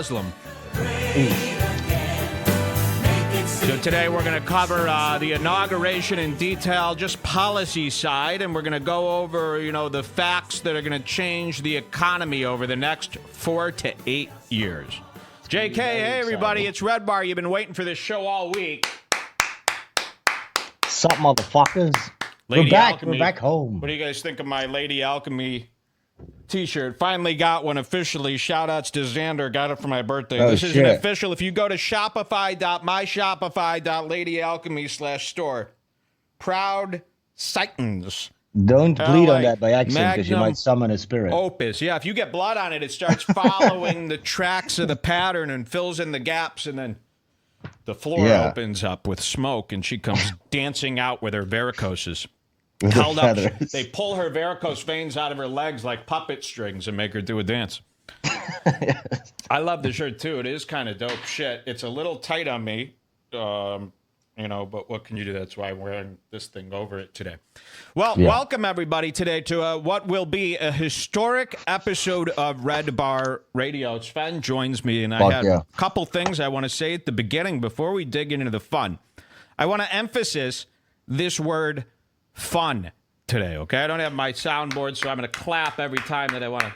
Muslim. So today we're going to cover the inauguration in detail, just policy side, and we're going to go over, the facts that are going to change the economy over the next 4 to 8 years. JK, hey everybody, it's Redbar. You've been waiting for this show all week. Sup, motherfuckers? Lady We're back. Alchemy. We're back home. What do you guys think of my Lady Alchemy t-shirt? Finally got one officially. Shout-outs to Xander. Got it for my birthday. Oh, this shit. is an official. If you go to shopify.myshopify.ladyalchemy/store, proud Titans. Don't bleed on that by accident because you Magnum might summon a spirit. Opus. Yeah, if you get blood on it, it starts following the tracks of the pattern and fills in the gaps, and then the floor opens up with smoke, and she comes dancing out with her varicoses. With held up. feathers. They pull her varicose veins out of her legs like puppet strings and make her do a dance. Yes. I love the shirt too. It is kind of dope shit. It's a little tight on me, but what can you do? That's why I'm wearing this thing over it today. Well, welcome everybody today to what will be a historic episode of Red Bar Radio. Sven joins me, and I had a couple things I want to say at the beginning before we dig into the fun. I want to emphasize this word fun today, okay? I don't have my soundboard, so I'm going to clap every time that I want to.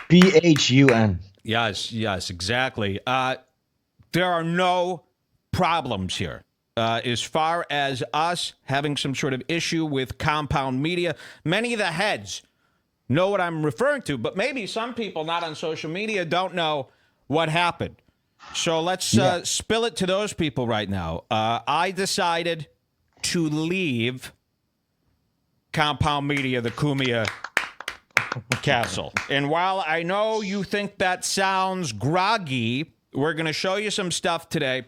P-H-U-N. Yes, exactly. There are no problems here. As far as us having some sort of issue with compound media, many of the heads know what I'm referring to, but maybe some people not on social media don't know what happened. So let's spill it to those people right now. I decided to leave compound media, the Cumia castle. And while I know you think that sounds groggy, we're going to show you some stuff today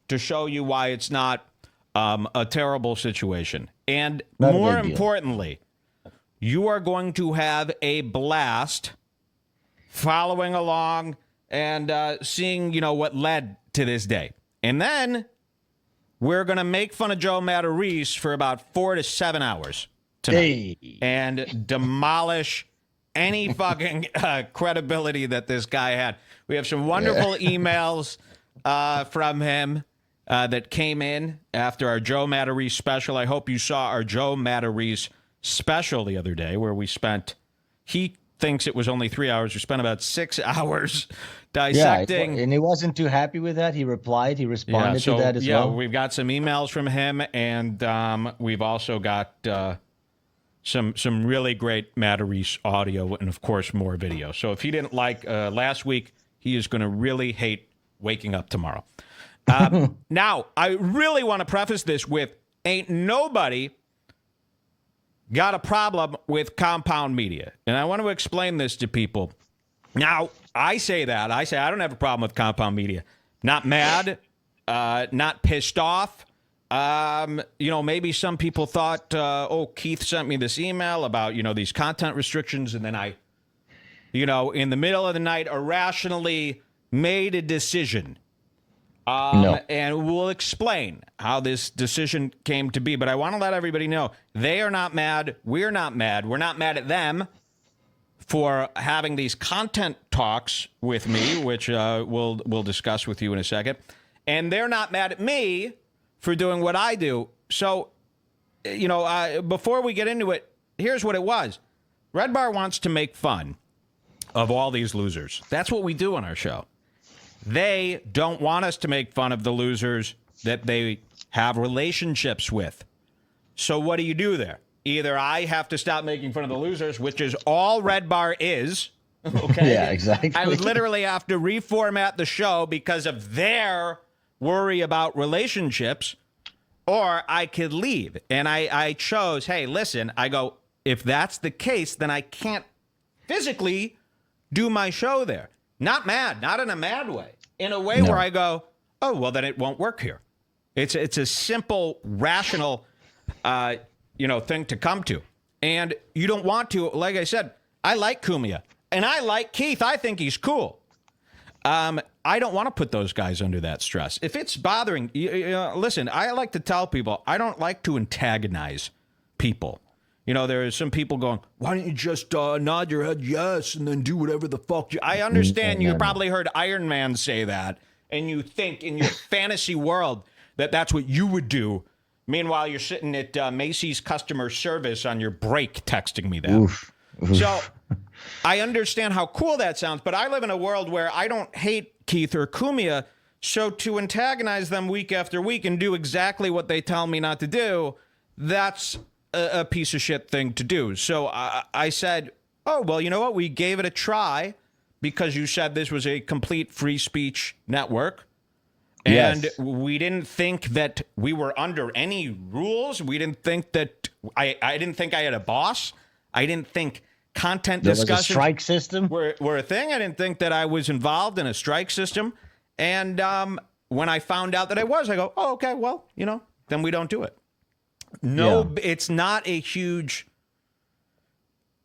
to show you why it's not a terrible situation. And more importantly, you are going to have a blast following along and seeing, what led to this day. And then we're going to make fun of Joe Materese for about 4 to 7 hours tonight and demolish any fucking credibility that this guy had. We have some wonderful emails from him that came in after our Joe Materese special. I hope you saw our Joe Materese special the other day where he thinks it was only 3 hours. We spent about 6 hours dissecting. Yeah, and he wasn't too happy with that. He responded to that as well. Yeah, we've got some emails from him, and we've also got some really great Matarese audio and, of course, more video. So if he didn't like last week, he is going to really hate waking up tomorrow. Now, I really want to preface this with ain't nobody got a problem with compound media. And I want to explain this to people. Now, I say I don't have a problem with compound media. Not mad, not pissed off. Maybe some people thought, Keith sent me this email about, these content restrictions. And then I, in the middle of the night, irrationally made a decision. No. And we'll explain how this decision came to be. But I want to let everybody know they are not mad. We're not mad. We're not mad at them for having these content talks with me, which we'll discuss with you in a second. And they're not mad at me for doing what I do. So, before we get into it, here's what it was. Red Bar wants to make fun of all these losers. That's what we do on our show. They don't want us to make fun of the losers that they have relationships with. So what do you do there? Either I have to stop making fun of the losers, which is all Red Bar is. Okay. Yeah, exactly. I would literally have to reformat the show because of their worry about relationships, or I could leave. And I chose, hey, listen, I go, if that's the case, then I can't physically do my show there. Not mad, not in a mad way. In a way where I go, oh, well, then it won't work here. It's a simple, rational, thing to come to. And you don't want to, like I said, I like Cumia. And I like Keith. I think he's cool. I don't want to put those guys under that stress. If it's bothering, listen, I like to tell people, I don't like to antagonize people. there are some people going, why don't you just nod your head yes and then do whatever the fuck you... I understand you probably heard Iron Man say that, and you think in your fantasy world that that's what you would do. Meanwhile, you're sitting at Macy's customer service on your break texting me that. Oof. So I understand how cool that sounds, but I live in a world where I don't hate Keith or Cumia, so to antagonize them week after week and do exactly what they tell me not to do, that's a piece of shit thing to do. So I said, oh, well, you know what? We gave it a try because you said this was a complete free speech network. And we didn't think that we were under any rules. We didn't think that I didn't think I had a boss. I didn't think content discussions was a strike system were a thing. I didn't think that I was involved in a strike system. And when I found out that I was, I go, oh, okay, well, then we don't do it. No, it's not a huge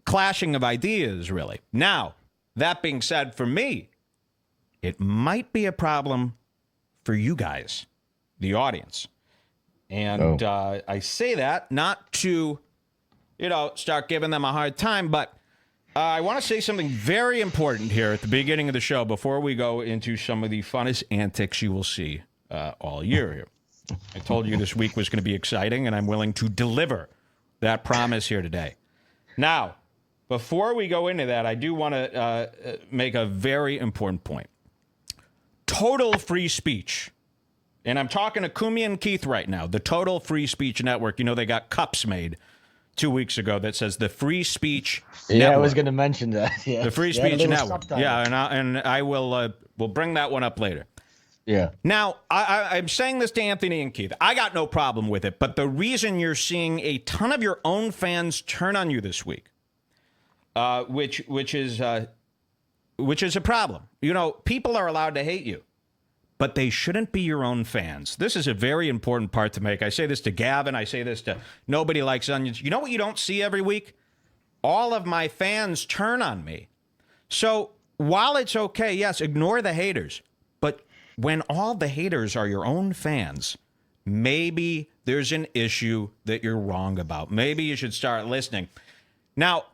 clashing of ideas, really. Now, that being said, for me, it might be a problem for you guys, the audience. And I say that not to, start giving them a hard time, but I want to say something very important here at the beginning of the show before we go into some of the funnest antics you will see all year here. I told you this week was going to be exciting, and I'm willing to deliver that promise here today. Now, before we go into that, I do want to make a very important point. Total free speech. And I'm talking to Cumia and Keith right now. The Total Free Speech Network. They got cups made 2 weeks ago that says the Free Speech Network. I was going to mention that. Yeah. The Free Speech Network. Yeah, and I will we'll bring that one up later. Yeah. Now, I'm saying this to Anthony and Keith. I got no problem with it, but the reason you're seeing a ton of your own fans turn on you this week, which is a problem. People are allowed to hate you, but they shouldn't be your own fans. This is a very important part to make. I say this to Gavin. I say this to Nobody Likes Onions. You know what you don't see every week? All of my fans turn on me. So while it's okay, yes, ignore the haters, but when all the haters are your own fans, maybe there's an issue that you're wrong about. Maybe you should start listening. Now,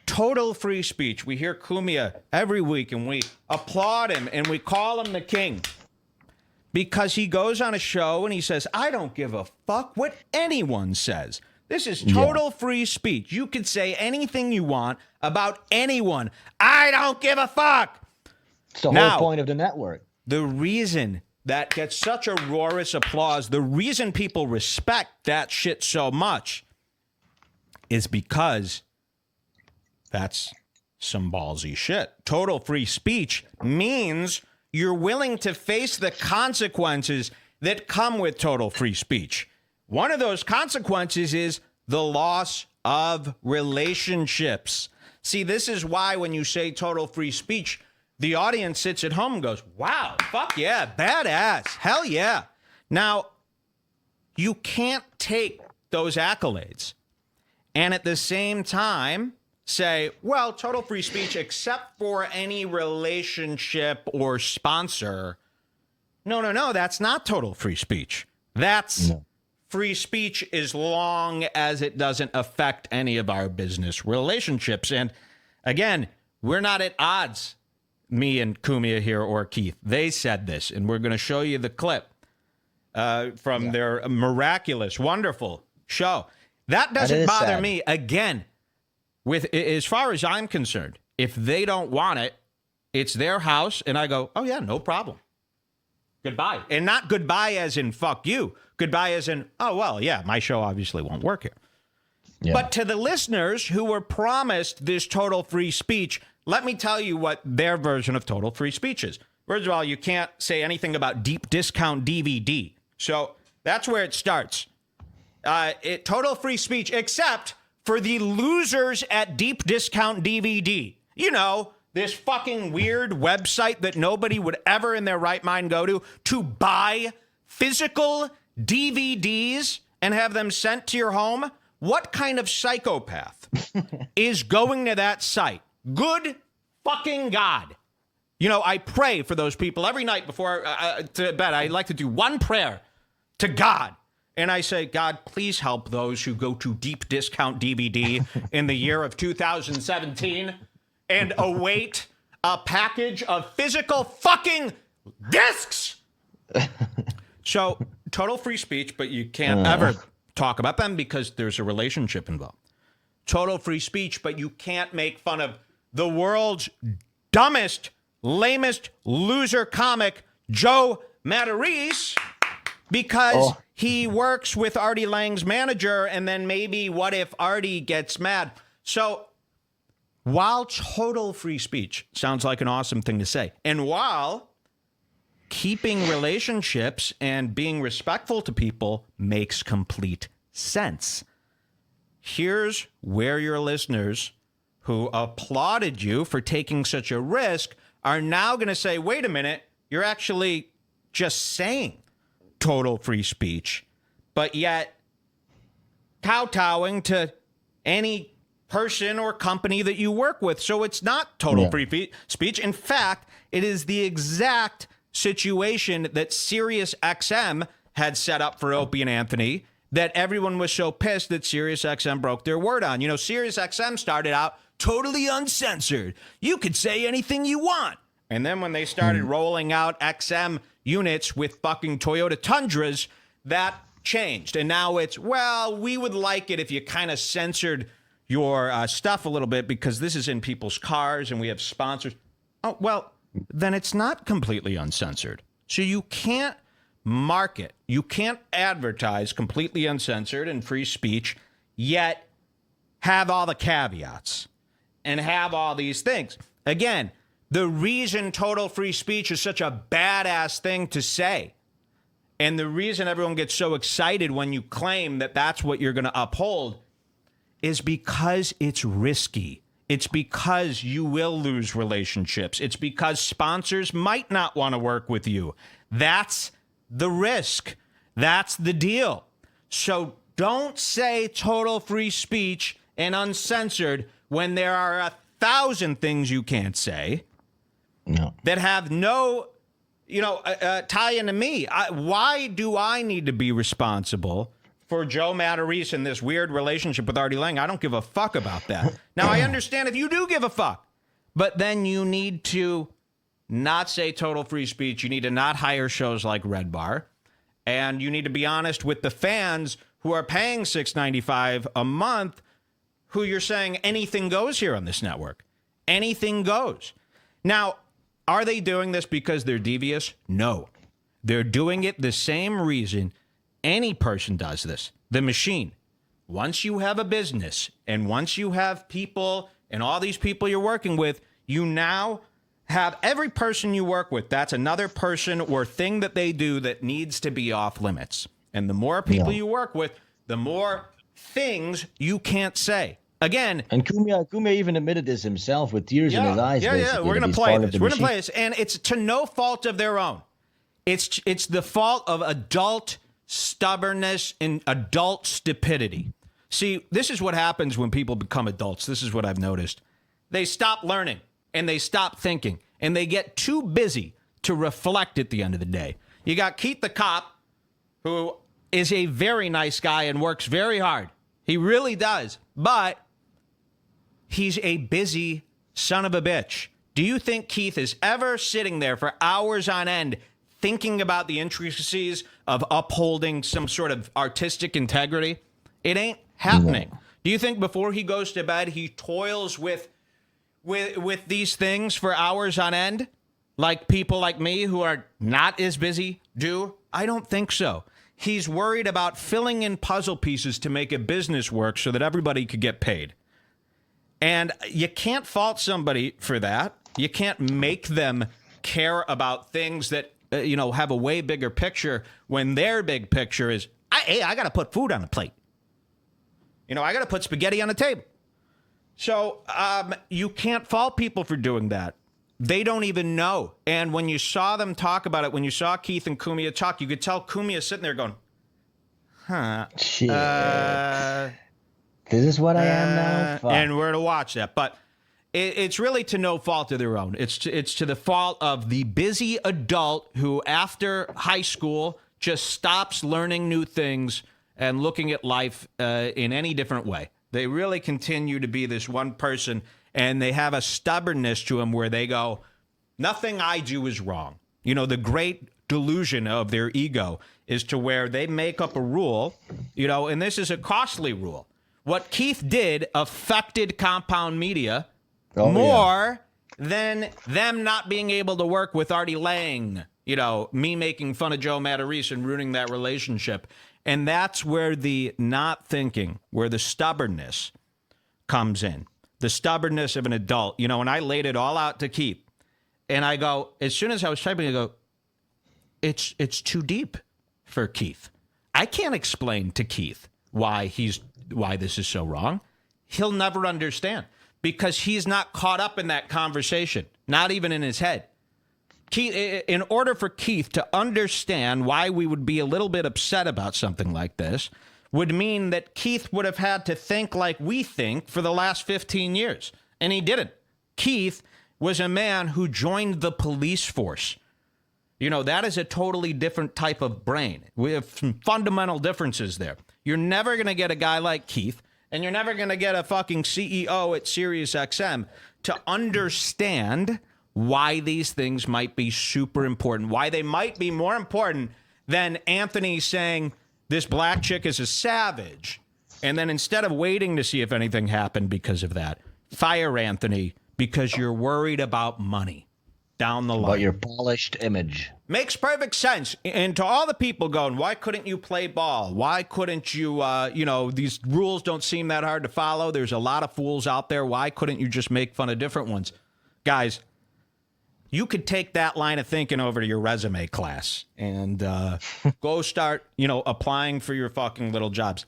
total free speech. We hear Cumia every week, and we applaud him, and we call him the king because he goes on a show and he says, I don't give a fuck what anyone says. This is total free speech. You can say anything you want about anyone. I don't give a fuck. It's the whole point of the network. The reason that gets such a roarous applause, the reason people respect that shit so much is because that's some ballsy shit. Total free speech means you're willing to face the consequences that come with total free speech. One of those consequences is the loss of relationships. See, this is why when you say total free speech, the audience sits at home and goes, wow, fuck yeah, badass, hell yeah. Now, you can't take those accolades and at the same time say, well, total free speech except for any relationship or sponsor. No, that's not total free speech. That's free speech as long as it doesn't affect any of our business relationships. And again, we're not at odds, me and Cumia here or Keith. They said this, and we're going to show you the clip from their miraculous, wonderful show. That doesn't bother me. Again, with as far as I'm concerned, if they don't want it, it's their house, and I go, oh, yeah, no problem. Goodbye. And not goodbye as in fuck you. Goodbye as in, oh, well, yeah, my show obviously won't work here. Yeah. But to the listeners who were promised this total free speech, let me tell you what their version of total free speech is. First of all, you can't say anything about deep discount DVD. So that's where it starts. Total free speech, except for the losers at Deep Discount DVD. You know, this fucking weird website that nobody would ever in their right mind go to buy physical DVDs and have them sent to your home. What kind of psychopath is going to that site? Good fucking God. You know, I pray for those people every night before to bed. I like to do one prayer to God And I say, God, please help those who go to Deep Discount DVD in the year of 2017 and await a package of physical fucking discs. So, total free speech, but you can't ever talk about them because there's a relationship involved. Total free speech, but you can't make fun of the world's dumbest, lamest loser comic, Joe Materese, because he works with Artie Lang's manager, and then maybe what if Artie gets mad? So while total free speech sounds like an awesome thing to say, and while keeping relationships and being respectful to people makes complete sense, here's where your listeners who applauded you for taking such a risk are now going to say, wait a minute, you're actually just saying total free speech, but yet kowtowing to any person or company that you work with. So it's not total free speech. In fact, it is the exact situation that SiriusXM had set up for Opie and Anthony that everyone was so pissed that SiriusXM broke their word on. You know, SiriusXM started out totally uncensored. You could say anything you want. And then when they started rolling out XM units with fucking Toyota Tundras, that changed. And now it's, well, we would like it if you kind of censored your stuff a little bit because this is in people's cars and we have sponsors. Oh, well, then it's not completely uncensored. So you can't market, you can't advertise completely uncensored and free speech, yet have all the caveats and have all these things. Again, the reason total free speech is such a badass thing to say, and the reason everyone gets so excited when you claim that that's what you're going to uphold, is because it's risky. It's because you will lose relationships. It's because sponsors might not want to work with you. That's the risk. That's the deal. So don't say total free speech and uncensored when there are 1,000 things you can't say. No. That have no, tie into me. Why do I need to be responsible for Joe Materese and this weird relationship with Artie Lang? I don't give a fuck about that. Now, I understand if you do give a fuck, but then you need to not say total free speech. You need to not hire shows like Redbar, and you need to be honest with the fans who are paying $6.95 a month, who you're saying anything goes here on this network. Anything goes. Now, are they doing this because they're devious? No. They're doing it the same reason any person does this. The machine. Once you have a business and once you have people and all these people you're working with, you now have every person you work with. That's another person or thing that they do that needs to be off limits. And the more people you work with, the more things you can't say. Again, and Cumia even admitted this himself with tears in his eyes. Yeah. We're going to play this. We're going to play this, and it's to no fault of their own. It's the fault of adult stubbornness and adult stupidity. See, this is what happens when people become adults. This is what I've noticed. They stop learning and they stop thinking and they get too busy to reflect at the end of the day. You got Keith the cop, who is a very nice guy and works very hard. He really does, but he's a busy son of a bitch. Do you think Keith is ever sitting there for hours on end thinking about the intricacies of upholding some sort of artistic integrity? It ain't happening. No. Do you think before he goes to bed, he toils with these things for hours on end, like people like me who are not as busy do? I don't think so. He's worried about filling in puzzle pieces to make a business work so that everybody could get paid. And you can't fault somebody for that. You can't make them care about things that, have a way bigger picture when their big picture is, I got to put food on the plate. I got to put spaghetti on the table. So you can't fault people for doing that. They don't even know. And when you saw them talk about it, when you saw Keith and Cumia talk, you could tell Cumia sitting there going, shit. This is what I am now. Fuck. And we're to watch that. But it's really to no fault of their own. It's to the fault of the busy adult who, after high school, just stops learning new things and looking at life in any different way. They really continue to be this one person, and they have a stubbornness to them where they go, nothing I do is wrong. You know, the great delusion of their ego is to where they make up a rule, you know, and this is a costly rule. What Keith did affected Compound Media more than them not being able to work with Artie Lang, you know, me making fun of Joe Materese and ruining that relationship. And that's where the not thinking, where the stubbornness comes in. The stubbornness of an adult. You know, and I laid it all out to Keith. And I go, as soon as I was typing, I go, it's too deep for Keith. I can't explain to Keith why this is so wrong. He'll never understand because he's not caught up in that conversation, not even in his head. Keith, in order for Keith to understand why we would be a little bit upset about something like this would mean that Keith would have had to think like we think for the last 15 years. And he didn't. Keith was a man who joined the police force. You know, that is a totally different type of brain. We have some fundamental differences there. You're never going to get a guy like Keith, and you're never going to get a fucking CEO at SiriusXM to understand why these things might be super important, why they might be more important than Anthony saying this black chick is a savage. And then instead of waiting to see if anything happened because of that, fire Anthony because you're worried about money down the line. About your polished image. Makes perfect sense. And to all the people going, why couldn't you play ball? Why couldn't you, these rules don't seem that hard to follow. There's a lot of fools out there. Why couldn't you just make fun of different ones? Guys, you could take that line of thinking over to your resume class and go start, applying for your fucking little jobs.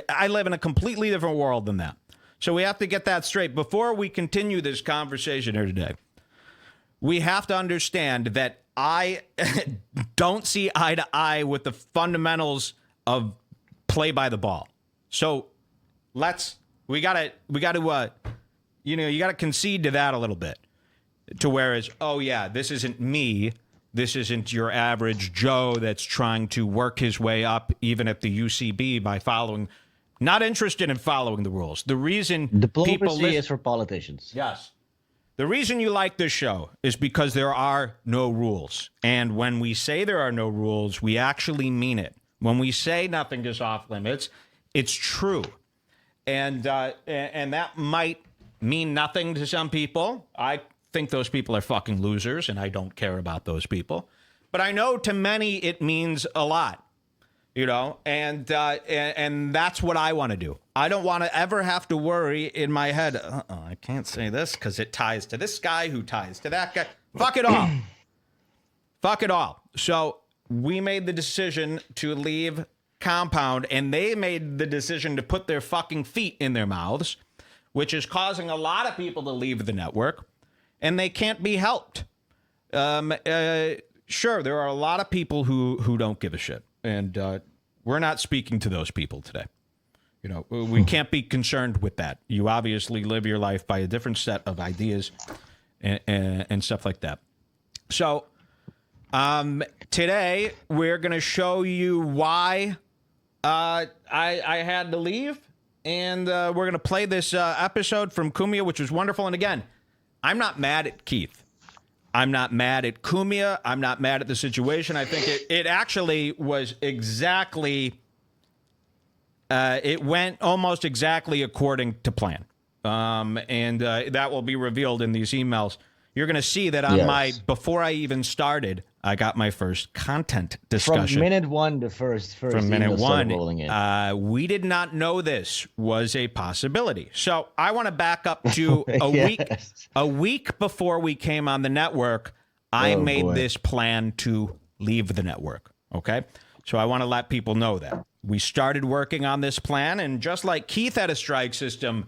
I live in a completely different world than that. So we have to get that straight. Before we continue this conversation here today, we have to understand that I don't see eye to eye with the fundamentals of play by the ball. So you got to concede to that a little bit. To whereas, oh yeah, this isn't me. This isn't your average Joe that's trying to work his way up even at the UCB by following, not interested in following the rules. The reason diplomacy is for politicians. Yes. The reason you like this show is because there are no rules. And when we say there are no rules, we actually mean it. When we say nothing is off limits, it's true. And that might mean nothing to some people. I think those people are fucking losers, and I don't care about those people. But I know to many it means a lot, and that's what I want to do. I don't want to ever have to worry in my head, I can't say this because it ties to this guy who ties to that guy. Fuck it all. Fuck it all. So we made the decision to leave Compound, and they made the decision to put their fucking feet in their mouths, which is causing a lot of people to leave the network. And they can't be helped. Sure, there are a lot of people who don't give a shit. And we're not speaking to those people today. We can't be concerned with that. You obviously live your life by a different set of ideas and stuff like that. So today, we're going to show you why I had to leave. And we're going to play this episode from Cumia, which was wonderful. And again, I'm not mad at Keith. I'm not mad at Cumia. I'm not mad at the situation. I think it actually was exactly, it went almost exactly according to plan. And that will be revealed in these emails. You're going to see that on before I even started, I got my first content discussion. From minute one, the first From minute one, rolling in. We did not know this was a possibility. So I want to back up to a week before we came on the network. I made this plan to leave the network. Okay. So I want to let people know that we started working on this plan. And just like Keith had a strike system,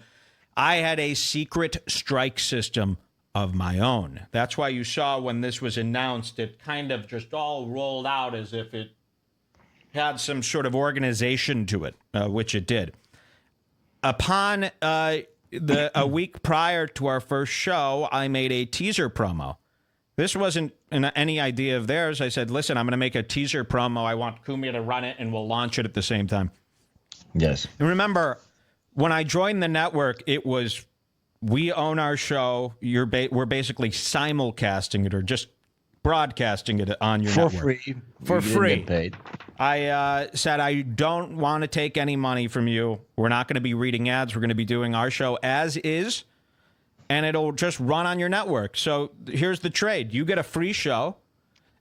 I had a secret strike system of my own. That's why you saw when this was announced, it kind of just all rolled out as if it had some sort of organization to it, which it did. Upon a week prior to our first show, I made a teaser promo This wasn't any idea of theirs. I said, listen, I'm going to make a teaser promo. I want Cumia to run it, and we'll launch it at the same time. Yes. And remember, when I joined the network, it was, we own our show. We're basically simulcasting it or just broadcasting it on your network. Free. For free. Get paid. I said, I don't want to take any money from you. We're not going to be reading ads. We're going to be doing our show as is. And it'll just run on your network. So here's the trade. You get a free show,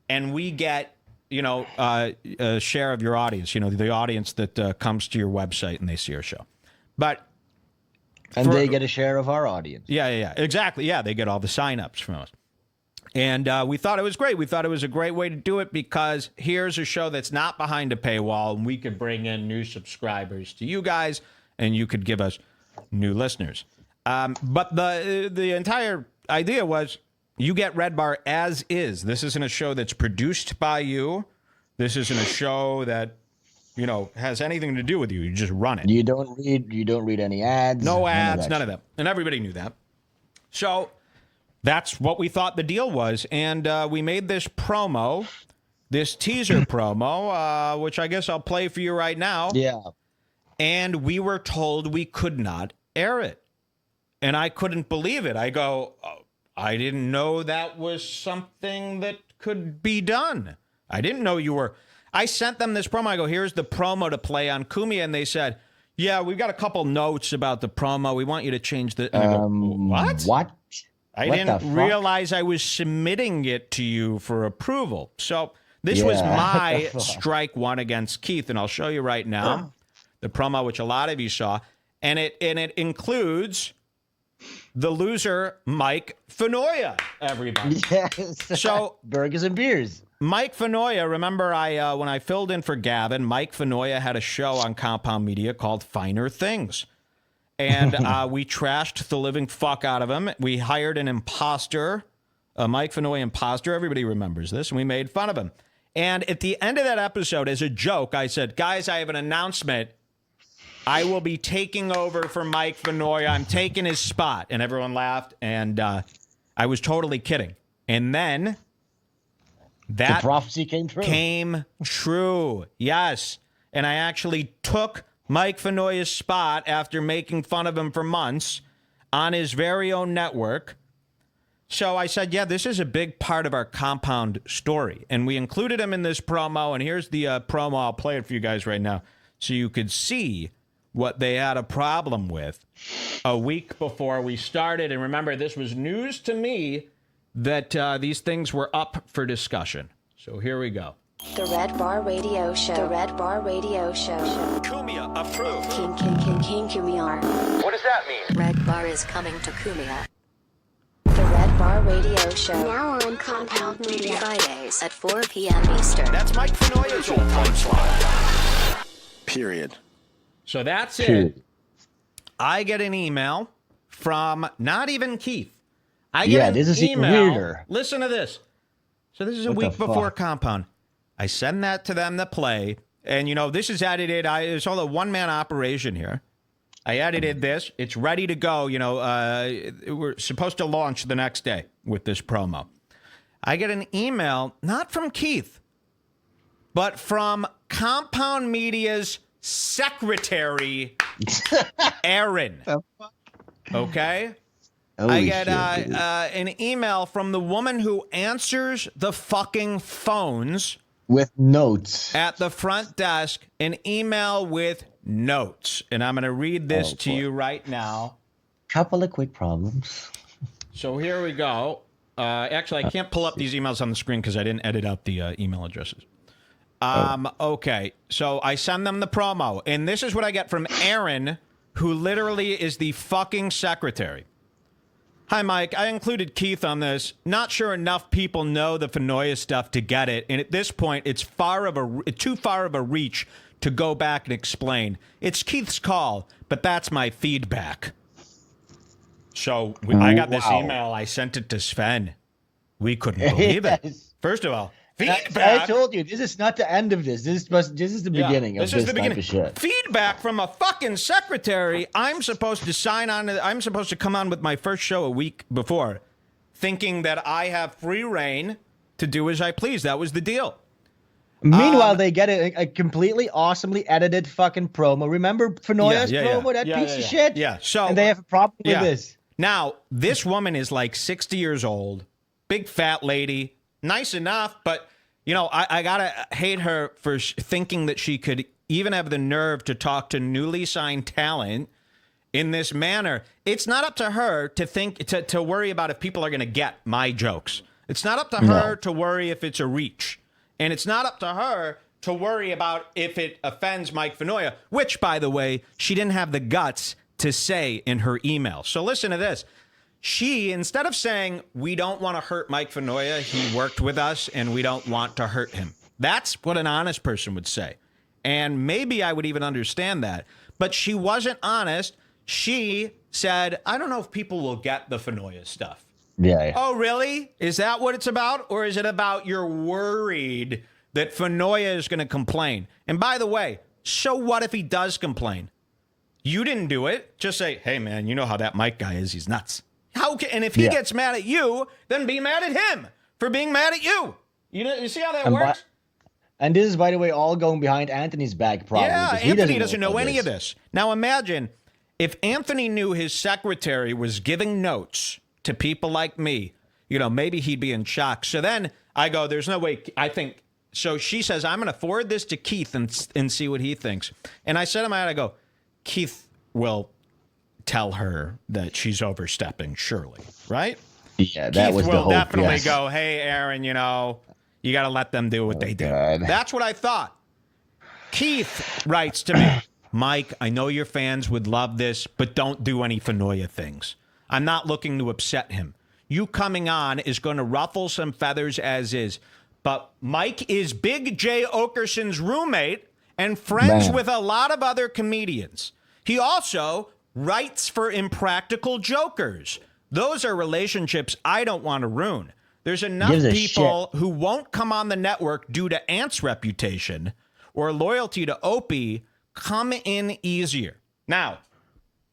and we get, a share of your audience, the audience that comes to your website and they see our show. They get a share of our audience. Yeah, exactly. Yeah, they get all the signups from us. And we thought it was great. We thought it was a great way to do it because here's a show that's not behind a paywall, and we could bring in new subscribers to you guys, and you could give us new listeners. But the entire idea was you get Redbar as is. This isn't a show that's produced by you. This isn't a show that, has anything to do with you. You just run it. You don't read any ads. No ads, none of that. And everybody knew that. So that's what we thought the deal was. And we made this promo, this teaser promo, which I guess I'll play for you right now. Yeah. And we were told we could not air it. And I couldn't believe it. I go, oh, I didn't know that was something that could be done. I didn't know you were. I sent them this promo. I go, here's the promo to play on Cumia. And they said, yeah, we've got a couple notes about the promo. We want you to change the. And I go, what? What? I didn't realize I was submitting it to you for approval. So this was my strike one against Keith. And I'll show you right now the promo, which a lot of you saw. And it includes the loser, Mike Fanoia, everybody. Yes. So burgers and beers. Mike Fanoia, remember when I filled in for Gavin, Mike Fanoia had a show on Compound Media called Finer Things. And we trashed the living fuck out of him. We hired an imposter, a Mike Fanoia imposter. Everybody remembers this. And we made fun of him. And at the end of that episode, as a joke, I said, guys, I have an announcement. I will be taking over for Mike Fanoia. I'm taking his spot. And everyone laughed. And I was totally kidding. And then that the prophecy came true. Came true. Yes. And I actually took Mike Fanoia's spot after making fun of him for months on his very own network. So I said, yeah, this is a big part of our Compound story. And we included him in this promo. And here's the promo. I'll play it for you guys right now so you could see what they had a problem with a week before we started. And remember, this was news to me that these things were up for discussion. So here we go. The Redbar Radio Show. The Redbar Radio Show. Cumia approved. King Cumia. What does that mean? Redbar is coming to Cumia. The Redbar Radio Show. Now on Compound Media. Fridays at 4 p.m. Eastern. That's Mike Fanoia's old time slot. Period. So that's it. I get an email from not even Keith. I get this is email. even weirder. Listen to this. So this is a week before Compound. I send that to them to play. And, this is edited. It's all a one-man operation here. I edited this. It's ready to go. We're supposed to launch the next day with this promo. I get an email, not from Keith, but from Compound Media's secretary, Aaron. Okay? I get an email from the woman who answers the fucking phones. With notes. At the front desk, an email with notes. And I'm going to read this to you right now. Couple of quick problems. So here we go. Actually, I can't pull up these emails on the screen because I didn't edit out the email addresses. Okay, so I send them the promo. And this is what I get from Aaron, who literally is the fucking secretary. Hi, Mike. I included Keith on this. Not sure enough people know the Fanoia stuff to get it. And at this point, it's too far of a reach to go back and explain. It's Keith's call, but that's my feedback. So I got this email. I sent it to Sven. We couldn't believe it. First of all, feedback. I told you, this is not the end of this. This is the beginning of this type of shit. Feedback from a fucking secretary. I'm supposed to sign on. I'm supposed to come on with my first show a week before. thinking that I have free reign to do as I please. That was the deal. Meanwhile, they get a completely awesomely edited fucking promo. Remember Fanoia's promo? That piece of shit? Yeah. So, and they have a problem with this. Now, this woman is like 60 years old, big fat lady, nice enough, but, you know, I gotta hate her for thinking that she could even have the nerve to talk to newly signed talent in this manner. It's not up to her to think, to worry about if people are going to get my jokes. It's not up to her to worry if it's a reach. And it's not up to her to worry about if it offends Mike Fanoia, which, by the way, she didn't have the guts to say in her email. So listen to this. She, instead of saying, we don't want to hurt Mike Fanoia, he worked with us, and we don't want to hurt him. That's what an honest person would say. And maybe I would even understand that. But she wasn't honest. She said, I don't know if people will get the Fanoia stuff. Yeah. Oh, really? Is that what it's about? Or is it about you're worried that Fanoia is going to complain? And by the way, so what if he does complain? You didn't do it. Just say, hey, man, you know how that Mike guy is. He's nuts. And if he gets mad at you, then be mad at him for being mad at you. You see how that works? And this is, by the way, all going behind Anthony's back, probably. Yeah, Anthony doesn't know any of this. Now, imagine if Anthony knew his secretary was giving notes to people like me, you know, maybe he'd be in shock. So then I go, there's no way. I think, so she says, I'm going to forward this to Keith and see what he thinks. And I said to my head, I go, Keith will tell her that she's overstepping, surely, right? Yeah, that Keith was the will hope, definitely go, hey, Aaron, you know, you got to let them do what they do. That's what I thought. Keith writes to me, Mike, I know your fans would love this, but don't do any Fanoia things. I'm not looking to upset him. You coming on is going to ruffle some feathers as is. But Mike is Big J. Okerson's roommate and friends with a lot of other comedians. He also writes for Impractical Jokers. Those are relationships I don't want to ruin. There's enough people who won't come on the network due to Ant's reputation or loyalty to Opie come in easier. Now,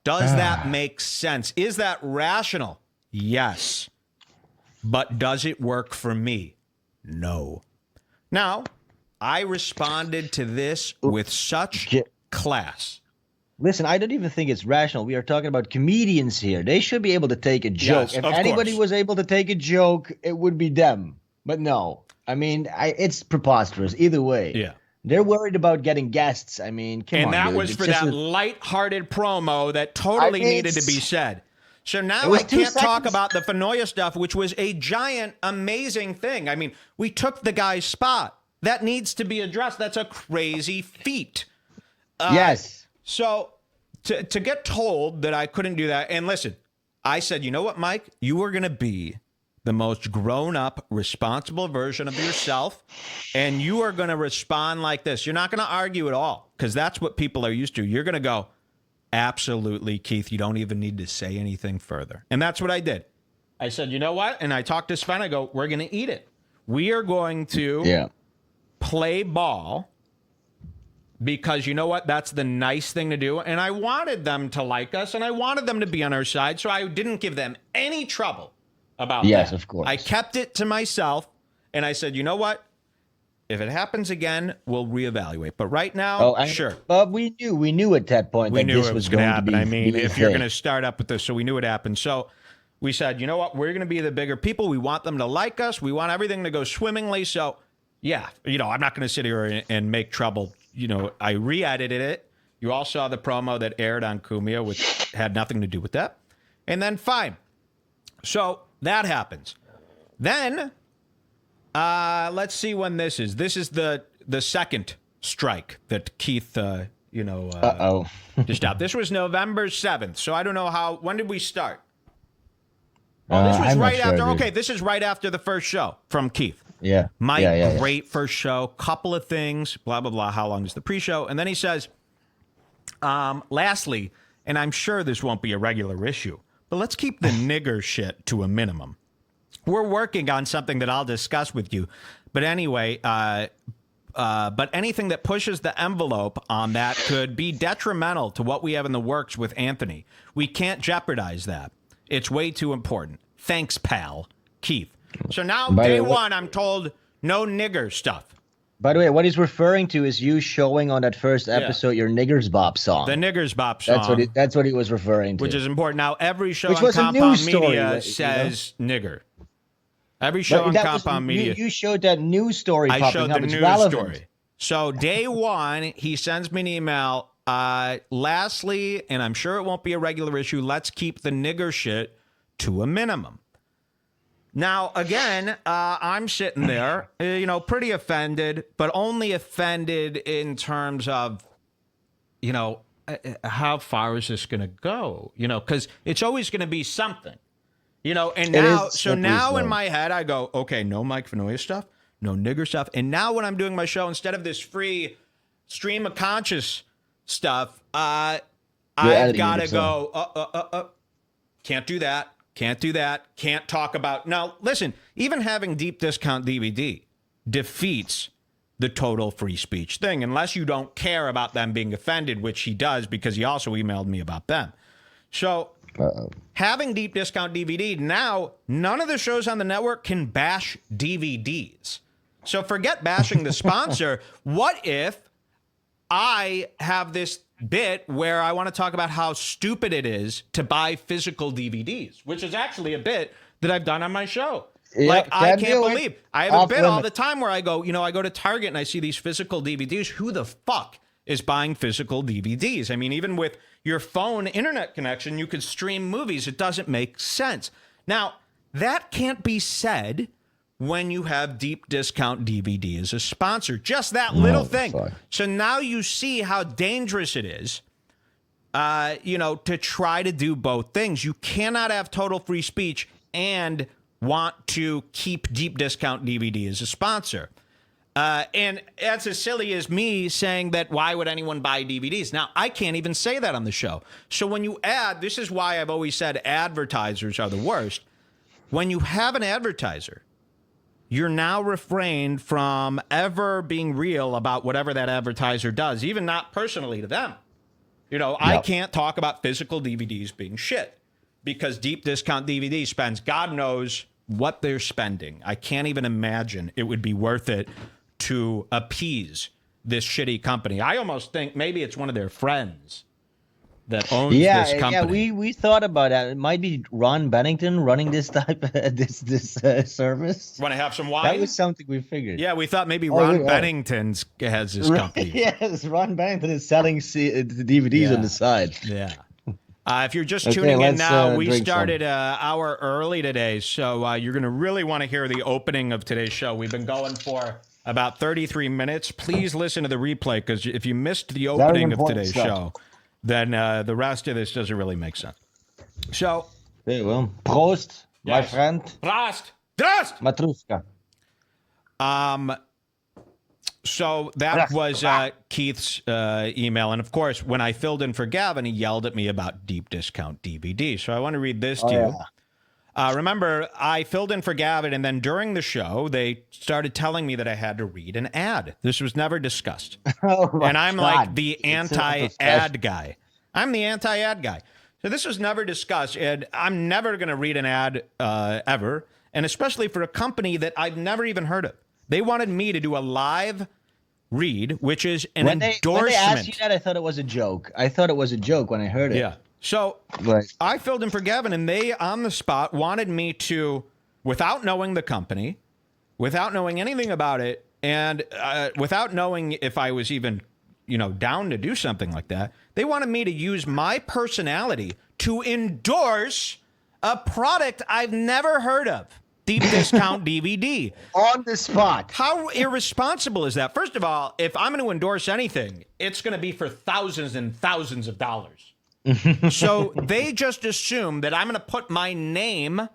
does that make sense? Is that rational? Yes. But does it work for me? No. Now, I responded to this with such class. Listen, I don't even think it's rational. We are talking about comedians here. They should be able to take a joke. Yes, if anybody was able to take a joke, it would be them. But no. I mean, it's preposterous either way. Yeah. They're worried about getting guests. I mean, come on. And that was for that lighthearted promo that totally needed to be said. So now I can't talk about the Fanoia stuff, which was a giant, amazing thing. I mean, we took the guy's spot. That needs to be addressed. That's a crazy feat. Yes. So to get told that I couldn't do that, and listen, I said, you know what, Mike? You are going to be the most grown-up, responsible version of yourself, and you are going to respond like this. You're not going to argue at all, because that's what people are used to. You're going to go, absolutely, Keith, you don't even need to say anything further. And that's what I did. I said, you know what? And I talked to Sven. I go, we're going to eat it. We are going to play ball, because you know what? That's the nice thing to do. And I wanted them to like us, and I wanted them to be on our side, so I didn't give them any trouble about that. Yes, of course. I kept it to myself, and I said, you know what? If it happens again, we'll reevaluate. But right now, sure. But we knew at that point that this was going to happen. I mean, if you're going to start up with this, so we knew it happened. So we said, you know what? We're going to be the bigger people. We want them to like us. We want everything to go swimmingly. So, yeah, you know, I'm not going to sit here and make trouble. You know, I re-edited it. You all saw the promo that aired on Cumia, which had nothing to do with that. And then, fine. So that happens. Then, let's see when this is. This is the second strike that Keith, dished out. This was November 7th. So I don't know when did we start? Oh, this was right after. Okay, this is right after the first show from Keith. Yeah. Mike, great first show. Couple of things, blah, blah, blah. How long is the pre-show? And then he says, lastly, and I'm sure this won't be a regular issue, but let's keep the nigger shit to a minimum. We're working on something that I'll discuss with you. But anyway, but anything that pushes the envelope on that could be detrimental to what we have in the works with Anthony. We can't jeopardize that. It's way too important. Thanks, pal. Keith. So now, By the day way, one, I'm told no nigger stuff. By the way, what he's referring to is you showing on that first episode your Niggers Bop song. The Niggers Bop song. That's what he was referring to. Which is important. Now, every show Which on was a Compound news story, Media says nigger. Every show But on that Compound Media. You showed that news story I popping showed up. the It's news relevant. story. So day one, he sends me an email. Lastly, and I'm sure it won't be a regular issue, let's keep the nigger shit to a minimum. Now, again, I'm sitting there, pretty offended, but only offended in terms of, how far is this going to go? Because it's always going to be something, and now in my head, I go, okay, no Mike Fanoia stuff, no nigger stuff. And now when I'm doing my show, instead of this free stream of conscious stuff, I've got to go, can't do that. Can't do that. Can't talk about. Now, listen, even having deep discount DVD defeats the total free speech thing, unless you don't care about them being offended, which he does because he also emailed me about them. So having deep discount DVD, now none of the shows on the network can bash DVDs. So forget bashing the sponsor. What if I have this bit where I want to talk about how stupid it is to buy physical DVDs, which is actually a bit that I've done on my show. Yeah, I can't believe I have a bit all the time where I go, I go to Target and I see these physical DVDs. Who the fuck is buying physical DVDs? I mean, even with your phone internet connection, you could stream movies. It doesn't make sense. Now, that can't be said when you have deep discount DVD as a sponsor. Just that little thing. Fuck. So now you see how dangerous it is, to try to do both things. You cannot have total free speech and want to keep deep discount DVD as a sponsor. And that's as silly as me saying that why would anyone buy DVDs? Now, I can't even say that on the show. So when you add, this is why I've always said advertisers are the worst. When you have an advertiser, you're now refrained from ever being real about whatever that advertiser does, even not personally to them. I can't talk about physical DVDs being shit because deep discount DVD spends God knows what they're spending. I can't even imagine it would be worth it to appease this shitty company. I almost think maybe it's one of their friends that owns this company. Yeah, we thought about that. It might be Ron Bennington running this type of this service. Want to have some wine? That was something we figured. Yeah, we thought maybe Ron Bennington has this company. Yes, Ron Bennington is selling the DVDs on the side. Yeah. If you're just tuning in now, we started an hour early today, so you're going to really want to hear the opening of today's show. We've been going for about 33 minutes. Please listen to the replay, because if you missed the opening of today's show, then the rest of this doesn't really make sense. So, very well. Prost, my friend. Prost. Prost. Matrushka. So that was Keith's email. And of course, when I filled in for Gavin, he yelled at me about deep discount DVD. So I want to read this to you. Remember, I filled in for Gavin, and then during the show, they started telling me that I had to read an ad. This was never discussed. And I'm like the anti-ad guy. I'm the anti-ad guy. So this was never discussed, and I'm never going to read an ad ever, and especially for a company that I've never even heard of. They wanted me to do a live read, which is an endorsement. When they asked you that, I thought it was a joke. I thought it was a joke when I heard it. Yeah. So I filled in for Gavin, and they, on the spot, wanted me to, without knowing the company, without knowing anything about it, and without knowing if I was even, down to do something like that, they wanted me to use my personality to endorse a product I've never heard of. Deep discount DVD. On the spot. How irresponsible is that? First of all, if I'm going to endorse anything, it's going to be for thousands and thousands of dollars. So they just assume that I'm going to put my name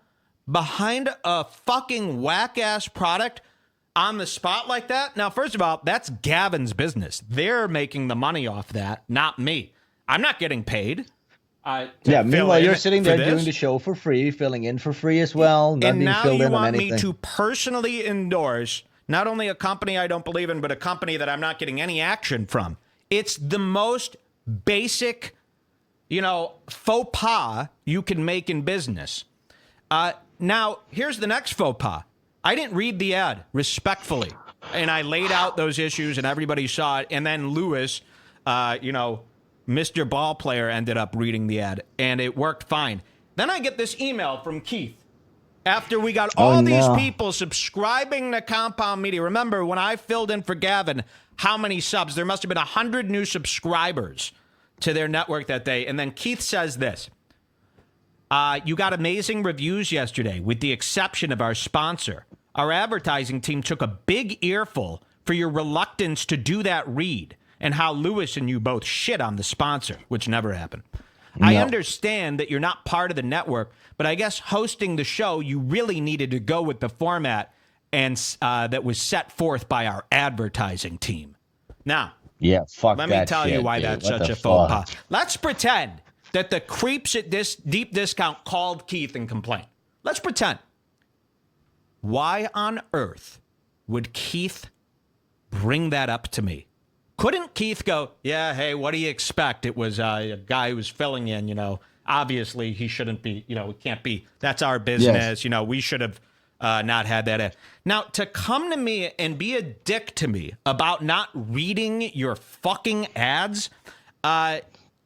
behind a fucking whack-ass product on the spot like that. Now, first of all, that's Gavin's business. They're making the money off that, not me. I'm not getting paid. Meanwhile, you're sitting there doing the show for free, filling in for free as well. And now you want me to personally endorse not only a company I don't believe in, but a company that I'm not getting any action from. It's the most basic, faux pas you can make in business. Now, here's the next faux pas. I didn't read the ad respectfully, and I laid out those issues, and everybody saw it. And then Lewis, Mr. Ball Player, ended up reading the ad, and it worked fine. Then I get this email from Keith after we got all these people subscribing to Compound Media. Remember, when I filled in for Gavin, how many subs? There must have been 100 new subscribers to their network that day. And then Keith says this. You got amazing reviews yesterday, with the exception of our sponsor. Our advertising team took a big earful for your reluctance to do that read and how Lewis and you both shit on the sponsor, which never happened. No. I understand that you're not part of the network, but I guess hosting the show, you really needed to go with the format and that was set forth by our advertising team. Now, let me tell you why that's such a faux pas. Let's pretend that the creeps at this deep discount called Keith and complained. Let's pretend. Why on earth would Keith bring that up to me? Couldn't Keith go, yeah, hey, what do you expect? It was a guy who was filling in, obviously he shouldn't be, it can't be. That's our business. Yes. We should have not had that. Now, to come to me and be a dick to me about not reading your fucking ads,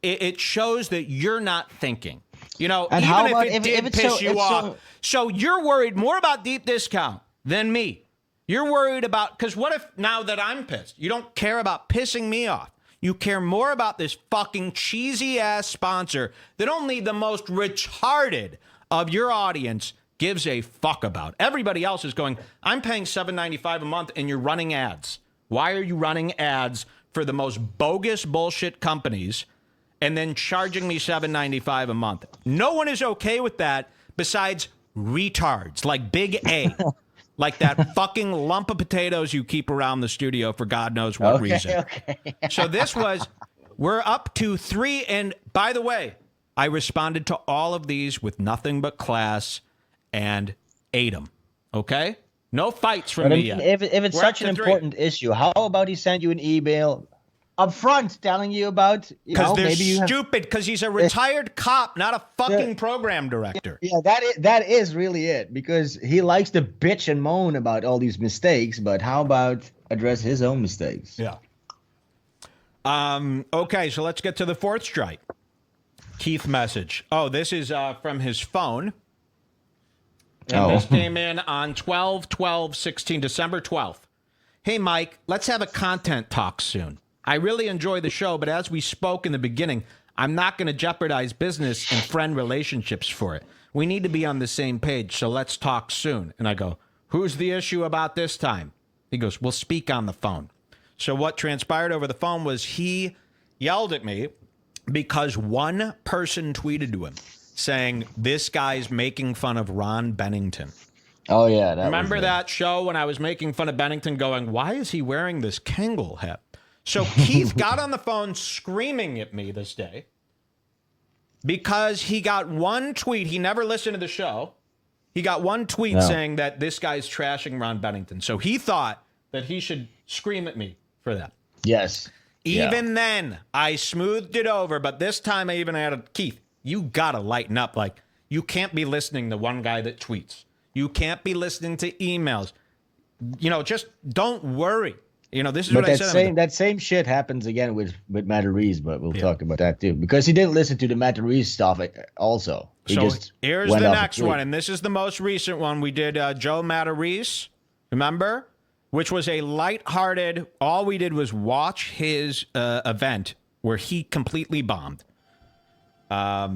it shows that you're not thinking. And even how about if it did piss you off. So you're worried more about deep discount than me. You're worried about, because what if now that I'm pissed, you don't care about pissing me off. You care more about this fucking cheesy ass sponsor that only the most retarded of your audience gives a fuck about. Everybody else is going, I'm paying $7.95 a month and you're running ads. Why are you running ads for the most bogus bullshit companies and then charging me $7.95 a month? No one is okay with that besides retards like Big A. Like that fucking lump of potatoes you keep around the studio for God knows what reason. Okay. So we're up to 3. And by the way, I responded to all of these with nothing but class and ate them. Okay? No fights from me yet. If it's such an important issue, how about he sent you an email up front telling you about, because they're stupid, because he's a retired cop, not a fucking program director. Yeah, that is really it, because he likes to bitch and moan about all these mistakes, but how about address his own mistakes? Yeah. Okay, so let's get to the fourth strike. Keith message. Oh, this is from his phone. And this came in on 12/12/16, December 12th. Hey, Mike, let's have a content talk soon. I really enjoy the show, but as we spoke in the beginning, I'm not going to jeopardize business and friend relationships for it. We need to be on the same page, so let's talk soon. And I go, who's the issue about this time? He goes, we'll speak on the phone. So what transpired over the phone was he yelled at me because one person tweeted to him saying, this guy's making fun of Ron Bennington. Oh, yeah. Remember that show when I was making fun of Bennington going, why is he wearing this Kangol hat? So Keith got on the phone screaming at me this day because he got one tweet. He never listened to the show. He got one tweet saying that this guy's trashing Ron Bennington. So he thought that he should scream at me for that. Yes. Even then, I smoothed it over. But this time I even added, Keith, you got to lighten up. Like, you can't be listening to one guy that tweets. You can't be listening to emails. Just don't worry. This is what I said. That same shit happens again with Matarese, but we'll talk about that too. Because he didn't listen to the Matarese stuff also. Here's the next one, and this is the most recent one. We did Joe Materese, remember? Which was a lighthearted, all we did was watch his event where he completely bombed. A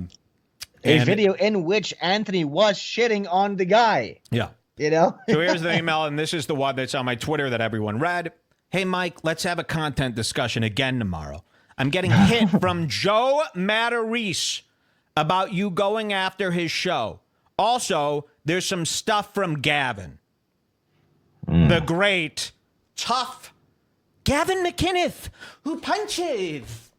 video in which Anthony was shitting on the guy. Yeah. So here's the email, and this is the one that's on my Twitter that everyone read. Hey, Mike, let's have a content discussion again tomorrow. I'm getting hit from Joe Materese about you going after his show. Also, there's some stuff from Gavin. The great, tough Gavin McInness, who punches.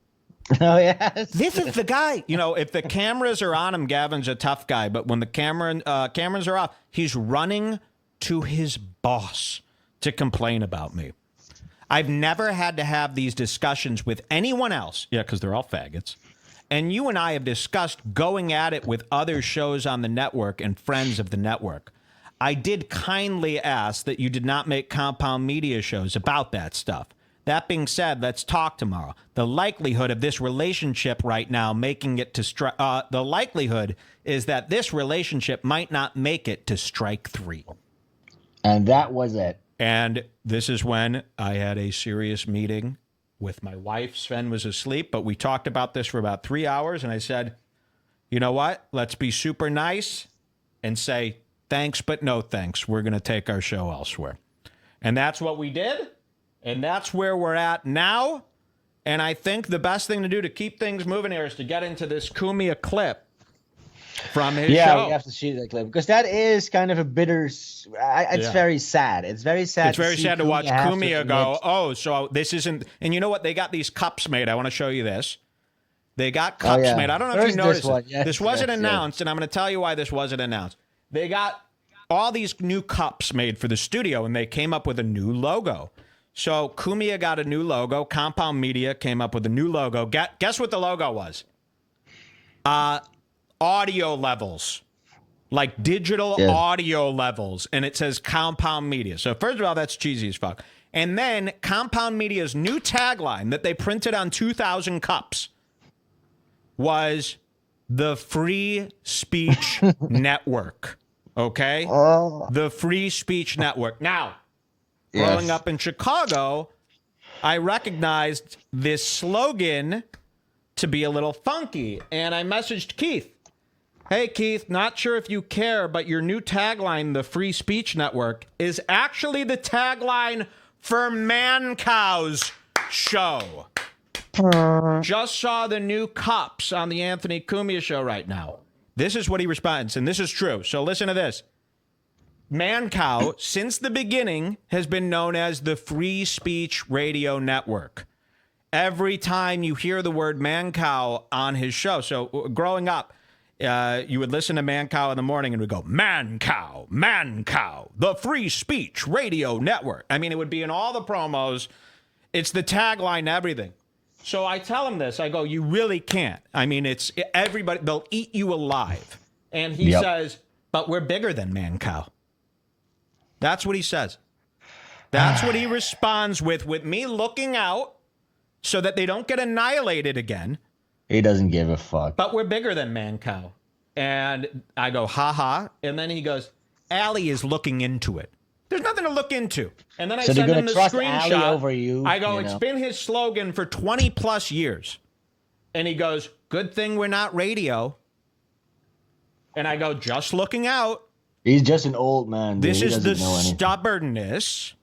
Oh, yes. This is the guy. If the cameras are on him, Gavin's a tough guy. But when the cameras are off, he's running to his boss to complain about me. I've never had to have these discussions with anyone else. Yeah, because they're all faggots. And you and I have discussed going at it with other shows on the network and friends of the network. I did kindly ask that you did not make Compound Media shows about that stuff. That being said, let's talk tomorrow. The likelihood of this relationship right now making it to the likelihood is that this relationship might not make it to strike 3. And that was it. And this is when I had a serious meeting with my wife. Sven was asleep, but we talked about this for about 3 hours. And I said, you know what? Let's be super nice and say thanks, but no thanks. We're going to take our show elsewhere. And that's what we did. And that's where we're at now. And I think the best thing to do to keep things moving here is to get into this Cumia clip from his show. Yeah, we have to see that clip because that is kind of a bitter. It's very sad. It's very sad. It's very sad to watch Cumia go, oh, so this isn't. And you know what? They got these cups made. I want to show you this. They got cups made. I don't know if you noticed. This wasn't announced, and I'm going to tell you why this wasn't announced. They got all these new cups made for the studio, and they came up with a new logo. So Cumia got a new logo. Compound Media came up with a new logo. Guess what the logo was? Audio levels, like digital audio levels. And it says Compound Media. So first of all, that's cheesy as fuck. And then Compound Media's new tagline that they printed on 2,000 cups was the Free Speech Network. Okay? The Free Speech Network. Now, growing up in Chicago, I recognized this slogan to be a little funky. And I messaged Keith. Hey, Keith, not sure if you care, but your new tagline, the Free Speech Network, is actually the tagline for Mancow's show. Just saw the new cups on the Anthony Cumia show right now. This is what he responds, and this is true. So listen to this. Mancow, since the beginning, has been known as the Free Speech Radio Network. Every time you hear the word Mancow on his show, so growing up, you would listen to Mancow in the morning and would go, Mancow, Mancow, the Free Speech Radio Network. I mean, it would be in all the promos. It's the tagline, everything. So I tell him this. I go, you really can't. I mean, it's everybody. They'll eat you alive. And he says, but we're bigger than Mancow. That's what he says. That's what he responds with me looking out so that they don't get annihilated again. He doesn't give a fuck. But we're bigger than Mancow. And I go, ha. And then he goes, Allie is looking into it. There's nothing to look into. And then I send him the screenshot. Over you, I go, it's been his slogan for 20 plus years. And he goes, good thing we're not radio. And I go, just looking out. He's just an old man. Dude. This is the stubbornness.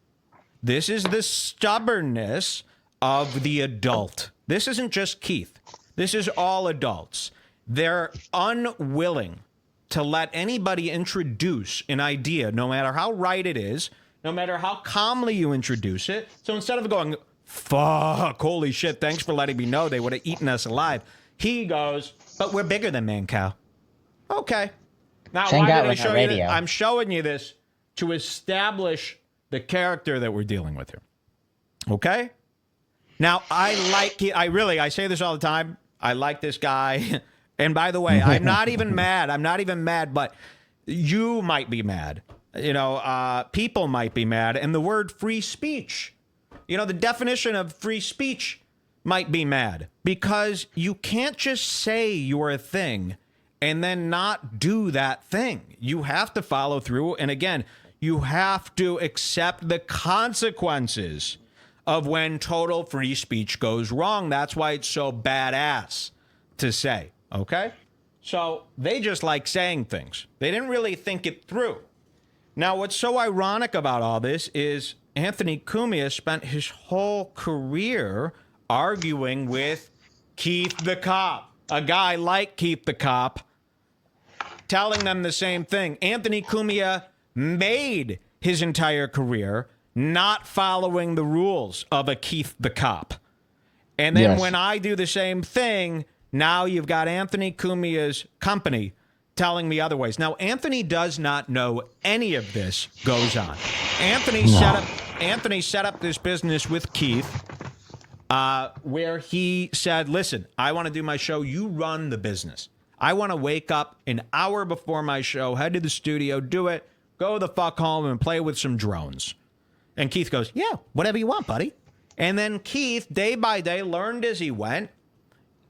This is the stubbornness of the adult. This isn't just Keith. This is all adults. They're unwilling to let anybody introduce an idea, no matter how right it is, no matter how calmly you introduce it. So instead of going, fuck, holy shit, thanks for letting me know, they would have eaten us alive, he goes, but we're bigger than Mancow. Okay. Now, why did I show you this? I'm showing you this to establish the character that we're dealing with here. Okay? Now, I say this all the time. I like this guy. And by the way, I'm not even mad. But you might be mad. You know, people might be mad. And the word free speech, you know, the definition of free speech might be mad. Because you can't just say you're a thing and then not do that thing. You have to follow through. And again, you have to accept the consequences of when total free speech goes wrong. That's why it's so badass to say, okay? So they just like saying things. They didn't really think it through. Now, what's so ironic about all this is Anthony Cumia spent his whole career arguing with Keith the Cop, a guy like Keith the Cop, telling them the same thing. Anthony Cumia made his entire career not following the rules of a Keith the Cop. And then when I do the same thing, now you've got Anthony Cumia's company telling me otherwise. Now, Anthony does not know any of this goes on. Anthony set up this business with Keith where he said, listen, I want to do my show. You run the business. I want to wake up an hour before my show, head to the studio, do it, go the fuck home and play with some drones. And Keith goes, yeah, whatever you want, buddy. And then Keith, day by day, learned as he went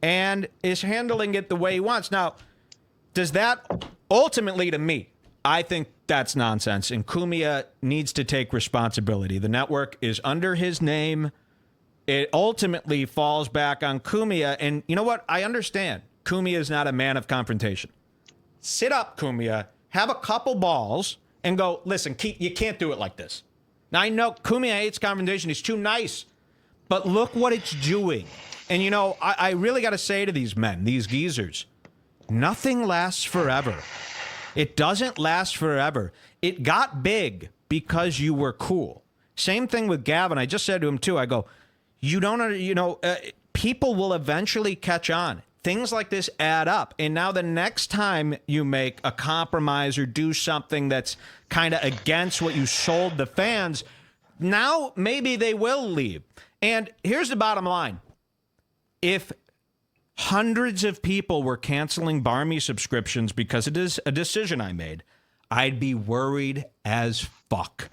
and is handling it the way he wants. Now, does that ultimately, to me, I think that's nonsense. And Cumia needs to take responsibility. The network is under his name. It ultimately falls back on Cumia. And you know what? I understand. Cumia is not a man of confrontation. Sit up, Cumia. Have a couple balls and go, listen, Keith, you can't do it like this. Now, I know Cumia hates confrontation. He's too nice. But look what it's doing. And, you know, I really got to say to these men, these geezers, nothing lasts forever. It doesn't last forever. It got big because you were cool. Same thing with Gavin. I just said to him, too, I go, people will eventually catch on. Things like this add up. And now the next time you make a compromise or do something that's kind of against what you sold the fans, now maybe they will leave. And here's the bottom line. If hundreds of people were canceling Barmy subscriptions because it is a decision I made, I'd be worried as fuck.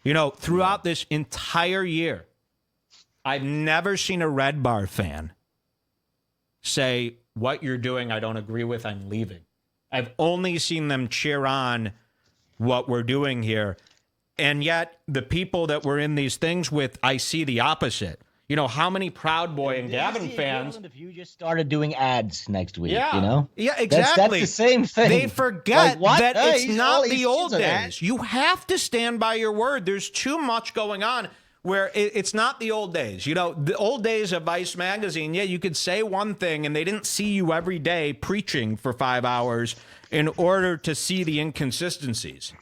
You know, throughout this entire year, I've never seen a Redbar fan say, what you're doing, I don't agree with, I'm leaving. I've only seen them cheer on what we're doing here. And yet, the people that we're in these things with, I see the opposite. You know, how many Proud Boy and Gavin fans... If you just started doing ads next week, yeah, you know? Yeah, exactly. That's the same thing. They forget that it's not the old days. That. You have to stand by your word. There's too much going on where it's not the old days. You know, the old days of Vice Magazine, yeah, you could say one thing and they didn't see you every day preaching for 5 hours in order to see the inconsistencies.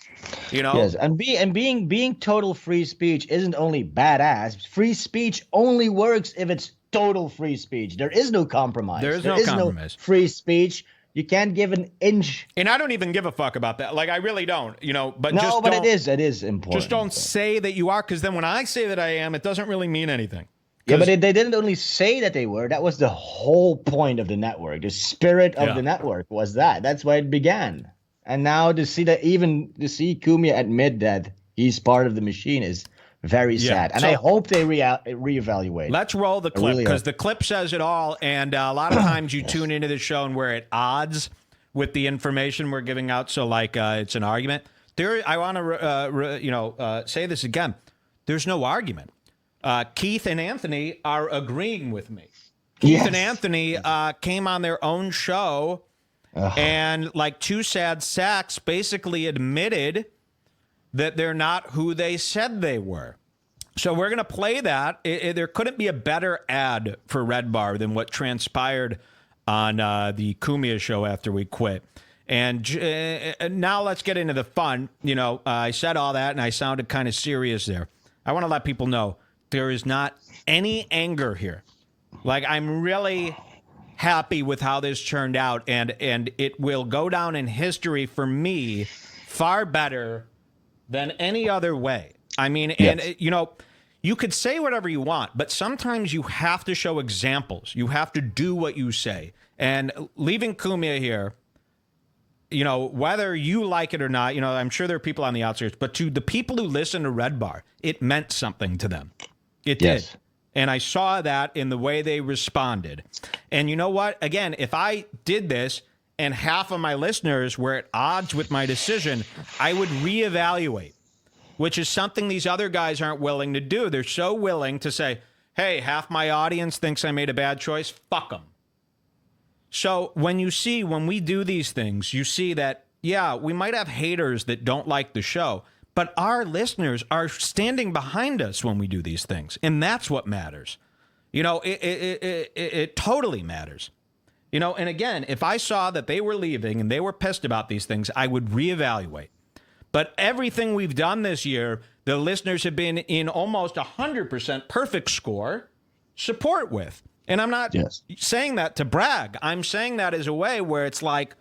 You know? Yes, and being total free speech isn't only badass. Free speech only works if it's total free speech. There is no compromise. There is no compromise. No free speech. You can't give an inch. And I don't even give a fuck about that. Like, I really don't, you know, but it is important. Just don't say that you are, because then when I say that I am, it doesn't really mean anything. Yeah, but they didn't only say that they were. That was the whole point of the network. The spirit of the network was that. That's why it began. And now to see Cumia admit that he's part of the machine is very sad. And so, I hope they reevaluate. Let's roll the clip, because the clip says it all. And a lot of times you tune into the show and we're at odds with the information we're giving out. So like it's an argument. I want to say this again. There's no argument. Keith and Anthony are agreeing with me. Keith and Anthony came on their own show and like two sad sacks basically admitted that they're not who they said they were. So we're going to play that. There couldn't be a better ad for Redbar than what transpired on the Cumia show after we quit. And now let's get into the fun. You know, I said all that and I sounded kind of serious there. I want to let people know there is not any anger here. Like, I'm really happy with how this turned out, and it will go down in history for me far better than any other way. I mean, and you know, you could say whatever you want, but sometimes you have to show examples. You have to do what you say. And leaving Cumia here, you know, whether you like it or not, you know, I'm sure there are people on the outskirts, but to the people who listen to Redbar, it meant something to them. It did. And I saw that in the way they responded. And you know what? Again, if I did this and half of my listeners were at odds with my decision, I would reevaluate, which is something these other guys aren't willing to do. They're so willing to say, hey, half my audience thinks I made a bad choice. Fuck them. So when we do these things, you see that, yeah, we might have haters that don't like the show, but our listeners are standing behind us when we do these things. And that's what matters. You know, it totally matters. You know, and again, if I saw that they were leaving and they were pissed about these things, I would reevaluate. But everything we've done this year, the listeners have been in almost 100% perfect score support with. And I'm not saying that to brag. I'm saying that as a way where it's like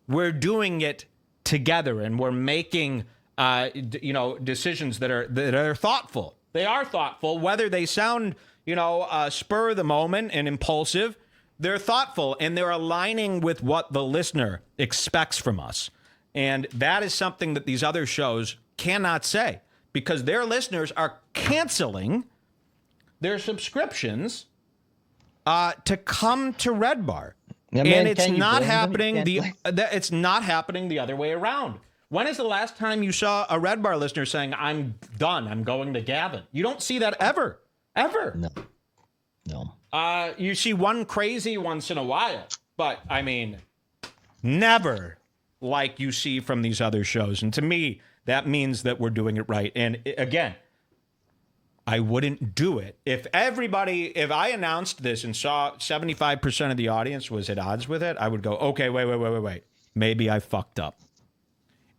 we're doing it together and we're making decisions that are thoughtful. They are thoughtful, whether they sound, spur of the moment and impulsive. They're thoughtful, and they're aligning with what the listener expects from us. And that is something that these other shows cannot say, because their listeners are canceling their subscriptions to come to Redbar. Yeah, and it's not happening it's not happening the other way around. When is the last time you saw a Redbar listener saying, I'm done, I'm going to Gavin? You don't see that ever. No. You see one crazy once in a while, but I mean, never like you see from these other shows. And to me, that means that we're doing it right. And again, I wouldn't do it if I announced this and saw 75% of the audience was at odds with it. I would go, okay, wait. Maybe I fucked up.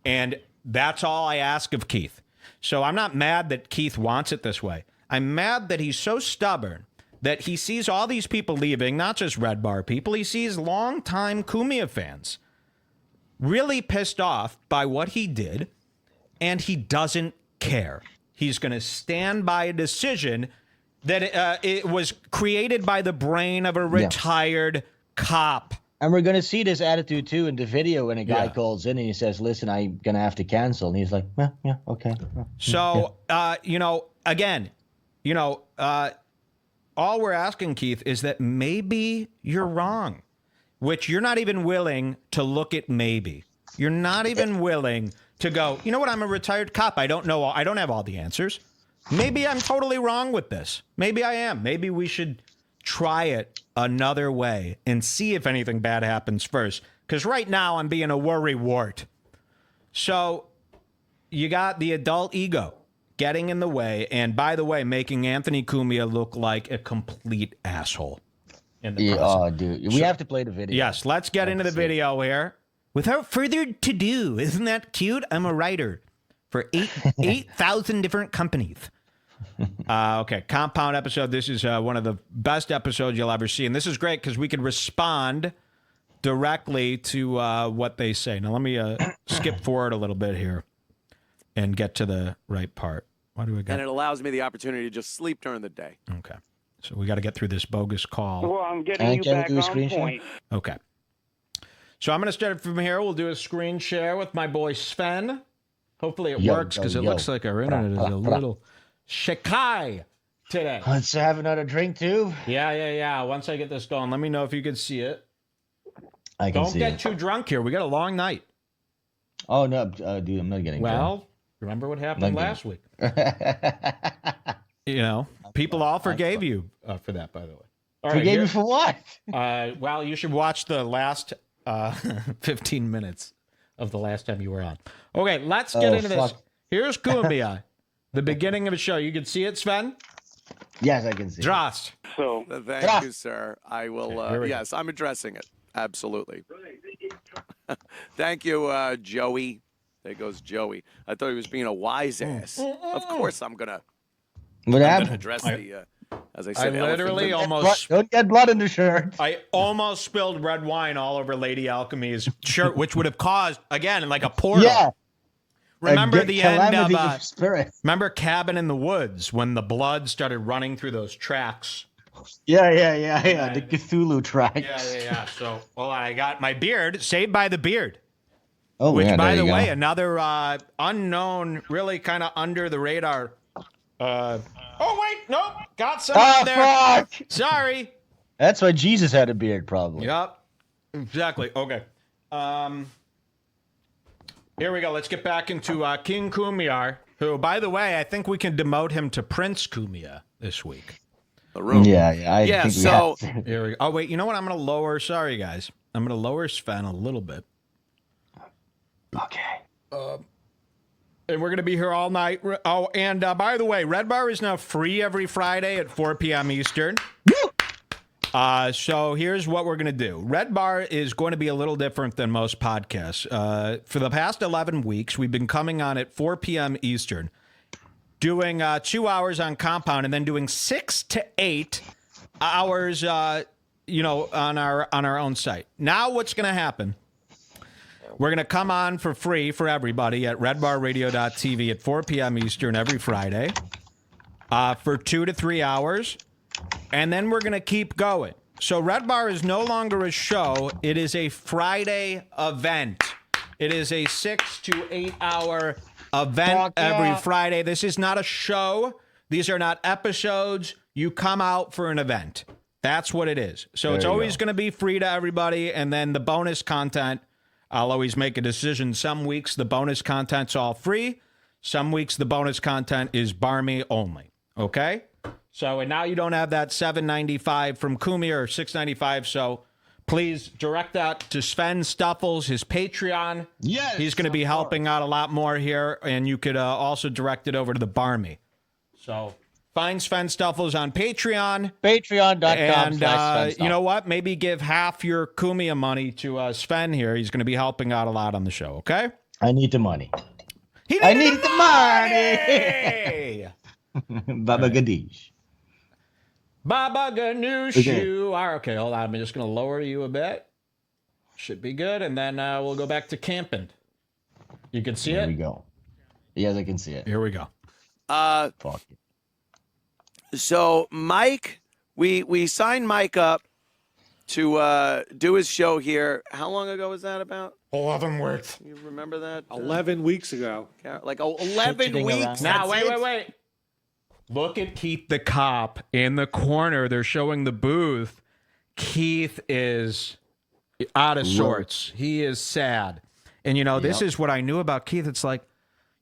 And that's all I ask of Keith. So I'm not mad that Keith wants it this way. I'm mad that he's so stubborn that he sees all these people leaving, not just Redbar people. He sees longtime Cumia fans really pissed off by what he did, and he doesn't care. He's going to stand by a decision that it was created by the brain of a retired cop. And we're going to see this attitude, too, in the video when a guy calls in and he says, listen, I'm going to have to cancel. And he's like, yeah, okay. So, again, all we're asking, Keith, is that maybe you're wrong, which you're not even willing to look at maybe. You're not even willing to go, you know what, I'm a retired cop. I don't know. I don't have all the answers. Maybe I'm totally wrong with this. Maybe I am. Maybe we should try it another way and see if anything bad happens first. Because right now I'm being a worry wart. So you got the adult ego getting in the way, and by the way, making Anthony Cumia look like a complete asshole. Dude, we have to play the video. Yes, let's get into the video here. Without further ado, isn't that cute? I'm a writer for 8,000 different companies. Okay, Compound episode. This is one of the best episodes you'll ever see, and this is great because we can respond directly to what they say. Now, let me skip forward a little bit here and get to the right part. What do we got? And it allows me the opportunity to just sleep during the day. Okay. So we got to get through this bogus call. Well, I'm getting you back on point. Okay. So I'm going to start from here. We'll do a screen share with my boy Sven. Hopefully it works because it looks like our internet is a little shaky today. Let's have another drink, too. Yeah. Once I get this going, let me know if you can see it. I can see it. Don't get too drunk here. We got a long night. Oh, no, dude, I'm not getting drunk. Well, remember what happened last week. People all forgave you for that, by the way. All right, forgave you for what? Well, you should watch the last 15 minutes of the last time you were on. Okay, let's get into this. Here's Cumia, the beginning of the show. You can see it, Sven? Yes, I can see Drost. So, thank you, sir. I will, yes, I'm addressing it. Absolutely. Thank you, Joey. There goes Joey. I thought he was being a wise ass. Of course I'm going to address the, as I said, I literally almost... Don't get blood in the shirt. I almost spilled red wine all over Lady Alchemy's shirt, which would have caused, again, like a portal. Yeah. Remember the end of... Spirit. Remember Cabin in the Woods when the blood started running through those tracks? Yeah. The Cthulhu tracks. Yeah. So, well, I got my beard, saved by the beard. Oh, which, yeah, by the way, another unknown, really kind of under the radar. Oh, wait, nope, got some there. Fuck! Sorry. That's why Jesus had a beard, probably. Yep, exactly. Okay. Here we go. Let's get back into King Cumia, who, by the way, I think we can demote him to Prince Cumia this week. The room. Yeah. I think so here we go. Oh, wait, you know what? I'm going to lower. Sorry, guys. I'm going to lower Sven a little bit. Okay. And we're going to be here all night. Oh, and by the way, Redbar is now free every Friday at 4 p.m. Eastern. So here's what we're going to do. Redbar is going to be a little different than most podcasts. For the past 11 weeks, we've been coming on at 4 p.m. Eastern, doing 2 hours on Compound, and then doing 6 to 8 hours, on our own site. Now what's going to happen? We're going to come on for free for everybody at redbarradio.tv at 4 p.m. Eastern every Friday for 2 to 3 hours. and then we're going to keep going. So Redbar is no longer a show. It is a Friday event. It is a 6 to 8 hour event every Friday. This is not a show. These are not episodes. You come out for an event. That's what it is. So it's always going to be free to everybody. And then the bonus content, I'll always make a decision. Some weeks the bonus content's all free. Some weeks the bonus content is barmy only. Okay? So, and now you don't have that $7.95 from Cumia or $6.95. So please direct that to Sven Stoffels, his Patreon. Yes. He's going to be helping out a lot more here. And you could also direct it over to the barmy. So find Sven Stoffels on Patreon. Patreon.com. And you know what? Maybe give half your Cumia money to Sven here. He's going to be helping out a lot on the show, okay? I need the money. I need the money. Baba Ganoush. Baba Ganoush. Okay, hold on. I'm just going to lower you a bit. Should be good. And then we'll go back to camping. You can see it? Here we go. Yes, I can see it. Here we go. Fuck it. So Mike, we signed Mike up to do his show here. How long ago was that about? 11 weeks. You remember that? 11 weeks ago. Like 11 weeks. Now, wait. Look at Keith the cop in the corner. They're showing the booth. Keith is out of sorts. He is sad. And, you know, this is what I knew about Keith. It's like,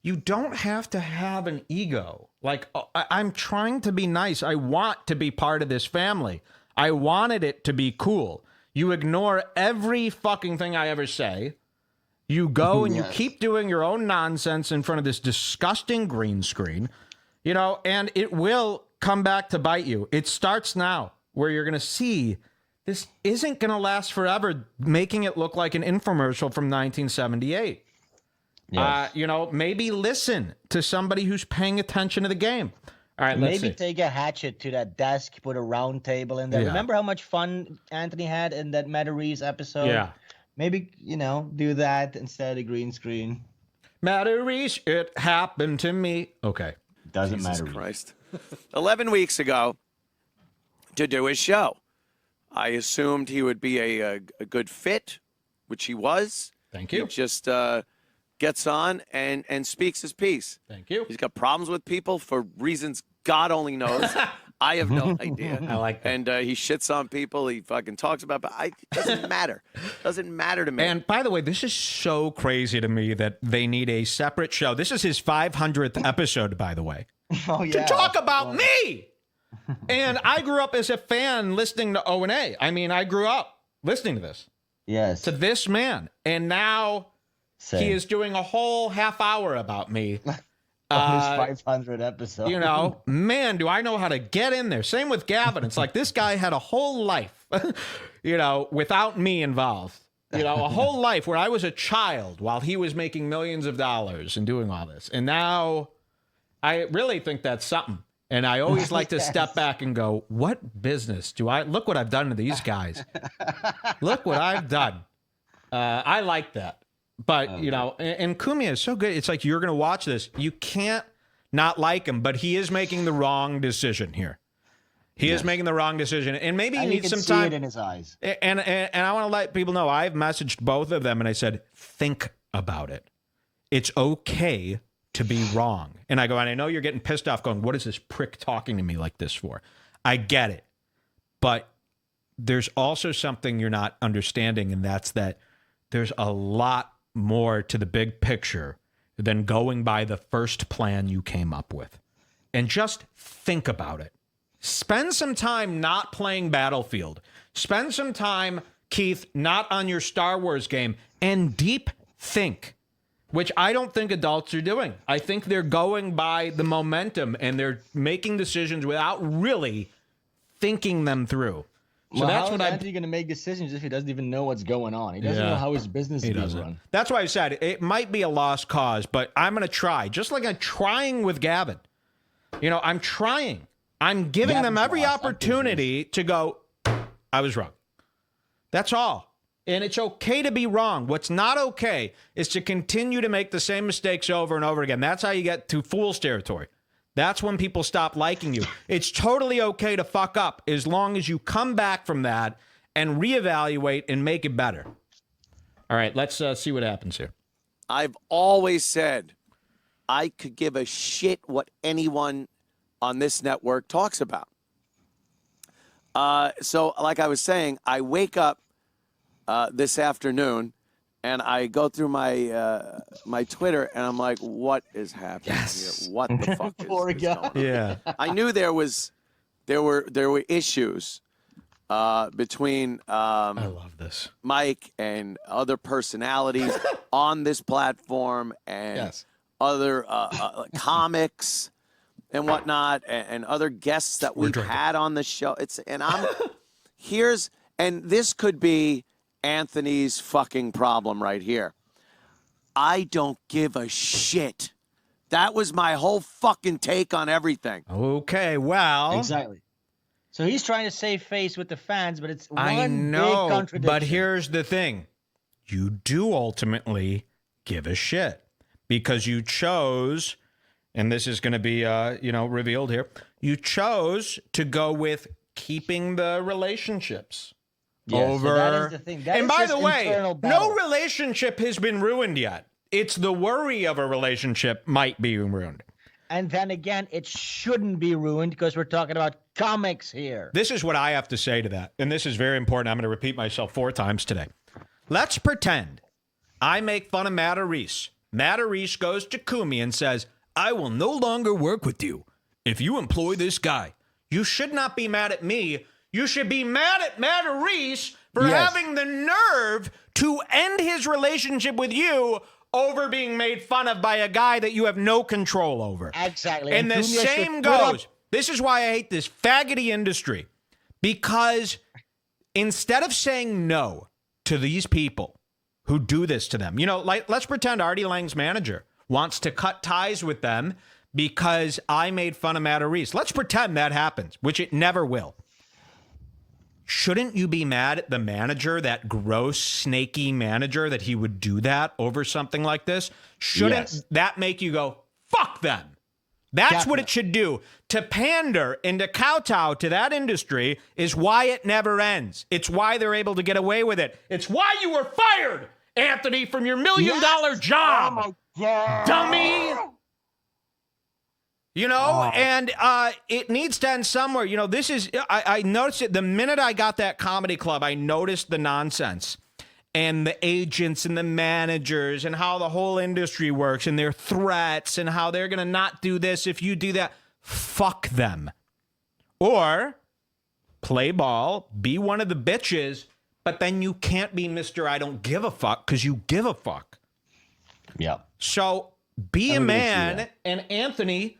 you don't have to have an ego. Like, I'm trying to be nice. I want to be part of this family. I wanted it to be cool. You ignore every fucking thing I ever say. You go and you keep doing your own nonsense in front of this disgusting green screen, you know, and it will come back to bite you. It starts now where you're going to see this isn't going to last forever, making it look like an infomercial from 1978. Yes. You know, maybe listen to somebody who's paying attention to the game. All right, let's maybe take a hatchet to that desk, put a round table in there. Yeah. Remember how much fun Anthony had in that Matarese episode? Yeah. Maybe, you know, do that instead of the green screen. Matarese, it happened to me. Okay. Doesn't Jesus matter. Christ. 11 weeks ago to do his show. I assumed he would be a good fit, which he was. Thank you. He just gets on and speaks his piece. Thank you. He's got problems with people for reasons God only knows. I have no idea. I like that. And he shits on people. He fucking talks about, but it doesn't matter. Doesn't matter to me. And by the way, this is so crazy to me that they need a separate show. This is his 500th episode, by the way. Oh, yeah. To talk about me. And I grew up as a fan listening to O&A. I mean, I grew up listening to this. Yes. To this man. And now he is doing a whole half hour about me. On his 500 episode. You know, man, do I know how to get in there. Same with Gavin. It's like this guy had a whole life, you know, without me involved. You know, a whole life where I was a child while he was making millions of dollars and doing all this. And now I really think that's something. And I always like to step back and go, what business do I... Look what I've done to these guys. Look what I've done. I like that. But, you know, and Cumia is so good. It's like you're going to watch this. You can't not like him, but he is making the wrong decision here. He is making the wrong decision. And maybe he needs some time. See it in his eyes. And I want to let people know, I've messaged both of them and I said, think about it. It's okay to be wrong. And I go, and I know you're getting pissed off going, what is this prick talking to me like this for? I get it. But there's also something you're not understanding, and that's that there's a lot more to the big picture than going by the first plan you came up with. And just think about it. Spend some time not playing Battlefield. Spend some time, Keith, not on your Star Wars game, and deep think, which I don't think adults are doing. I think they're going by the momentum and they're making decisions without really thinking them through. So that's what I'm going to make decisions if he doesn't even know what's going on. He doesn't know how his business is being run. That's why I said it might be a lost cause, but I'm going to try. Just like I'm trying with Gavin. You know, I'm trying. I'm giving them every opportunity to go, I was wrong. That's all. And it's okay to be wrong. What's not okay is to continue to make the same mistakes over and over again. That's how you get to fool's territory. That's when people stop liking you. It's totally okay to fuck up as long as you come back from that and reevaluate and make it better. All right, let's see what happens here. I've always said I could give a shit what anyone on this network talks about. So, like I was saying, I wake up this afternoon and I go through my my Twitter and I'm like, what is happening here? What the fuck is going on? Yeah. I knew there were issues between I love this. Mike and other personalities on this platform and other comics and whatnot and other guests that we've had on the show. And this could be Anthony's fucking problem right here. I don't give a shit. That was my whole fucking take on everything. Okay, well. Exactly. So he's trying to save face with the fans, but it's I one know, big contradiction. but here's the thing. You do ultimately give a shit because you chose, and this is going to be, revealed here. You chose to go with keeping the relationships over. So that is the thing. That and is by just the way, internal battle. no relationship has been ruined yet. It's the worry of a relationship might be ruined. And then again, it shouldn't be ruined because we're talking about comics here. This is what I have to say to that, and this is very important. I'm going to repeat myself 4 times today. Let's pretend I make fun of Matarese. Matarese goes to Cumia and says, I will no longer work with you if you employ this guy. You should not be mad at me. You should be mad at Matarese for having the nerve to end his relationship with you over being made fun of by a guy that you have no control over. Exactly. And the Cumia same should put up- goes. This is why I hate this faggoty industry. Because instead of saying no to these people who do this to them, let's pretend Artie Lang's manager wants to cut ties with them because I made fun of Matarese. Let's pretend that happens, which it never will. Shouldn't you be mad at the manager, that gross, snaky manager, that he would do that over something like this? Shouldn't that make you go, fuck them? That's what it should do. To pander and to kowtow to that industry is why it never ends. It's why they're able to get away with it. It's why you were fired, Anthony, from your $1 million job. Oh my God. Dummy. And it needs to end somewhere. This is, I noticed it the minute I got that comedy club, I noticed the nonsense and the agents and the managers and how the whole industry works and their threats and how they're going to not do this if you do that. Fuck them. Or play ball, be one of the bitches, but then you can't be Mr. I don't give a fuck because you give a fuck. Yeah. So be a man, and Anthony,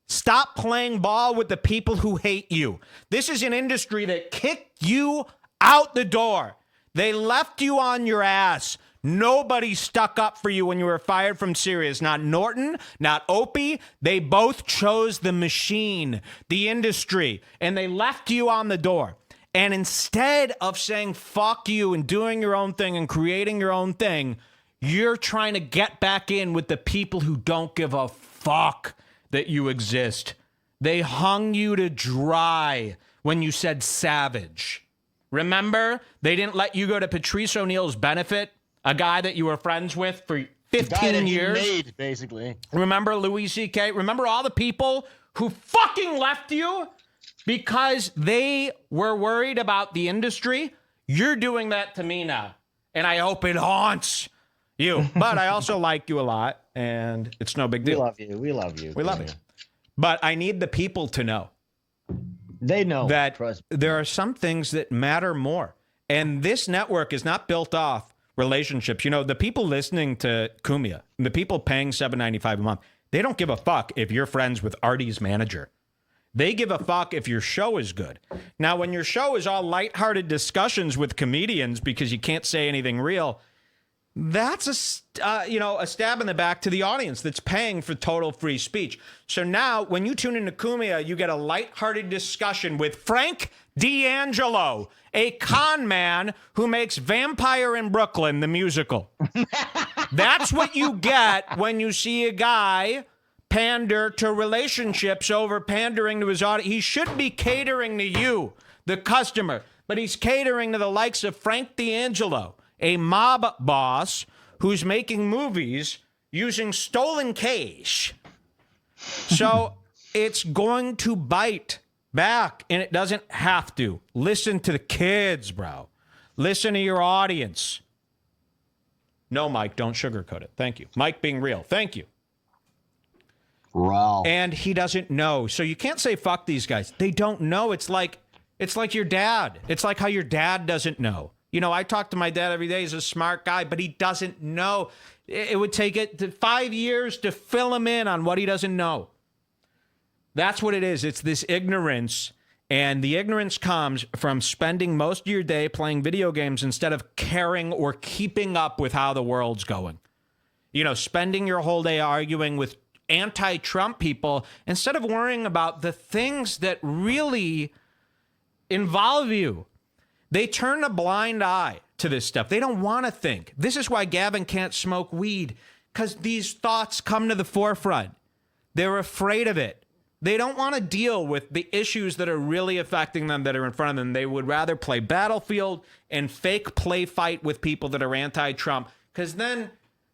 stop playing ball with the people who hate you. This is an industry that kicked you out the door. They left you on your ass. Nobody stuck up for you when you were fired from Sirius. Not Norton, not Opie. They both chose the machine, the industry, and they left you on the door. And instead of saying fuck you and doing your own thing and creating your own thing, you're trying to get back in with the people who don't give a fuck that you exist. They hung you to dry when you said savage. Remember? They didn't let you go to Patrice O'Neal's benefit, a guy that you were friends with for 15 years. Made, basically. Remember Louis C.K.? Remember all the people who fucking left you because they were worried about the industry? You're doing that to me now, and I hope it haunts you. But I also like you a lot, and it's no big deal. We love you. We love you. We love you. But I need the people to know. They know that there are some things that matter more. And this network is not built off relationships. The people listening to Cumia, the people paying $7.95 a month, they don't give a fuck if you're friends with Artie's manager. They give a fuck if your show is good. Now, when your show is all lighthearted discussions with comedians because you can't say anything real, that's a stab in the back to the audience that's paying for total free speech. So now when you tune into Cumia, you get a lighthearted discussion with Frank D'Angelo, a con man who makes Vampire in Brooklyn, the musical. That's what you get when you see a guy pander to relationships over pandering to his audience. He should be catering to you, the customer, but he's catering to the likes of Frank D'Angelo, a mob boss who's making movies using stolen cash. So it's going to bite back, and it doesn't have to. Listen to the kids, bro. Listen to your audience. No, Mike, don't sugarcoat it. Thank you. Mike being real. Thank you. Wow. And he doesn't know. So you can't say fuck these guys. They don't know. It's like your dad. It's like how your dad doesn't know. You know, I talk to my dad every day. He's a smart guy, but he doesn't know. It would take it 5 years to fill him in on what he doesn't know. That's what it is. It's this ignorance. And the ignorance comes from spending most of your day playing video games instead of caring or keeping up with how the world's going. You know, spending your whole day arguing with anti-Trump people instead of worrying about the things that really involve you. They turn a blind eye to this stuff. They don't want to think. This is why Gavin can't smoke weed, because these thoughts come to the forefront. They're afraid of it. They don't want to deal with the issues that are really affecting them that are in front of them. They would rather play Battlefield and fake play fight with people that are anti-Trump, because then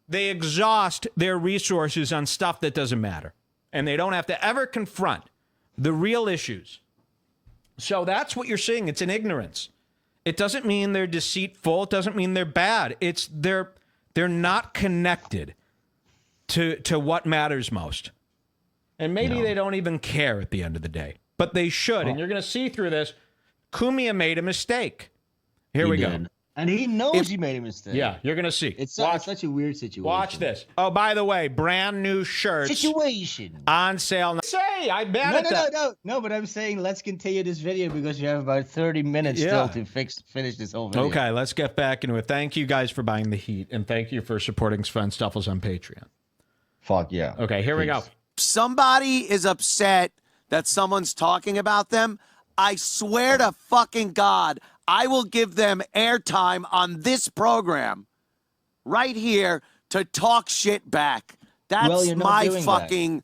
they exhaust their resources on stuff that doesn't matter. And they don't have to ever confront the real issues. So that's what you're seeing. It's an ignorance. It doesn't mean they're deceitful. It doesn't mean they're bad. It's they're not connected to what matters most. And maybe they don't even care at the end of the day. But they should. And you're going to see through this. Cumia made a mistake. Here we go. And he knows he made a mistake. Yeah, you're going to see. It's such a weird situation. Watch this. Oh, by the way, brand new shirts. Situation. On sale. Say, I bet No, but I'm saying let's continue this video because you have about 30 minutes still to finish this whole video. Okay, let's get back into it. Thank you guys for buying the heat, and thank you for supporting Sven Stoffels on Patreon. Fuck yeah. Okay, here we go. Somebody is upset that someone's talking about them. I swear to fucking God, I will give them airtime on this program right here to talk shit back. That's my fucking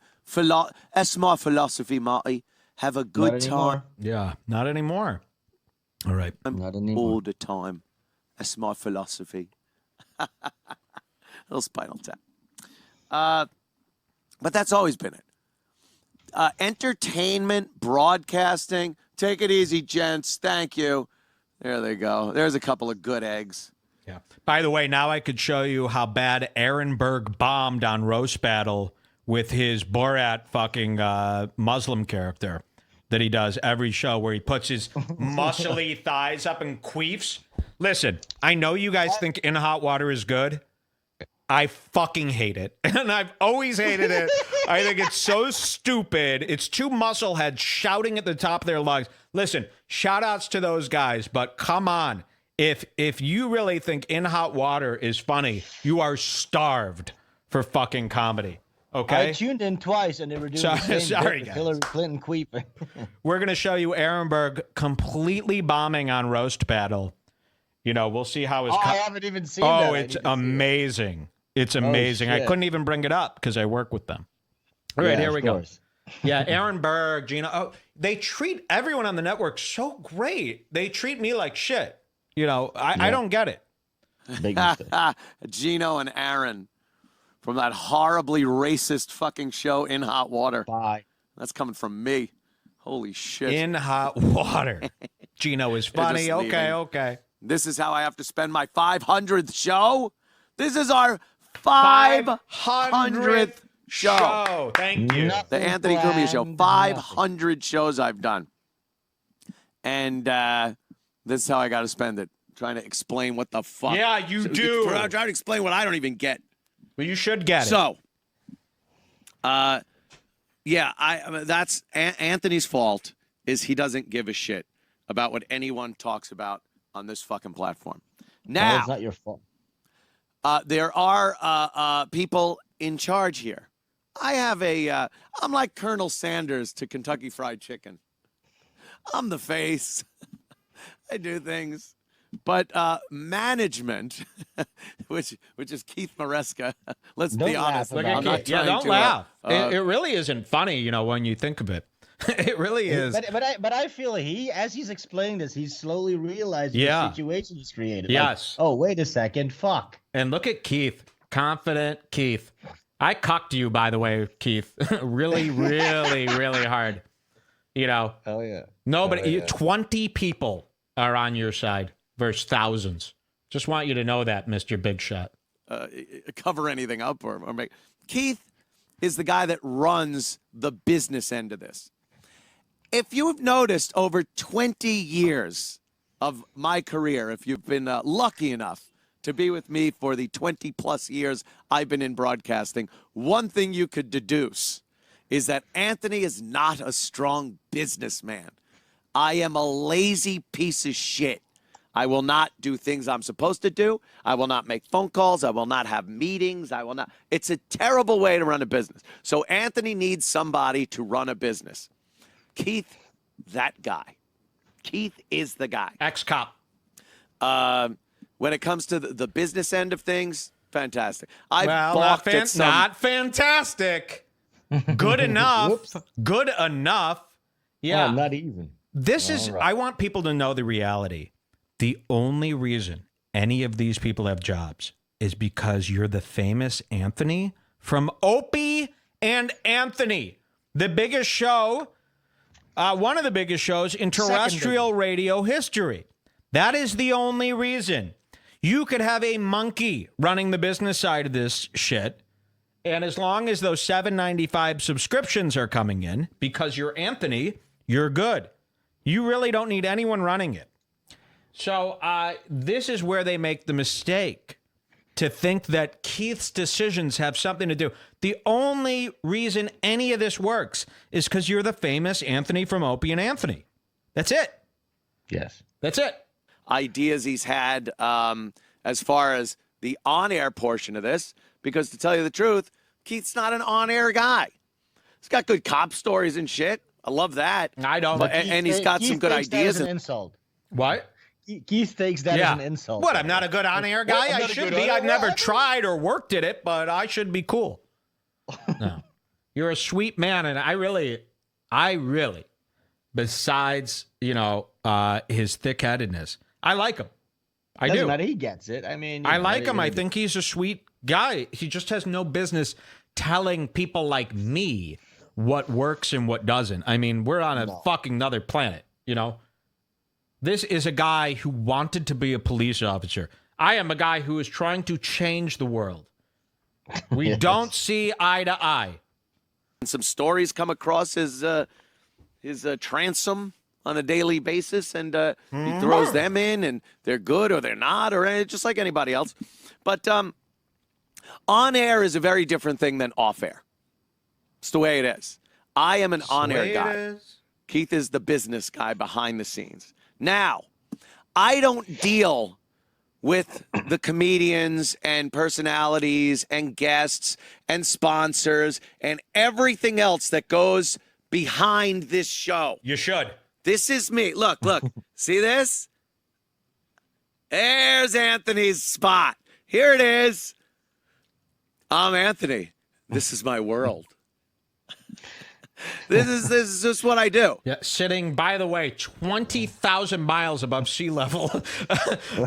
that's my philosophy, Marty. Have a good time. Yeah, not anymore. All right. Not anymore. All the time. That's my philosophy. Little Spinal Tap. But that's always been it. Entertainment, broadcasting. Take it easy, gents. Thank you. There they go. There's a couple of good eggs. Yeah. By the way, now I could show you how bad Aaron Berg bombed on Roast Battle with his Borat fucking Muslim character that he does every show where he puts his muscly thighs up and queefs. Listen, I know you guys think In Hot Water is good. I fucking hate it. And I've always hated it. I think it's so stupid. It's two muscleheads shouting at the top of their lungs. Listen, shout outs to those guys, but come on. If you really think In Hot Water is funny, you are starved for fucking comedy. Okay? I tuned in twice and they were doing the same sorry, bit with guys. Hillary Clinton queeping. We're going to show you Aaron Berg completely bombing on Roast Battle. You know, we'll see how his... I haven't even seen that. Oh, it's amazing. It's amazing. I couldn't even bring it up because I work with them. All right, here we go. Yeah, Aaron Berg, Gina. Oh, they treat everyone on the network so great. They treat me like shit. You know, I don't get it. Big mistake. Gino and Aaron from that horribly racist fucking show In Hot Water. Bye. That's coming from me. Holy shit. In Hot Water. Gino is funny. Okay. This is how I have to spend my 500th show. This is our 500th show. Thank you. The Anthony Cumia Show. 500 shows I've done. And this is how I got to spend it. Trying to explain what the fuck. Yeah, you do. I'm trying to explain what I don't even get. Well, you should get it. So, that's Anthony's fault is he doesn't give a shit about what anyone talks about on this fucking platform. Now, it's not your fault. There are people in charge here. I'm like Colonel Sanders to Kentucky Fried Chicken. I'm the face. I do things But management, which is Keith Maresca. Let's Don't be honest. laugh about I'm not it. Yeah, trying don't to, laugh. It really isn't funny, when you think of it. It really is. But I feel as he's explaining this, he's slowly realizing Yeah. the situation he's created. Yes. Like, oh, wait a second. Fuck. And look at Keith. Confident Keith. I cucked you, by the way, Keith. Really, really, really hard. Oh, yeah. Nobody, 20 people are on your side versus thousands. Just want you to know that, Mr. Big Shot. Cover anything up or make. Keith is the guy that runs the business end of this. If you have noticed over 20 years of my career, if you've been lucky enough to be with me for the 20 plus years I've been in broadcasting, one thing you could deduce is that Anthony is not a strong businessman. I am a lazy piece of shit. I will not do things I'm supposed to do. I will not make phone calls. I will not have meetings. I will not. It's a terrible way to run a business. So Anthony needs somebody to run a business. Keith, that guy. Keith is the guy. Ex-cop. When it comes to the business end of things, fantastic. I've Well, balked at some. not fantastic. Good enough. Good enough. Yeah. Oh, not even. This is, I want people to know the reality. The only reason any of these people have jobs is because you're the famous Anthony from Opie and Anthony, the biggest show, one of the biggest shows in terrestrial radio history. That is the only reason. You could have a monkey running the business side of this shit, and as long as those $7.95 subscriptions are coming in, because you're Anthony, you're good. You really don't need anyone running it. So this is where they make the mistake to think that Keith's decisions have something to do. The only reason any of this works is because you're the famous Anthony from Opie and Anthony. That's it. Yes. That's it. Ideas he's had as far as the on-air portion of this, because to tell you the truth, Keith's not an on-air guy. He's got good cop stories and shit. I love that. I don't. And he's got some good ideas. That as an insult. What? Keith takes that as an insult. What? I'm not a good on-air guy? I should be. I've never tried or worked at it, but I should be cool. No. You're a sweet man, and I really, besides, his thick-headedness, I like him. I Doesn't do. matter. He gets it. I mean, I like him. I think he's a sweet guy. He just has no business telling people like me what works and what doesn't. I mean, we're on a fucking another planet, This is a guy who wanted to be a police officer. I am a guy who is trying to change the world. We don't see eye to eye. Some stories come across his transom on a daily basis, and he throws them in, and they're good or they're not, or just like anybody else. But on air is a very different thing than off air. It's the way it is. I am an on air guy. Keith is the business guy behind the scenes. Now, I don't deal with the comedians and personalities and guests and sponsors and everything else that goes behind this show. You should. This is me. Look. See this? There's Anthony's spot. Here it is. I'm Anthony. This is my world. This is just what I do. Yeah, sitting, by the way, 20,000 miles above sea level,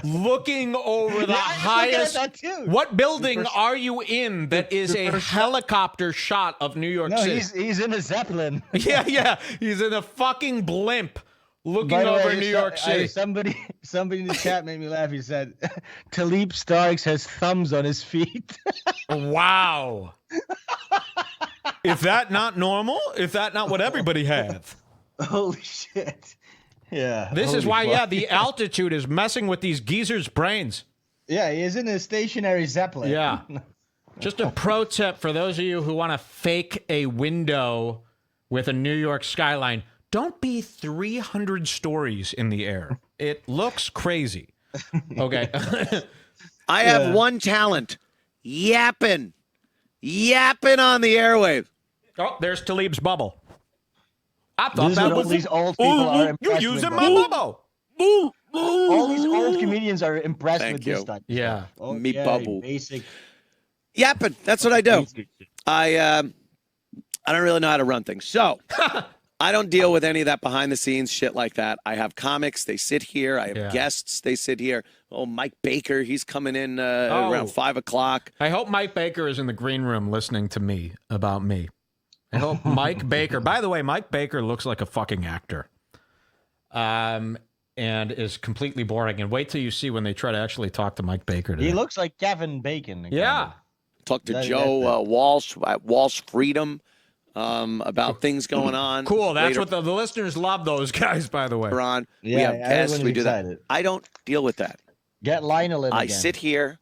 looking over the highest. What building are you in that is a helicopter shot of New York City? He's in a Zeppelin. Yeah. He's in a fucking blimp looking over New York City. Somebody in the chat made me laugh. He said, Talib Starks has thumbs on his feet. Wow. Is that not normal? Is that not what everybody has? Holy shit. Yeah. This is why, the altitude is messing with these geezers' brains. Yeah, he is in a stationary Zeppelin. Yeah. Just a pro tip for those of you who want to fake a window with a New York skyline. Don't be 300 stories in the air. It looks crazy. Okay. I have one talent. Yapping on the airwave. Oh, there's Talib's bubble. I thought This that is was what these old people are You're impressed using with, my bro. bubble. All these old comedians are impressed Thank with you. this stuff. Yeah. Oh, Me yeah, bubble. basic. Yapping. That's what I do. I don't really know how to run things. So I don't deal with any of that behind the scenes shit like that. I have comics. They sit here. I have guests. They sit here. Oh, Mike Baker. He's coming in around 5 o'clock. I hope Mike Baker is in the green room listening to me about me. I hope Mike Baker. By the way, Mike Baker looks like a fucking actor. And is completely boring. And wait till you see when they try to actually talk to Mike Baker today. He looks like Gavin Bacon. Yeah. Talk to Joe Walsh at Walsh Freedom about things going on. Cool. That's what the listeners love those guys, by the way. Ron. Yeah, we have guests. We do excited. that. I don't deal with that. Get Lionel in I again. sit here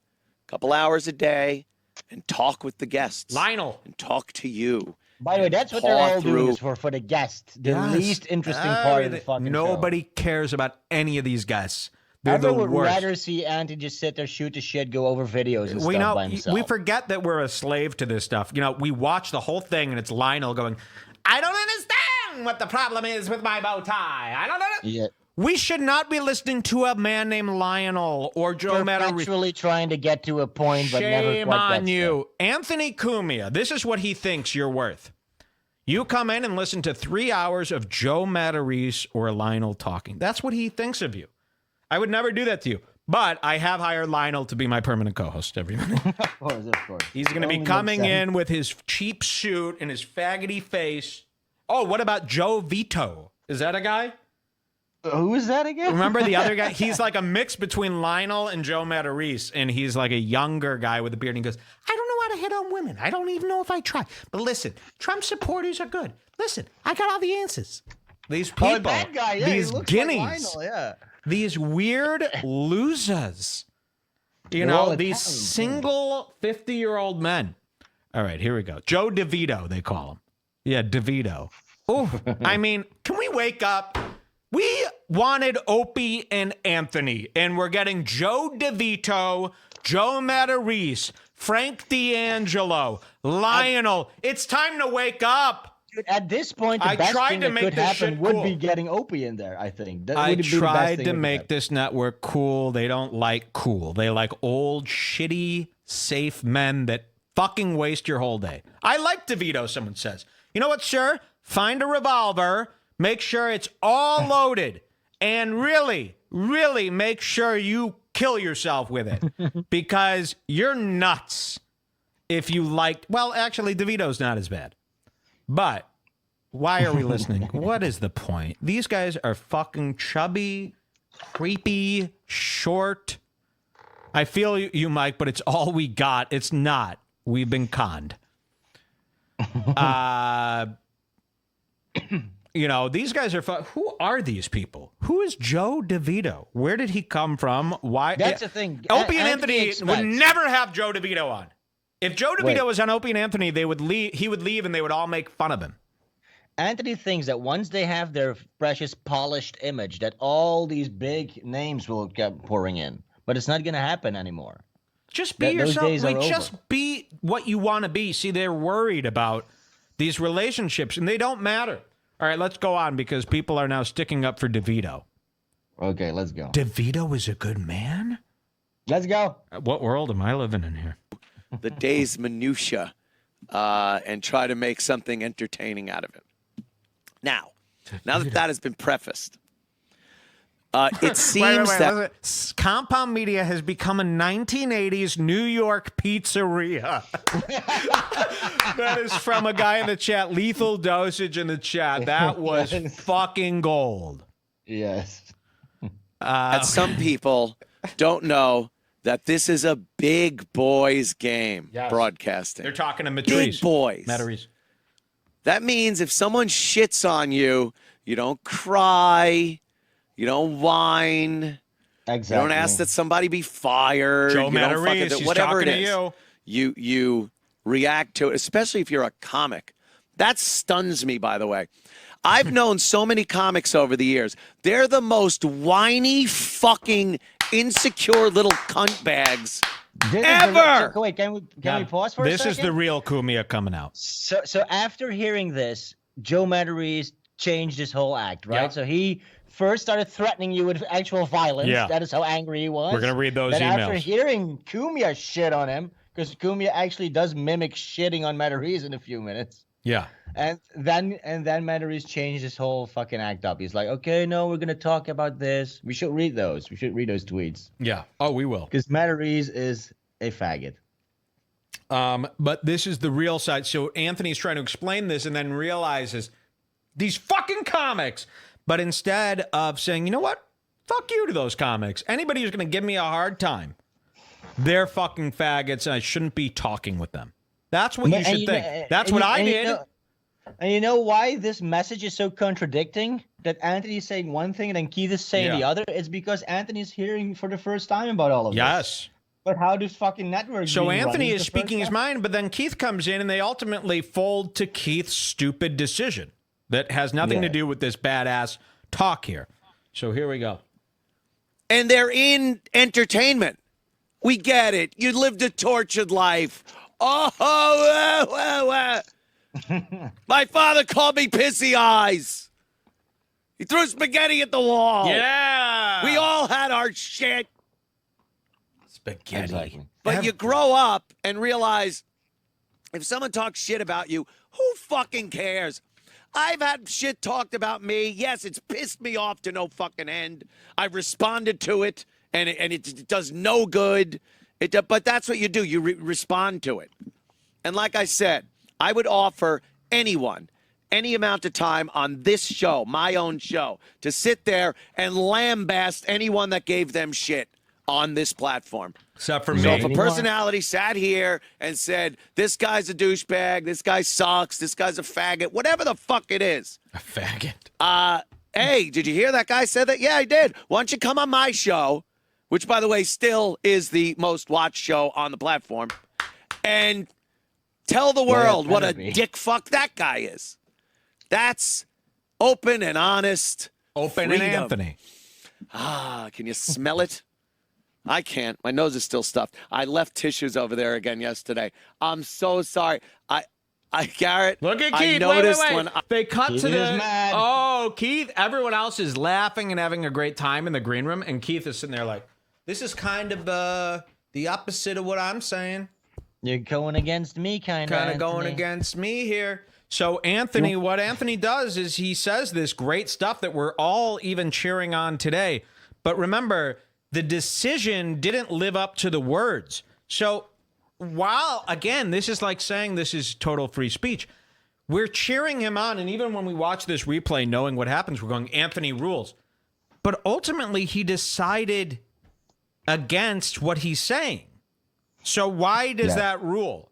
a couple hours a day and talk with the guests. Lionel. And talk to you. By the way, that's what they're all doing is for the guest. The least interesting part of the fucking Nobody show. cares about any of these guys. They're Everyone the would worst. rather see Andy just sit there, shoot the shit, go over videos and stuff by himself. We forget that we're a slave to this stuff. You know, we watch the whole thing and it's Lionel going, I don't understand what the problem is with my bow tie. I don't know. Yeah. We should not be listening to a man named Lionel or Joe Materese. Perpetually trying to get to a point, but never Shame quite on gets you. Anthony Cumia, this is what he thinks you're worth. You come in and listen to 3 hours of Joe Materese or Lionel talking. That's what he thinks of you. I would never do that to you. But I have hired Lionel to be my permanent co-host every minute. Of course. He's going to be coming in with his cheap suit and his faggoty face. Oh, what about Joe Vito? Is that a guy? Who is that again? Remember the other guy? He's like a mix between Lionel and Joe Materese, and he's like a younger guy with a beard. And he goes, I don't know how to hit on women. I don't even know if I try. But listen, Trump supporters are good. Listen, I got all the answers. These people, Oh, that guy, yeah, these he looks guineas, like Lionel, yeah. these weird losers, They're all these Italian, single 50-year-old men. All right, here we go. Joe DeVito, they call him. Yeah, DeVito. Oh, I mean, can we wake up? We wanted Opie and Anthony, and we're getting Joe DeVito, Joe Materese, Frank D'Angelo, Lionel. It's time to wake up. Dude, at this point, the I best tried thing to that make could this happen shit would cool. be getting Opie in there, I think. That I would be the best tried thing to that could make happen. this network cool. They don't like cool. They like old, shitty, safe men that fucking waste your whole day. I like DeVito, someone says. You know what, sir? Find a revolver. Make sure it's all loaded. And really, really make sure you kill yourself with it. Because you're nuts if you like... Well, actually, DeVito's not as bad. But why are we listening? What is the point? These guys are fucking chubby, creepy, short. I feel you, Mike, but it's all we got. It's not. We've been conned. These guys are who are these people? Who is Joe DeVito? Where did he come from? Why? That's the thing. Opie and Anthony Anthony expects- would never have Joe DeVito on. If Joe DeVito Wait. was on Opie and Anthony, they would leave. He would leave, and they would all make fun of him. Anthony thinks that once they have their precious polished image, that all these big names will get pouring in. But it's not going to happen anymore. Just be Those yourself. days are Just over. be what you want to be. See, they're worried about these relationships, and they don't matter. All right, let's go on because people are now sticking up for DeVito. Okay, let's go. DeVito is a good man? Let's go. What world am I living in here? The day's minutia and try to make something entertaining out of it. Now that has been prefaced, it seems that Compound Media has become a 1980s New York pizzeria. That is from a guy in the chat. Lethal Dosage in the chat. That was fucking gold. Yes. that some people don't know that this is a big boys game. Yes. Broadcasting. They're talking to Matarese. Big boys. Matarese. That means if someone shits on you, you don't cry, you don't whine, Exactly. you don't ask that somebody be fired, Joe you don't Materese, fucking he's whatever it talking to is. You react to it, especially if you're a comic. That stuns me, by the way. I've known so many comics over the years. They're the most whiny, fucking, insecure little cunt bags ever. Wait, can we pause for a second? This is the real Cumia coming out. So after hearing this, Joe Materese changed his whole act, right? Yeah. So he first started threatening you with actual violence. Yeah. That is how angry he was. We're going to read those then emails. After hearing Cumia shit on him, because Cumia actually does mimic shitting on Matarese in a few minutes. Yeah. And then Matarese changed his whole fucking act up. He's like, okay, no, we're going to talk about this. We should read those. We should read those tweets. Yeah. Oh, we will. Because Matarese is a faggot. But this is the real side. So Anthony's trying to explain this and then realizes these fucking comics. But instead of saying, you know what? Fuck you to those comics. Anybody who's going to give me a hard time, they're fucking faggots and I shouldn't be talking with them. That's what you should think. That's what I did. And you know why this message is so contradicting? That Anthony's saying one thing and then Keith is saying the other? It's because Anthony's hearing for the first time about all of this. Yes. But how does fucking network? So Anthony is speaking his mind, but then Keith comes in and they ultimately fold to Keith's stupid decision that has nothing to do with this badass talk here. So here we go. And they're in entertainment. We get it. You lived a tortured life. My father called me pissy eyes. He threw spaghetti at the wall. Yeah. We all had our shit. Spaghetti. Exactly. But you grow up and realize if someone talks shit about you, who fucking cares? I've had shit talked about me. Yes, it's pissed me off to no fucking end. I've responded to it, and it does no good. But that's what you do. You respond to it. And like I said, I would offer anyone any amount of time on this show, my own show, to sit there and lambast anyone that gave them shit on this platform. Except for me. So if a personality sat here and said, this guy's a douchebag, this guy sucks, this guy's a faggot, whatever the fuck it is. A faggot. Hey, did you hear that guy said that? Yeah, I did. Why don't you come on my show, which, by the way, still is the most watched show on the platform, and tell the world what a dick fuck that guy is. That's open and honest. Open freedom. and Anthony. Can you smell it? I can't. My nose is still stuffed. I left tissues over there again yesterday. I'm so sorry. Garrett. Look at Keith. I noticed wait. when They cut Keith to the. is mad. Oh, Keith. Everyone else is laughing and having a great time in the green room, and Keith is sitting there like, "This is kind of the opposite of what I'm saying. You're going against me, kind of Going against me here." So Anthony, what Anthony does is he says this great stuff that we're all even cheering on today. But remember, the decision didn't live up to the words. So while, again, this is like saying this is total free speech, we're cheering him on. And even when we watch this replay, knowing what happens, we're going, Anthony rules. But ultimately, he decided against what he's saying. So why does that rule?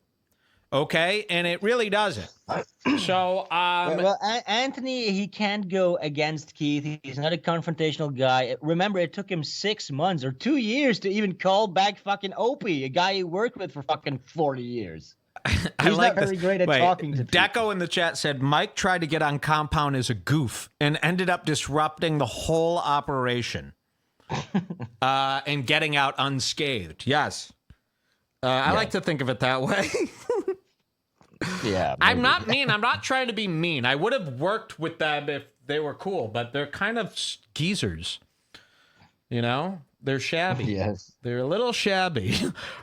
Okay, and it really doesn't. So, well, Anthony, he can't go against Keith. He's not a confrontational guy. Remember, it took him 6 months or 2 years to even call back fucking Opie, a guy he worked with for fucking 40 years. He's not very great at talking to people. Deco in the chat said Mike tried to get on Compound as a goof and ended up disrupting the whole operation and getting out unscathed. Yes. I like to think of it that way. Yeah, I'm not mean. I'm not trying to be mean. I would have worked with them if they were cool, but they're kind of geezers. You know? They're shabby. Yes. They're a little shabby.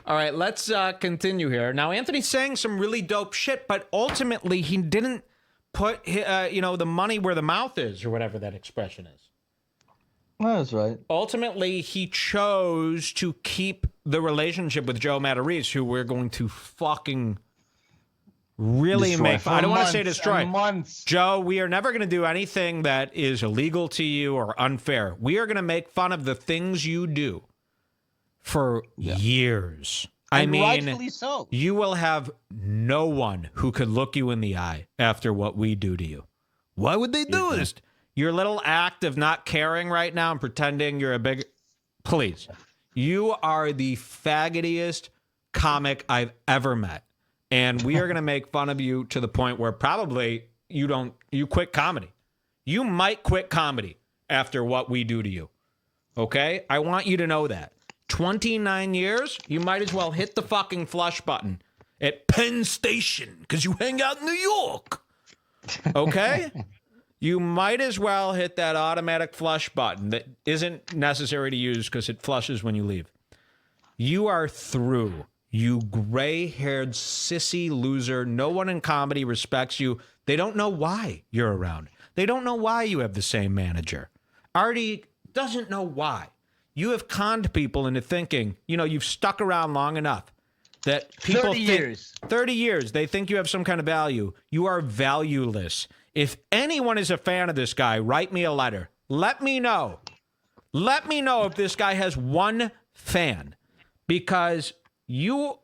All right, let's continue here. Now, Anthony's saying some really dope shit, but ultimately he didn't put the money where the mouth is, or whatever that expression is. Well, that's right. Ultimately, he chose to keep the relationship with Joe Materese, who we're going to fucking really destroy make. I don't want to say destroy. Months. Joe, we are never going to do anything that is illegal to you or unfair. We are going to make fun of the things you do for years. I mean, rightfully so. You will have no one who could look you in the eye after what we do to you. Why would they do this? Your little act of not caring right now and pretending you're a big... Please. You are the faggotiest comic I've ever met. And we are going to make fun of you to the point where probably you quit comedy. You might quit comedy after what we do to you. Okay? I want you to know that. 29 years, you might as well hit the fucking flush button at Penn Station because you hang out in New York. Okay? you might as well hit that automatic flush button that isn't necessary to use because it flushes when you leave. You are through. You gray-haired sissy loser. No one in comedy respects you. They don't know why you're around. They don't know why you have the same manager. Artie doesn't know why. You have conned people into thinking, you've stuck around long enough that people 30 years. 30 years, they think you have some kind of value. You are valueless. If anyone is a fan of this guy, write me a letter. Let me know. Let me know if this guy has one fan. Because you,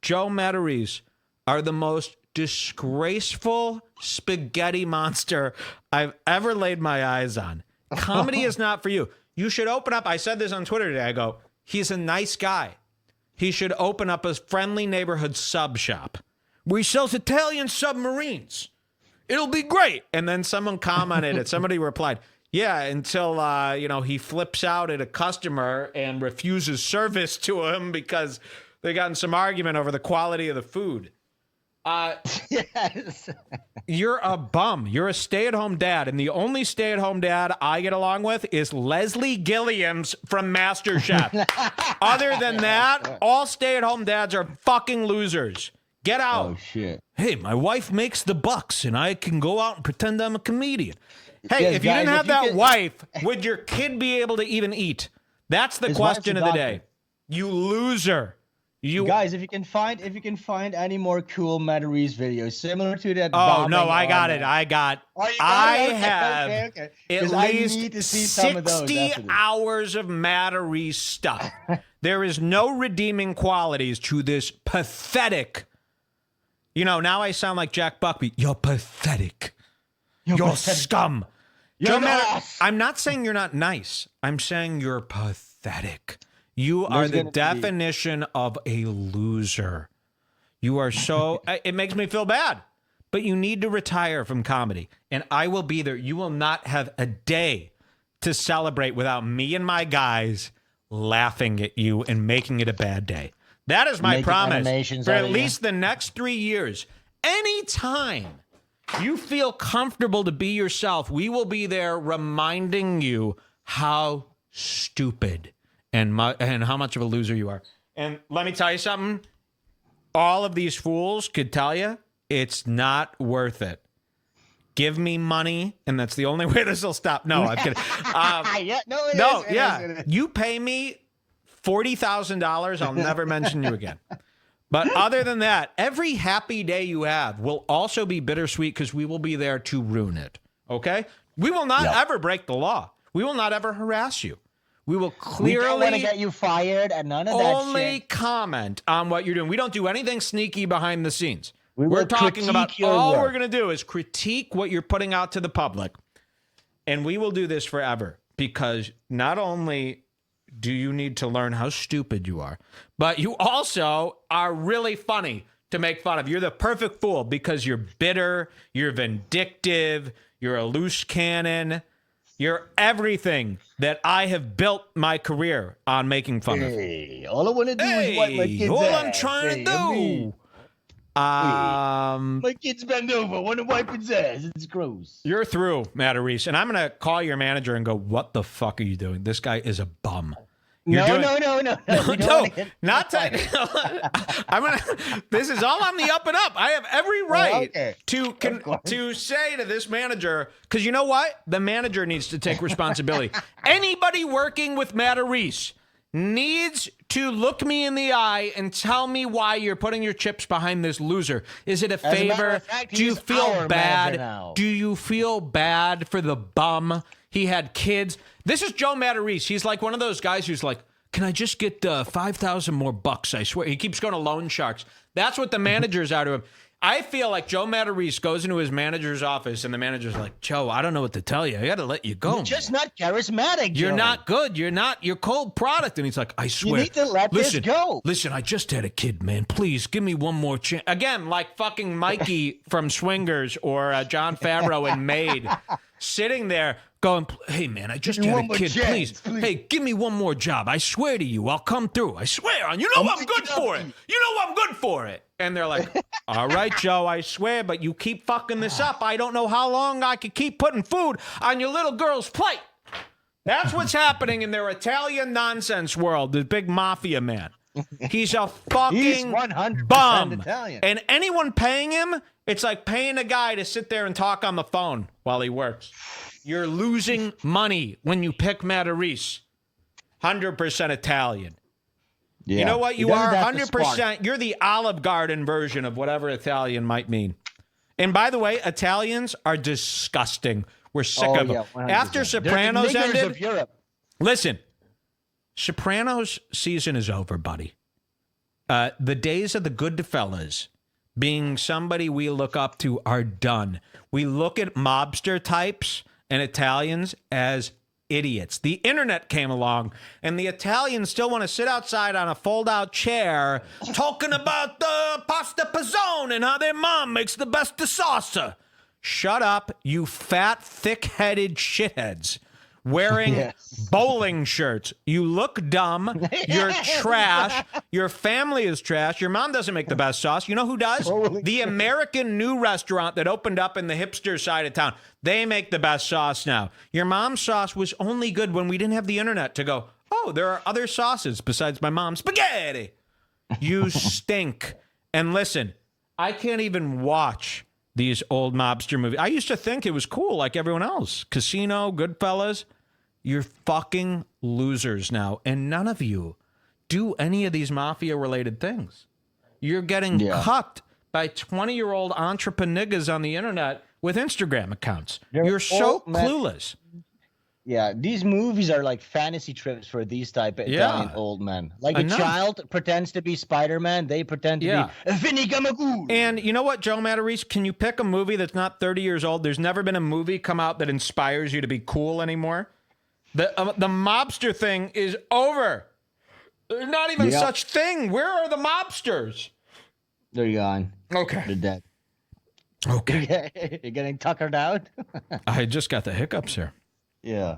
Joe Materese, are the most disgraceful spaghetti monster I've ever laid my eyes on. Comedy is not for you. You should open up. I said this on Twitter today. I go, he's a nice guy. He should open up a friendly neighborhood sub shop where he sells Italian submarines. It'll be great. And then someone commented and somebody replied, yeah, until, he flips out at a customer and refuses service to him because they got in some argument over the quality of the food. Yes. You're a bum. You're a stay-at-home dad, and the only stay-at-home dad I get along with is Leslie Gilliams from MasterChef. Other than that, all stay-at-home dads are fucking losers. Get out. Oh, shit. Hey, my wife makes the bucks, and I can go out and pretend I'm a comedian. Hey, Yes, if you guys, didn't have if you that could- wife, would your kid be able to even eat? That's the His wife's question a of the doctor. day. You loser. You Guys, if you can find any more cool Matarese videos similar to that. Oh, no, bombing I got on, it. I got. Oh, you got I it? Okay, have okay. at 'Cause I least need to see some of those, 60 definitely. hours of Matarese stuff. There is no redeeming qualities to this pathetic. Now I sound like Jack Buckby. You're pathetic. You're pathetic. scum. You're Joe an Matter- ass. I'm not saying you're not nice. I'm saying you're pathetic. You are the gonna be- definition of a loser. You are so... It makes me feel bad. But you need to retire from comedy. And I will be there. You will not have a day to celebrate without me and my guys laughing at you and making it a bad day. That is my Making promise. animations For out at of you. least the next 3 years. Anytime you feel comfortable to be yourself, we will be there reminding you how stupid and how much of a loser you are. And let me tell you something. All of these fools could tell you it's not worth it. Give me money, and that's the only way this will stop. No, I'm kidding. Yeah, it is. You pay me $40,000, I'll never mention you again. But other than that, every happy day you have will also be bittersweet because we will be there to ruin it. Okay? We will not ever break the law. We will not ever harass you. We will We don't want to clearly get you fired and none of that only shit. comment on what you're doing. We don't do anything sneaky behind the scenes. We We're will talking about critique your all work. we're going to do is critique what you're putting out to the public. And we will do this forever because not only do you need to learn how stupid you are, but you also are really funny to make fun of. You're the perfect fool because you're bitter, you're vindictive, you're a loose cannon. You're everything that I have built my career on making fun of. Hey, all I want to do is wipe my kid's all ass. I'm trying to Hey, do. My kid's bent over. I want to wipe his ass. It's gross. You're through, Matarese, and I'm going to call your manager and go, what the fuck are you doing? This guy is a bum. No. No, We don't wanna get not fired. This is all on the up and up. I have every right okay. to say to this manager, because you know what? The manager needs to take responsibility. Anybody working with Matarese needs to look me in the eye and tell me why you're putting your chips behind this loser. Is it a As a matter favor? of fact, Do you he's feel our manager bad? now. Do you feel bad for the bum? He had kids. This is Joe Materese. He's like one of those guys who's like, can I just get 5,000 more bucks? I swear. He keeps going to loan sharks. That's what the managers are to him. I feel like Joe Materese goes into his manager's office and the manager's like, Joe, I don't know what to tell you. I got to let you go. You're just man. not charismatic, You're Joe. not good. You're cold product. And he's like, I swear. need to let this go. Listen, I just had a kid, man. Please give me one more chance. Again, like fucking Mikey from Swingers or John Favreau in Maid sitting there going, hey, man, I just Give me had one a more kid. chance, Please. Hey, give me one more job. I swear to you, I'll come through. I swear. And you know I'm good for it. You know I'm good for it. And they're like, all right, Joe, I swear, but you keep fucking this up. I don't know how long I could keep putting food on your little girl's plate. That's what's happening in their Italian nonsense world, the big mafia man. He's a He's fucking 100% bum. Italian. And anyone paying him, it's like paying a guy to sit there and talk on the phone while he works. You're losing money when you pick Matarese. 100% Italian. Yeah. You know what? He You doesn't are have to spark. 100%. You're the Olive Garden version of whatever Italian might mean. And by the way, Italians are disgusting. We're sick of them. 100%. After Sopranos They're the niggers ended, of Europe. listen, Sopranos season is over, buddy. The days of the good fellas being somebody we look up to are done. We look at mobster types and Italians as idiots. The internet came along, and the Italians still want to sit outside on a fold-out chair talking about the pasta pizzone and how their mom makes the best of salsa. Shut up, you fat, thick-headed shitheads. Wearing bowling shirts. You look dumb. You're trash. Your family is trash. Your mom doesn't make the best sauce. You know who does? The American new restaurant that opened up in the hipster side of town. They make the best sauce now. Your mom's sauce was only good when we didn't have the internet to go, oh, there are other sauces besides my mom's spaghetti. You stink. And listen, I can't even watch these old mobster movies. I used to think it was cool like everyone else. Casino, Goodfellas. You're fucking losers now. And none of you do any of these mafia-related things. You're getting cucked by 20-year-old entrepreneurs on the internet with Instagram accounts. You're so clueless. Yeah, these movies are like fantasy trips for these type of Italian old men. Like a child pretends to be Spider-Man, they pretend to be Vinny Gamagool. And you know what, Joe Materese? Can you pick a movie that's not 30 years old? There's never been a movie come out that inspires you to be cool anymore. The mobster thing is over. There's not even such thing. Where are the mobsters? They're gone. Okay. They're dead. Okay. You're getting tuckered out? I just got the hiccups here. Yeah.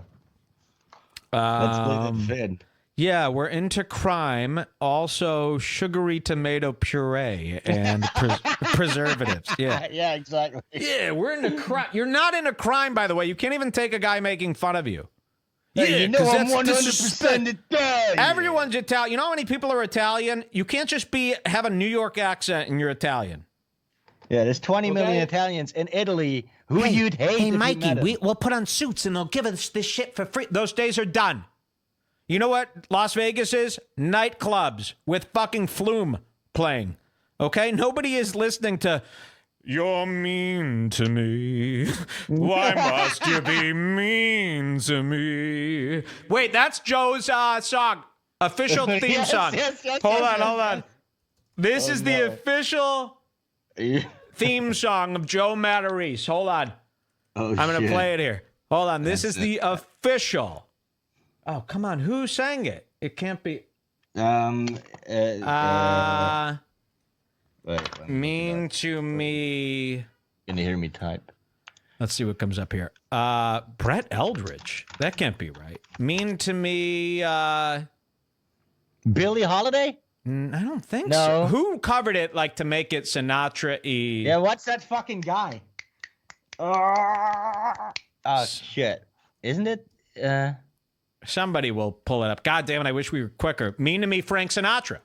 Let's play that Sven. Yeah, we're into crime, also sugary tomato puree and preservatives. Yeah. Yeah, exactly. Yeah, we're into crime. You're not into crime, by the way. You can't even take a guy making fun of you. Hey, you know 'cause I'm that's 100% Italian. Everyone's Italian. You know how many people are Italian? You can't just have a New York accent and you're Italian. Yeah, there's 20 million Italians in Italy who you'd hate. Hey, if Mikey, you met we'll put on suits and they'll give us this shit for free. Those days are done. You know what Las Vegas is? Nightclubs with fucking Flume playing. Okay? Nobody is listening to, you're mean to me. Why must you be mean to me? Wait, that's Joe's song. Official theme song. Hold on. This is the official theme song of Joe Materese. Hold on. I'm going to play it here. Hold on. This is the official. Oh, come on. Who sang it? It can't be. Wait, mean to me. Can you hear me type? Let's see what comes up here. Brett Eldridge. That can't be right. Mean to me. Billie Holiday? I don't think No. so. Who covered it like to make it Sinatra-y? Yeah, what's that fucking guy? Oh, shit. Isn't it? Somebody will pull it up. God damn it, I wish we were quicker. Mean to me, Frank Sinatra.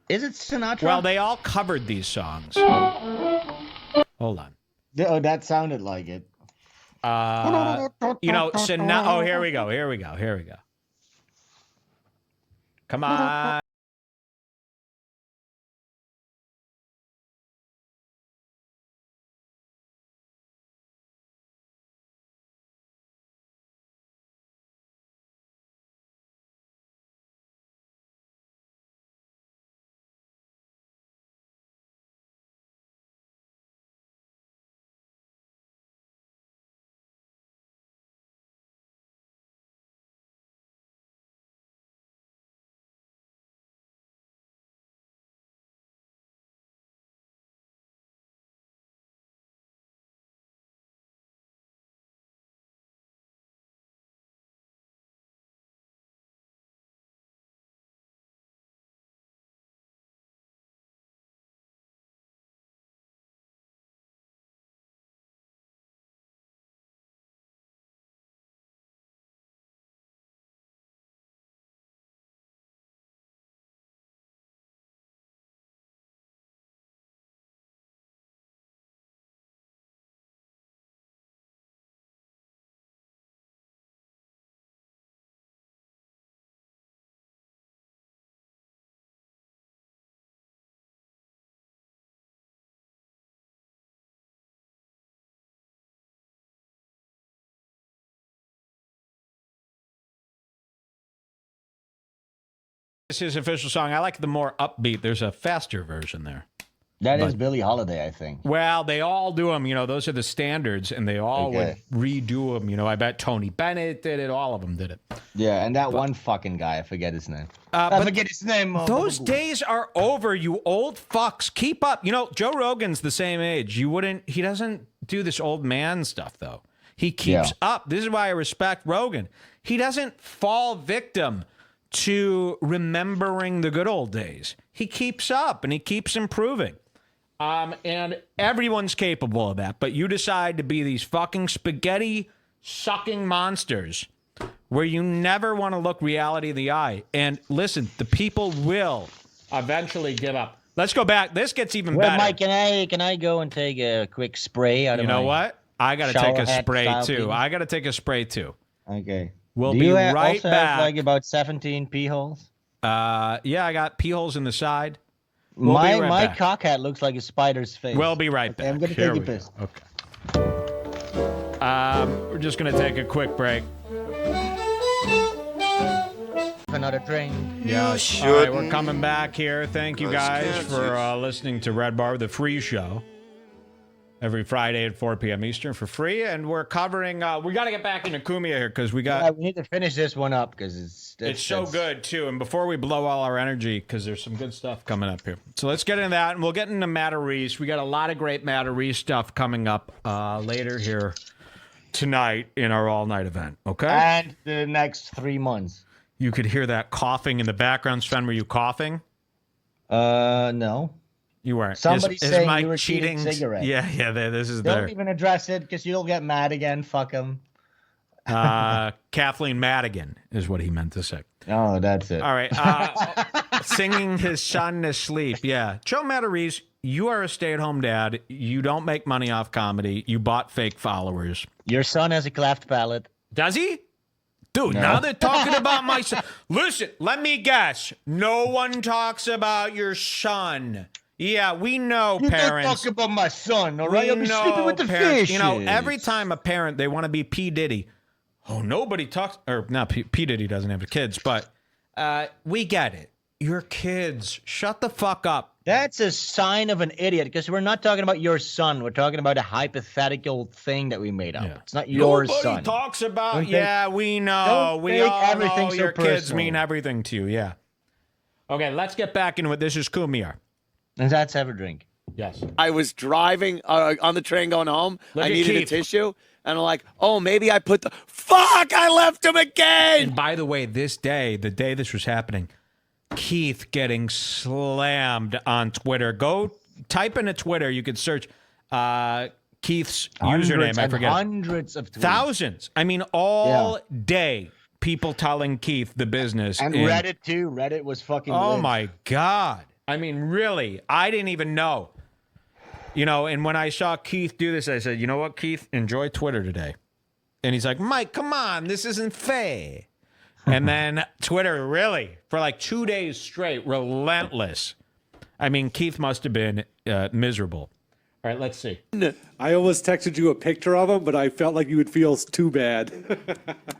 Is it Sinatra? Well, they all covered these songs. Hold on. Oh, that sounded like it. You know, oh, here we go. Come on. It's his official song. I like the more upbeat. There's a faster version there. That is Billie Holiday, I think. Well, they all do them. You know, those are the standards, and they all would redo them. You know, I bet Tony Bennett did it. All of them did it. Yeah, and that one fucking guy, I forget his name. I forget his name. Those days are over, you old fucks. Keep up. You know, Joe Rogan's the same age. He doesn't do this old man stuff, though. He keeps up. This is why I respect Rogan. He doesn't fall victim to remembering the good old days. He keeps up, and he keeps improving. And everyone's capable of that, but you decide to be these fucking spaghetti-sucking monsters where you never want to look reality in the eye. And listen, the people will eventually give up. Let's go back. This gets even better. Mike, can I go and take a quick spray out of my... You know what? I got to take a spray, too. I got to take a spray, too. Okay. We'll be right back. Have, like, about 17 pee holes? Yeah, I got pee holes in the side. My cock hat looks like a spider's face. We'll be right back. I'm going to take a piss. Okay. We're just going to take a quick break. Another drink. Yeah. All right, we're coming back here. Thank you guys for listening to Redbar, the free show. Every Friday at 4 p.m. Eastern for free. And we're covering... we got to get back into Cumia here because we got... Yeah, we need to finish this one up because it's so good, too. And before we blow all our energy, because there's some good stuff coming up here. So let's get into that, and we'll get into Matarese. We got a lot of great Matarese stuff coming up later here tonight in our all-night event, okay? And the next 3 months. You could hear that coughing in the background. Sven, were you coughing? No. You weren't. Somebody saying Mike you were cheating cigarette. Yeah, this is Don't even address it because you'll get mad again. Fuck him. Kathleen Madigan is what he meant to say. Oh, that's it. All right. Singing his son to sleep. Yeah. Joe Materese, you are a stay-at-home dad. You don't make money off comedy. You bought fake followers. Your son has a cleft palate. Does he? Dude, now they're talking about my son. Listen, let me guess. No one talks about your son. Yeah, we know parents. Don't talk about my son, all right? I'll be sleeping with the parents. fish. You know, every time a parent, they want to be P. Diddy. Oh, nobody talks, or not P. Diddy doesn't have kids, but we get it. Your kids, shut the fuck up. That's a sign of an idiot because we're not talking about your son. We're talking about a hypothetical thing that we made up. Yeah. It's not your son. Nobody talks about, we know. We all know your kids mean everything to you, yeah. Okay, let's get back into it. This is Cumia. And let's have a drink. Yes. I was driving on the train going home. I needed a tissue. And I'm like, oh, maybe I put the... Fuck, I left him again! And by the way, this day, the day this was happening, Keith getting slammed on Twitter. Go type into Twitter. You could search Keith's username. I forget. Hundreds of tweets. Thousands. I mean, all day, people telling Keith the business. And Reddit, too. Reddit was fucking lit. My God. I mean, really, I didn't even know. You know, and when I saw Keith do this, I said, you know what, Keith? Enjoy Twitter today. And he's like, Mike, come on. This isn't fair. And then Twitter, really, for like 2 days straight, relentless. I mean, Keith must have been miserable. All right, let's see. I almost texted you a picture of him, but I felt like you would feel too bad.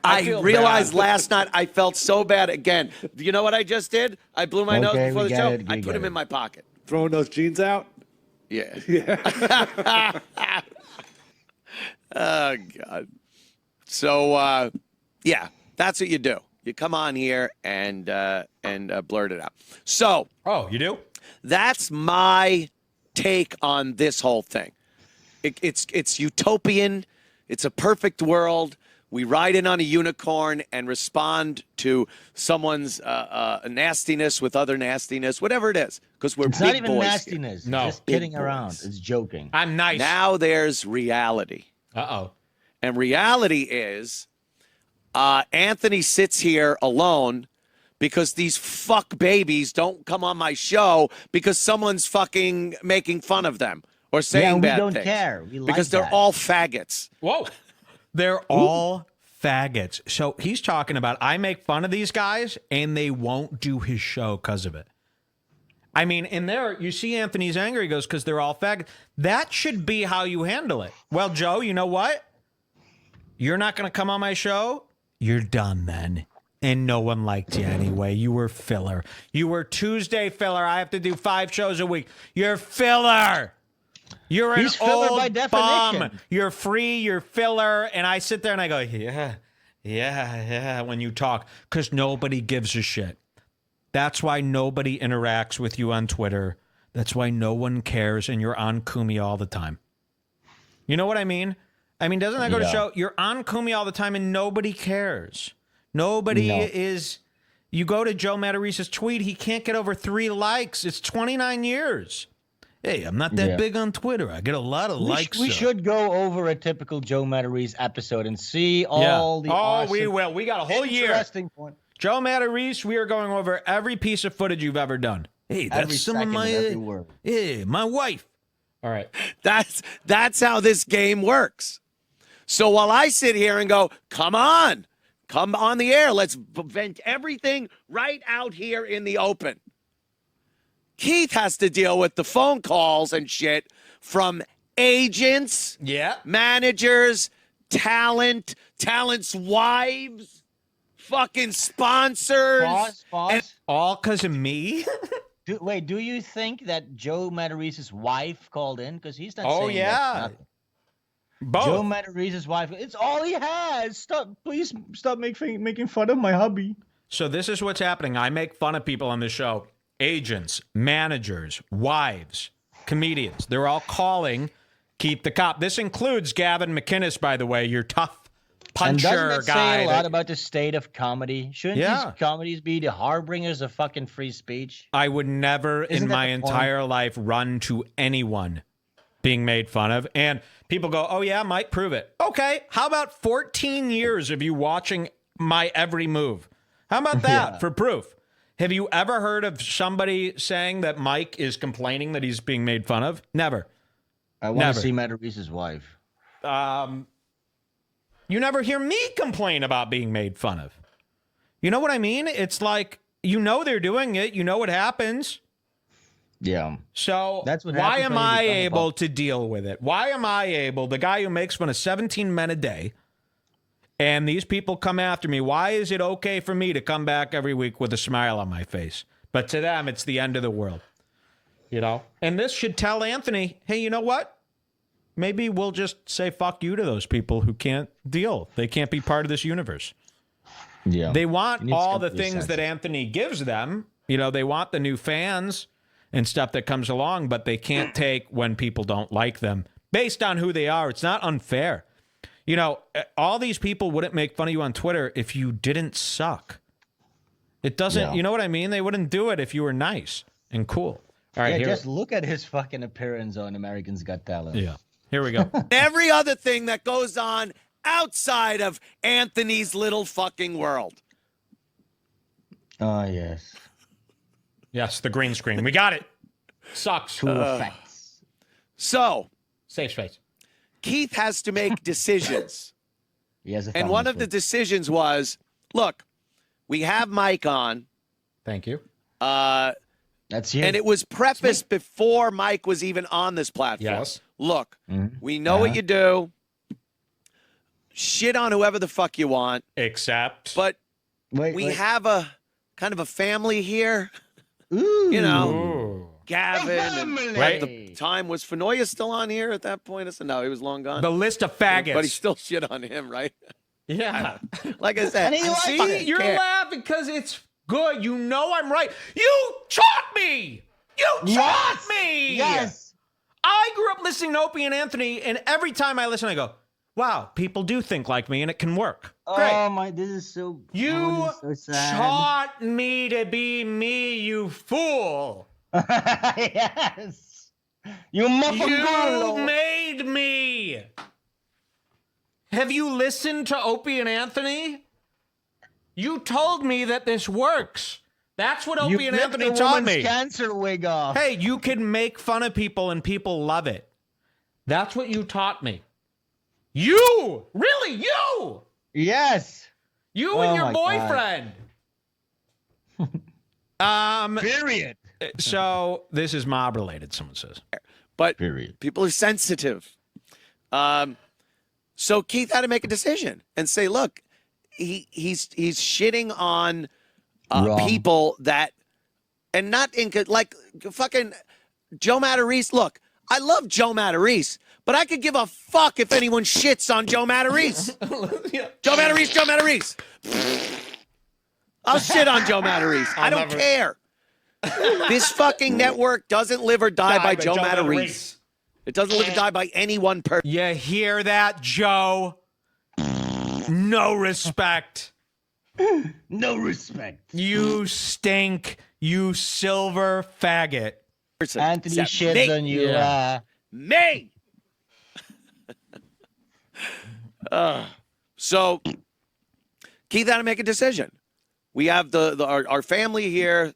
I realized last night I felt so bad again. You know what I just did? I blew my nose before the show. I put him in my pocket. Throwing those jeans out? Yeah. Yeah. Oh, God. So, yeah, that's what you do. You come on here and blurt it out. So. Oh, you do? That's my take on this whole thing. It's utopian. It's a perfect world. We ride in on a unicorn and respond to someone's nastiness with other nastiness, whatever it is, because we're big boys. It's not even nastiness. No. Just kidding around. It's joking. I'm nice. Now there's reality. Uh-oh. And reality is Anthony sits here alone because these fuck babies don't come on my show because someone's fucking making fun of them or saying bad things. We don't care. We like because they're all faggots. Whoa. They're all faggots. So he's talking about, I make fun of these guys and they won't do his show because of it. I mean, in there, you see Anthony's anger. He goes, because they're all faggots. That should be how you handle it. Well, Joe, you know what? You're not going to come on my show? You're done then. And no one liked you anyway. You were filler. You were Tuesday filler. I have to do 5 shows a week. You're filler. You're He's an filler old by bum. definition. You're free. You're filler. And I sit there and I go, yeah, when you talk. Because nobody gives a shit. That's why nobody interacts with you on Twitter. That's why no one cares. And you're on Cumia all the time. You know what I mean? I mean, doesn't that go to show? You're on Cumia all the time and nobody cares. Nobody is. You go to Joe Materese's tweet, he can't get over 3 likes. It's 29 years. Hey, I'm not that big on Twitter. I get a lot of likes. We should go over a typical Joe Materese episode and see all the awesome, we will. We got a whole year. Interesting point. Joe Materese, we are going over every piece of footage you've ever done. Hey, that's some of my my wife. All right. That's how this game works. So while I sit here and go, come on the air. Let's vent everything right out here in the open. Keith has to deal with the phone calls and shit from agents, managers, talent's wives, fucking sponsors. Pause. All because of me? Do you think that Joe Materese's wife called in? Because he's not saying nothing. Both. Joe Materese's wife. It's all he has. Please stop making fun of my hubby. So this is what's happening. I make fun of people on this show. Agents, managers, wives, comedians. They're all calling Keith the Cop. This includes Gavin McInness, by the way, your tough puncher and doesn't that guy. Say a lot about the state of comedy. Shouldn't these comedies be the harbingers of fucking free speech? I would never in my entire life run to anyone being made fun of. And people go, oh, yeah, Mike, prove it. Okay, how about 14 years of you watching my every move? How about that for proof? Have you ever heard of somebody saying that Mike is complaining that he's being made fun of? Never. I want to see Materese's wife. You never hear me complain about being made fun of. You know what I mean? It's like, you know they're doing it. You know what happens. Yeah. So that's what why am I able to deal with it? Why am I able, the guy who makes fun of 17 men a day, and these people come after me, why is it okay for me to come back every week with a smile on my face? But to them, it's the end of the world. You know? And this should tell Anthony, hey, you know what? Maybe we'll just say fuck you to those people who can't deal. They can't be part of this universe. Yeah. They want all the things that Anthony gives them. You know, they want the new fans and stuff that comes along, but they can't take when people don't like them based on who they are. It's not unfair. You know, all these people wouldn't make fun of you on Twitter if you didn't suck. It doesn't, you know what I mean? They wouldn't do it if you were nice and cool. All right, just look at his fucking appearance on Americans Got Talent. Yeah, here we go. Every other thing that goes on outside of Anthony's little fucking world. Oh, yes. Yes, the green screen. We got it. Sucks. Two effects. So, safe space. Keith has to make decisions. He has a and one of the decisions was, look, we have Mike on. Thank you. That's you. And it was prefaced before Mike was even on this platform. Yes. Look, we know what you do. Shit on whoever the fuck you want. Except. But we have a kind of a family here. Ooh. You know. Ooh. Gavin. And at the time, was Fanoia still on here at that point? I said, no, he was long gone. The list of faggots. But he still shit on him, right? Yeah. Like I said. See, you're laughing because it's good. You know I'm right. You taught me. You taught me. Yes. I grew up listening to Opie and Anthony, and every time I listen, I go, wow, people do think like me, and it can work. Great. Oh, my, this is so so sad. Taught me to be me, you fool. Yes. You made me. Have you listened to Opie and Anthony? You told me that this works. That's what Opie and Anthony taught me. Cancer wig off. Hey, you can make fun of people and people love it. That's what you taught me. You! Really, you! Yes. You and your boyfriend. Period. So this is mob related, someone says. But people are sensitive. So Keith had to make a decision and say, look, he's shitting on Wrong. people that, and not in like fucking Joe Materese. Look, I love Joe Materese, but I could give a fuck if anyone shits on Joe Materese. Joe Materese. I'll shit on Joe Materese. I don't care. This fucking network doesn't live or die by Joe Materese. It doesn't live or die by any one person. You hear that, Joe? No respect. No respect. You stink, you silver faggot. Anthony shits me. on you. Me. So Keith had to make a decision. We have our family here.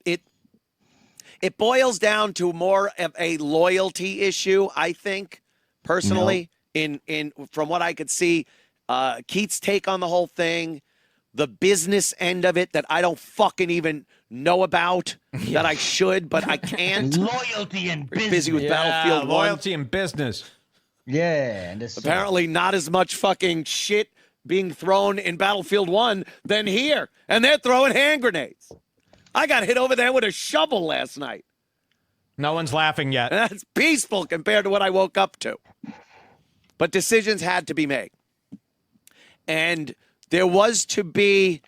It boils down to more of a loyalty issue, I think, personally. In from what I could see, Keith's take on the whole thing, the business end of it that I don't fucking even know about, that I should, but I can't. Loyalty and business. Busy with Battlefield 1. Loyalty and business. Yeah. And Apparently not as much fucking shit being thrown in Battlefield 1 than here. And they're throwing hand grenades. I got hit over there with a shovel last night. No one's laughing yet. That's peaceful compared to what I woke up to. But decisions had to be made. And there was to be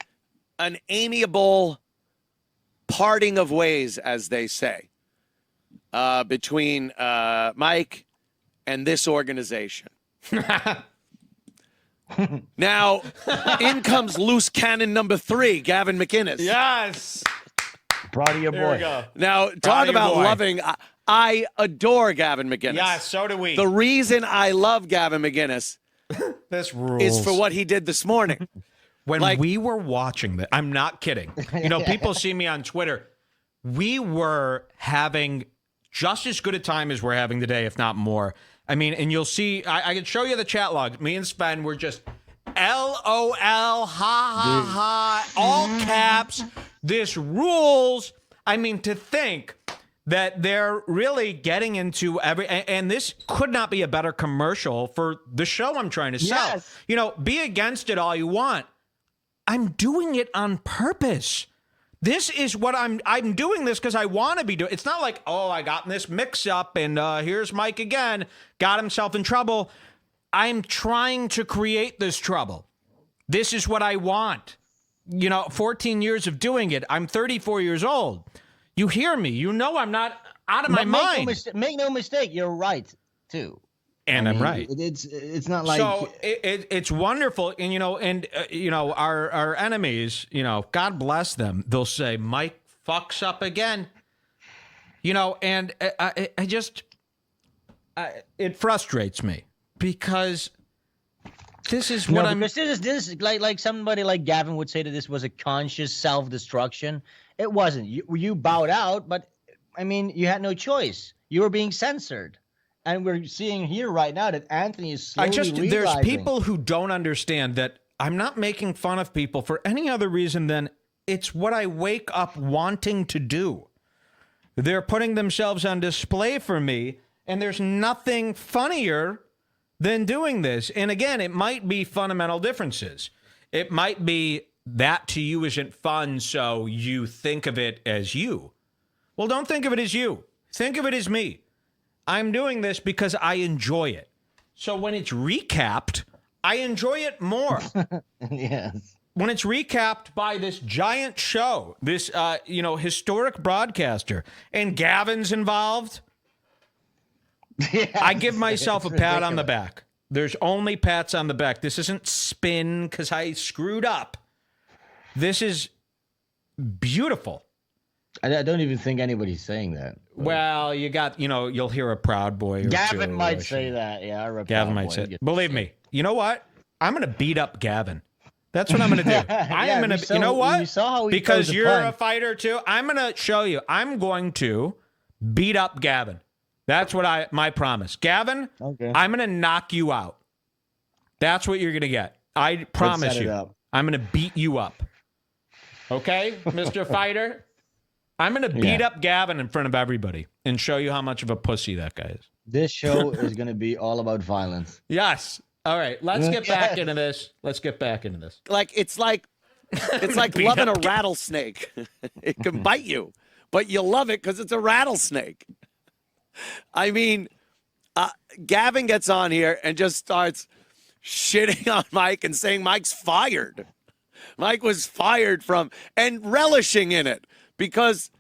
an amiable parting of ways, as they say, between Mike and this organization. Now, in comes loose cannon number 3, Gavin McInness. Yes. Proud of your boy. There we go. Now, talk about loving. I adore Gavin McInness. Yeah, so do we. The reason I love Gavin McInness This rules. is for what he did this morning. When we were watching that, I'm not kidding. You know, people see me on Twitter. We were having just as good a time as we're having today, if not more. I mean, and you'll see, I can show you the chat log. Me and Sven were just LOL, ha, ha, ha, all caps. This rules. I mean, to think that they're really getting into and this could not be a better commercial for the show I'm trying to sell. Yes. You know, be against it all you want. I'm doing it on purpose. This is what I'm doing this because I want to be doing. It's not like, oh, I got in this mix up and here's Mike again, got himself in trouble. I'm trying to create this trouble. This is what I want. You know, 14 years of doing it. I'm 34 years old. You hear me. You know I'm not out of my mind. Make no mistake. You're right, too. And I'm right. It's not like so it's wonderful, and you know our enemies, you know, God bless them. They'll say Mike fucks up again, you know, and I just it frustrates me because this is what I'm. Because this is like somebody like Gavin would say that this was a conscious self-destruction. It wasn't. You bowed out, but I mean, you had no choice. You were being censored. And we're seeing here right now that Anthony is slowly realizing. There's people who don't understand that I'm not making fun of people for any other reason than it's what I wake up wanting to do. They're putting themselves on display for me, and there's nothing funnier than doing this. And again, it might be fundamental differences. It might be that to you isn't fun, so you think of it as you. Well, don't think of it as you. Think of it as me. I'm doing this because I enjoy it. So when it's recapped, I enjoy it more. Yes. When it's recapped by this giant show, this historic broadcaster, and Gavin's involved, Yes. I give myself a pat on the ridiculous. back. There's only pats on the back. This isn't spin because I screwed up. This is beautiful. I don't even think anybody's saying that. Well, you got, you'll hear a Proud Boy. Or Gavin two, might say that. Yeah, Gavin might say it. Believe me. You know what? I'm going to beat up Gavin. That's what I'm going to do. I am going to, you know what? You saw how he because throws you're punch. a fighter too. I'm going to show you. I'm going to beat up Gavin. That's what my promise. Gavin, Okay. I'm going to knock you out. That's what you're going to get. I promise set it you. up. I'm going to beat you up. Okay, Mr. Fighter? I'm going to beat up Gavin in front of everybody and show you how much of a pussy that guy is. This show is going to be all about violence. Yes. All right, let's get back into this. Let's get back into this. It's like loving a rattlesnake. It can bite you, but you love it because it's a rattlesnake. I mean, Gavin gets on here and just starts shitting on Mike and saying Mike's fired. Mike was fired from, and relishing in it because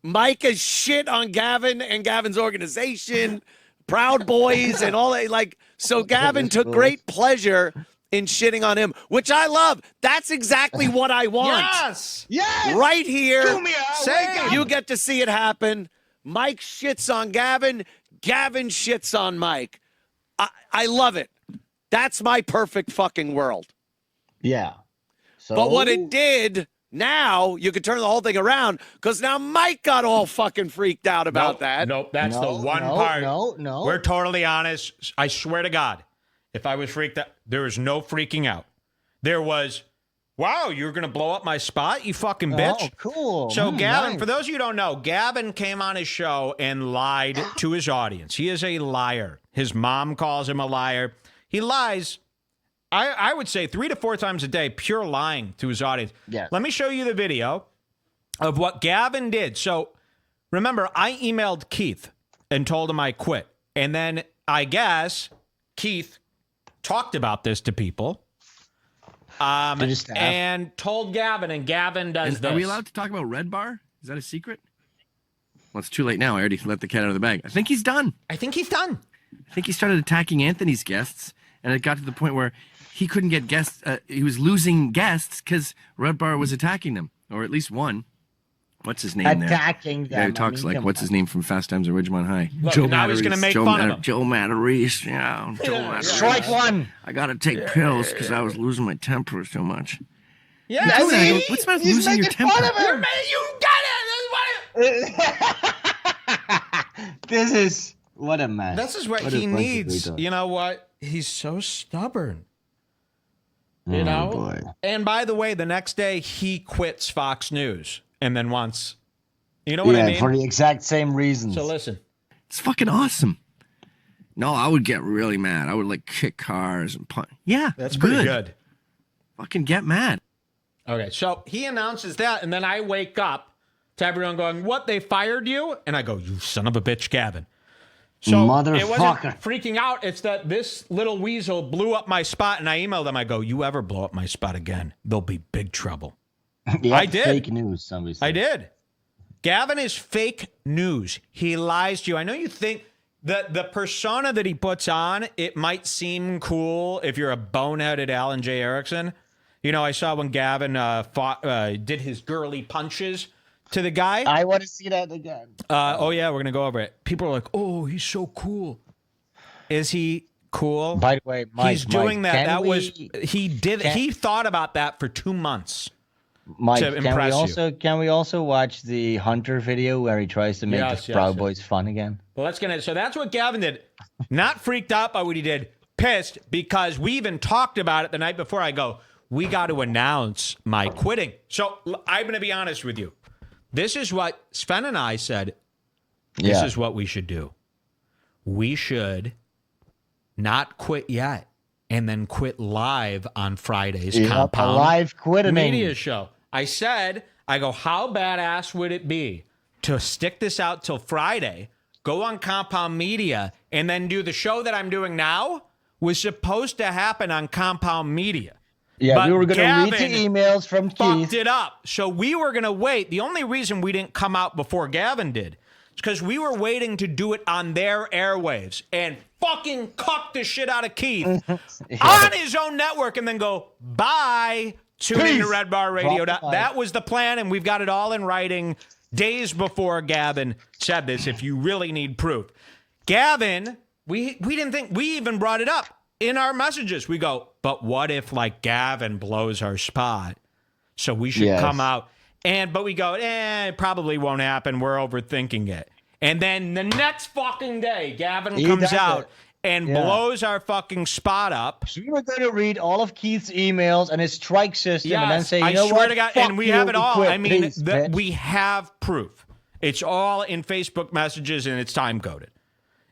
Mike has shit on Gavin and Gavin's organization, Proud Boys, and all that. Like, so Gavin took great pleasure in shitting on him, which I love. That's exactly what I want. Yes. Right here. Cumia, you get to see it happen. Mike shits on Gavin. Gavin shits on Mike. I love it. That's my perfect fucking world. Yeah. So, but what it did, now you could turn the whole thing around because now Mike got all fucking freaked out about that. Nope, that's the one part. No. We're totally honest. I swear to God, if I was freaked out, there was no freaking out. There was, wow, you're going to blow up my spot, you fucking bitch. Oh, cool. So Gavin, nice. for those of you who don't know, Gavin came on his show and lied to his audience. He is a liar. His mom calls him a liar. He lies, I would say 3 to 4 times a day, pure lying to his audience. Yes. Let me show you the video of what Gavin did. So remember, I emailed Keith and told him I quit. And then I guess Keith talked about this to people and told Gavin, and Gavin does this. Are we allowed to talk about Redbar? Is that a secret? Well, it's too late now. I already let the cat out of the bag. I think he's done. I think he started attacking Anthony's guests, and it got to the point where he couldn't get guests. He was losing guests because Redbar was attacking them, or at least one. What's his name attacking there? them. He talks what's his name from Fast Times at Ridgemont High? Look, Joe now Materese. He's going to make fun of him. Joe Materese. Yeah, Joe Materese. Strike one. I got to take pills because I was losing my temper so much. Yeah, what's about losing your temper? You got it. This is what a man. This is what he needs. You know what? He's so stubborn. You know? Boy. And by the way, the next day he quits Fox News and then wants, you know what I mean? For the exact same reasons. So listen. It's fucking awesome. No, I would get really mad. I would like kick cars and punch. Yeah, that's pretty good. Fucking get mad. Okay, so he announces that, and then I wake up to everyone going, "What? They fired you?" And I go, "You son of a bitch, Gavin." So Motherfucker. It wasn't freaking out. It's that this little weasel blew up my spot, and I emailed him. I go, "You ever blow up my spot again, there'll be big trouble." I did. Fake news, somebody said. I did. Gavin is fake news. He lies to you. I know you think that the persona that he puts on, it might seem cool if you're a boneheaded Alan J. Erickson. You know, I saw when Gavin did his girly punches to the guy. I want to see that again. Oh, yeah, we're going to go over it. People are like, oh, he's so cool. Is he cool? By the way, Mike, he's doing that. He thought about that for 2 months. Mike, to impress you. Can we also watch the Hunter video where he tries to make the Proud Boys fun again? Well, so that's what Gavin did. Not freaked out by what he did, pissed because we even talked about it the night before. I go, we got to announce my quitting. So I'm going to be honest with you. This is what Sven and I said. This is what we should do. We should not quit yet and then quit live on Friday's Compound a live quitting media show. I go, how badass would it be to stick this out till Friday, go on Compound Media, and then do the show that I'm doing now was supposed to happen on Compound Media. Yeah, but we were going to read the emails from Keith. Fucked it up. So we were going to wait. The only reason we didn't come out before Gavin did is because we were waiting to do it on their airwaves and fucking cuck the shit out of Keith on his own network and then go, bye, tune into Redbar Radio. That was the plan, and we've got it all in writing days before Gavin said this, if you really need proof. Gavin, we didn't think, we even brought it up in our messages. We go, but what if like Gavin blows our spot? So we should come out. But we go, it probably won't happen. We're overthinking it. And then the next fucking day, Gavin comes out and blows our fucking spot up. So we were going to read all of Keith's emails and his strike system and then say, I know swear what? to God, Fuck and we you, have it all. quit, I mean, please, we have proof. It's all in Facebook messages and it's time coded.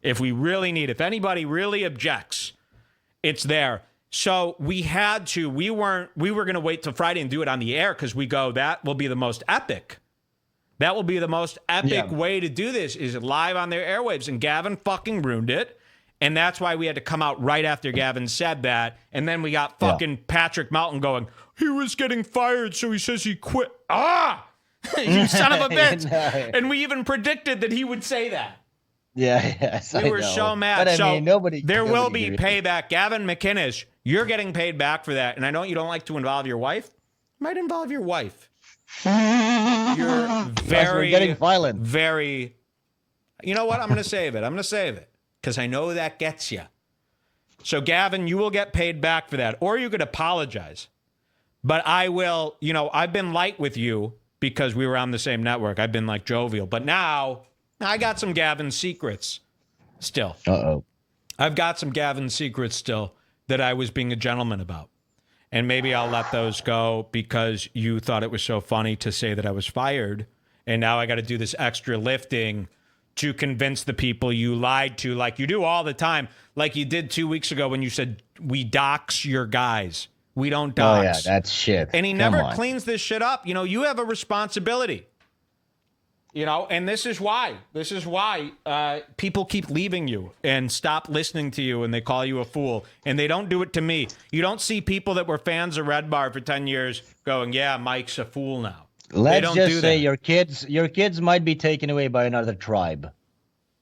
If we really need, if anybody really objects It's there. So we were going to wait till Friday and do it on the air because we go, that will be the most epic. That will be the most epic way to do this is live on their airwaves. And Gavin fucking ruined it. And that's why we had to come out right after Gavin said that. And then we got fucking Patrick Melton going, he was getting fired, so he says he quit. Ah! You son of a bitch. And we even predicted that he would say that. Yeah, yes. We were so mad. But I mean, there will be payback. Gavin McInness, you're getting paid back for that. And I know you don't like to involve your wife. You might involve your wife. You're we're getting violent. Very. You know what? I'm going to save it. Because I know that gets you. So, Gavin, you will get paid back for that. Or you could apologize. But I will, I've been light with you because we were on the same network. I've been like jovial. But now, I got some Gavin secrets still. Uh-oh. I've got some Gavin secrets still that I was being a gentleman about. And maybe I'll let those go because you thought it was so funny to say that I was fired. And now I got to do this extra lifting to convince the people you lied to, like you do all the time, like you did 2 weeks ago when you said, we dox your guys. We don't dox. Oh, yeah, that's shit. And he never cleans this shit up. You have a responsibility. And this is why. People keep leaving you and stop listening to you, and they call you a fool. And they don't do it to me. You don't see people that were fans of Redbar for 10 years going, yeah, Mike's a fool now. Let's just say your kids might be taken away by another tribe.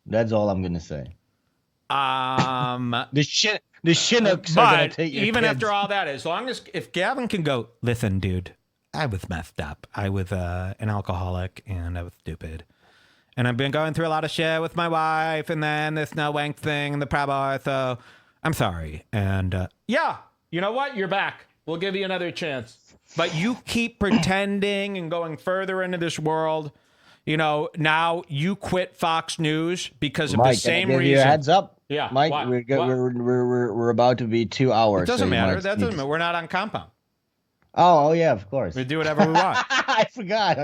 That's all I'm gonna say. The Chinooks are gonna take your even kids. after all that, if Gavin can go, listen, dude, I was messed up. I was an alcoholic and I was stupid. And I've been going through a lot of shit with my wife and then this no wank thing and the Prabhu, so I'm sorry. And yeah, you know what? You're back. We'll give you another chance. But you keep pretending and going further into this world. Now you quit Fox News because of Mike, the same can I give reason. you a heads up? Yeah, Mike, what? we're about to be 2 hours. It doesn't matter. That doesn't matter. We're not on compound. Oh yeah, of course. We do whatever we want. I forgot.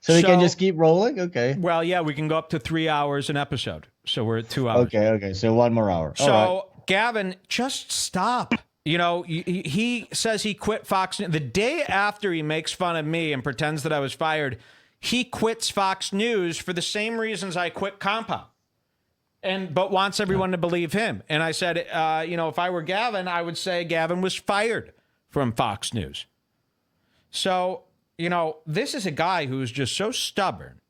So we can just keep rolling? Okay. Well, yeah, we can go up to 3 hours an episode. So we're at 2 hours. Okay. So 1 more hour. So, all right. Gavin, just stop. He says he quit Fox News. The day after he makes fun of me and pretends that I was fired, he quits Fox News for the same reasons I quit Compound. But wants everyone to believe him. And I said, if I were Gavin, I would say Gavin was fired from Fox News. So, this is a guy who's just so stubborn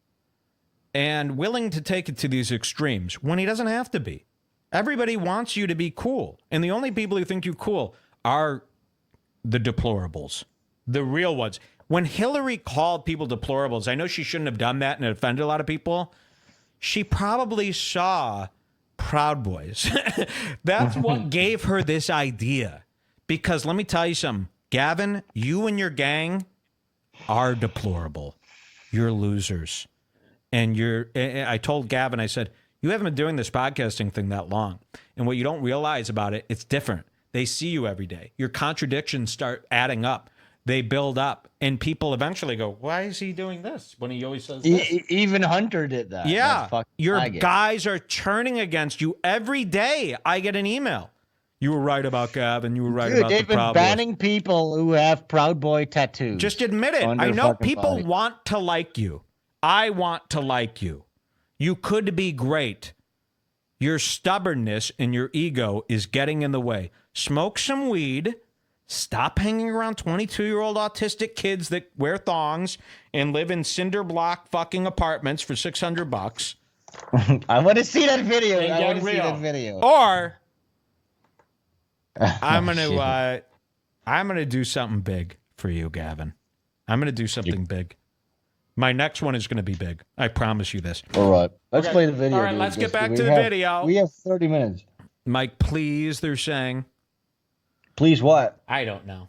and willing to take it to these extremes when he doesn't have to be. Everybody wants you to be cool. And the only people who think you're cool are the deplorables, the real ones. When Hillary called people deplorables, I know she shouldn't have done that and it offended a lot of people. She probably saw Proud Boys. That's what gave her this idea. Because let me tell you something, Gavin, you and your gang are deplorable. You're losers. And I told Gavin, I said, you haven't been doing this podcasting thing that long. And what you don't realize about it, it's different. They see you every day. Your contradictions start adding up. They build up. And people eventually go, why is he doing this when he always says this? Even Hunter did that. Yeah. Your guys are turning against you every day. I get an email. You were right about Gavin. You were right about the problem. They've been banning people who have Proud Boy tattoos. Just admit it. I know people want to like you. I want to like you. You could be great. Your stubbornness and your ego is getting in the way. Smoke some weed. Stop hanging around 22-year-old autistic kids that wear thongs and live in cinder block fucking apartments for $600. I want to see that video. Or I'm gonna do something big for you, Gavin. I'm gonna do something big. My next one is going to be big. I promise you this. All right. Let's play the video. All right, let's get back to the video. We have 30 minutes. Mike, please, they're saying. Please what? I don't know.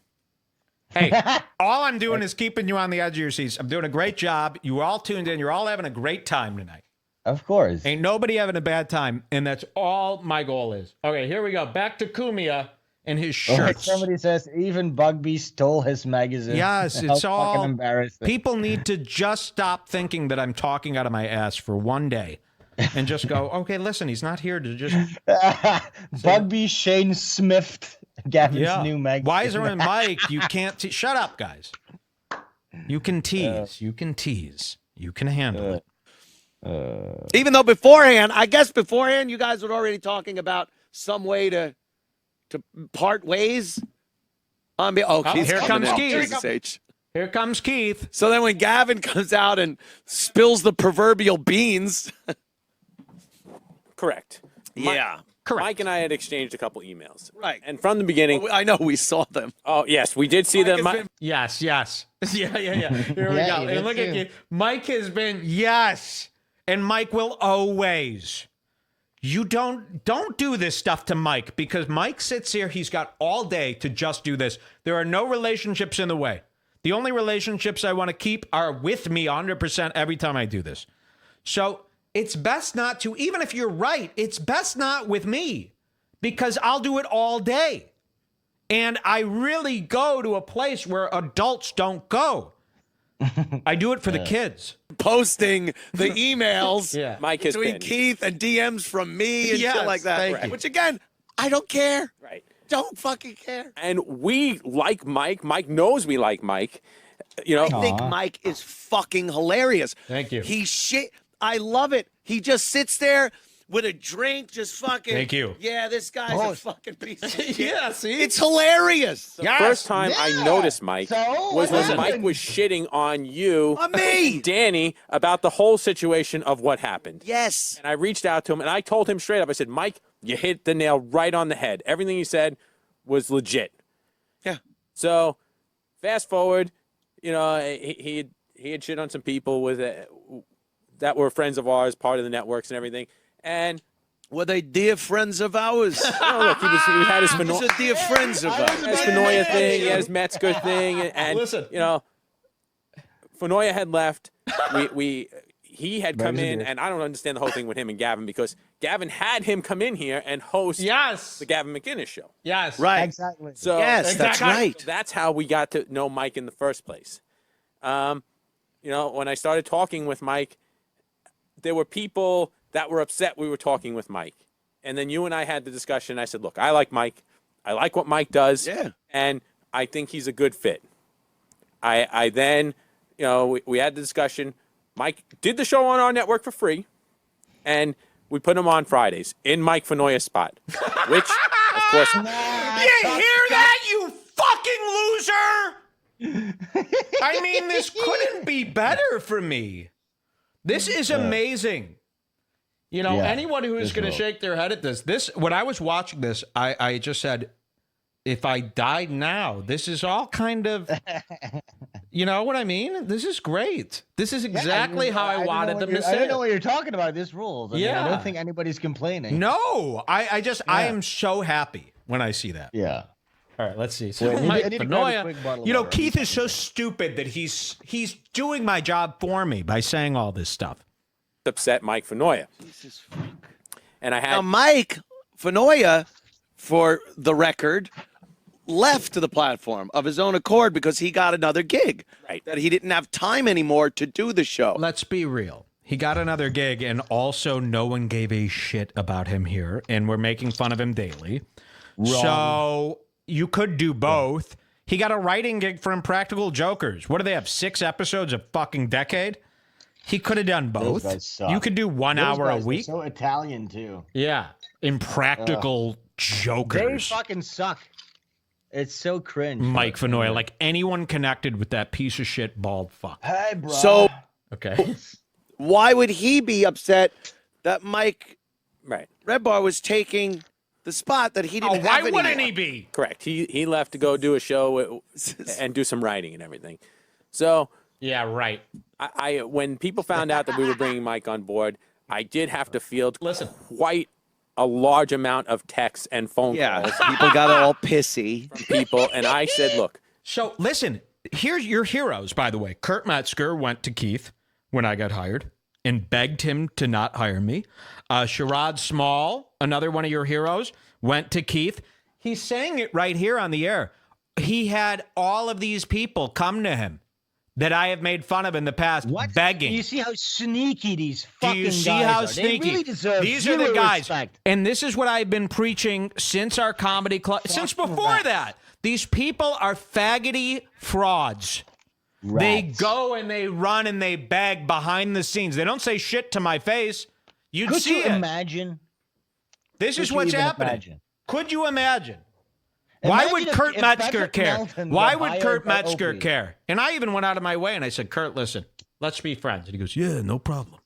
Hey, all I'm doing is keeping you on the edge of your seats. I'm doing a great job. You all tuned in. You're all having a great time tonight. Of course. Ain't nobody having a bad time, and that's all my goal is. Okay, here we go. Back to Cumia and his shirts. Somebody says even Bugby stole his magazine. Yes, it's all fucking embarrassing. People need to just stop thinking that I'm talking out of my ass for one day. and just go, okay, listen, he's not here to just. Bugby Shane Smith, Gavin's new Meg. Why is there a Mike? You can't. Shut up, guys. You can tease. You can tease. You can handle it. Even though beforehand, you guys were already talking about some way to part ways. Here comes Keith. Jesus H. Here comes Keith. So then when Gavin comes out and spills the proverbial beans. Correct. Yeah. Correct. Mike and I had exchanged a couple emails. Right. And from the beginning. I know we saw them. Oh, yes, we did see them. Yes. Yeah. Here we go. And look at you. Mike has been, yes. And Mike will always. You don't do this stuff to Mike, because Mike sits here. He's got all day to just do this. There are no relationships in the way. The only relationships I want to keep are with me 100% every time I do this. So it's best not to, even if you're right, it's best not with me, because I'll do it all day. And I really go to a place where adults don't go. I do it for the kids. Posting the emails Mike has between been. Keith and DMs from me and shit like that. thank you. Which, again, I don't care. Right. Don't fucking care. And we like Mike. Mike knows we like Mike. You know, I think Mike is fucking hilarious. Thank you. I love it. He just sits there with a drink, just fucking. Thank you. Yeah, this guy's a fucking piece of shit. Yeah, see? It's hilarious. the first time I noticed Mike was when Listen. Mike was shitting on you, On me. Danny, about the whole situation of what happened. Yes. And I reached out to him and I told him straight up, I said, Mike, you hit the nail right on the head. Everything you said was legit. Yeah. So fast forward, you know, he had shit on some people that were friends of ours, part of the networks and everything. And Were they dear friends of ours? oh, look, he had his These Fanoia, are dear friends of ours. his Fanoia thing, he had his Metzger thing, and Listen. you know, Fanoia had left. He had come in, and I don't understand the whole thing with him and Gavin, because Gavin had him come in here and host the Gavin McInness show. Yes. Right. Exactly. So Yes, that's right. That's how we got to know Mike in the first place. You know, when I started talking with Mike, there were people that were upset we were talking with Mike. And then you and I had the discussion. I said, look, I like Mike. I like what Mike does. Yeah. And I think he's a good fit. I then, you know, we had the discussion. Mike did the show on our network for free. And we put him on Fridays in Mike Fanoia's spot. Which, of course... You hear that, you fucking loser? I mean, this couldn't be better for me. This is amazing. You know, anyone who is going to shake their head at this, when I was watching this, I just said, if I died now, this is all kind of, you know what I mean? This is great. This is exactly how I wanted them to say I don't know it. what you're talking about. This rules. I mean, I Yeah. don't think anybody's complaining. No, I am so happy when I see that. Yeah. All right, let's see. Wait, So I Mike need to grab a Fanoia, quick bottle of you know, water. Keith is so stupid that he's doing my job for me by saying all this stuff. upset Mike Fanoia. And I had Now, Mike Fanoia, for the record, left the platform of his own accord because he got another gig. Right. That he didn't have time anymore to do the show. Let's be real. He got another gig, and also no one gave a shit about him here, and we're making fun of him daily. So you could do both. He got a writing gig for Impractical Jokers. What do they have, 6 episodes a fucking decade? He could have done both. guys suck. You could do 1 Those hour a guys are week. so Italian too. Yeah. Impractical They Jokers. fucking suck. It's so cringe. Mike Fanoia, like anyone connected with that piece of shit bald fuck. Hey, bro. So Okay. why would he be upset that Mike right. Redbar was taking the spot that he Oh, didn't why have wouldn't anymore? he be? Correct. He left to go do a show and do some writing and everything. So Yeah, right. I when people found out that we were bringing Mike on board, I did have to field quite a large amount of texts and phone calls People got all pissy. from people, and I said, look, So listen, here's your heroes, by the way. Kurt Metzger went to Keith when I got hired and begged him to not hire me. Sherrod Small, another one of your heroes, went to Keith. He's saying it right here on the air. He had all of these people come to him that I have made fun of in the past, begging. Do you see how sneaky these fucking Do you see guys how are? sneaky? They really deserve These are the zero guys. respect. And this is what I've been preaching since our comedy club, since before that. These people are faggoty frauds. Rats. They go and they run and they beg behind the scenes. They don't say shit to my face. You'd Could see you it. imagine? This is you what's even happening. imagine? Could you imagine? Why would Imagine Kurt if Metzger Patrick care? Melton Why got would hired Kurt by Metzger Opie? care? And I even went out of my way and I said, Kurt, listen, let's be friends. And he goes, yeah, no problem.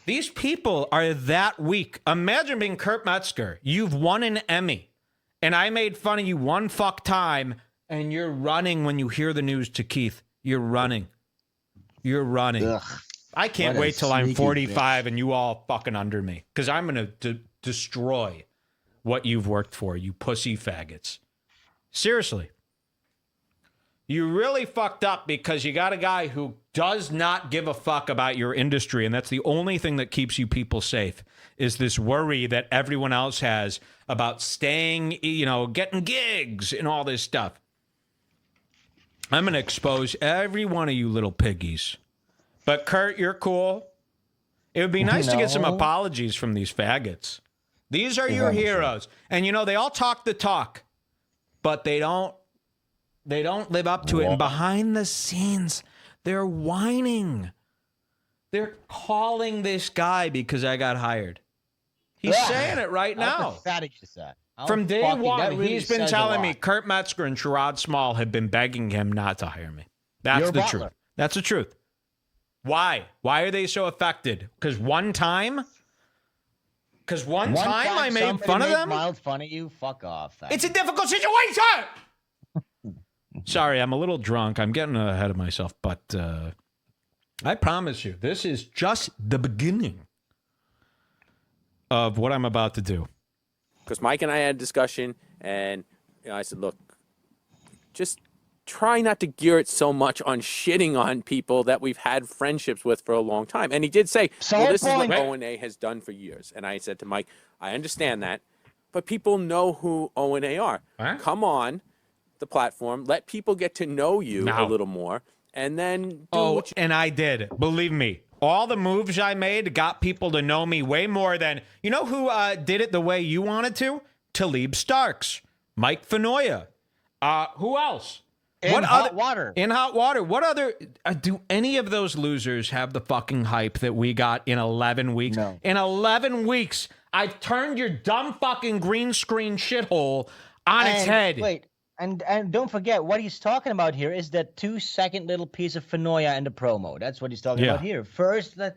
These people are that weak. Imagine being Kurt Metzger. You've won an Emmy, and I made fun of you one fuck time, and you're running when you hear the news to Keith. You're running. You're running. Ugh, I can't what a wait till I'm sneaky 45 and you all fucking under me, because I'm going to destroy what you've worked for, you pussy faggots. Seriously. You really fucked up because you got a guy who does not give a fuck about your industry, and that's the only thing that keeps you people safe, is this worry that everyone else has about staying, getting gigs and all this stuff. I'm going to expose every one of you little piggies. But Kurt, you're cool. It would be nice to get some apologies from these faggots. These are your heroes. And they all talk the talk, but they don't live up to it. And behind the scenes, they're whining. They're calling this guy because I got hired. He's saying it right now. How pathetic is that? From day one, really he's been says a telling me lot. Kurt Metzger and Sherrod Small have been begging him not to hire me. That's You're the Butler. truth. That's the truth. Why? Why are they so affected? Because one time I made fun of them? Mild fun of you? Fuck off. It's a difficult situation! Sorry, I'm a little drunk. I'm getting ahead of myself, but I promise you, this is just the beginning of what I'm about to do. Because Mike and I had a discussion, and I said, look, just try not to gear it so much on shitting on people that we've had friendships with for a long time. And he did say, this is what O&A has done for years. And I said to Mike, I understand that, but people know who O&A are. Huh? Come on the platform, let people get to know you a little more, and then and I did. Believe me. All the moves I made got people to know me way more than... You know who did it the way you wanted to? Talib Starks. Mike Fanoia. Who else? In hot water. In hot water. What other... do any of those losers have the fucking hype that we got in 11 weeks? No. In 11 weeks, I've turned your dumb fucking green screen shithole on its head. Wait. And don't forget, what he's talking about here is that 2-second little piece of Fanoia in the promo. That's what he's talking about here. First, that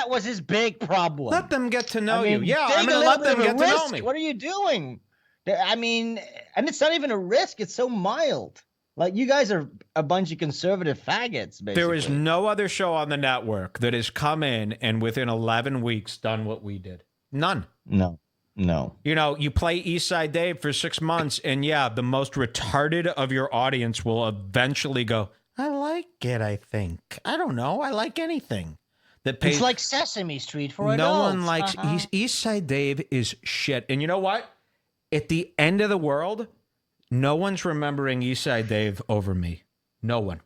was his big problem. Let them get to know you. Yeah, take I'm going to let them get to know me. What are you doing? I mean, and it's not even a risk. It's so mild. Like, you guys are a bunch of conservative faggots, basically. There is no other show on the network that has come in and within 11 weeks done what we did. None. No. You play East Side Dave for 6 months, and yeah, the most retarded of your audience will eventually go, I like it, I think. I don't know. I like anything. It's like Sesame Street for adults. No one likes East Side Dave is shit. And you know what? At the end of the world, no one's remembering East Side Dave over me. No one.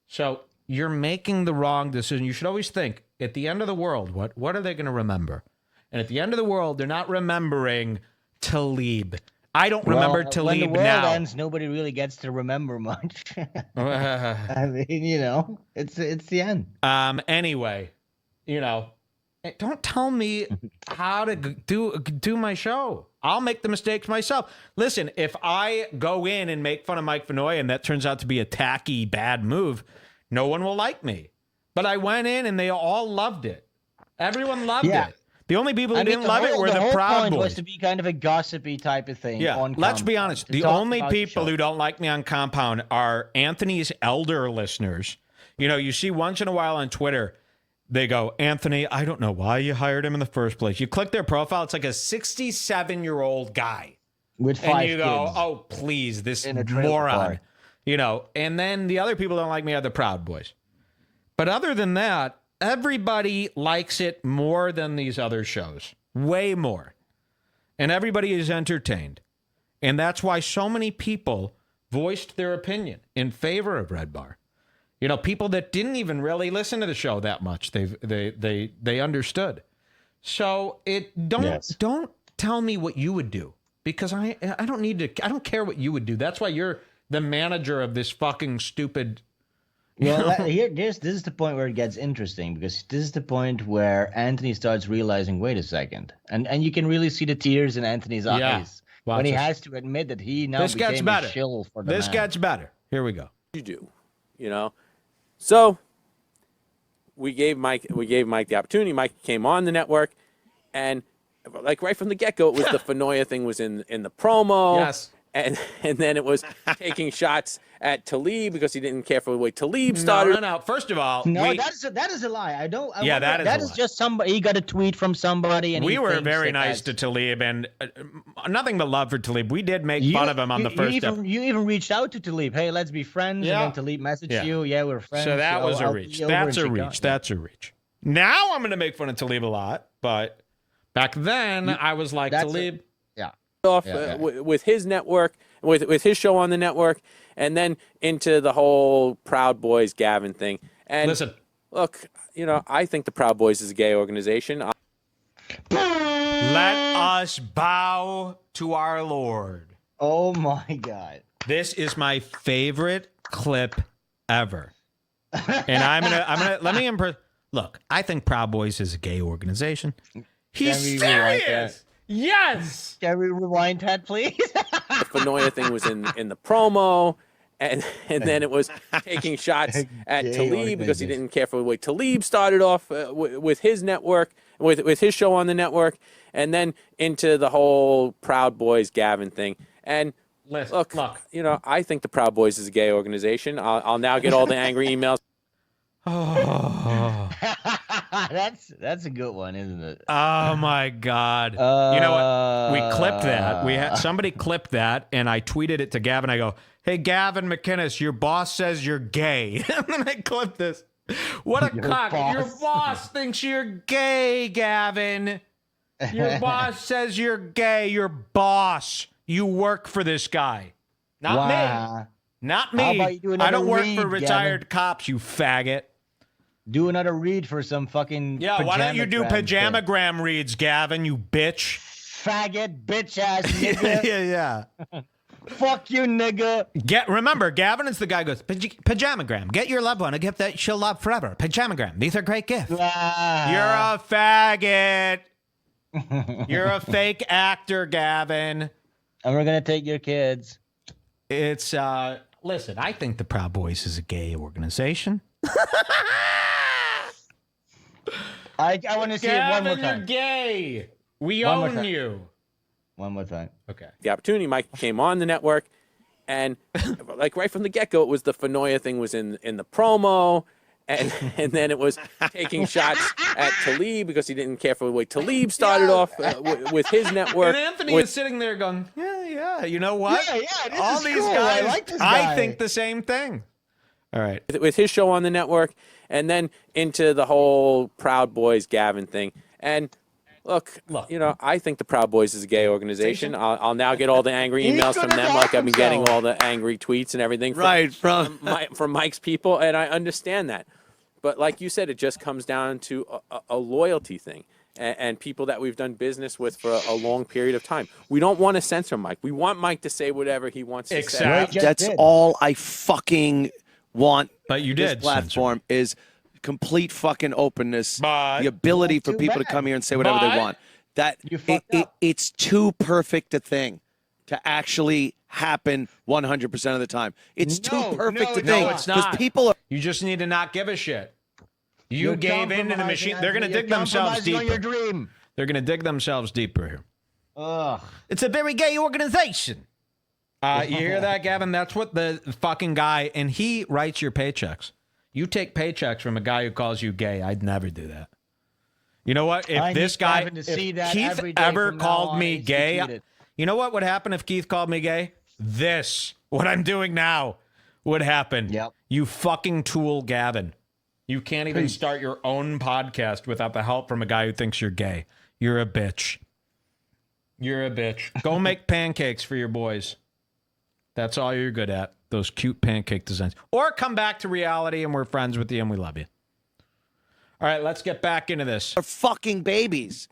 So you're making the wrong decision. You should always think, at the end of the world, what are they going to remember? And at the end of the world, they're not remembering Talib. I don't remember Talib now. When the world ends, nobody really gets to remember much. I mean, it's the end. Anyway, don't tell me how to do my show. I'll make the mistakes myself. Listen, if I go in and make fun of Mike Fanoia and that turns out to be a tacky, bad move, no one will like me. But I went in and they all loved it. Everyone loved it. The only people who didn't love it were the Proud Boys. Was to be kind of a gossipy type of thing. Yeah, let's be honest. The only people who don't like me on Compound are Anthony's elder listeners. You see once in a while on Twitter, they go, Anthony, I don't know why you hired him in the first place. You click their profile, it's like a 67-year-old guy. With 5 and you go, kids. oh, please, this In a trailer moron. park. And then the other people who don't like me are the Proud Boys. But other than that, everybody likes it more than these other shows. Way more. And everybody is entertained. And that's why so many people voiced their opinion in favor of Redbar. You know, people that didn't even really listen to the show that much, they understood. So don't tell me what you would do, because I don't need to. I don't care what you would do. That's why you're the manager of this fucking stupid. Well, this is the point where it gets interesting, because this is the point where Anthony starts realizing, wait a second, and you can really see the tears in Anthony's eyes when he has to admit that he now became a shill for the This gets better. Here we go. You do, you know. So we gave Mike the opportunity. Mike came on the network, and like right from the get-go, it was the Fanoia thing was in the promo. Yes. And then it was taking shots at Talib because he didn't care for the way Talib started. No. First of all, that is a lie. That is just somebody. He got a tweet from somebody, and we were very nice to Talib, and nothing but love for Talib. We did make fun of him on the first episode. You even reached out to Talib. Hey, let's be friends. Yeah. And then Talib messaged you. Yeah, we're friends. So that was a reach. That's a reach. That's a reach. Now I'm going to make fun of Talib a lot, but back then I was like Talib. With his network, with his show on the network, and then into the whole Proud Boys Gavin thing. And listen, look, you know, I think the Proud Boys is a gay organization. Let us bow to our Lord. Oh my God! This is my favorite clip ever, and I'm gonna let me impress. Look, I think Proud Boys is a gay organization. He's serious. Yes. Can we rewind that, please? The Fanoia thing was in the promo, and then it was taking shots at Talib because he didn't care for the way Talib started off with his network, with his show on the network, and then into the whole Proud Boys Gavin thing. And look, you know, I think the Proud Boys is a gay organization. I'll now get all the angry emails. Oh, that's a good one, isn't it? Oh my God! You know what? We clipped that. We had somebody clipped that, and I tweeted it to Gavin. I go, "Hey, Gavin McInness, your boss says you're gay," and then I clipped this. What a cock! Your boss thinks you're gay, Gavin. Your boss says you're gay. Your boss. You work for this guy, not me. Not me. I don't work for retired cops, you faggot. Do another read for some fucking why don't you do pajamagram reads, Gavin, you bitch? Faggot, bitch ass nigga. yeah. Fuck you, nigga. Remember, Gavin is the guy who goes, pajamagram. Get your loved one a gift that she'll love forever. Pajamagram. These are great gifts. You're a faggot. You're a fake actor, Gavin. And we're going to take your kids. It's, listen, I think the Proud Boys is a gay organization. I want to see it one more time. You're gay. We own you. One more time. Okay. The opportunity, Mike came on the network, and like right from the get-go, it was the Fanoia thing was in the promo, and then it was taking shots at Talib because he didn't care for the way Talib started off with his network. And Anthony is sitting there going, yeah, you know what? Yeah, all these cool. guys, I like this guy. I think the same thing. All right. With his show on the network, and then into the whole Proud Boys Gavin thing. And look, you know, I think the Proud Boys is a gay organization. I'll now get all the angry emails from them, like I've been getting all the angry tweets and everything from Mike's people, and I understand that. But like you said, it just comes down to a loyalty thing. And people that we've done business with for a long period of time. We don't want to censor Mike. We want Mike to say whatever he wants to say. That's all I fucking want. But you this did platform is complete fucking openness, the ability for people to come here and say whatever they want. That it's too perfect a thing to actually happen 100% of the time. It's too perfect a thing. No, it's not. People are. You just need to not give a shit. You gave in to the machine. They're going to dig themselves deeper. Your dream. They're going to dig themselves deeper here. Ugh. It's a very gay organization. You hear that, Gavin? That's what the fucking guy, and he writes your paychecks. You take paychecks from a guy who calls you gay. I'd never do that. You know what? If this guy, if Keith ever called me gay, you know what would happen if Keith called me gay? This, what I'm doing now, would happen. Yep. You fucking tool, Gavin. You can't even start your own podcast without the help from a guy who thinks you're gay. You're a bitch. You're a bitch. Go make pancakes for your boys. That's all you're good at. Those cute pancake designs. Or come back to reality and we're friends with you and we love you. All right, let's get back into this. They're fucking babies.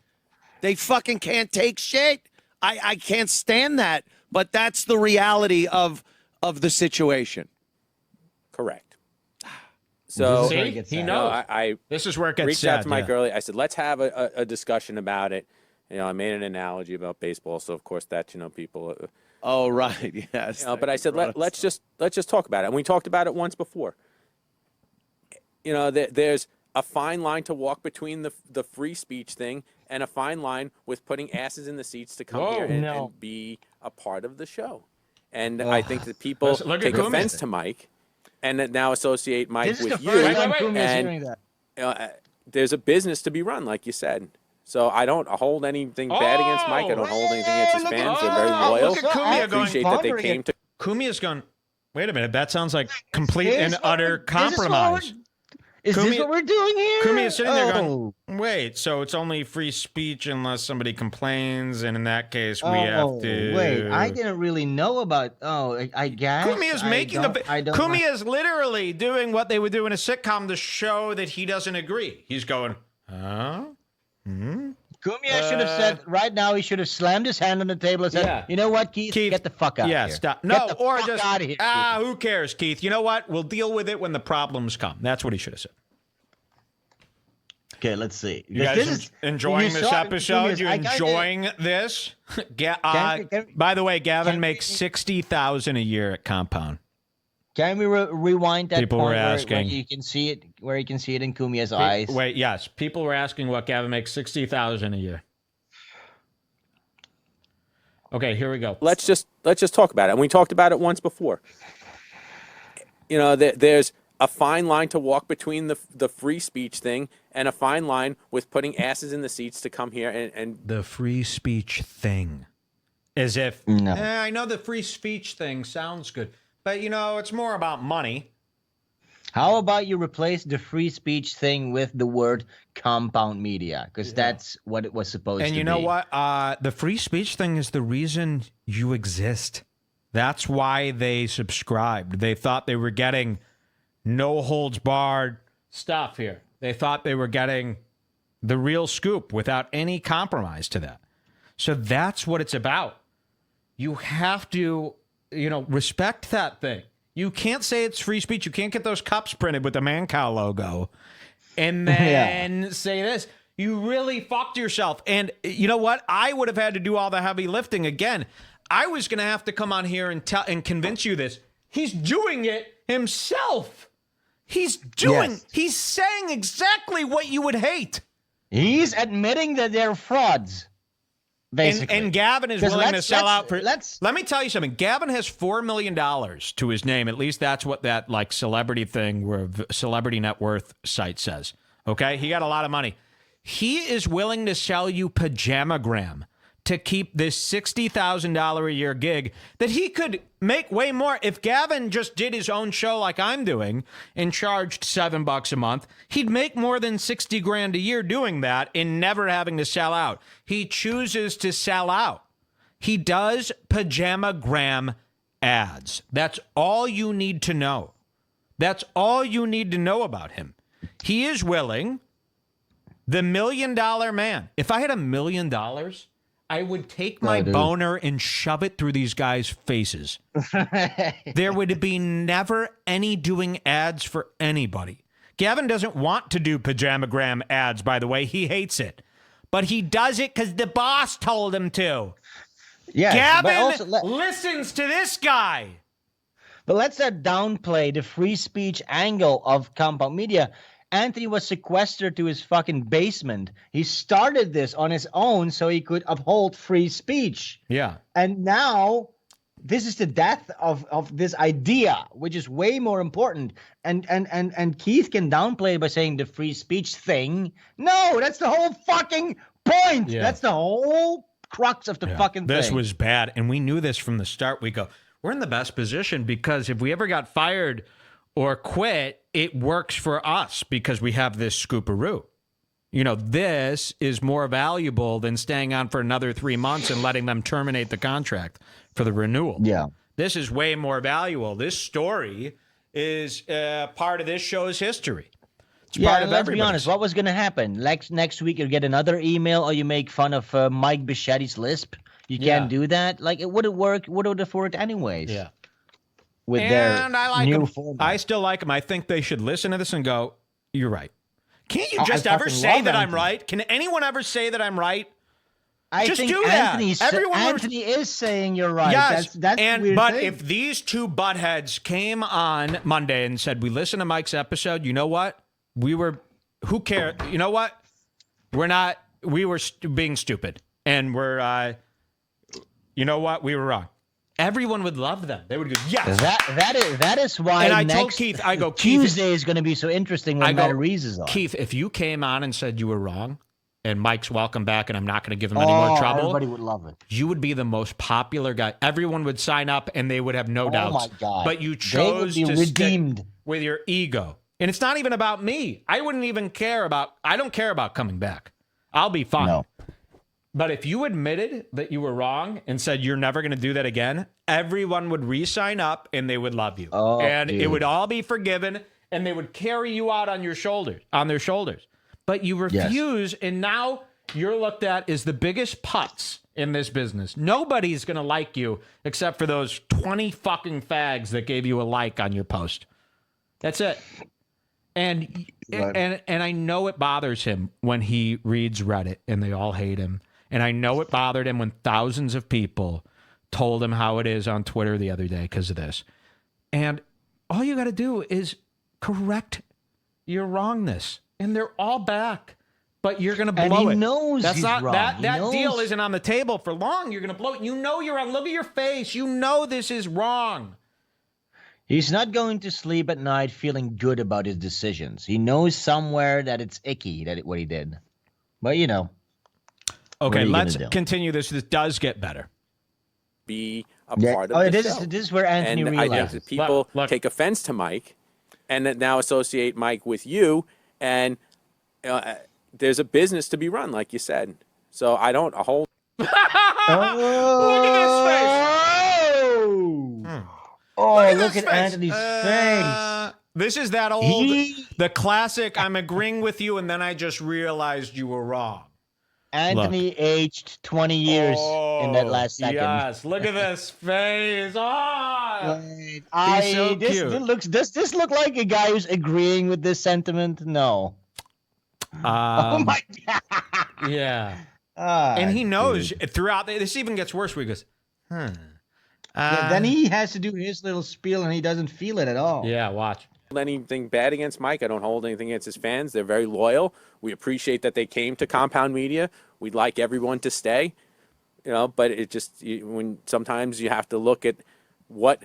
They fucking can't take shit. I can't stand that. But that's the reality of the situation. Correct. So he knows. I this is where it gets reached sad, out to Mike early. I said, let's have a discussion about it. I made an analogy about baseball, so of course that people. Oh right, yes. But I said let's just talk about it, and we talked about it once before. There's a fine line to walk between the free speech thing and a fine line with putting asses in the seats to come here and be a part of the show. And I think that people take offense to Mike, and that now associate Mike with you. And there's a business to be run, like you said. So I don't hold anything bad against Mike. I don't hold anything against his fans. They're very loyal. Look at Cumia I appreciate that they came to. Cumia's gone. Wait a minute. That sounds like complete and utter compromise. Is this what we're doing here? Cumia's sitting there going, wait, so it's only free speech unless somebody complains, and in that case, we have to... Wait, I didn't really know about... I guess... Cumia's making Cumia's literally doing what they would do in a sitcom to show that he doesn't agree. He's going, huh? Cumia should have said, right now, he should have slammed his hand on the table and said, you know what, Keith, get the fuck out of here. Stop. No, or just, out of here, who cares, Keith? You know what? We'll deal with it when the problems come. That's what he should have said. Okay, let's see. You guys enjoying this episode? You enjoying this? By the way, Gavin makes $60,000 a year at Compound. Can we rewind that People point were asking. where you can see it, in Cumia's eyes? Wait, yes. People were asking what Gavin makes $60,000 a year. Okay, here we go. Let's just talk about it. And we talked about it once before. There's a fine line to walk between the free speech thing and a fine line with putting asses in the seats to come here and the free speech thing. As if I know the free speech thing sounds good. But, it's more about money. How about you replace the free speech thing with the word compound media? Because that's what it was supposed to be. And you know what? The free speech thing is the reason you exist. That's why they subscribed. They thought they were getting no holds barred stuff here. They thought they were getting the real scoop without any compromise to that. So that's what it's about. You have to... respect that thing. You can't say it's free speech. You can't get those cups printed with the Mancow logo and then say this. You really fucked yourself. And you know what? I would have had to do all the heavy lifting again. I was going to have to come on here and convince you this. He's doing it himself. He's saying exactly what you would hate. He's admitting that they're frauds. And Gavin is willing to sell out for... Let me tell you something. Gavin has $4 million to his name. At least that's what that celebrity thing where celebrity net worth site says. Okay? He got a lot of money. He is willing to sell you Pajamagram to keep this $60,000 a year gig that he could make way more. If Gavin just did his own show like I'm doing and charged $7 a month, he'd make more than $60,000 a year doing that and never having to sell out. He chooses to sell out. He does Pajamagram ads. That's all you need to know. That's all you need to know about him. He is willing, the $1 million man. If I had $1 million, I would take my boner and shove it through these guys' faces. There would be never any doing ads for anybody. Gavin doesn't want to do Pajamagram ads, by the way. He hates it. But he does it because the boss told him to. Yes, Gavin listens to this guy. But let's not downplay the free speech angle of compound media. Anthony was sequestered to his fucking basement. He started this on his own so he could uphold free speech. Yeah. And now this is the death of this idea, which is way more important. And Keith can downplay it by saying the free speech thing. No, that's the whole fucking point. Yeah. That's the whole crux of the fucking thing. This was bad. And we knew this from the start. We go, we're in the best position because if we ever got fired or quit, it works for us because we have this scooperoo. This is more valuable than staying on for another 3 months and letting them terminate the contract for the renewal. Yeah. This is way more valuable. This story is part of this show's history. It's part of let's be honest. What was going to happen? Next week, you get another email or you make fun of Mike Bichetti's lisp. You can't do that. Like, it wouldn't work. Would have worked anyways. Yeah. With and their I like new them. format. I still like them. I think they should listen to this and go, you're right. Can't you just ever say that I'm right? Can anyone ever say that I'm right? I just think do that. Anthony is saying you're right. Yes, that's and weird but thing. if these two buttheads came on Monday and said, we listened to Mike's episode, you know what? Who cares? You know what? We were being stupid. And you know what? We were wrong. Everyone would love them. They would go, yes. That is why and I told Keith, Tuesday is going to be so interesting when Matarese is on. Keith, if you came on and said you were wrong, and Mike's welcome back, and I'm not going to give him any more trouble. Everybody would love it. You would be the most popular guy. Everyone would sign up, and they would have no doubts. Oh, my God. But you chose to redeemed. stick with your ego. And it's not even about me. I don't care about coming back. I'll be fine. No. But if you admitted that you were wrong and said you're never going to do that again, everyone would re-sign up, and they would love you. It would all be forgiven, and they would carry you out on their shoulders. But you refuse, and now you're looked at as the biggest putz in this business. Nobody's going to like you except for those 20 fucking fags that gave you a like on your post. That's it. And I know it bothers him when he reads Reddit and they all hate him. And I know it bothered him when thousands of people told him how it is on Twitter the other day because of this. And all you got to do is correct your wrongness. And they're all back, but you're going to blow it. And he knows That's he's not wrong. that knows. deal isn't on the table for long. You're going to blow it. You know you're on. Look at your face. You know this is wrong. He's not going to sleep at night feeling good about his decisions. He knows somewhere that it's icky what he did. But okay, let's continue this. This does get better. Be a part of the show. This is where Anthony realizes. I think that people take offense to Mike and that now associate Mike with you. And there's a business to be run, like you said. So I don't hold. Look at this face. Look at Anthony's face. This is that old, the classic, I'm agreeing with you, and then I just realized you were wrong. Anthony aged 20 years in that last second. Yes, look at this face. He's so cute. Does this look like a guy who's agreeing with this sentiment? No. Oh my God. Yeah. And he knows throughout, this even gets worse where he goes, then he has to do his little spiel and he doesn't feel it at all. Yeah, watch. Anything bad against Mike. I don't hold anything against his fans. They're very loyal. We appreciate that they came to Compound Media. We'd like everyone to stay, but it just, when sometimes you have to look at what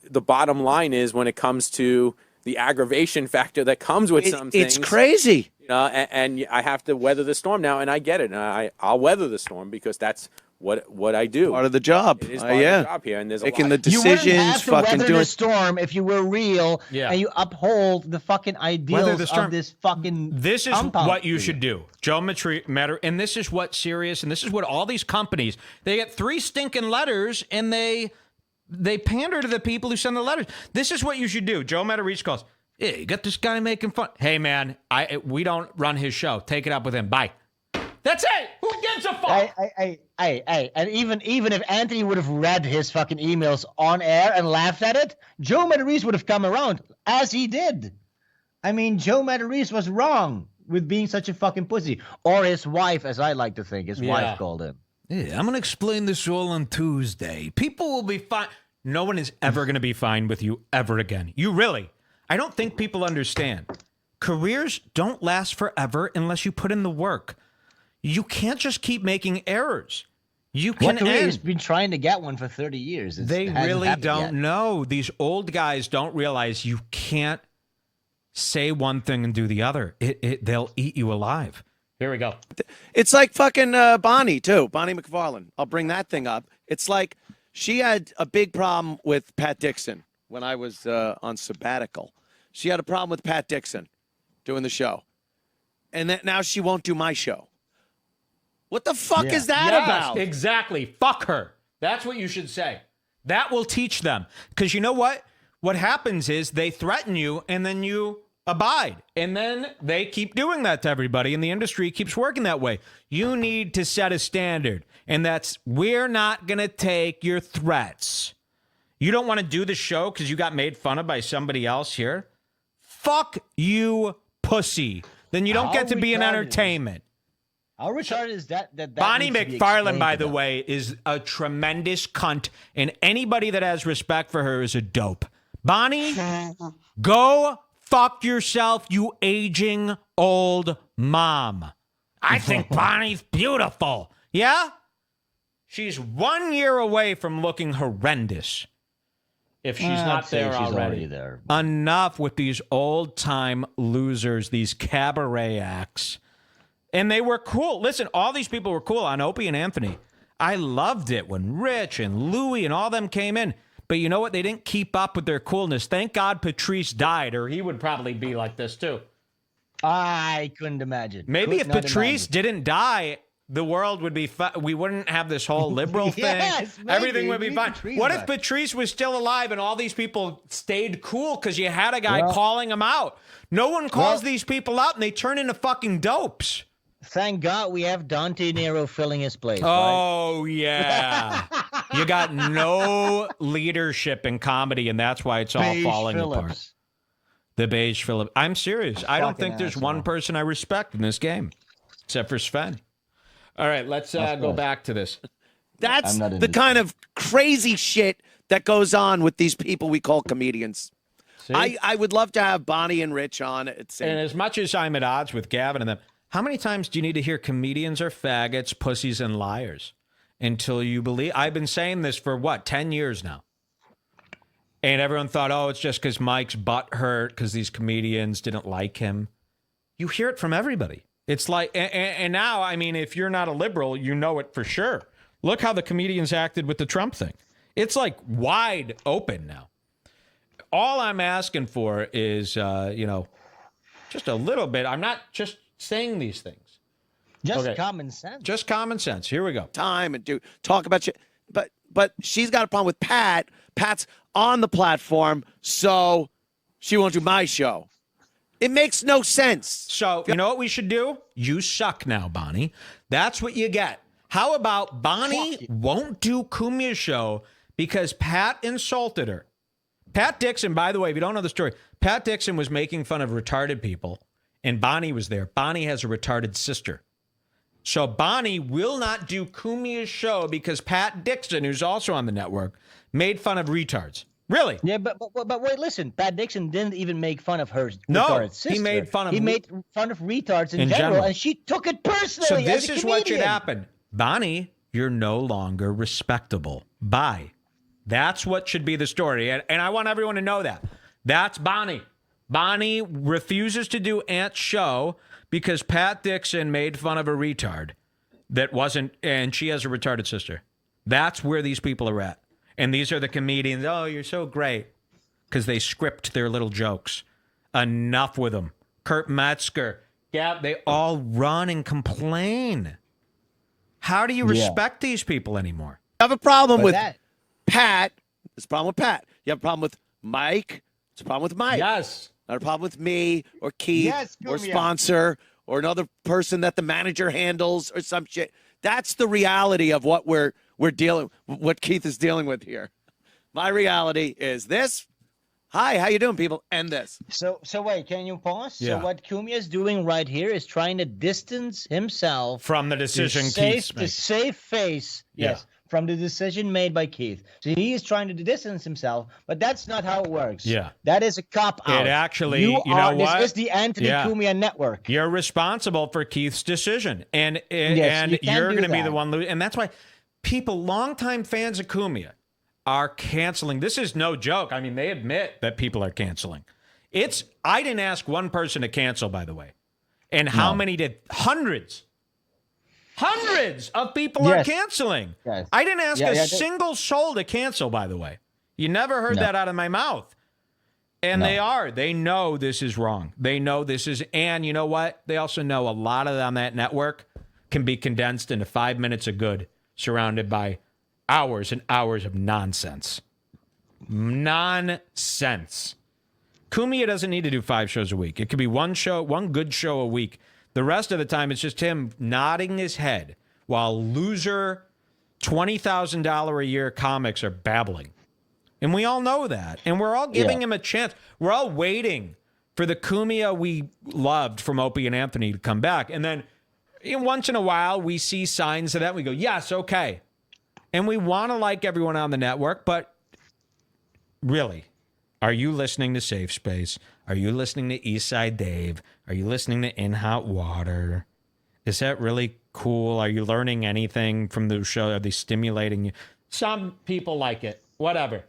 the bottom line is when it comes to the aggravation factor that comes with some things. It's crazy. And I have to weather the storm now, and I get it. And I'll weather the storm because that's what I do. Part of the job. It is part of the job here, and there's making the decisions. You wouldn't have to fucking weather doing the storm if you were real and you uphold the fucking ideals of this fucking. This is what you should do, Joe Materese, and this is what Sirius, and this is what all these companies. They get 3 stinking letters, and they pander to the people who send the letters. This is what you should do. Joe Materese calls. Hey, you got this guy making fun. Hey, man, we don't run his show. Take it up with him. Bye. That's it. Who gives a fuck? And even if Anthony would have read his fucking emails on air and laughed at it, Joe Materese would have come around, as he did. I mean, Joe Materese was wrong with being such a fucking pussy. Or his wife, as I like to think. His wife called him. Yeah, I'm going to explain this all on Tuesday. People will be fine. No one is ever going to be fine with you ever again. I don't think people understand. Careers don't last forever unless you put in the work. You can't just keep making errors. You can end. He's been trying to get one for 30 years. They really don't know. These old guys don't realize you can't say one thing and do the other. They'll eat you alive. Here we go. It's like fucking Bonnie, too. Bonnie McFarlane. I'll bring that thing up. It's like she had a big problem with Pat Dixon when I was on sabbatical. She had a problem with Pat Dixon doing the show. And now she won't do my show. What the fuck is that about? Exactly. Fuck her. That's what you should say. That will teach them. Because you know what? What happens is they threaten you and then you abide. And then they keep doing that to everybody. And the industry keeps working that way. You need to set a standard. And that's, we're not going to take your threats. You don't want to do the show because you got made fun of by somebody else here? Fuck you, pussy. Then you don't get to be in entertainment. How retarded is that? Bonnie McFarlane, by the way, is a tremendous cunt, and anybody that has respect for her is a dope. Bonnie, go fuck yourself, you aging old mom. I think Bonnie's beautiful. Yeah? She's 1 year away from looking horrendous. If she's not there already. There. Enough with these old-time losers, these cabaret acts. And they were cool. Listen, all these people were cool on Opie and Anthony. I loved it when Rich and Louie and all them came in. But you know what? They didn't keep up with their coolness. Thank God Patrice died, or he would probably be like this too. I couldn't imagine. Maybe if Patrice didn't die, the world would be we wouldn't have this whole liberal thing. Yes, maybe. Everything would be fine. Patrice What died. if Patrice was still alive and all these people stayed cool because you had a guy calling them out? No one calls these people out and they turn into fucking dopes. Thank God we have Dante Nero filling his place. Oh, yeah. You got no leadership in comedy, and that's why it's all falling apart. The Beige Phillip. I'm serious. I don't think there's one person I respect in this game, except for Sven. All right, let's go back to this. That's the kind of crazy shit that goes on with these people we call comedians. I would love to have Bonnie and Rich on. And as much as I'm at odds with Gavin and them, how many times do you need to hear comedians are faggots, pussies, and liars until you believe? I've been saying this for, 10 years now. And everyone thought, oh, it's just because Mike's butt hurt because these comedians didn't like him. You hear it from everybody. It's like, and now, I mean, if you're not a liberal, you know it for sure. Look how the comedians acted with the Trump thing. It's like wide open now. All I'm asking for is, just a little bit. I'm not just saying these things. Just common sense. Just common sense. Here we go. Time and talk about shit. But she's got a problem with Pat. Pat's on the platform, so she won't do my show. It makes no sense. So, you know what we should do? You suck now, Bonnie. That's what you get. How about Bonnie won't do Cumia's show because Pat insulted her? Pat Dixon, by the way, if you don't know the story, Pat Dixon was making fun of retarded people, and Bonnie was there. Bonnie has a retarded sister. So Bonnie will not do Cumia's show because Pat Dixon, who's also on the network, made fun of retards. Really? Yeah, but wait, listen. Pat Dixon didn't even make fun of her retarded sister. He made fun of retards in general, and she took it personally. So this is what should happen. Bonnie, you're no longer respectable. Bye. That's what should be the story. And I want everyone to know that. That's Bonnie. Bonnie refuses to do Ant's show because Pat Dixon made fun of a retard that wasn't, and she has a retarded sister. That's where these people are at. And these are the comedians. Oh, you're so great. Because they script their little jokes. Enough with them. Kurt Metzger. Yeah, they all run and complain. How do you respect these people anymore? You have a problem with Pat. There's a problem with Pat. You have a problem with Mike. It's a problem with Mike. Yes. Not a problem with me or Keith or sponsor or another person that the manager handles or some shit. That's the reality of what we're dealing, what Keith is dealing with here. My reality is this. Hi, how you doing, people? And this. So wait, can you pause? Yeah. So what Cumia is doing right here is trying to distance himself from the decision Keith's making. To save face. Yes. From the decision made by Keith. So he is trying to distance himself, but that's not how it works. Yeah. That is a cop-out. It actually, you know what? This is the Anthony Cumia network. You're responsible for Keith's decision. And you're going to be the one losing. And that's why people, longtime fans of Cumia, are canceling. This is no joke. I mean, they admit that people are canceling. I didn't ask one person to cancel, by the way. And how many did? Hundreds of people are canceling. Yes. I didn't ask a single soul to cancel, by the way. You never heard that out of my mouth. And they are. They know this is wrong. They know this is, and you know what? They also know a lot of on that network can be condensed into 5 minutes of good, surrounded by hours and hours of nonsense. Nonsense. Cumia doesn't need to do 5 shows a week. It could be one good show a week. The rest of the time, it's just him nodding his head while loser $20,000 a year comics are babbling. And we all know that. And we're all giving him a chance. We're all waiting for the Cumia we loved from Opie and Anthony to come back. And then once in a while, we see signs of that. We go, yes, okay. And we want to like everyone on the network, but really, are you listening to Safe Space? Are you listening to Eastside Dave? Are you listening to In Hot Water? Is that really cool? Are you learning anything from the show? Are they stimulating you? Some people like it. Whatever.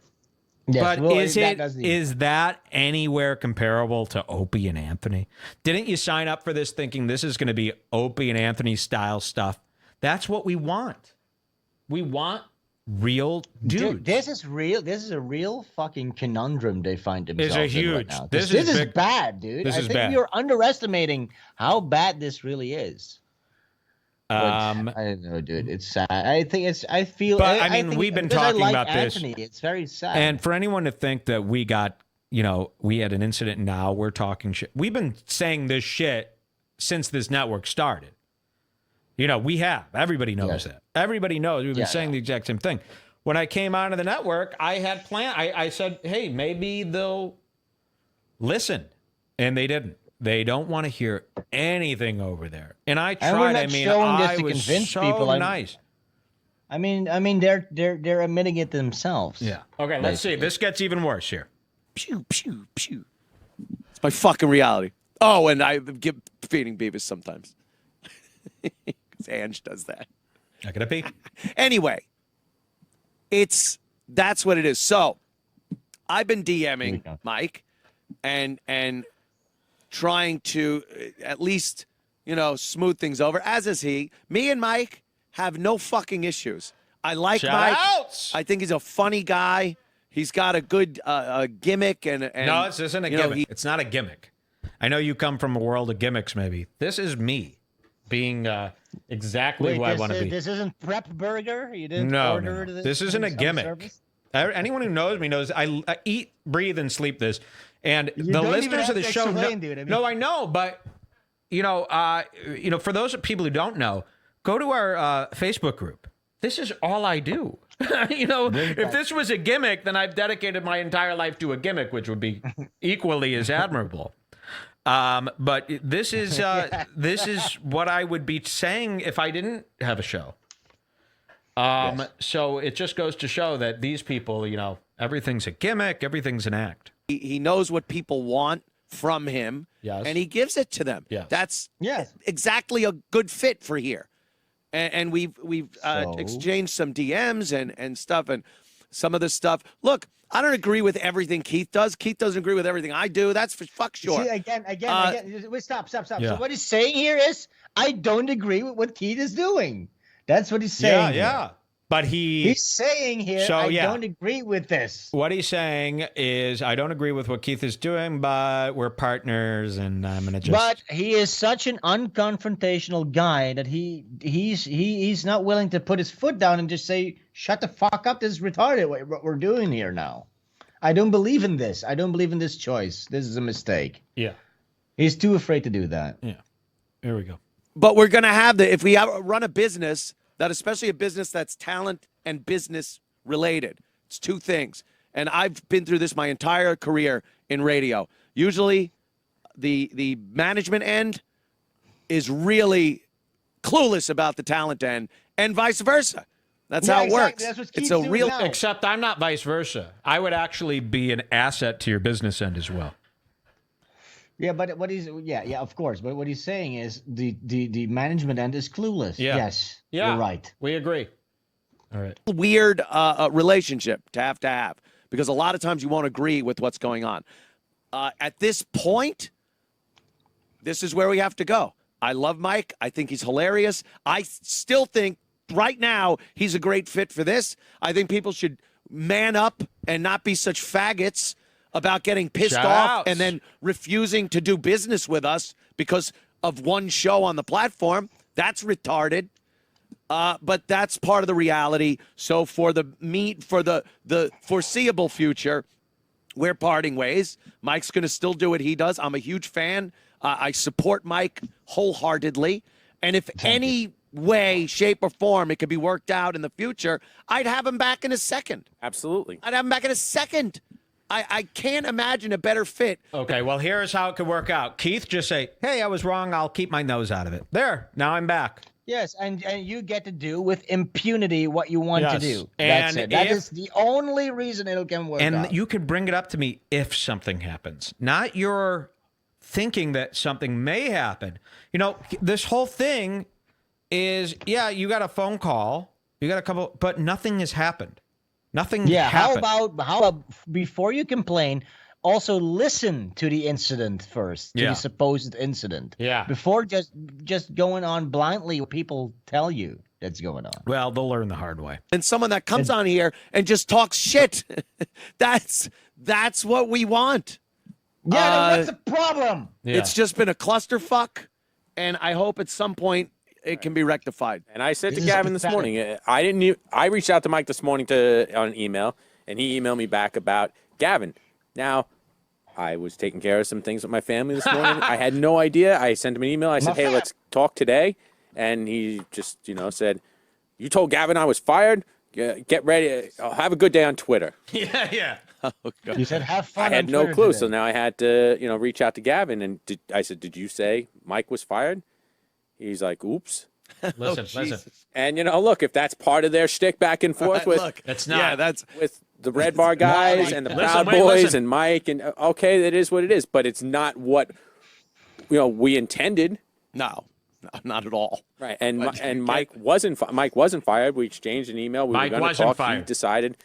Yes, but well, is that anywhere comparable to Opie and Anthony? Didn't you sign up for this thinking this is going to be Opie and Anthony style stuff? That's what we want. We want real dudes. This is real. This is a real fucking conundrum they find themselves in right now. This is bad, dude. I think you're underestimating how bad this really is. I don't know, dude. It's sad. I think it's. I feel. But I mean, we've been talking about Anthony, this. It's very sad. And for anyone to think that we got, we had an incident. Now we're talking shit. We've been saying this shit since this network started. We have. Everybody knows that. Everybody knows we've been saying the exact same thing. When I came onto the network, I had planned. I said, hey, maybe they'll listen, and they didn't. They don't want to hear anything over there. And I tried. I mean, I was so people. Nice. I mean, they're admitting it themselves. Yeah. Okay. Let's see. This gets even worse here. Pew pew pew. It's my fucking reality. Oh, and I give feeding Beavis sometimes. Because Ange does that. Not gonna be. Anyway, that's what it is. So I've been DMing Mike and trying to at least, smooth things over, as is he. Me and Mike have no fucking issues. I like Mike. I think he's a funny guy. He's got a good gimmick. And no, this isn't a gimmick. It's not a gimmick. I know you come from a world of gimmicks, maybe. This is me being exactly who I want to be. This isn't Prep Burger? You didn't order this? This isn't a gimmick. Anyone who knows me knows I eat, breathe, and sleep this. And the listeners of the show no, I know, but for those people who don't know, go to our Facebook group. This is all I do. If this was a gimmick, then I've dedicated my entire life to a gimmick, which would be equally as admirable. But this is what I would be saying if I didn't have a show. So it just goes to show that these people, everything's a gimmick, everything's an act. He knows what people want from him, and he gives it to them. That's exactly a good fit for here. And we've exchanged some DMs and stuff, and some of the stuff. Look, I don't agree with everything Keith does. Keith doesn't agree with everything I do. That's for fuck sure. See, again. Wait, stop. So what he's saying here is, I don't agree with what Keith is doing. That's what he's saying. Yeah. But he's saying here, I don't agree with this. What he's saying is, I don't agree with what Keith is doing, but we're partners, and I'm gonna just. But he is such an unconfrontational guy that he's not willing to put his foot down and just say, "Shut the fuck up! This is retarded. What we're doing here now. I don't believe in this. I don't believe in this choice. This is a mistake." Yeah. He's too afraid to do that. Yeah. Here we go. But we're gonna have if we run a business. That especially a business that's talent and business related. It's two things. And I've been through this my entire career in radio. Usually the management end is really clueless about the talent end and vice versa. That's how it works. That's what it's a real now. Except I'm not vice versa. I would actually be an asset to your business end as well. Yeah, but what he's of course. But what he's saying is the management end is clueless. Yeah. Yes, yeah, you're right. We agree. All right. Weird relationship to have because a lot of times you won't agree with what's going on. At this point, this is where we have to go. I love Mike. I think he's hilarious. I still think right now he's a great fit for this. I think people should man up and not be such faggots about getting pissed off and then refusing to do business with us because of one show on the platform. That's retarded. but that's part of the reality. So for the foreseeable future, we're parting ways. Mike's going to still do what he does. I'm a huge fan. I support Mike wholeheartedly. And if any way, shape, or form it could be worked out in the future, I'd have him back in a second. Absolutely. I'd have him back in a second. I can't imagine a better fit. Okay, well, here's how it could work out. Keith, just say, hey, I was wrong. I'll keep my nose out of it. There, now I'm back. Yes, and you get to do with impunity what you want to do. That's And it. That is the only reason it can work out. And you could bring it up to me if something happens, not your thinking that something may happen. You know, this whole thing is, yeah, you got a phone call, you got a couple, but nothing has happened. Nothing happened. How about before you complain, also listen to the incident first, to the supposed incident. Yeah. Before just going on blindly what people tell you that's going on. Well, they'll learn the hard way. And someone that comes on here and just talks shit. That's what we want. Yeah, then what's the problem? Yeah. It's just been a clusterfuck, and I hope at some point it can be rectified. And I said to Gavin this morning, I reached out to Mike this morning on an email, and he emailed me back about Gavin. Now, I was taking care of some things with my family this morning. I had no idea. I sent him an email. I said, hey, let's talk today. And he just, said, you told Gavin I was fired? Get ready. Have a good day on Twitter. Yeah. Oh, God. You said have fun. I had no clue. So now I had to, reach out to Gavin. And I said, did you say Mike was fired? He's like, oops. Listen. And, look, if that's part of their shtick back and forth that's not. Yeah, that's with the Redbar guys and the Proud Boys and Mike, and okay, that is what it is, but it's not what we intended. No, not at all. Right, and Mike wasn't fired. We exchanged an email. Mike were going to talk. Fired. He decided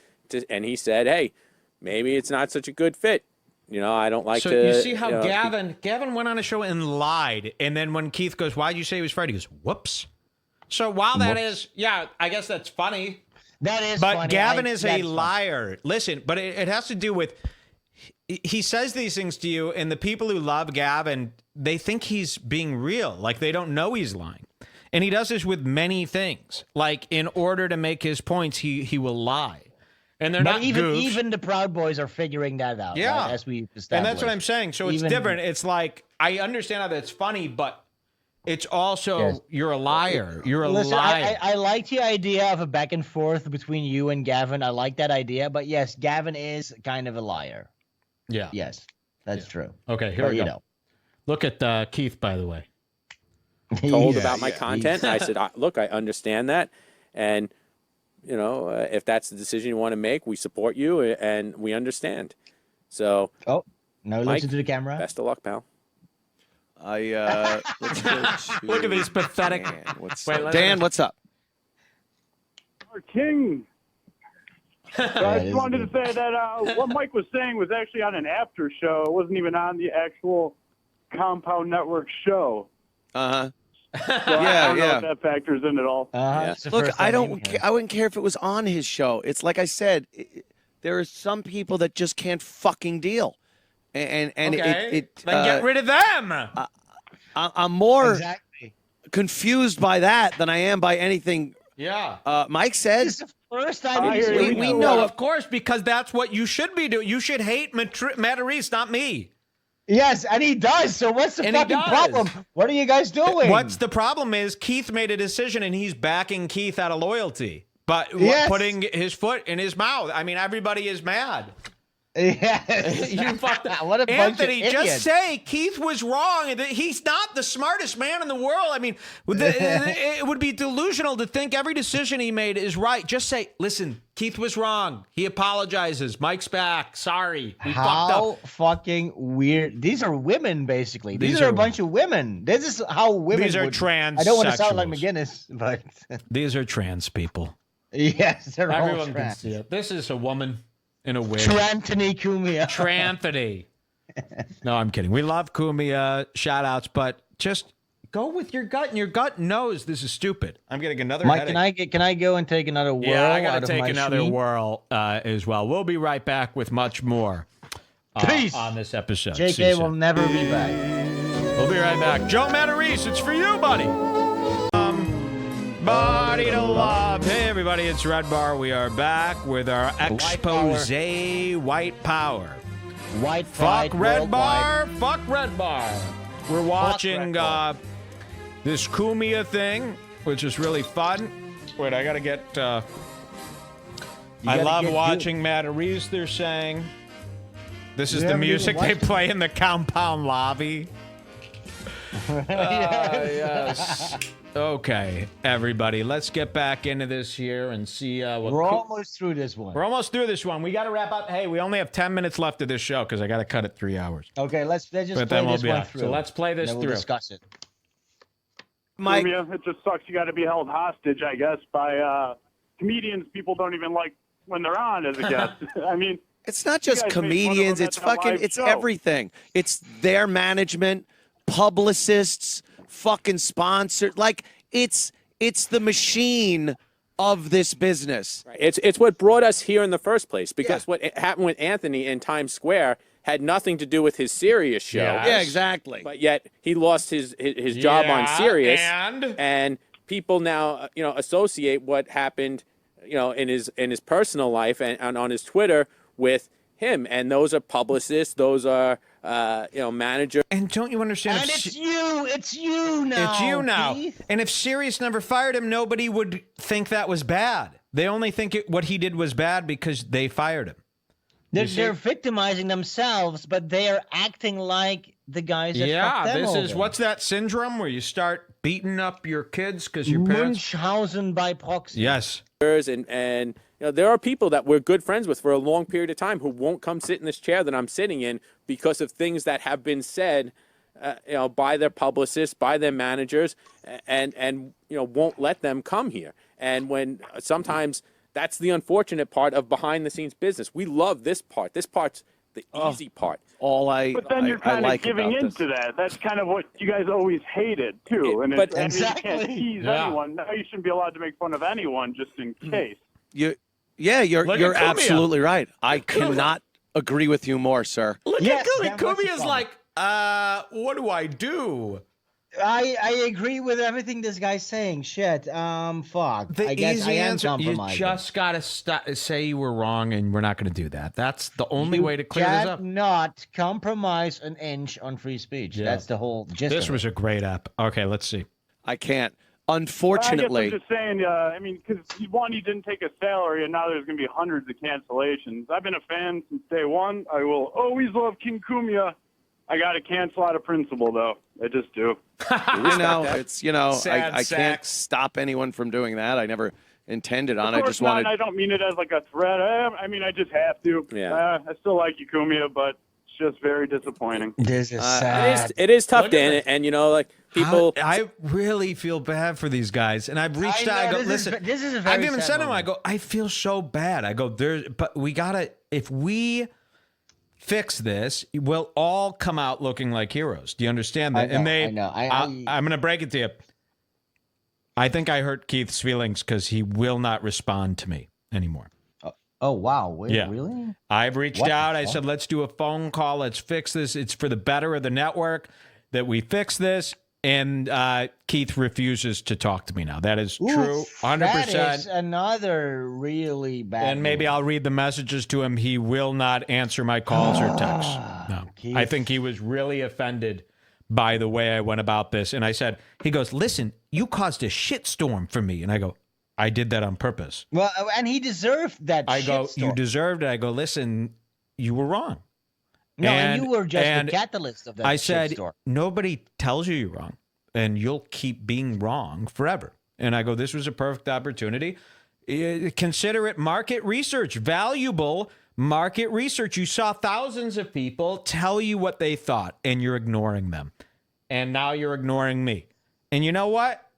and he said, "Hey, maybe it's not such a good fit." I don't like to. So you see how Gavin went on a show and lied, and then when Keith goes, "Why'd you say he was fired?" He goes, "Whoops." So while that is, I guess that's funny. That is but funny. Gavin is a liar. Listen, but it has to do with, he says these things to you, and the people who love Gavin, they think he's being real. Like, they don't know he's lying. And he does this with many things. Like, in order to make his points, he will lie. And they're not even the Proud Boys are figuring that out. Yeah. Right, as we established. And that's what I'm saying. So it's different. It's like, I understand how that's funny, but it's also, you're a liar. You're a liar. I like the idea of a back and forth between you and Gavin. I like that idea. But yes, Gavin is kind of a liar. Yeah. Yes, that's true. Okay, here we go. Look at Keith, by the way. Told about my content. I said, look, I understand that. And, if that's the decision you want to make, we support you and we understand. So. Oh, no, Mike, listen to the camera. Best of luck, pal. Let's go to Look at these pathetic. Dan, what's up? Our king. So I just wanted to say that what Mike was saying was actually on an after show. It wasn't even on the actual Compound Network show. Uh-huh. So I don't know if that factors in at all. Look, I wouldn't care if it was on his show. It's like I said, there are some people that just can't fucking deal. And then get rid of them. I'm more confused by that than I am by anything. Yeah. Mike said. This is the first time we know, of course, because that's what you should be doing. You should hate Matarese, not me. Yes, and he does. So what's the fucking problem? What are you guys doing? What's the problem is Keith made a decision and he's backing Keith out of loyalty, but putting his foot in his mouth. I mean, everybody is mad. Yes. You fucked up. What a Anthony, bunch of idiots. just say Keith was wrong. He's not the smartest man in the world. I mean, it would be delusional to think every decision he made is right. Just say, listen, Keith was wrong. He apologizes. Mike's back. Sorry. We fucked up. How fucking weird. These are women, basically. These are a bunch of women. This is how women These are trans. I don't want to sound like McInness, but these are trans people. Yes, they're all Everyone trans. can see it. This is a woman in a wig. Tranthony Cumia. Tranthony. No, I'm kidding. We love Cumia. Shout outs, but just go with your gut, and your gut knows this is stupid. I'm getting another Mike, headache. can I go and take another whirl? Yeah, I got to take my another sheet? whirl as well. We'll be right back with much more on this episode. JK will never be back. We'll be right back. Joe Materese, it's for you, buddy. Body to love. Hey, everybody, it's Redbar. We are back with our expose White Power. White Fuck pride Redbar. worldwide. Fuck Redbar. We're watching this Cumia thing, which is really fun. Wait, I got to get... I love watching Matarese, they're saying. This is the music they play in the compound lobby. Yes. Okay, everybody, let's get back into this here and see what... We're almost through this one. We're almost through this one. We got to wrap up. Hey, we only have 10 minutes left of this show because I got to cut it 3 hours. Okay, let's just But play then we'll this be one out. through. So let's play this then through. We'll discuss it. Mike, It just sucks. You got to be held hostage, I guess, by comedians people don't even like when they're on as a guest. I mean, it's not just guys make fun of comedians. them It's at a live fucking. It's show. everything. It's their management, publicists, fucking sponsors. Like it's the machine of this business. Right. It's what brought us here in the first place, because what happened with Anthony in Times Square had nothing to do with his Sirius show. Yes. Yeah, exactly. But yet he lost his job on Sirius, and people now associate what happened in his personal life and on his Twitter with him, and those are publicists, those are managers. And don't you understand? And it's you now. It's you now. Keith. And if Sirius never fired him, nobody would think that was bad. They only think what he did was bad because they fired him. They're victimizing themselves, but they are acting like the guys that fucked them this is over. what's that syndrome where you start beating up your kids because your parents. Munchausen by proxy. Yes. And there are people that we're good friends with for a long period of time who won't come sit in this chair that I'm sitting in because of things that have been said, by their publicists, by their managers, and won't let them come here. And when sometimes that's the unfortunate part of behind the scenes business. We love this part. This part's the easy part. But then you're kind of giving into that. That's kind of what you guys always hated too. And you can't tease anyone. Now you shouldn't be allowed to make fun of anyone just in case. You're absolutely right. I cannot agree with you more, sir. Look at Cumia. Cumia's like, what do I do? I agree with everything this guy's saying. Shit. Fuck. The I guess easy I am answer, you compromising. just got to say you were wrong, and we're not going to do that. That's the only way to clear this up. Not compromise an inch on free speech. Yeah. That's the whole gist. This was a great app. Okay, let's see. I can't. Unfortunately. I guess I'm just saying, because he didn't take a salary, and now there's going to be hundreds of cancellations. I've been a fan since day one. I will always love King Cumia. I got to cancel out of principle, though. I just do. I can't stop anyone from doing that. I never intended on. I just I don't mean it as like a threat. I just have to. Yeah. I still like you, Cumia, but it's just very disappointing. This is sad. It is tough, Dan, and people. I really feel bad for these guys, and I've reached out. I go, listen. This is a very I've even sad said to them, moment. I go, I feel so bad. I go, but we gotta. If we fix this, we'll all come out looking like heroes. Do you understand that? I know. I'm going to break it to you. I think I hurt Keith's feelings because he will not respond to me anymore. Oh, wow. Wait, Yeah. really? I've reached What the out. I fuck? said, let's do a phone call. Let's fix this. It's for the better of the network that we fix this. And Keith refuses to talk to me now. That is true, 100%. That is another really bad. And maybe I'll read the messages to him. He will not answer my calls or texts. No. Keith. I think he was really offended by the way I went about this. And I said, he goes, listen, you caused a shitstorm for me. And I go, I did that on purpose. Well, and he deserved that. I go, shitstorm. you deserved it. I go, listen, you were wrong. No, and you were just the catalyst of that. I said, shitstorm. nobody tells you you're wrong, and you'll keep being wrong forever. And I go, this was a perfect opportunity. Consider it market research, valuable market research. You saw thousands of people tell you what they thought, and you're ignoring them. And now you're ignoring me. And you know what?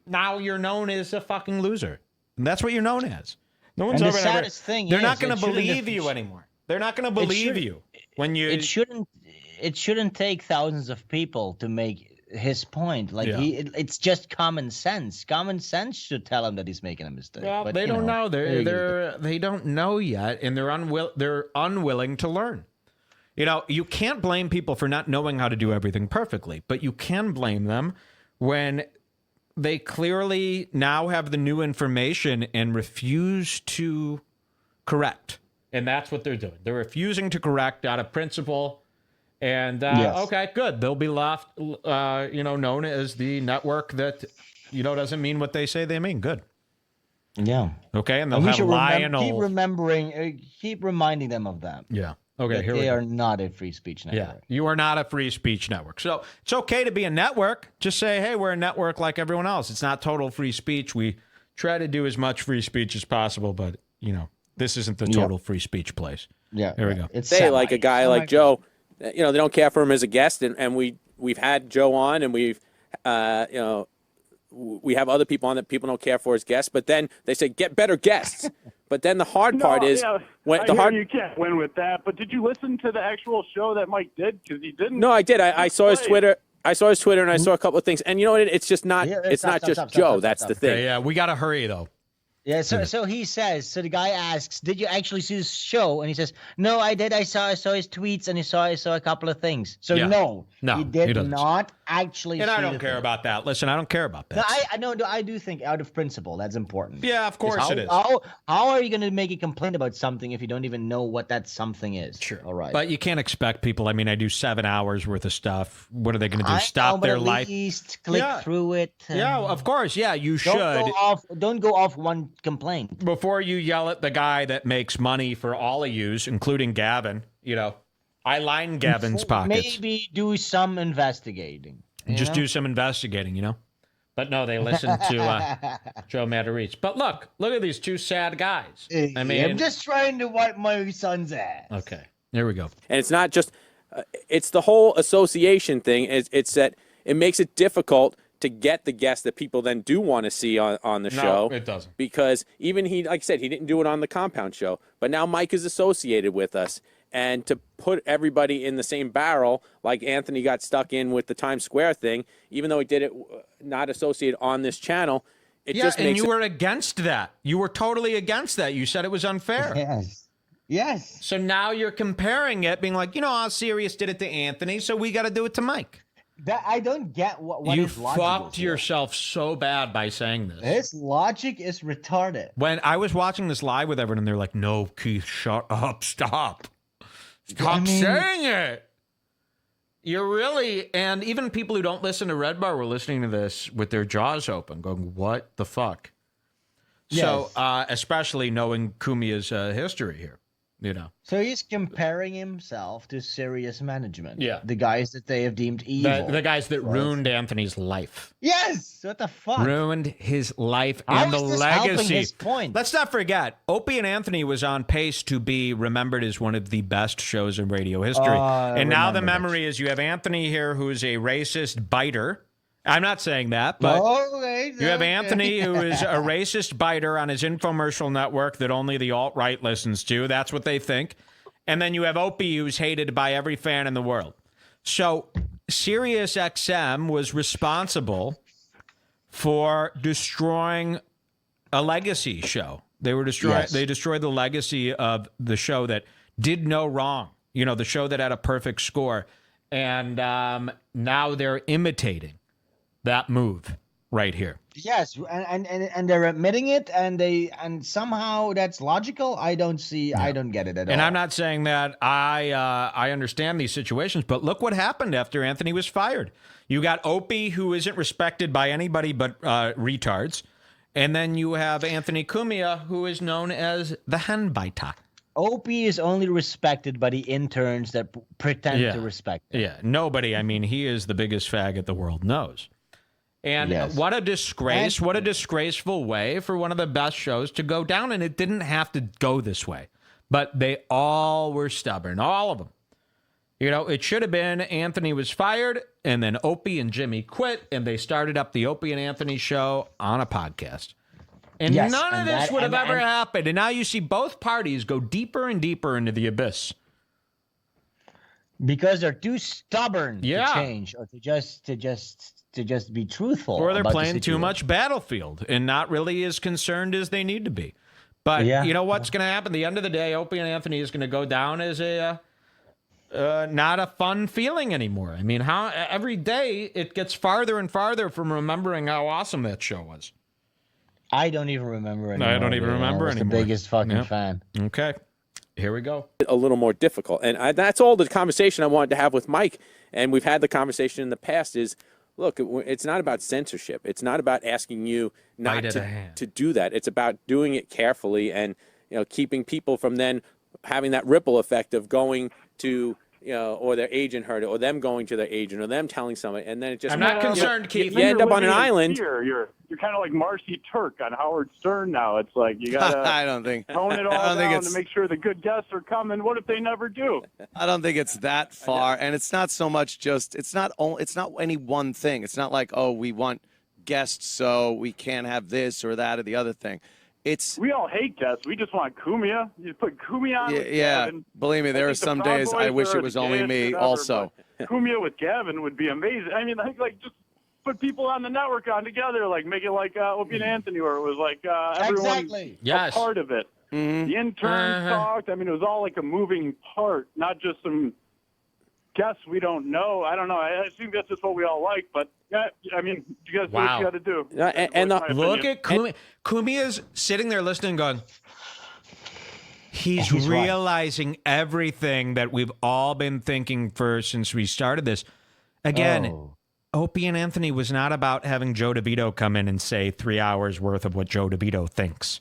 Now you're known as a fucking loser. And that's what you're known as. No one's And ever. the saddest thing They're is, not going it to shouldn't believe have- you anymore. They're not going to believe you when you. It shouldn't take thousands of people to make his point. Like it's just common sense. Common sense should tell him that he's making a mistake. Well, but, they don't know. They don't know yet, and they're unwilling to learn. You can't blame people for not knowing how to do everything perfectly, but you can blame them when they clearly now have the new information and refuse to correct. And that's what they're doing. They're refusing to correct out of principle. And, okay, good. They'll be left, known as the network that, doesn't mean what they say they mean. Good. Yeah. Okay, and they'll have Lionel. Keep reminding them of that. Yeah. Okay, here we go. They are not a free speech network. Yeah, you are not a free speech network. So it's okay to be a network. Just say, hey, we're a network like everyone else. It's not total free speech. We try to do as much free speech as possible, but, this isn't the total free speech place. Yeah. There we go. It's like a guy like Joe, they don't care for him as a guest, and we've had Joe on, and we've, we have other people on that people don't care for as guests, but then they say, get better guests. But then the hard part is you can't win with that. But did you listen to the actual show that Mike did? Because he didn't. No, I did. I saw his Twitter. I saw his Twitter, and I saw a couple of things. And you know what? It's just not. It's not just Joe. That's the thing. Yeah, we got to hurry though. Yeah, so he says, so the guy asks, did you actually see this show? And he says, no, I did. I saw his tweets, and I saw a couple of things. So no, he did not actually and see I don't care about that. Listen, I don't care about that. I do think out of principle, that's important. Yeah, of course it is. How are you going to make a complaint about something if you don't even know what that something is? Sure. All right. But you can't expect people, I do 7 hours worth of stuff. What are they going to do? Stop their life? At least click through it. Yeah, of course. Yeah, you should. Don't go off one complaint. Before you yell at the guy that makes money for all of yous, including Gavin, I line Gavin's pockets. Maybe do some investigating. Just do some investigating, But no, they listen to Joe Materese. But look at these two sad guys. I'm just trying to wipe my son's ass. Okay, there we go. And it's not just, it's the whole association thing. It's that it makes it difficult to get the guests that people then do want to see on the show. No, it doesn't. Because even like I said, he didn't do it on the Compound show. But now Mike is associated with us. And to put everybody in the same barrel, like Anthony got stuck in with the Times Square thing, even though he did it not associated on this channel, it just makes you were against that. You were totally against that. You said it was unfair. Yes. So now you're comparing it, being like, how Sirius did it to Anthony, so we got to do it to Mike. That I don't get what you is logical. You fucked yourself so bad by saying this. This logic is retarded. When I was watching this live with everyone, they're like, no, Keith, shut up, stop. Stop saying it. You're really, and even people who don't listen to Redbar were listening to this with their jaws open, going, what the fuck? Yes. So, especially knowing Cumia's history here, So he's comparing himself to Sirius management. Yeah. The guys that they have deemed evil. The guys that ruined Anthony's life. Yes! What the fuck? Ruined his life and the legacy. His point? Let's not forget, Opie and Anthony was on pace to be remembered as one of the best shows in radio history. And now the memory is you have Anthony here, who is a racist biter. I'm not saying that, but you have Anthony, who is a racist biter on his infomercial network that only the alt-right listens to. That's what they think. And then you have Opie, who's hated by every fan in the world. So Sirius XM was responsible for destroying a legacy show. They destroyed the legacy of the show that did no wrong. The show that had a perfect score. And now they're imitating that move right here. Yes, and they're admitting it, and somehow that's logical. I don't get it at all. And I'm not saying that I understand these situations, but look what happened after Anthony was fired. You got Opie, who isn't respected by anybody but retards, and then you have Anthony Cumia, who is known as the hen biter. Opie is only respected by the interns that pretend to respect him. Yeah, nobody. He is the biggest faggot the world knows. And what a disgrace, what a disgraceful way for one of the best shows to go down. And it didn't have to go this way. But they all were stubborn, all of them. It should have been Anthony was fired, and then Opie and Jimmy quit, and they started up the Opie and Anthony show on a podcast. And none of this would have ever happened. And now you see both parties go deeper and deeper into the abyss. Because they're too stubborn to change or to just be truthful. Or they're playing too much Battlefield and not really as concerned as they need to be. But you know what's going to happen? At the end of the day, Opie and Anthony is going to go down as a not a fun feeling anymore. I mean, how every day it gets farther and farther from remembering how awesome that show was. I don't even remember anymore. I don't even remember I was anymore. the biggest fucking fan. Okay, here we go. A little more difficult, and that's all the conversation I wanted to have with Mike. And we've had the conversation in the past. Is look, it's not about censorship. It's not about asking you not to do that. It's about doing it carefully and keeping people from then having that ripple effect of going to or their agent heard it, or them going to their agent, or them telling somebody, and then it just. I'm not concerned, Keith. You end up on an island. You're kind of like Marcy Turk on Howard Stern now. It's like you gotta. I don't think. Tone it all down to make sure the good guests are coming. What if they never do? I don't think it's that far, and it's not so much just. It's not any one thing. It's not like, oh, we want guests, so we can't have this or that or the other thing. We all hate guests. We just want Cumia. You put Cumia on. Yeah, believe me, there are some days I wish it was only me. Also, Cumia with Gavin would be amazing. I mean, like just put people on the network on together, like make it like Opie and Anthony, where it was like everyone a part of it. Mm-hmm. The interns talked. I mean, it was all like a moving part, not just some guests we don't know. I don't know. I think that's just what we all like. But yeah, I mean, you guys do what you got to do. Look at Cumia. Cumia's sitting there listening, going. He's realizing everything that we've all been thinking since we started this. Again, Opie and Anthony was not about having Joe DeVito come in and say 3 hours worth of what Joe DeVito thinks.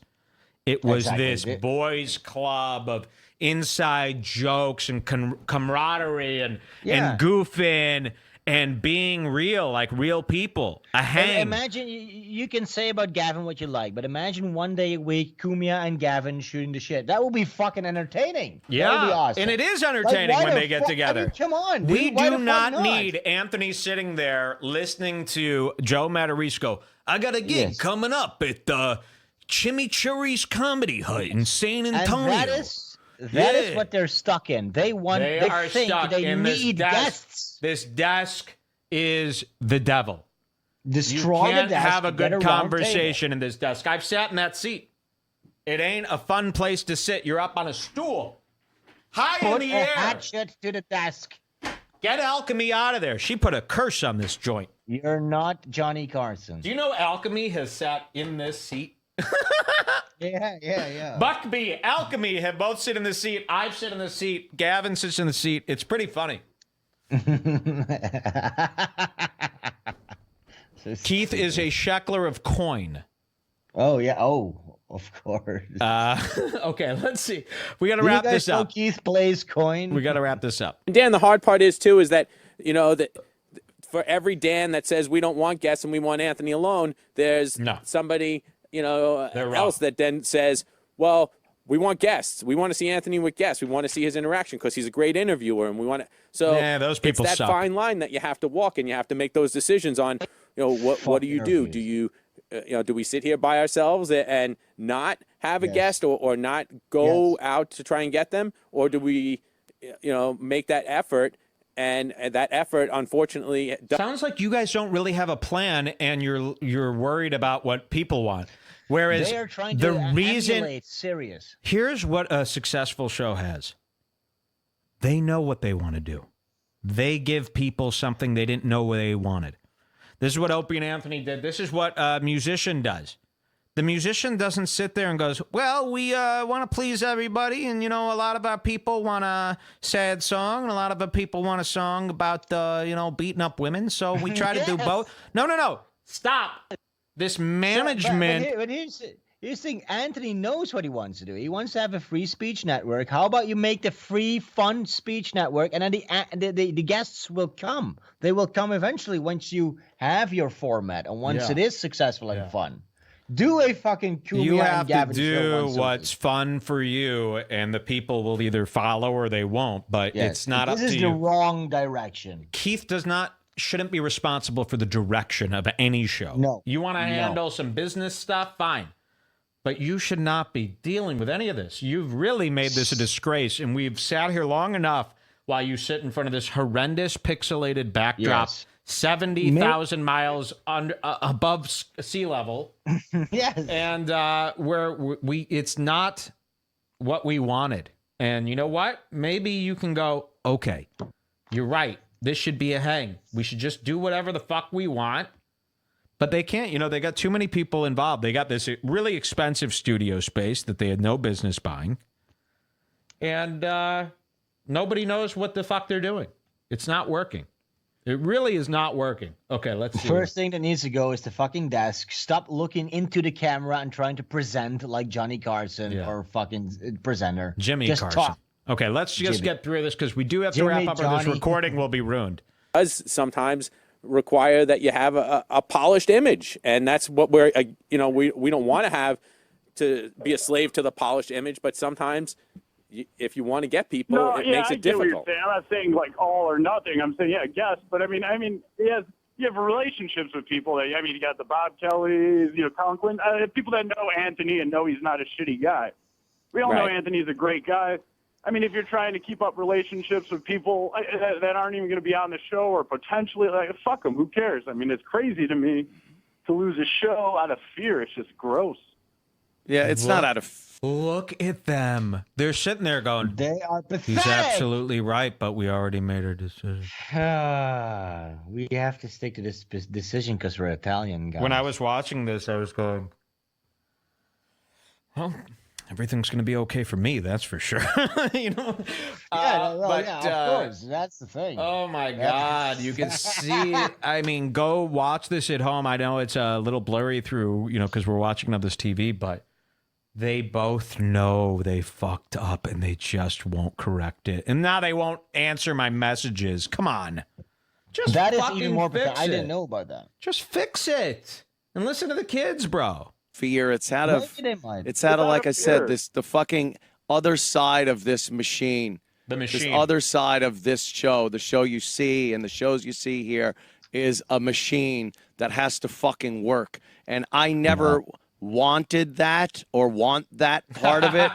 It was this boys' club of inside jokes and camaraderie and goofing and being real, like real people. A hang. Imagine, you can say about Gavin what you like, but imagine one day a week, Cumia and Gavin shooting the shit. That would be fucking entertaining. Yeah, that would be awesome. And it is entertaining when they get together. I mean, come on, dude. We do not need Anthony sitting there listening to Joe Materese go, I got a gig coming up at the Chimichurri's Comedy Hut in San Antonio. And that is what they're stuck in. They are think stuck they in need guests. This desk is the devil. Destroy you can't the desk. Have a good conversation in this desk. I've sat in that seat. It ain't a fun place to sit. You're up on a stool, high in the air. Put a hatchet to the desk. Get Alchemy out of there. She put a curse on this joint. You're not Johnny Carson. Do you know Alchemy has sat in this seat? Yeah. Buckby, Alchemy have both sit in the seat. I've sit in the seat. Gavin sits in the seat. It's pretty funny. Keith is a sheckler of coin. Oh, yeah. Oh, of course. Okay, let's see. We got to wrap this up. Keith plays coin. We got to wrap this up. Dan, the hard part is, too, is that, that for every Dan that says we don't want guests and we want Anthony alone, there's somebody, else that then says, well, we want guests. We want to see Anthony with guests. We want to see his interaction because he's a great interviewer, and we want to. So those people it's that fine line that you have to walk, and you have to make those decisions on. What do you do? Do you, do we sit here by ourselves and not have a guest or not go out to try and get them, or do we, make that effort? And that effort, unfortunately, sounds like you guys don't really have a plan, and you're worried about what people want. Whereas they are trying to emulate Sirius. Here's what a successful show has. They know what they want to do. They give people something they didn't know they wanted. This is what Opie and Anthony did. This is what a musician does. The musician doesn't sit there and goes, well, we want to please everybody, and, a lot of our people want a sad song, and a lot of our people want a song about, beating up women, so we try to do both. No. Stop. This management... But here's the thing. Anthony knows what he wants to do. He wants to have a free speech network. How about you make the free, fun speech network, and then the guests will come. They will come eventually once you have your format, and once it is successful and fun. Do a fucking Cumia and Gavin show. You have to do what's fun for you, and the people will either follow or they won't, but it's not up to you. This is the wrong direction. Keith shouldn't be responsible for the direction of any show. No. You want to handle some business stuff? Fine. But you should not be dealing with any of this. You've really made this a disgrace, and we've sat here long enough while you sit in front of this horrendous pixelated backdrop. 70,000 miles above sea level. Yes. And where it's not what we wanted. And you know what? Maybe you can go, okay, you're right. This should be a hang. We should just do whatever the fuck we want. But they can't. You know, they got too many people involved. They got this really expensive studio space that they had no business buying. And nobody knows what the fuck they're doing. It's not working. It really is not working. Okay, let's see. First thing that needs to go is the fucking desk. Stop looking into the camera and trying to present like Johnny Carson or fucking presenter. Jimmy just Carson. Talk. Okay, let's just get through this because we do have to Jimmy, wrap up or this Johnny. recording will be ruined. Does sometimes require that you have a polished image, and that's what we're we don't want to have to be a slave to the polished image, but sometimes if you want to get people, it makes it difficult. I'm not saying like all or nothing. I'm saying guess, but I mean, yes, you have relationships with people that you got the Bob Kellys, Colin Quinn, people that know Anthony and know he's not a shitty guy. We all know Anthony's a great guy. I mean, if you're trying to keep up relationships with people that aren't even going to be on the show or potentially, fuck them, who cares? I mean, it's crazy to me to lose a show out of fear. It's just gross. Yeah, it's not out of... Look at them. They're sitting there going, they are pathetic. He's absolutely right, but we already made our decision. We have to stick to this decision because we're Italian, guys. When I was watching this, I was going, well, everything's going to be okay for me, that's for sure. Of course. That's the thing. Oh, my God. You can see, I mean, go watch this at home. I know it's a little blurry through, because we're watching on this TV, but they both know they fucked up and they just won't correct it. And now they won't answer my messages. Come on. Just that is fucking even more fix pathetic. I didn't it. know about that. Just fix it. And listen to the kids, bro. Fear. It's out of, like I said, the fucking other side of this machine. The machine. This other side of this show, the show you see and the shows you see here is a machine that has to fucking work. And I never wanted that or want that part of it.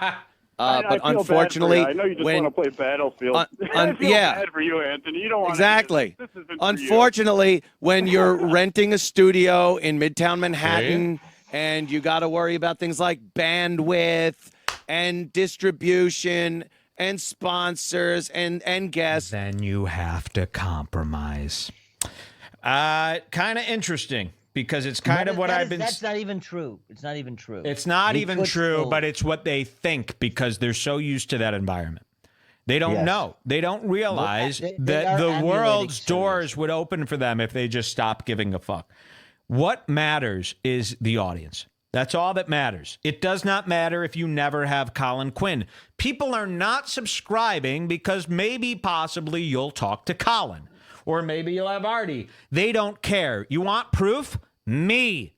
But unfortunately, I know you just want to play Battlefield. I feel bad for you, Anthony. You don't want exactly. This has been Unfortunately, when you're renting a studio in Midtown Manhattan and you got to worry about things like bandwidth and distribution and sponsors and guests, then you have to compromise. Kind of interesting. Because it's kind of what I've been... That's not even true. It's not even true. It's not even true, but it's what they think because they're so used to that environment. They don't know. They don't realize that the world's doors would open for them if they just stopped giving a fuck. What matters is the audience. That's all that matters. It does not matter if you never have Colin Quinn. People are not subscribing because maybe possibly you'll talk to Colin. Or maybe you'll have Artie. They don't care. You want proof? Me.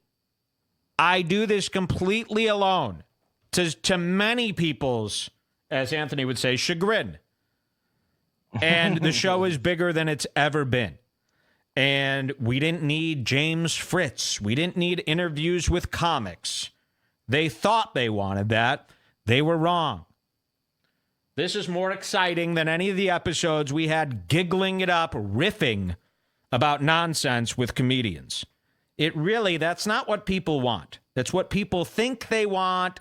I do this completely alone. To many people's, as Anthony would say, chagrin. And the show is bigger than it's ever been. And we didn't need James Fritz. We didn't need interviews with comics. They thought they wanted that. They were wrong. This is more exciting than any of the episodes we had giggling it up, riffing about nonsense with comedians. That's not what people want. That's what people think they want,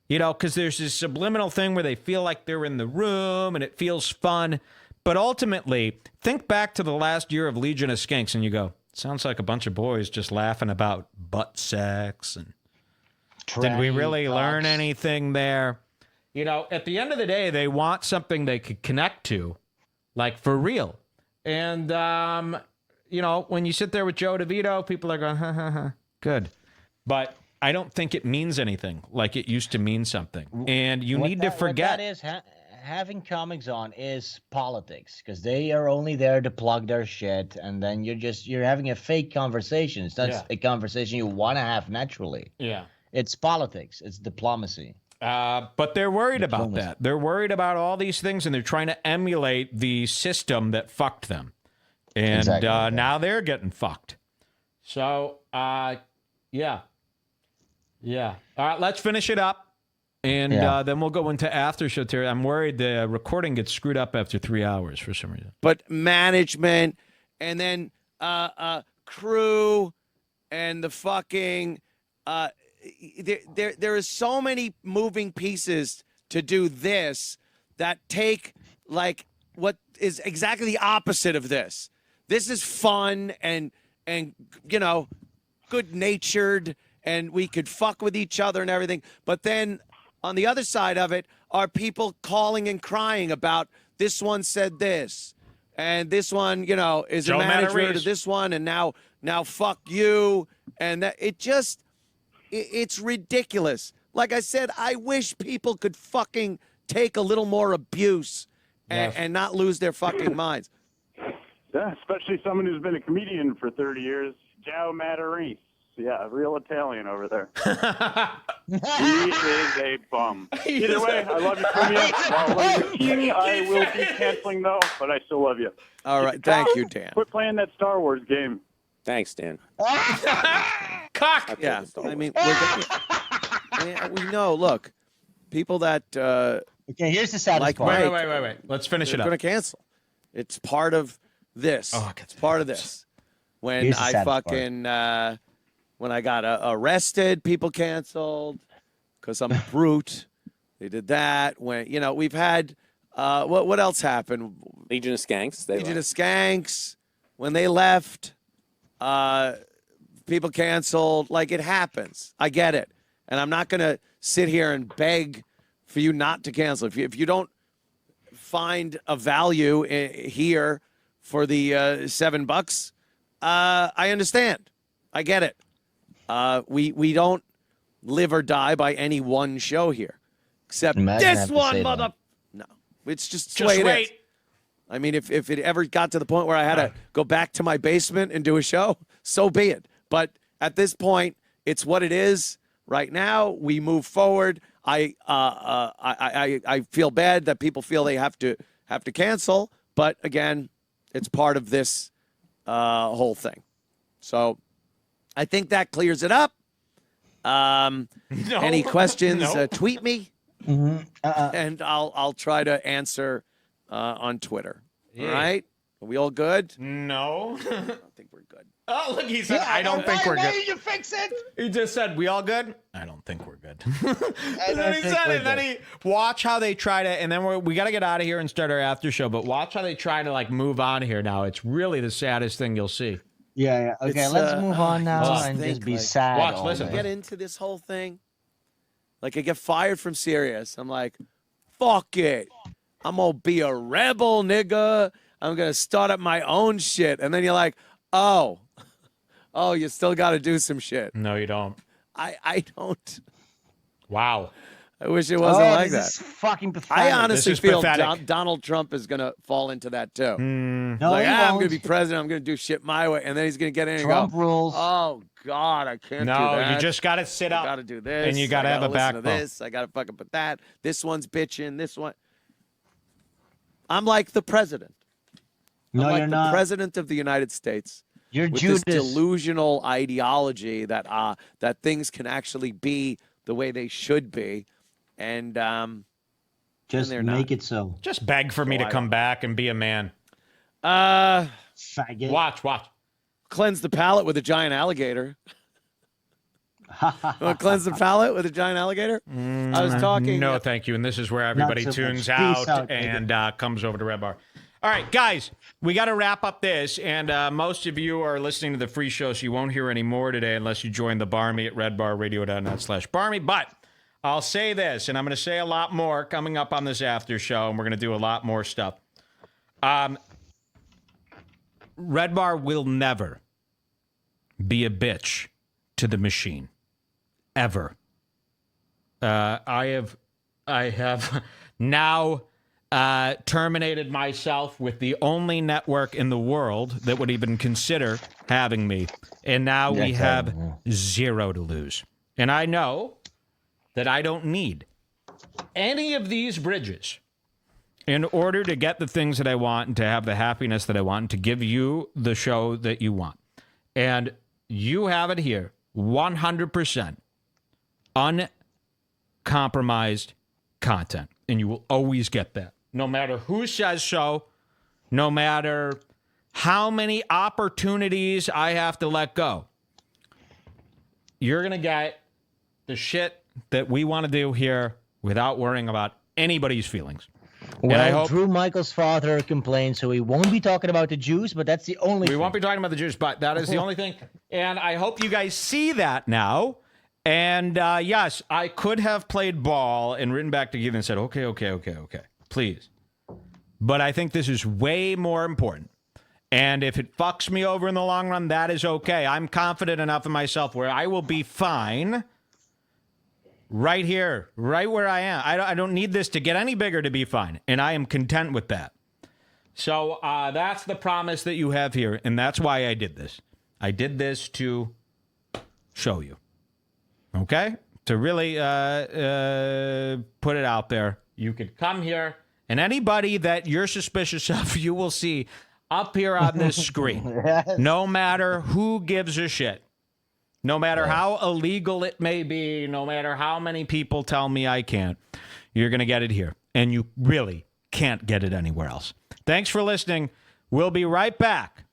because there's this subliminal thing where they feel like they're in the room and it feels fun. But ultimately, think back to the last year of Legion of Skanks and you go, sounds like a bunch of boys just laughing about butt sex. And did we really learn anything there? At the end of the day, they want something they could connect to, like for real. And, when you sit there with Joe DeVito, people are going, ha, ha, ha, good. But I don't think it means anything like it used to mean something. And you need to forget. What that is, having comics on is politics because they are only there to plug their shit. And then you're having a fake conversation. It's not a conversation you want to have naturally. Yeah. It's politics. It's diplomacy. But they're worried about that. They're worried about all these things, and they're trying to emulate the system that fucked them. And now they're getting fucked. So, yeah. All right, let's finish it up, and then we'll go into after show. I'm worried the recording gets screwed up after 3 hours for some reason. But management, and then crew, and the fucking... there is so many moving pieces to do this that take like what is exactly the opposite of this. This is fun and you know, good-natured, and we could fuck with each other and everything. But then on the other side of it are people calling and crying about this one said this, and this one, you know, is Joe a manager Materese. to this one, and now fuck you, and that it's ridiculous. Like I said, I wish people could fucking take a little more abuse and not lose their fucking minds. Yeah, especially someone who's been a comedian for 30 years, Joe Materese. Yeah, real Italian over there. He is a bum. Either way, I love you, Cumia. While we're king, I will be canceling, though, but I still love you. All right, thank you, Dan. Quit playing that Star Wars game. Thanks, Dan. Cock. Yeah, I mean, we know. Look, people that Okay, here's the saddest like part. Wait. Let's finish it they're up. going to cancel. It's part of this. Oh, It's part of this. When Here's the I saddest fucking when I got arrested, people canceled because I'm a brute. They did that. When we've had what else happened? Legion of Skanks. Legion of Skanks. When they left, people canceled. Like, it happens. I get it, and I'm not gonna sit here and beg for you not to cancel. If you don't find a value here for the $7, I understand. I get it. We don't live or die by any one show here, except this one, mother. No, it's just the way it is. I mean, if it ever got to the point where I had to go back to my basement and do a show, so be it. But at this point, it's what it is. Right now, we move forward. I feel bad that people feel they have to cancel, but again, it's part of this whole thing. So I think that clears it up. Any questions? Tweet me, and I'll try to answer on Twitter. Yeah. All right? Are we all good? No. I don't think we're good. Oh, look, he said, I don't think we're good. Why did you fix it? He just said, we all good? I don't think we're good. And then he said it. Then watch how they try to, and then we got to get out of here and start our after show, but watch how they try to, like, move on here now. It's really the saddest thing you'll see. Yeah. Okay, let's move on now and just be sad. Watch, listen. Get into this whole thing. Like, I get fired from Sirius. I'm like, fuck it. I'm going to be a rebel, nigga. I'm going to start up my own shit. And then you're like, oh, you still got to do some shit. No, you don't. I don't. Wow. I wish it wasn't like this that. is fucking pathetic. I honestly feel pathetic. Donald Trump is going to fall into that too. No, Like, he I'm won't. going to be president. I'm going to do shit my way. And then he's going to get in and Trump go, rules. oh, God, I can't do No, that. you just got to sit up. I got to do this. And you got to have a listen backbone. to this. I got to fucking put that. This one's bitching. This one. I'm like the president. No, I'm like you're the not. president of the United States. You're with Judas. this delusional ideology that things can actually be the way they should be, and Just they're make not. it so. Just beg for me to come back and be a man. Faggot. Watch. Cleanse the palate with a giant alligator. Want to cleanse the palate with a giant alligator? I was talking. No, thank you. And this is where everybody so tunes much. Peace out out, and comes over to Redbar. All right, guys, we got to wrap up this. And most of you are listening to the free show, so you won't hear any more today unless you join the Barmy at redbarradio.net/Barmy. But I'll say this, and I'm going to say a lot more coming up on this after show, and we're going to do a lot more stuff. Redbar will never be a bitch to the machine. Ever. I have now terminated myself with the only network in the world that would even consider having me. And now we have zero to lose. And I know that I don't need any of these bridges in order to get the things that I want and to have the happiness that I want and to give you the show that you want. And you have it here, 100% uncompromised content. And you will always get that. No matter who says so, no matter how many opportunities I have to let go, you're going to get the shit that we want to do here without worrying about anybody's feelings. Well, I hope Drew Michael's father complained, so we won't be talking about the Jews, but that's the only we won't be talking about the Jews, but that is the only thing. And I hope you guys see that now. And yes, I could have played ball and written back to Gavin and said, okay, please. But I think this is way more important. And if it fucks me over in the long run, that is okay. I'm confident enough in myself where I will be fine right here, right where I am. I don't need this to get any bigger to be fine. And I am content with that. So that's the promise that you have here. And that's why I did this. I did this to show you. Okay? To really put it out there. You could come here, and anybody that you're suspicious of, you will see up here on this screen. Yes. No matter who gives a shit. No matter how illegal it may be, no matter how many people tell me I can't, you're going to get it here. And you really can't get it anywhere else. Thanks for listening. We'll be right back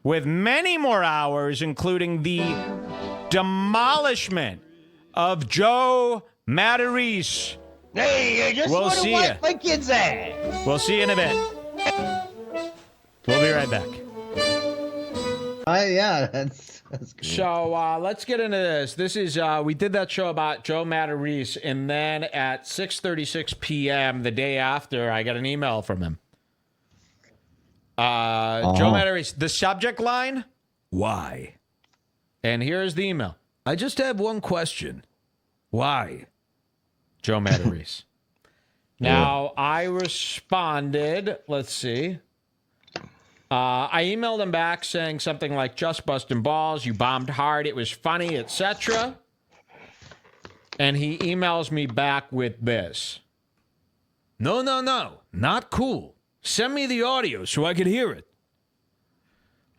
with many more hours, including the demolishment of Joe Materese. Hey, I just want to wipe my kid's ass. We'll see you in a bit. We'll be right back. Yeah, that's good. So let's get into this. This is we did that show about Joe Materese, and then at 6:36 p.m. the day after, I got an email from him. Joe Materese, the subject line, why? And here's the email. I just have one question. Why? Joe Materese. Now, I responded, let's see. I emailed him back saying something like, just busting balls, you bombed hard, it was funny, etc. And he emails me back with this. No, not cool. Send me the audio so I could hear it.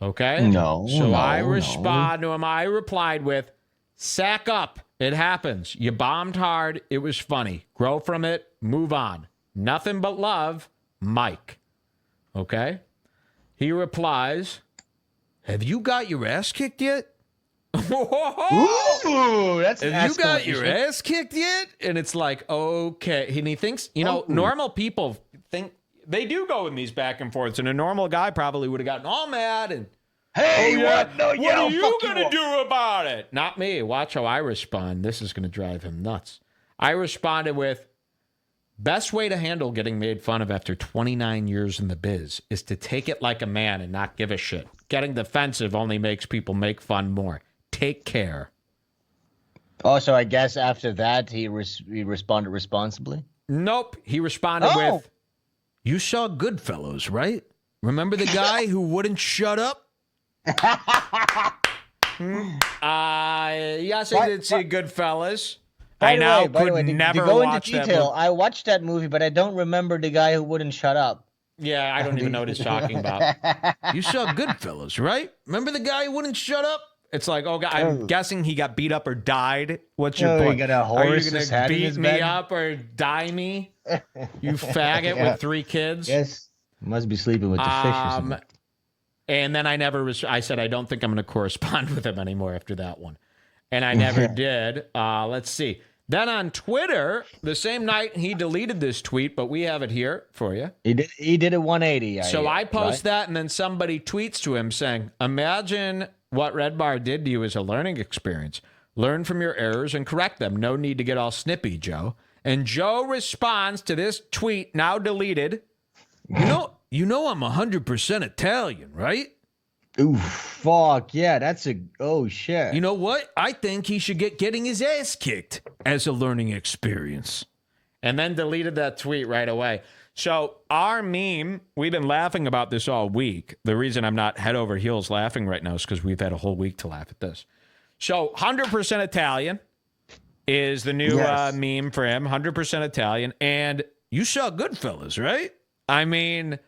Okay? So I respond to him. I replied with, sack up. It happens. You bombed hard. It was funny. Grow from it. Move on. Nothing but love, Mike. Okay? He replies, have you got your ass kicked yet? Ooh, that's an have you got escalation. your ass kicked yet? And it's like, okay. And he thinks, normal people think, they do go in these back and forths. And a normal guy probably would have gotten all mad and, hey, what? No, what are you going to do about it? Not me. Watch how I respond. This is going to drive him nuts. I responded with, best way to handle getting made fun of after 29 years in the biz is to take it like a man and not give a shit. Getting defensive only makes people make fun more. Take care. Oh, so I guess after that, he responded responsibly? Nope. He responded with, you saw Goodfellas, right? Remember the guy who wouldn't shut up? Yes, I did see Goodfellas. I now could never watch that movie. I watched that movie, but I don't remember the guy who wouldn't shut up. Yeah, I don't even know what he's talking about. You saw Goodfellas, right? Remember the guy who wouldn't shut up? It's like, oh, God, I'm guessing he got beat up or died. What's your point? You got a horse. Are you going to beat me up or die me? You faggot with 3 kids? Yes. Must be sleeping with the fish or something. And then I said, I don't think I'm going to correspond with him anymore after that one. And I never did. Let's see. Then on Twitter, the same night, he deleted this tweet, but we have it here for you. He did a 180. So I post that, and then somebody tweets to him saying, imagine what Redbar did to you as a learning experience. Learn from your errors and correct them. No need to get all snippy, Joe. And Joe responds to this tweet, now deleted. You know I'm 100% Italian, right? Ooh, fuck, yeah, oh, shit. You know what? I think he should getting his ass kicked as a learning experience. And then deleted that tweet right away. So our meme, we've been laughing about this all week. The reason I'm not head over heels laughing right now is because we've had a whole week to laugh at this. So 100% Italian is the new meme for him, 100% Italian. And you saw Goodfellas, right? I mean...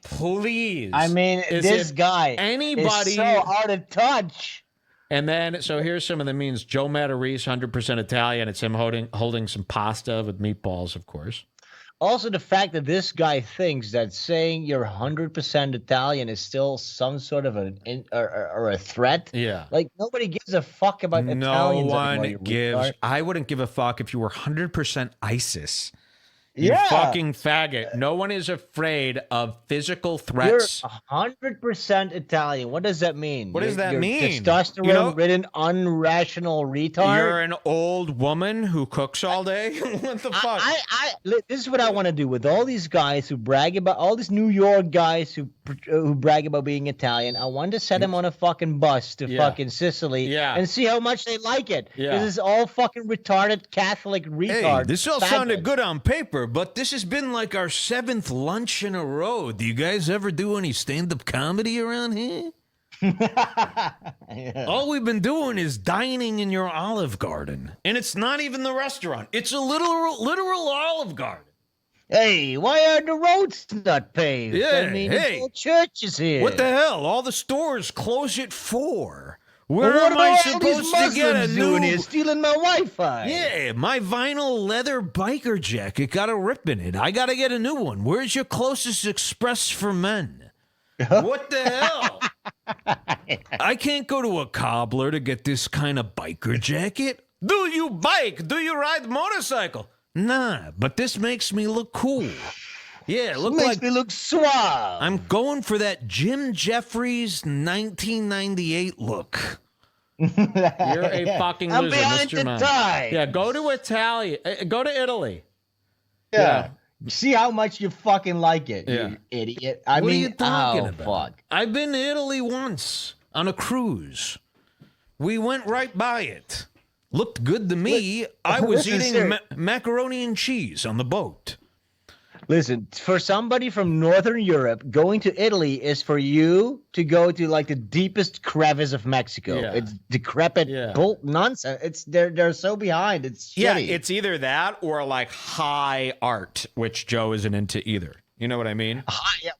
Please. I mean, this guy is so out of touch. And then, so here's some of the memes. Joe Materese, 100% Italian. It's him holding some pasta with meatballs, of course. Also, the fact that this guy thinks that saying you're 100% Italian is still some sort of a threat. Yeah. Like, nobody gives a fuck about Italians anymore. I wouldn't give a fuck if you were 100% ISIS. You fucking faggot. No one is afraid of physical threats. You're 100% Italian. What does that mean? What does that you're mean? Testosterone-ridden, unrational retard? You're an old woman who cooks all day? What the fuck? This is what I want to do with all these guys who brag about, all these New York guys who brag about being Italian. I want to set them on a fucking bus to fucking Sicily and see how much they like it. This is all fucking retarded Catholic retards. Hey, this all sounded good on paper, but this has been like our 7th lunch in a row. Do you guys ever do any stand-up comedy around here? All we've been doing is dining in your Olive Garden. And it's not even the restaurant. It's a literal Olive Garden. Hey, why are the roads not paved? Yeah, I mean, hey. the church is here. What the hell? All the stores close at 4. Where am I supposed to get a new... stealing my Wi-Fi. Yeah, my vinyl leather biker jacket got a rip in it. I got to get a new one. Where's your closest Express for Men? What the hell? I can't go to a cobbler to get this kind of biker jacket. Do you bike? Do you ride motorcycle? Nah, but this makes me look cool. Yeah, makes me look suave. I'm going for that Jim Jeffries 1998 look. You're a fucking loser, behind Mr. the Man. tie. Yeah, go to Go to Italy. Yeah. See how much you fucking like it, you idiot. What are you talking about? Fuck. I've been to Italy once on a cruise. We went right by it. Looked good to me. I was eating macaroni and cheese on the boat. Listen, for somebody from Northern Europe, going to Italy is for you to go to like the deepest crevice of Mexico. Yeah. It's decrepit nonsense. It's they're so behind. It's shitty. Yeah, it's either that or like high art, which Joe isn't into either. You know what I mean?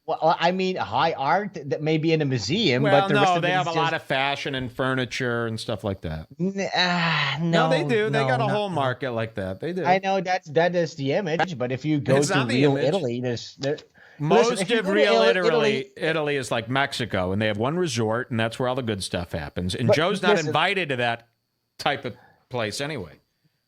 I mean high art that may be in a museum, Well, but the rest of they it have is a lot of fashion and furniture and stuff like that. No, they do. They got a whole no. market like that. They do. I know that is the image, but if you go to real Italy, Most of real Italy is like Mexico, and they have one resort, and that's where all the good stuff happens. And Joe's not invited to that type of place anyway.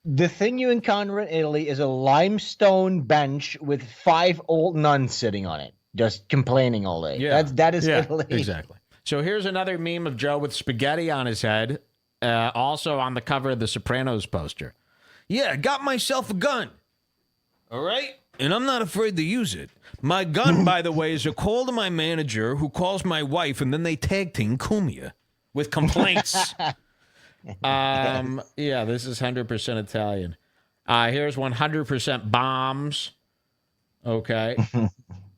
The thing you encounter in Italy is a limestone bench with 5 old nuns sitting on it, just complaining all day. Yeah. That is Italy. Exactly. So here's another meme of Joe with spaghetti on his head, also on the cover of the Sopranos poster. Yeah, got myself a gun. All right? And I'm not afraid to use it. My gun, by the way, is a call to my manager who calls my wife, and then they tag team Cumia with complaints. Yeah, this is 100% Italian. Here's 100% bombs. Okay.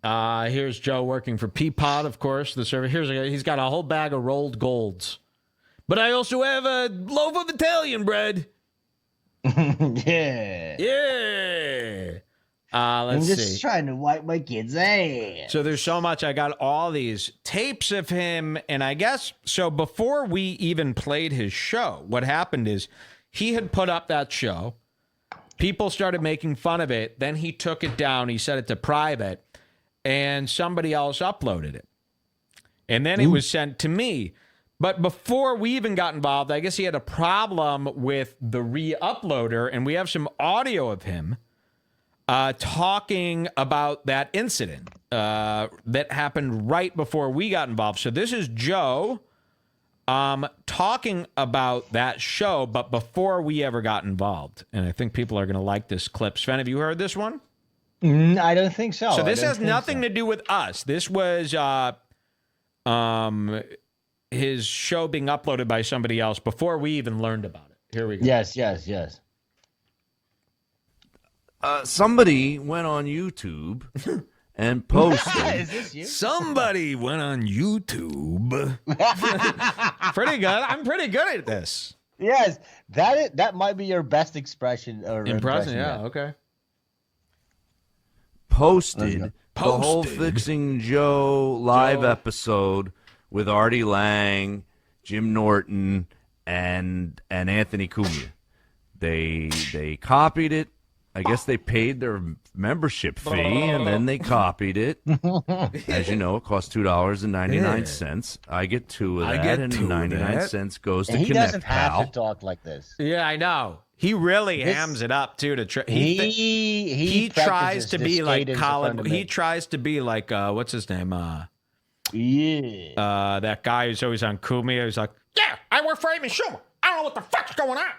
Here's Joe working for Peapod, of course. The server. He's got a whole bag of rolled golds. But I also have a loaf of Italian bread. Yeah. Yeah. Let's I'm see. just trying to wipe my kid's ass. So there's so much. I got all these tapes of him. And I guess, so before we even played his show, what happened is he had put up that show. People started making fun of it. Then he took it down. He set it to private. And somebody else uploaded it. And then it was sent to me. But before we even got involved, I guess he had a problem with the re-uploader. And we have some audio of him talking about that incident that happened right before we got involved. So this is Joe talking about that show, but before we ever got involved. And I think people are going to like this clip. Sven, have you heard this one? I don't think so. So this has nothing to do with us. This was his show being uploaded by somebody else before we even learned about it. Here we go. Yes. Somebody went on YouTube and posted. Is this you? Somebody went on YouTube. Pretty good. I'm pretty good at this. Yes, that might be your best expression or impression. Yeah, okay. Posted the whole Fixing Joe live episode with Artie Lang, Jim Norton, and Anthony Cumia. They copied it. I guess they paid their membership fee, and then they copied it. As you know, it costs $2.99. I get 2 of that, and 99 cents goes to He Connect doesn't have Pal. to talk like this. Yeah, I know. He really hams it up too. He tries to be like Colin. He tries to be like what's his name? That guy who's always on Cumia. He's like, yeah, I work for Amy Schumer. I don't know what the fuck's going on.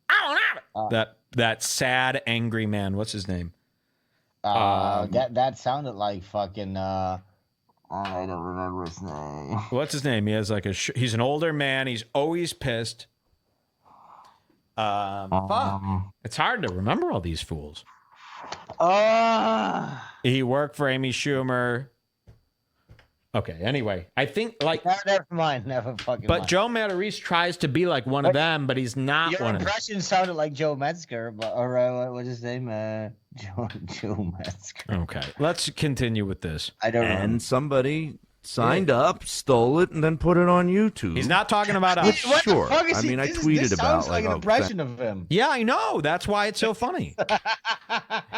I don't have it. That sad, angry man. What's his name? That sounded like fucking. I don't remember his name. What's his name? He has like he's an older man. He's always pissed. It's hard to remember all these fools. He worked for Amy Schumer. Okay, anyway, I think like never mind, never fucking. But mind. Joe Materese tries to be like one of them, but he's not one of them. Your impression sounded like Joe Metzger, but what's his name? Joe Metzger. Okay, let's continue with this. I don't know. And somebody signed up, stole it, and then put it on YouTube. He's not talking about us. Sure. I mean, I tweeted this about sounds like an impression of him. Yeah, I know. That's why it's so funny.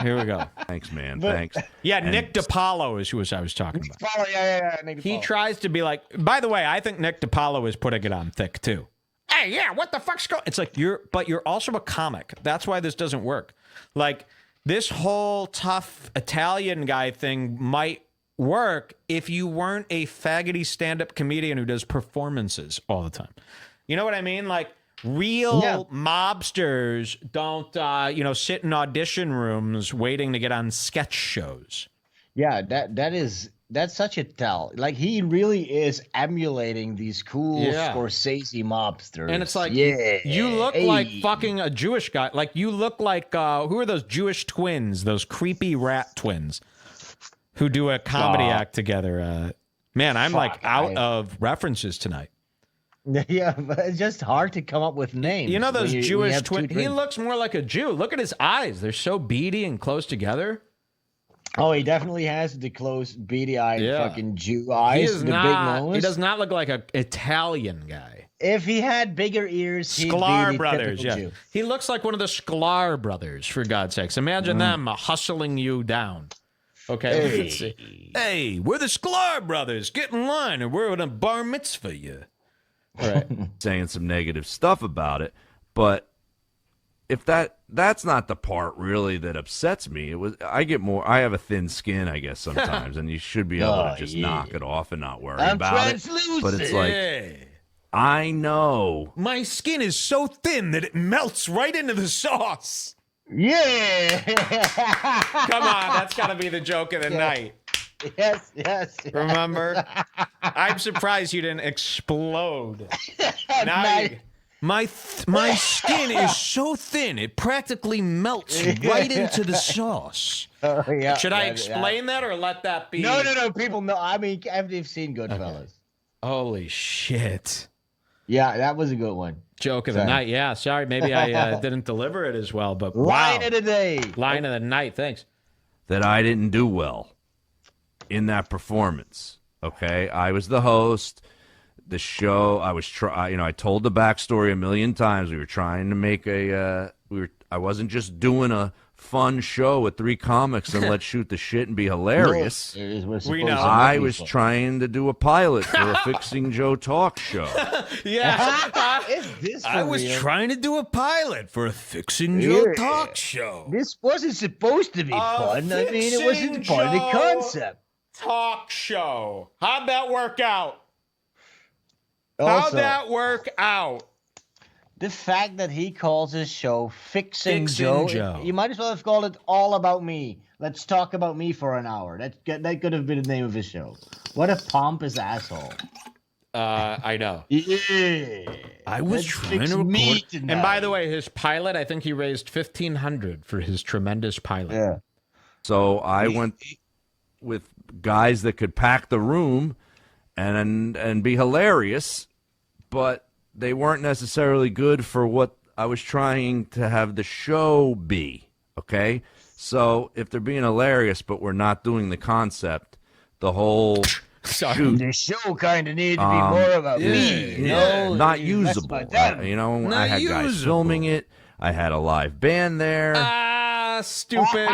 Here we go. Thanks, man. Thanks. Yeah, and Nick DiPaolo is who I was talking about. DiPaolo, yeah. Nick DiPaolo. He tries to be like. By the way, I think Nick DiPaolo is putting it on thick too. Hey, yeah, what the fuck's going? It's like you're also a comic. That's why this doesn't work. Like this whole tough Italian guy thing might work if you weren't a faggoty stand-up comedian who does performances all the time. You know what I mean? Like real mobsters don't sit in audition rooms waiting to get on sketch shows. Yeah, that's such a tell. Like he really is emulating these cool Scorsese mobsters. And it's like you look like fucking a Jewish guy. Like you look like who are those Jewish twins, those creepy rat twins who do a comedy act together. Man, I'm out of references tonight. Yeah, but it's just hard to come up with names. You know those Jewish twins? He looks more like a Jew. Look at his eyes. They're so beady and close together. Oh, he definitely has the close, beady-eyed fucking Jew eyes. Big nose. He does not look like an Italian guy. If he had bigger ears, Sklar he'd be the brothers, Jew. He looks like one of the Sklar brothers, for God's sakes. Imagine them hustling you down. Okay, let's see. Hey, we're the Sklar brothers. Get in line, or we're gonna bar mitzvah you. All right, saying some negative stuff about it, but if that's not the part really that upsets me. I have a thin skin, I guess, sometimes, and you should be able to just knock it off and not worry about it. But it's like I know my skin is so thin that it melts right into the sauce. Yeah. Come on, that's got to be the joke of the night. Yes. Remember? I'm surprised you didn't explode. My skin is so thin, it practically melts right into the sauce. Should I explain that or let that be? No. People know. I mean, they've seen Goodfellas. Okay. Holy shit. Yeah, that was a good one. Joke of the night. Yeah, sorry. Maybe I didn't deliver it as well, but Line of the day. Line of the night. Thanks. That I didn't do well in that performance. Okay, I was the host. The show, I told the backstory a million times. We were trying to make I wasn't just doing a fun show with three comics and let's shoot the shit and be hilarious. I was trying to do a pilot for a Fixing Joe talk show. I was trying to do a pilot for a Fixing Joe talk show. This wasn't supposed to be fun. I mean, it wasn't part of the concept. Talk show. How'd that work out? How'd that work out? The fact that he calls his show Fixing Joe, you might as well have called it All About Me. Let's talk about me for an hour. That could have been the name of his show. What a pompous asshole. I know. Yeah. I was trying to record. And by the way, his pilot, I think he raised $1,500 for his tremendous pilot. Yeah. So I went with guys that could pack the room and be hilarious, but they weren't necessarily good for what I was trying to have the show be, okay? So if they're being hilarious but we're not doing the concept, the whole shoot, the show kind of needed to be more about me, not usable. I had guys filming it. I had a live band there. Stupid.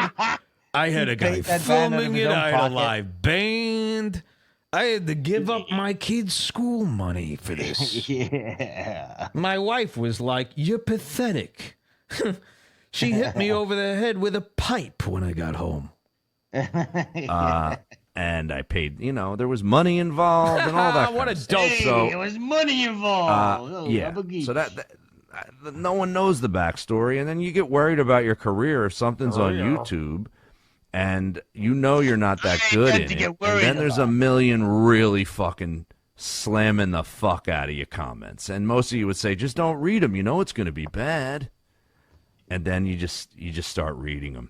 I had a guy filming it. I had a live band. I had to give up my kids' school money for this. Yeah. My wife was like, "You're pathetic." She hit me over the head with a pipe when I got home. And I paid, there was money involved and all that. What kind a of dope. stuff. So, there was money involved. yeah. So that no one knows the backstory, and then you get worried about your career if something's on YouTube, and you're not that good in it. And then there's a million really fucking slamming the fuck out of your comments, and most of you would say, just don't read them. You know it's going to be bad, and then you just start reading them.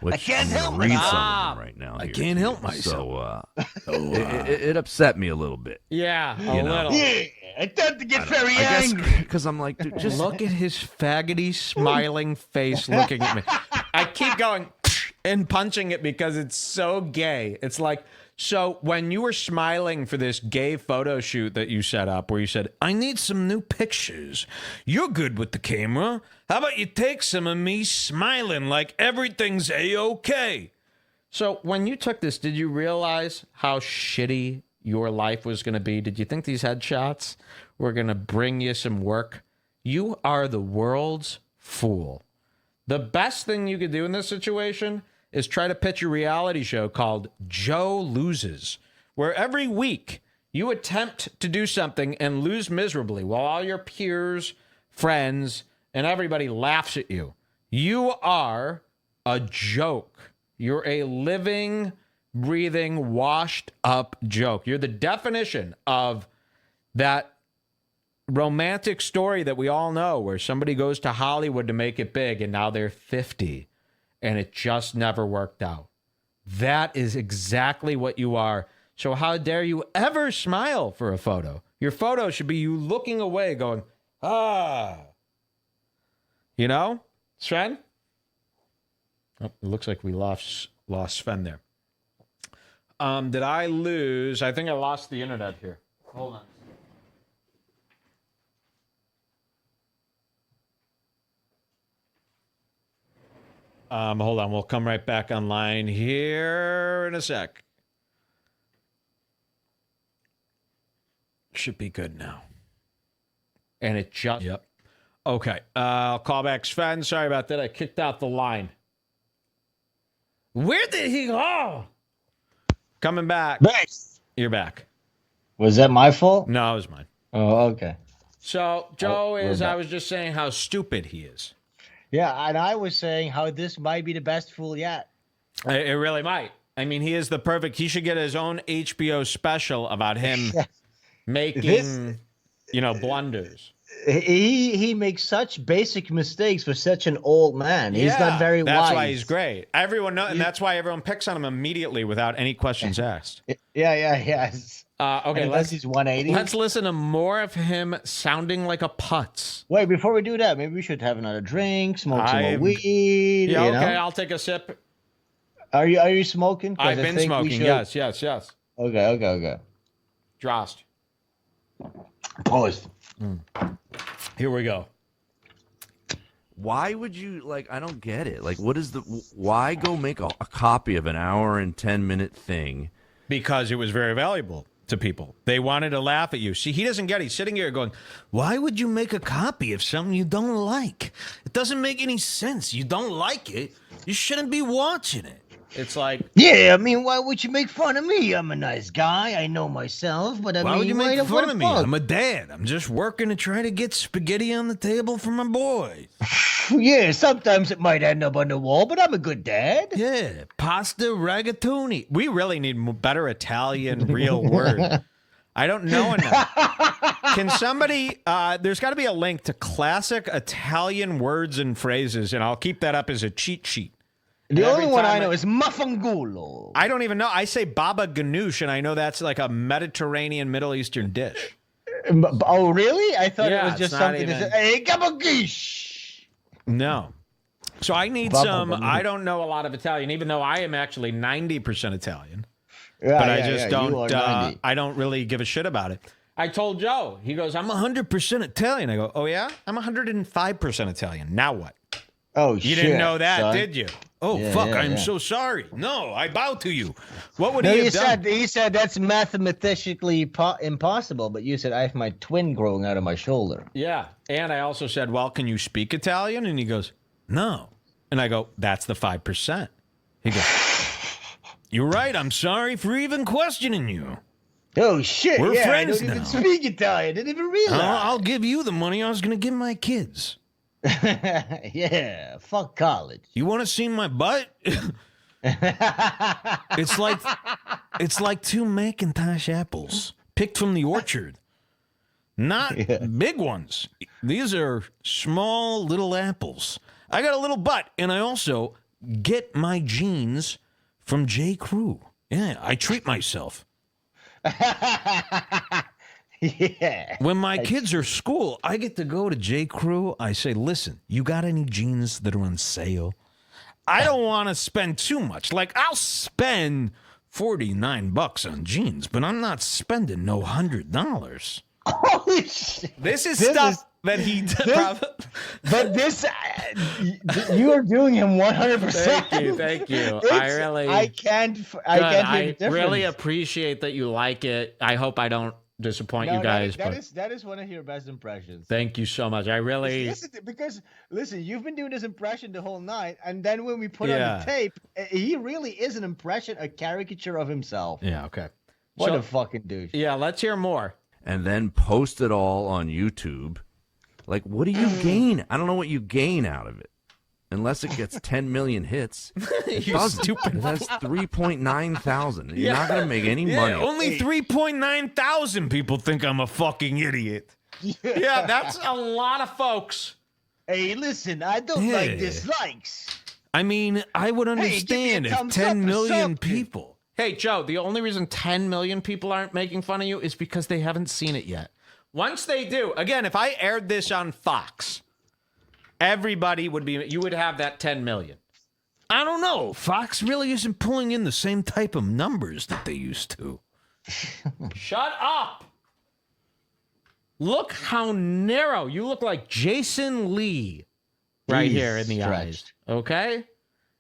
Which I can't help read some of them right now. I can't help myself. So it upset me a little bit. Yeah, a little. Yeah, I tend to get very angry. Because I'm like, dude, just Look at his faggoty smiling face looking at me. I keep going and punching it because it's so gay. It's like, so when you were smiling for this gay photo shoot that you set up where you said, I need some new pictures. You're good with the camera. How about you take some of me smiling like everything's A-okay? So when you took this, did you realize how shitty your life was going to be? Did you think these headshots were going to bring you some work? You are the world's fool. The best thing you could do in this situation is try to pitch a reality show called Joe Loses, where every week you attempt to do something and lose miserably while all your peers, friends, and everybody laughs at you. You are a joke. You're a living, breathing, washed up joke. You're the definition of that romantic story that we all know where somebody goes to Hollywood to make it big and now they're 50 and it just never worked out. That is exactly what you are. So how dare you ever smile for a photo? Your photo should be you looking away going, ah. You know, Sven? Oh, it looks like we lost Sven there. Did I lose? I think I lost the internet here. Hold on. Hold on. We'll come right back online here in a sec. Should be good now. And it just... Yep. Okay. I'll call back Sven. Sorry about that. I kicked out the line. Where did he go? Coming back. Nice. You're back. Was that my fault? No, it was mine. Oh, okay. So, Joe I was just saying how stupid he is. Yeah, and I was saying how this might be the best fool yet. It really might. I mean, he should get his own HBO special about him making, blunders. He makes such basic mistakes for such an old man. He's not very wise. That's why he's great. Everyone knows, and that's why everyone picks on him immediately without any questions asked. Yes. Okay, he's 180. Let's listen to more of him sounding like a putz. Wait, before we do that, maybe we should have another drink, smoke some more weed. Yeah, okay, I'll take a sip. Are you smoking? I've been smoking. Yes. Okay. Drost. Pause. Here we go. Why would you, I don't get it. Why go make a copy of an hour and 10-minute thing? Because it was very valuable to people. They wanted to laugh at you. See, he doesn't get it. He's sitting here going, why would you make a copy of something you don't like? It doesn't make any sense. You don't like it. You shouldn't be watching it. It's like... Yeah, I mean, why would you make fun of me? I'm a nice guy. I know myself, but why would you make fun of me? I'm a dad. I'm just working to try to get spaghetti on the table for my boys. Yeah, sometimes it might end up on the wall, but I'm a good dad. Yeah, pasta rigatoni. We really need better Italian real word. I don't know enough. Can somebody, there's got to be a link to classic Italian words and phrases, and I'll keep that up as a cheat sheet. The only one I know is maffangulo. I don't even know. I say baba ganoush, and I know that's like a Mediterranean Middle Eastern dish. Oh, really? I thought it was just something even... that said, hey, gabagish. No. So I need some, I don't know a lot of Italian, even though I am actually 90% Italian. Yeah, but I just don't, I don't really give a shit about it. I told Joe, he goes, I'm 100% Italian. I go, oh yeah? I'm 105% Italian. Now what? Oh, You shit. didn't know that, son. did you? Oh, Yeah, fuck, yeah, I'm yeah. so sorry. No, I bow to you. What would No, he have done? he said that's mathematically impossible, but you said I have my twin growing out of my shoulder. Yeah. And I also said, well, can you speak Italian? And he goes, no. And I go, that's the 5%. He goes, you're right. I'm sorry for even questioning you. Oh, shit. We're friends I don't now. even speak Italian. Didn't even realize. I'll give you the money I was going to give my kids. Yeah, fuck college. You want to see my butt? It's like two Macintosh apples picked from the orchard. Not big ones. These are small little apples. I got a little butt, and I also get my genes from J. Crew. Yeah, I treat myself. Yeah. When my kids are school, I get to go to J. Crew. I say, listen, you got any jeans that are on sale? I don't want to spend too much. Like, I'll spend $49 on jeans, but I'm not spending no $100. Holy shit. This is stuff that he But this, you are doing him 100%. Thank you. I can't hear the difference. Really appreciate that you like it. I hope I don't disappoint you guys. That is one of your best impressions. Thank you so much. I really Listen, you've been doing this impression the whole night, and then when we put on the tape, he really is an impression, a caricature of himself. Yeah, okay. What a fucking douche. Yeah, let's hear more. And then post it all on YouTube. Like, what do you gain? I don't know what you gain out of it. Unless it gets 10 million hits. You stupid. That's 3.9 thousand. You're not going to make any money. Only 3.9 thousand people think I'm a fucking idiot. Yeah, that's a lot of folks. Hey, listen, I don't like dislikes. I mean, I would understand give me a if thumbs up 10 or million something. people. Hey, Joe, the only reason 10 million people aren't making fun of you is because they haven't seen it yet. Once they do, again, if I aired this on Fox, everybody would be, you would have that 10 million. I don't know. Fox really isn't pulling in the same type of numbers that they used to. Shut up. Look how narrow. You look like Jason Lee right here in the eyes. Okay?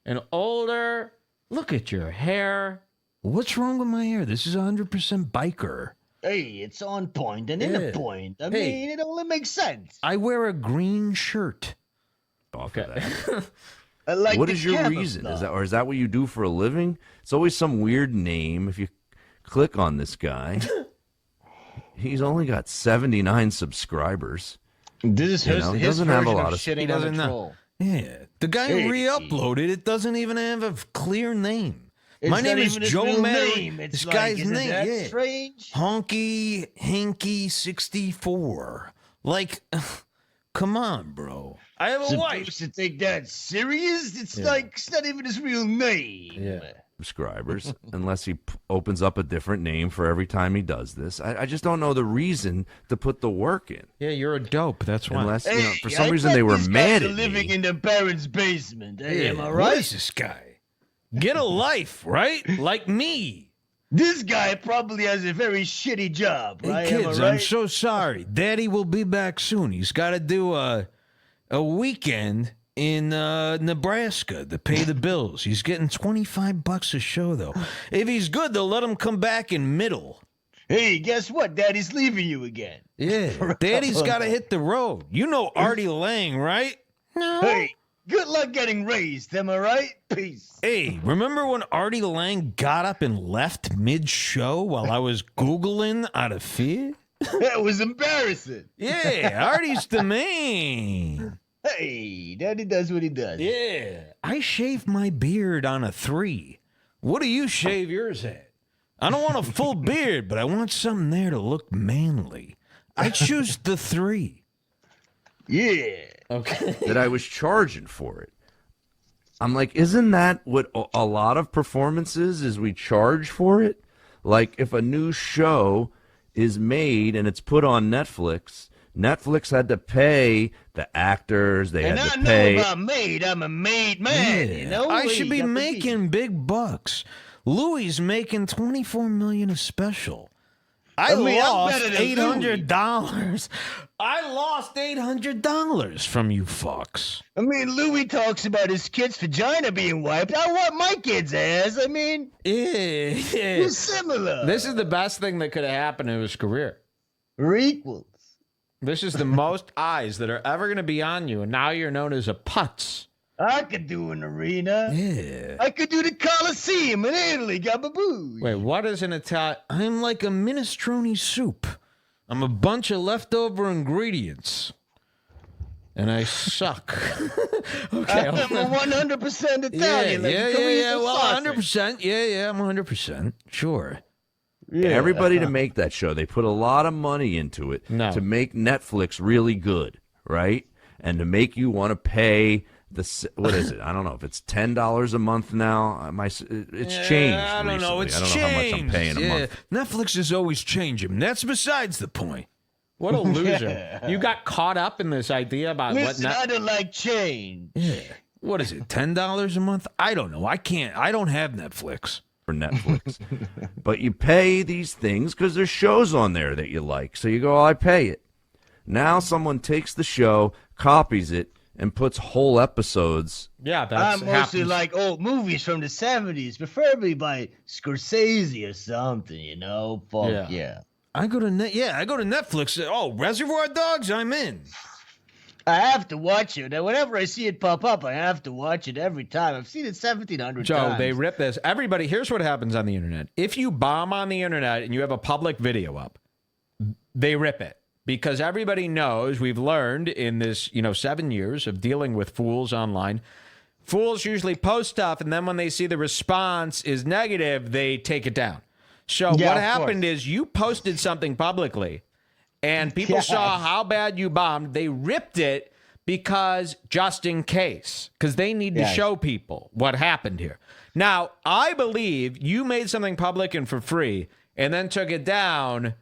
And older. Look at your hair. What's wrong with my hair? This is 100% biker. Hey, it's on point and in a point. I mean, it only makes sense. I wear a green shirt. Off of that. I like What the is your camera reason? stuff. Is that what you do for a living? It's always some weird name. If you click on this guy, he's only got 79 subscribers. This is his, he his doesn't have a version lot of of. shitting He on doesn't a know. troll. Yeah. The guy who re-uploaded it doesn't even have a clear name. My name is Joe Materese. This guy's name, That's strange. Honky Hanky 64. Like, come on, bro. I have a wife. Supposed to take that serious? It's like it's not even his real name. Yeah. Subscribers, unless he opens up a different name for every time he does this. I just don't know the reason to put the work in. Yeah, you're a dope. That's why. Unless Hey, for some I reason thought they were these mad guys at are living me. in their parents' basement. Hey, am I What right? is this guy? Get a life, right? Like me. This guy probably has a very shitty job, right? Hey, Am I kids, right? I'm so sorry. Daddy will be back soon. He's got to do a weekend in Nebraska to pay the bills. He's getting $25 a show, though. If he's good, they'll let him come back in middle. Hey, guess what? Daddy's leaving you again. Yeah, Daddy's got to hit the road. You know Artie Lang, right? No. Hey, good luck getting raised. Am I right? Peace. Hey, remember when Artie Lang got up and left mid-show while I was Googling out of fear? That was embarrassing. Yeah, Artie's the man. Hey, Daddy does what he does. Yeah, I shave my beard on a 3. What do you shave yours at? I don't want a full beard, but I want something there to look manly. I choose the 3. Yeah. Okay. That I was charging for it. I'm like, isn't that what a lot of performances is? We charge for it. Like if a new show is made and it's put on Netflix, Netflix had to pay the actors. They And had I to pay. know about made. I'm a made man. Yeah, You know, I should You be got to making big bucks. Louis making $24 million a special. I lost $800. I lost $800 from you fucks. I mean, Louis talks about his kid's vagina being wiped. I want my kid's ass. I mean, it's similar. This is the best thing that could have happened in his career. We're equals. This is the most eyes that are ever going to be on you, and now you're known as a putz. I could do an arena. Yeah. I could do the Colosseum in Italy, gababoo. Wait, what is an Italian? I'm like a minestrone soup. I'm a bunch of leftover ingredients. And I suck. Okay. I'm 100% Italian. Yeah. Well, 100%. Yeah, I'm 100%. Sure. Yeah. Everybody to make that show, they put a lot of money into it to make Netflix really good, right? And to make you want to pay what is it? I don't know if it's $10 a month now. It's changed. I don't know. It's changed. I don't know how much I'm paying a month. Netflix is always changing. That's besides the point. What a loser! You got caught up in this idea about I don't like change. Yeah. What is it? $10 a month? I don't know. I don't have Netflix. For Netflix, but you pay these things because there's shows on there that you like. So you go, I pay it. Now someone takes the show, copies it, and puts whole episodes. Yeah, that's I mostly like old movies from the 70s, preferably by Scorsese or something, you know? Fuck yeah. I go to Netflix. Oh, Reservoir Dogs, I'm in. I have to watch it. And whenever I see it pop up, I have to watch it every time. I've seen it 1,700 times. Joe, they rip this. Everybody, here's what happens on the internet. If you bomb on the internet and you have a public video up, they rip it. Because everybody knows, we've learned in this, 7 years of dealing with fools online, fools usually post stuff, and then when they see the response is negative, they take it down. So what happened is you posted something publicly, and people saw how bad you bombed. They ripped it because just in case, because they need to show people what happened here. Now, I believe you made something public and for free, and then took it down.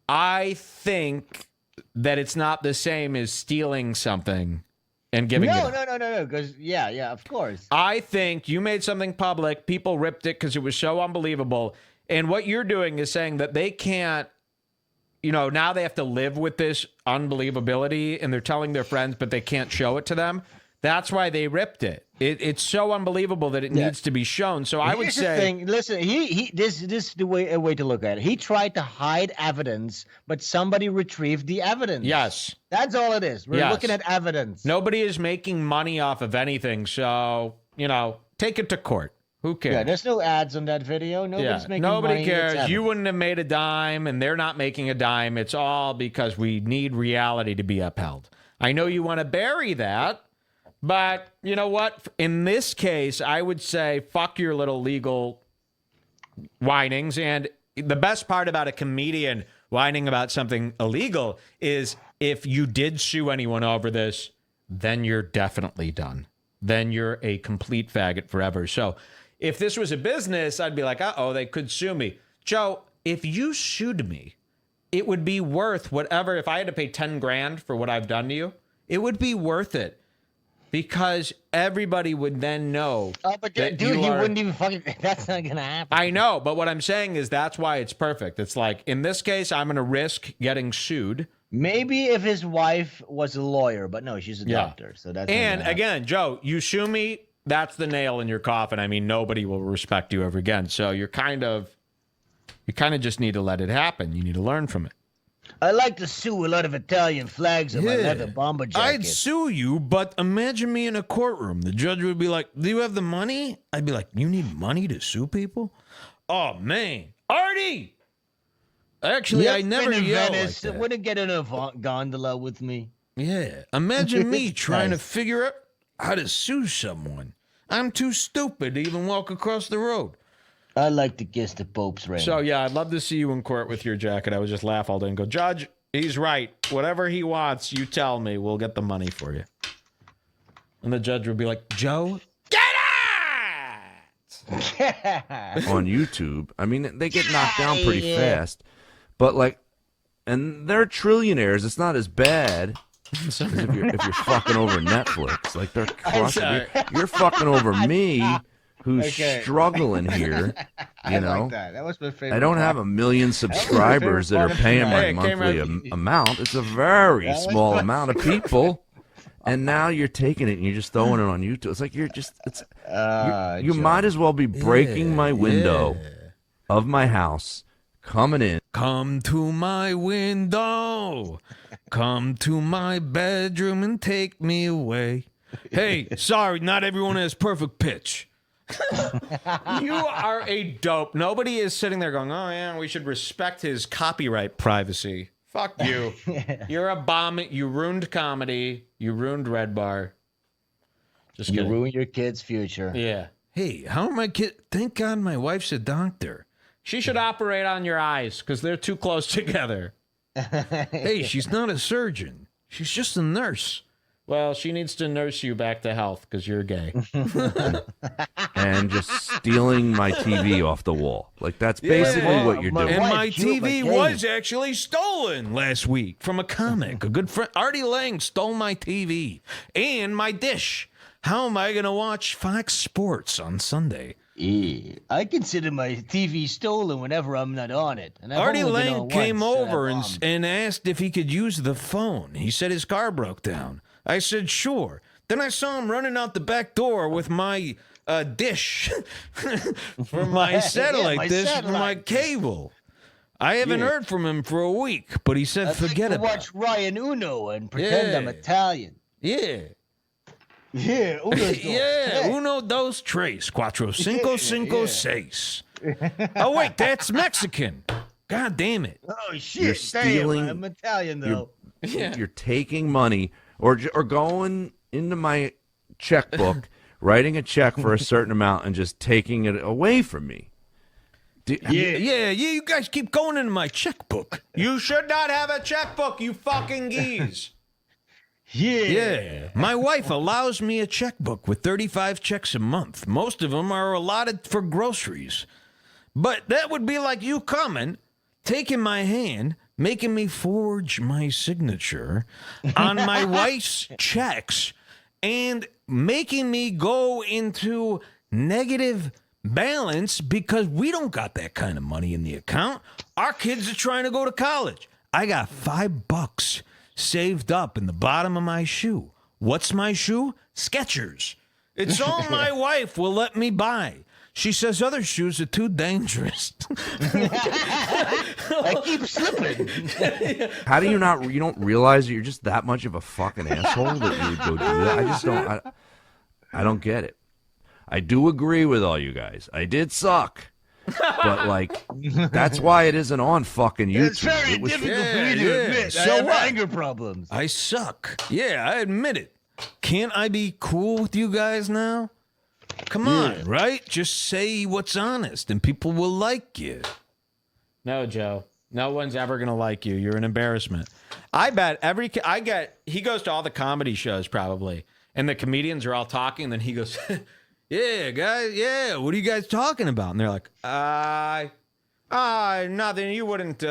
I think that it's not the same as stealing something and giving it. No. Because of course. I think you made something public. People ripped it because it was so unbelievable. And what you're doing is saying that they can't, now they have to live with this unbelievability, and they're telling their friends, but they can't show it to them. That's why they ripped it. It's so unbelievable that it needs to be shown. So I would say, listen, this is the way to look at it. He tried to hide evidence, but somebody retrieved the evidence. Yes, that's all it is. We're looking at evidence. Nobody is making money off of anything. So take it to court. Who cares? Yeah, there's no ads on that video. Nobody's making money. Nobody cares. You wouldn't have made a dime, and they're not making a dime. It's all because we need reality to be upheld. I know you want to bury that. But you know what? In this case, I would say fuck your little legal whinings. And the best part about a comedian whining about something illegal is if you did sue anyone over this, then you're definitely done. Then you're a complete faggot forever. So if this was a business, I'd be like, uh-oh, they could sue me. Joe, if you sued me, it would be worth whatever. If I had to pay 10 grand for what I've done to you, it would be worth it. Because everybody would then know. Oh, but dude, he wouldn't even fucking. That's not gonna happen. I know, but what I'm saying is that's why it's perfect. It's like in this case, I'm gonna risk getting sued. Maybe if his wife was a lawyer, but no, she's a doctor, so that's. And again, Joe, you sue me, that's the nail in your coffin. I mean, nobody will respect you ever again. So you kind of just need to let it happen. You need to learn from it. I like to sue a lot of Italian flags on my leather bomber jacket. I'd sue you, but imagine me in a courtroom. The judge would be like, do you have the money? I'd be like, you need money to sue people? Oh, man. Artie! Actually, I never yell like that. Wouldn't get in a gondola with me. Yeah. Imagine me trying to figure out how to sue someone. I'm too stupid to even walk across the road. I like to kiss the Pope's ring. So, yeah, I'd love to see you in court with your jacket. I would just laugh all day and go, Judge, he's right. Whatever he wants, you tell me. We'll get the money for you. And the judge would be like, Joe, get it! On YouTube, I mean, they get knocked down pretty fast. But, like, and they're trillionaires. It's not as bad as if you're fucking over Netflix. Like, they're crushing. You're fucking over me. who's struggling here. You know, like that. That was my favorite. I don't have 1 million subscribers that are paying my monthly amount. It's a very small amount of people. And now you're taking it and you're just throwing it on YouTube. It's like you might as well be breaking my window of my house, coming in. Come to my window. Come to my bedroom and take me away. Hey, sorry, not everyone has perfect pitch. You are a dope. Nobody is sitting there going, oh, yeah, we should respect his copyright privacy. Fuck you. You're a bomb. You ruined comedy. You ruined Redbar. Just kidding. You ruined your kid's future. Yeah. Hey, how are my kids? Thank God my wife's a doctor. She should operate on your eyes because they're too close together. Hey, she's not a surgeon. She's just a nurse. Well, she needs to nurse you back to health because you're gay. And just stealing my TV off the wall. Like, that's basically what you're doing. And my TV was actually stolen last week from a comic. A good friend, Artie Lang, stole my TV and my dish. How am I going to watch Fox Sports on Sunday? I consider my TV stolen whenever I'm not on it. And Artie Lang came over and asked if he could use the phone. He said his car broke down. I said, sure. Then I saw him running out the back door with my dish for my satellite dish for my cable. I haven't heard from him for a week, but he said, forget it. Watch Ryan Uno and pretend I'm Italian. Yeah. Yeah, uno, dos, tres, cuatro, cinco, cinco, seis. Oh, wait, that's Mexican. God damn it. Oh, shit. You're stealing. I'm Italian, though. You're taking money or going into my checkbook, writing a check for a certain amount and just taking it away from me. You guys keep going into my checkbook. You should not have a checkbook, you fucking geese. Yeah. My wife allows me a checkbook with 35 checks a month. Most of them are allotted for groceries. But that would be like you coming, taking my hand, making me forge my signature on my wife's checks, and making me go into negative balance because we don't got that kind of money in the account. Our kids are trying to go to college. I got $5 saved up in the bottom of my shoe. What's my shoe? Skechers. It's all my wife will let me buy. She says other shoes are too dangerous. I keep slipping. How do you don't realize that you're just that much of a fucking asshole that you would go do that? I just don't, I don't get it. I do agree with all you guys. I did suck. But, like, that's why it isn't on fucking YouTube. It's very difficult for me to admit. I have anger problems. I suck. Yeah, I admit it. Can't I be cool with you guys now? Come on, right? Just say what's honest and people will like you. No, Joe. No one's ever going to like you. You're an embarrassment. I bet he goes to all the comedy shows probably, and the comedians are all talking, and then he goes, yeah, guys, yeah, what are you guys talking about? And they're like, nothing. You wouldn't,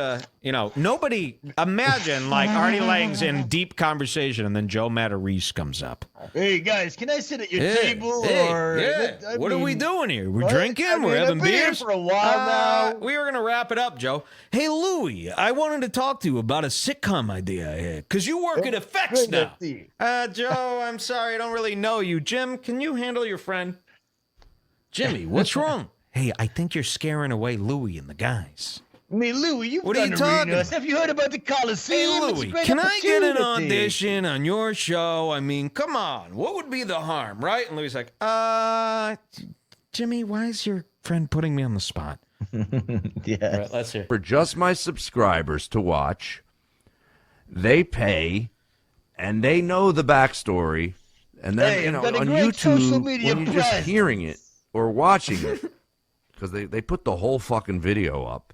nobody. Imagine like Artie Lang's in deep conversation, and then Joe Materese comes up. Hey guys, can I sit at your table? What are we doing here? We're drinking. We're having beers for a while now. We were gonna wrap it up, Joe. Hey Louie, I wanted to talk to you about a sitcom idea I had because you work at Effects now. Joe, I'm sorry, I don't really know you. Jim, can you handle your friend? Jimmy, what's wrong? Hey, I think you're scaring away Louie and the guys. I mean, Louie, what are you talking about? Have you heard about the Coliseum? Hey, Louie, can I get an audition on your show? I mean, come on. What would be the harm, right? And Louie's like, Jimmy, why is your friend putting me on the spot? Yeah. All right, let's hear. For just my subscribers to watch, they pay, and they know the backstory, and then on YouTube, when you're just hearing it or watching it, because they put the whole fucking video up.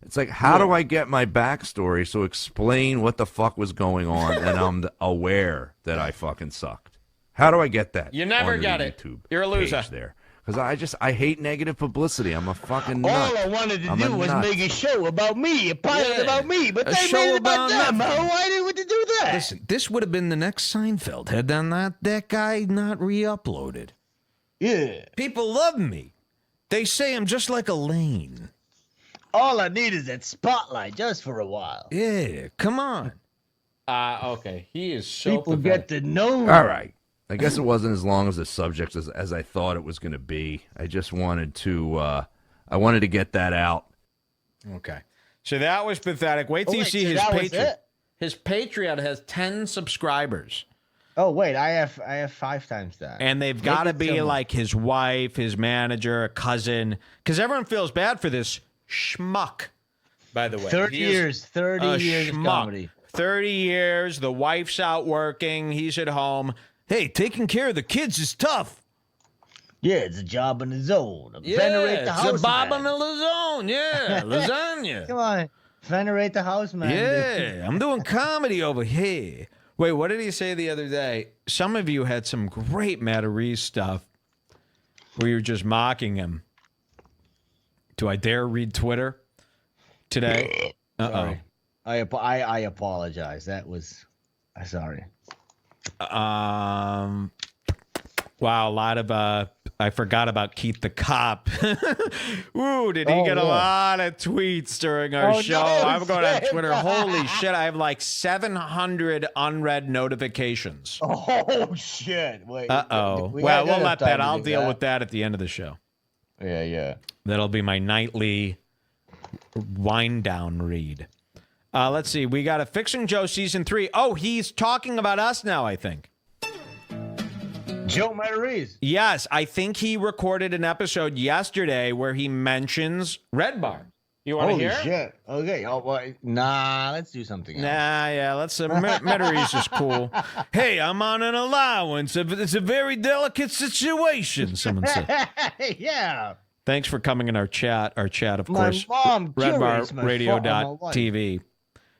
It's like, how do I get my backstory so explain what the fuck was going on and I'm aware that I fucking sucked? How do I get that? You never got it. YouTube You're a loser. there. Because I hate negative publicity. I'm a fucking nut. All I wanted to do was make a show about me, a pilot about me, but they made it about them. Why did they do that? Listen, this would have been the next Seinfeld had that guy not re-uploaded. Yeah. People love me. They say I'm just like Elaine. All I need is that spotlight just for a while. Yeah, come on. Okay. He is so People pathetic. get to know. All right. I guess it wasn't as long as the subject as I thought it was going to be. I just wanted to get that out. Okay. So that was pathetic. Wait till you see his Patreon. His Patreon has 10 subscribers. Oh wait, I have 5 times that. And they've got to be like his wife, his manager, a cousin, because everyone feels bad for this schmuck. By the way, 30 years of comedy. 30 years. The wife's out working. He's at home. Hey, taking care of the kids is tough. Yeah, it's a job on its own. Yeah, Venerate the house. It's a bob man. on the lasagna. Yeah, lasagna. Come on, venerate the house, man. Yeah, I'm doing comedy over here. Wait, what did he say the other day? Some of you had some great Matarese stuff where you're just mocking him. Do I dare read Twitter today? Sorry. I apologize. That was sorry. Wow, a lot of I forgot about Keith the Cop. Ooh, did he get a lot of tweets during our show? No, I'm going on Twitter. Holy shit, I have like 700 unread notifications. Oh shit! Wait. Uh-oh. Well, we'll let that. I'll deal with that at the end of the show. Yeah. That'll be my nightly wind down read. Let's see. We got a Fixing Joe season 3. Oh, he's talking about us now, I think. Joe Materese. Yes, I think he recorded an episode yesterday where he mentions Redbar. You want to hear? Holy shit. Okay. Oh, boy. Nah, let's do something else. Nah, yeah, let's. Matarese is cool. Hey, I'm on an allowance. It's a very delicate situation, someone said. Yeah. Thanks for coming in our chat. Our chat, of course. My mom curates my redbarradio.tv.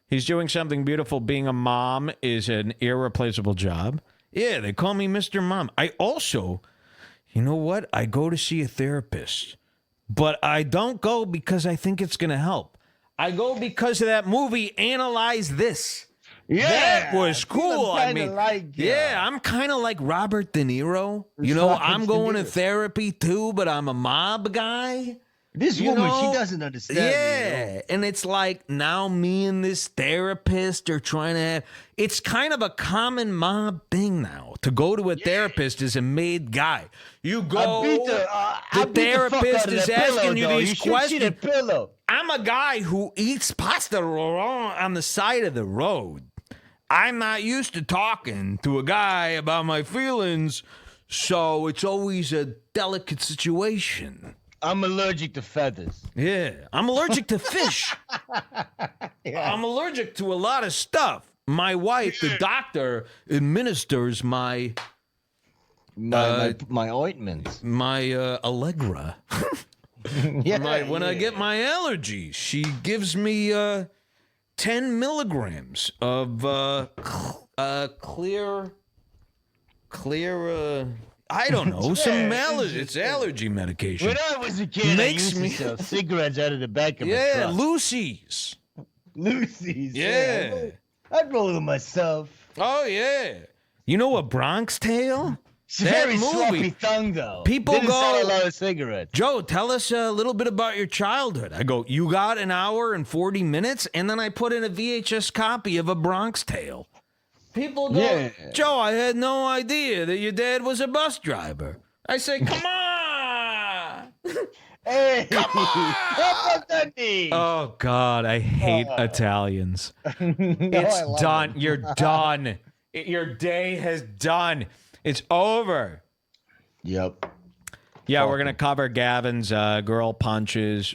He's doing something beautiful. Being a mom is an irreplaceable job. Yeah, they call me Mr. Mom. I also, you know what? I go to see a therapist, but I don't go because I think it's going to help. I go because of that movie, Analyze This. Yeah. That was cool. I mean, yeah, I'm kind of like Robert De Niro. You know, I'm going to therapy too, but I'm a mob guy. This woman, she doesn't understand. Yeah, and it's like now me and this therapist are trying to have. It's kind of a common mob thing now. To go to a therapist is a made guy. You go. The therapist is asking you these questions. I'm a guy who eats pasta on the side of the road. I'm not used to talking to a guy about my feelings, so it's always a delicate situation. I'm allergic to feathers. Yeah, I'm allergic to fish. I'm allergic to a lot of stuff. My wife, the doctor, administers my ointments. My Allegra. When I get my allergies, she gives me 10 milligrams of clear. I don't know. It's allergy medication. When I was a kid, I used to sell cigarettes out of the back of my truck. Yeah, Lucy's. Yeah. I'd roll them myself. Oh, yeah. You know a Bronx Tale? It's a very sloppy tongue, though. People Didn't go, sell a lot of cigarettes. Joe, tell us a little bit about your childhood. I go, you got an hour and 40 minutes? And then I put in a VHS copy of a Bronx Tale. People go, Joe, I had no idea that your dad was a bus driver. I say, come on. Hey, come on. Oh, God, I hate Italians. It's done. You're done. Your day has done. It's over. Yep. Yeah, we're going to cover Gavin's girl punches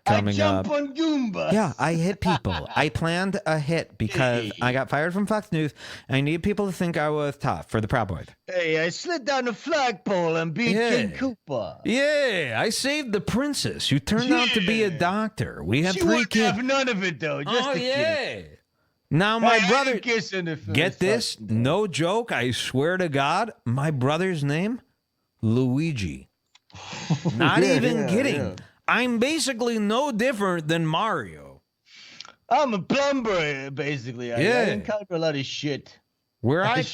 coming I jump up. on Goomba. Yeah, I hit people. I planned a hit because I got fired from Fox News. I need people to think I was tough for the Proud Boys. Hey, I slid down the flagpole and beat King Koopa. Yeah, I saved the princess who turned out to be a doctor. We had She 3 wouldn't kids. have none of it, though. Just a kid. Now my brother. Kiss in the Get this? No joke. I swear to God, my brother's name, Luigi. Not even kidding. Yeah. I'm basically no different than Mario. I'm a plumber, basically. I encounter a lot of shit. Where I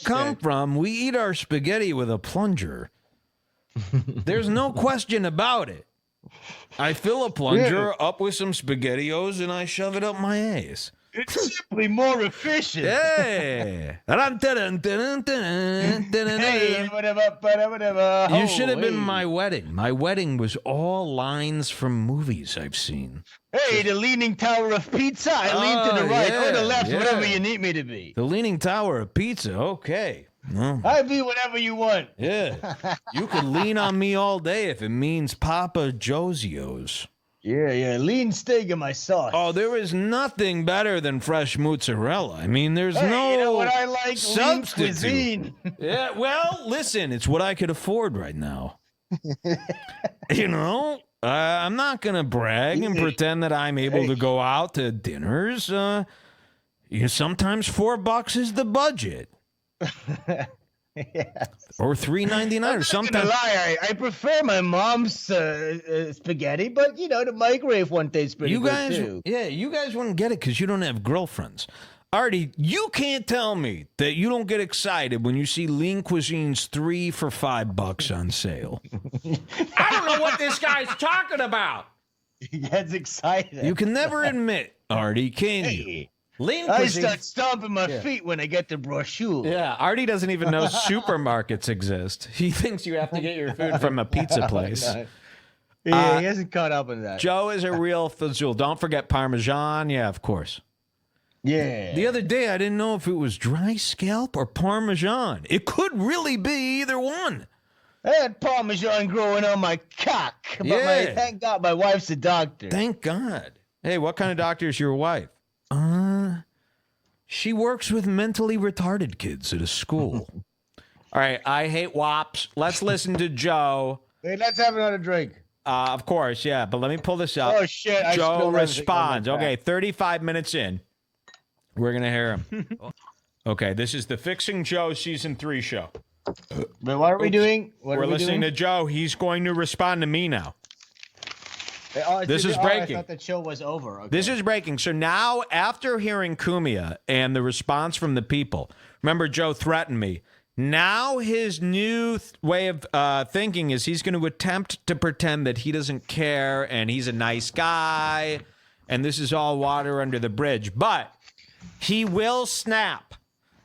come from, we eat our spaghetti with a plunger. There's no question about it. I fill a plunger up with some SpaghettiOs and I shove it up my ass. It's simply more efficient. Hey. Hey, You should have been my wedding. My wedding was all lines from movies I've seen. Hey, the Leaning Tower of Pizza. I lean to the right or the left, whatever you need me to be. The Leaning Tower of Pizza. Okay. Well, I'll be whatever you want. Yeah. You can lean on me all day if it means Papa Josio's. Yeah. Lean steak in my sauce. Oh, there is nothing better than fresh mozzarella. I mean, there's no you know what I like? substitute. Lean cuisine. Yeah, well, listen, it's what I could afford right now. You know, I'm not going to brag and pretend that I'm able to go out to dinners. Sometimes $4 is the budget. Yes. Or $3.99 or something. I'm not gonna lie, I prefer my mom's spaghetti, but the microwave one tastes pretty good too. Yeah, you guys wouldn't get it because you don't have girlfriends. Artie, you can't tell me that you don't get excited when you see Lean Cuisine's 3 for $5 on sale. I don't know what this guy's talking about. He gets excited. You can never admit, Artie, can you? Lean Cuisine. I start stomping my feet when I get the brochure. Yeah, Artie doesn't even know supermarkets exist. He thinks you have to get your food from a pizza place. Yeah, he hasn't caught up on that. Joe is a real fazul. Don't forget Parmesan. Yeah, of course. Yeah. The other day, I didn't know if it was dry scalp or Parmesan. It could really be either one. I had Parmesan growing on my cock. But thank God my wife's a doctor. Thank God. Hey, what kind of doctor is your wife? She works with mentally retarded kids at a school. All right, I hate WAPs. Let's listen to Joe. Hey, let's have another drink. Of course, yeah, but let me pull this up. Oh, shit. Joe responds. Okay, 35 minutes in. We're going to hear him. Okay, this is the Fixing Joe Season 3 show. But what are we doing? We're listening to Joe. He's going to respond to me now. This is breaking. I thought the show was over. Okay. This is breaking. So now, after hearing Cumia and the response from the people, remember Joe threatened me. Now his new way of thinking is he's going to attempt to pretend that he doesn't care and he's a nice guy and this is all water under the bridge. But he will snap.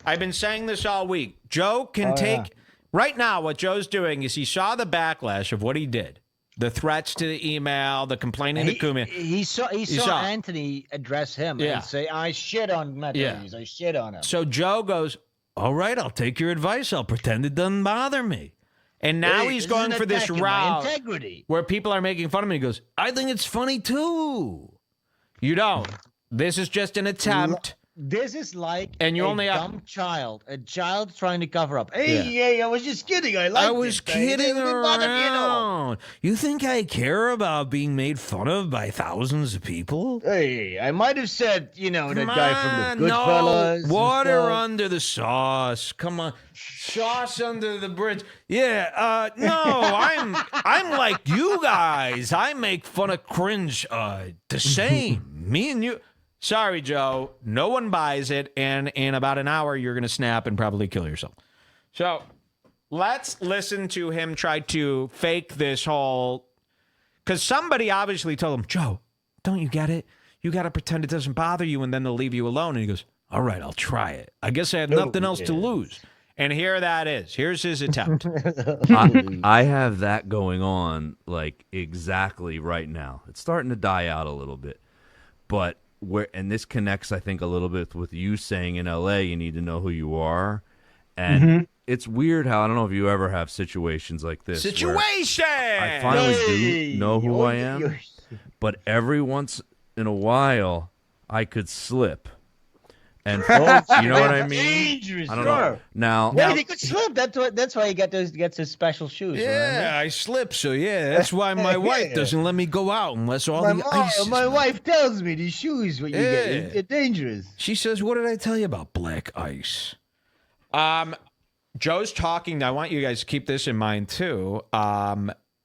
I've been saying this all week. Joe can take... Right now, what Joe's doing is he saw the backlash of what he did. The threats to the email, the complaining to Cumia. He saw Anthony address him and say, I shit on Matarese. I shit on him. So Joe goes, all right, I'll take your advice. I'll pretend it doesn't bother me. And now he's going for this route where people are making fun of him. He goes, I think it's funny too. You don't. This is just an attempt. This is like and you only dumb child. A child trying to cover up. Hey, I was just kidding. I was kidding around. You think I care about being made fun of by thousands of people? Hey, I might have said, that guy from the Goodfellas. No, water under the sauce. Come on. Sauce under the bridge. Yeah, no, I'm like you guys. I make fun of cringe the same. Me and you. Sorry, Joe. No one buys it, and in about an hour, you're going to snap and probably kill yourself. So let's listen to him try to fake this whole... Because somebody obviously told him, Joe, don't you get it? You got to pretend it doesn't bother you, and then they'll leave you alone. And he goes, all right, I'll try it. I guess I have nothing else to lose. And here that is. Here's his attempt. I have that going on, like, exactly right now. It's starting to die out a little bit. But... and this connects, I think, a little bit with you saying in LA you need to know who you are. And it's weird how, I don't know if you ever have situations like this. Situation! I finally do know who I am, but every once in a while I could slip. And you know what I mean? Dangerous. I don't know. Now, he could slip. That's why he gets his special shoes. Yeah, remember? I slip. So that's why my wife doesn't let me go out unless the ice. My wife tells me these shoes what you get, they're dangerous. She says, "What did I tell you about black ice?" Joe's talking. I want you guys to keep this in mind too.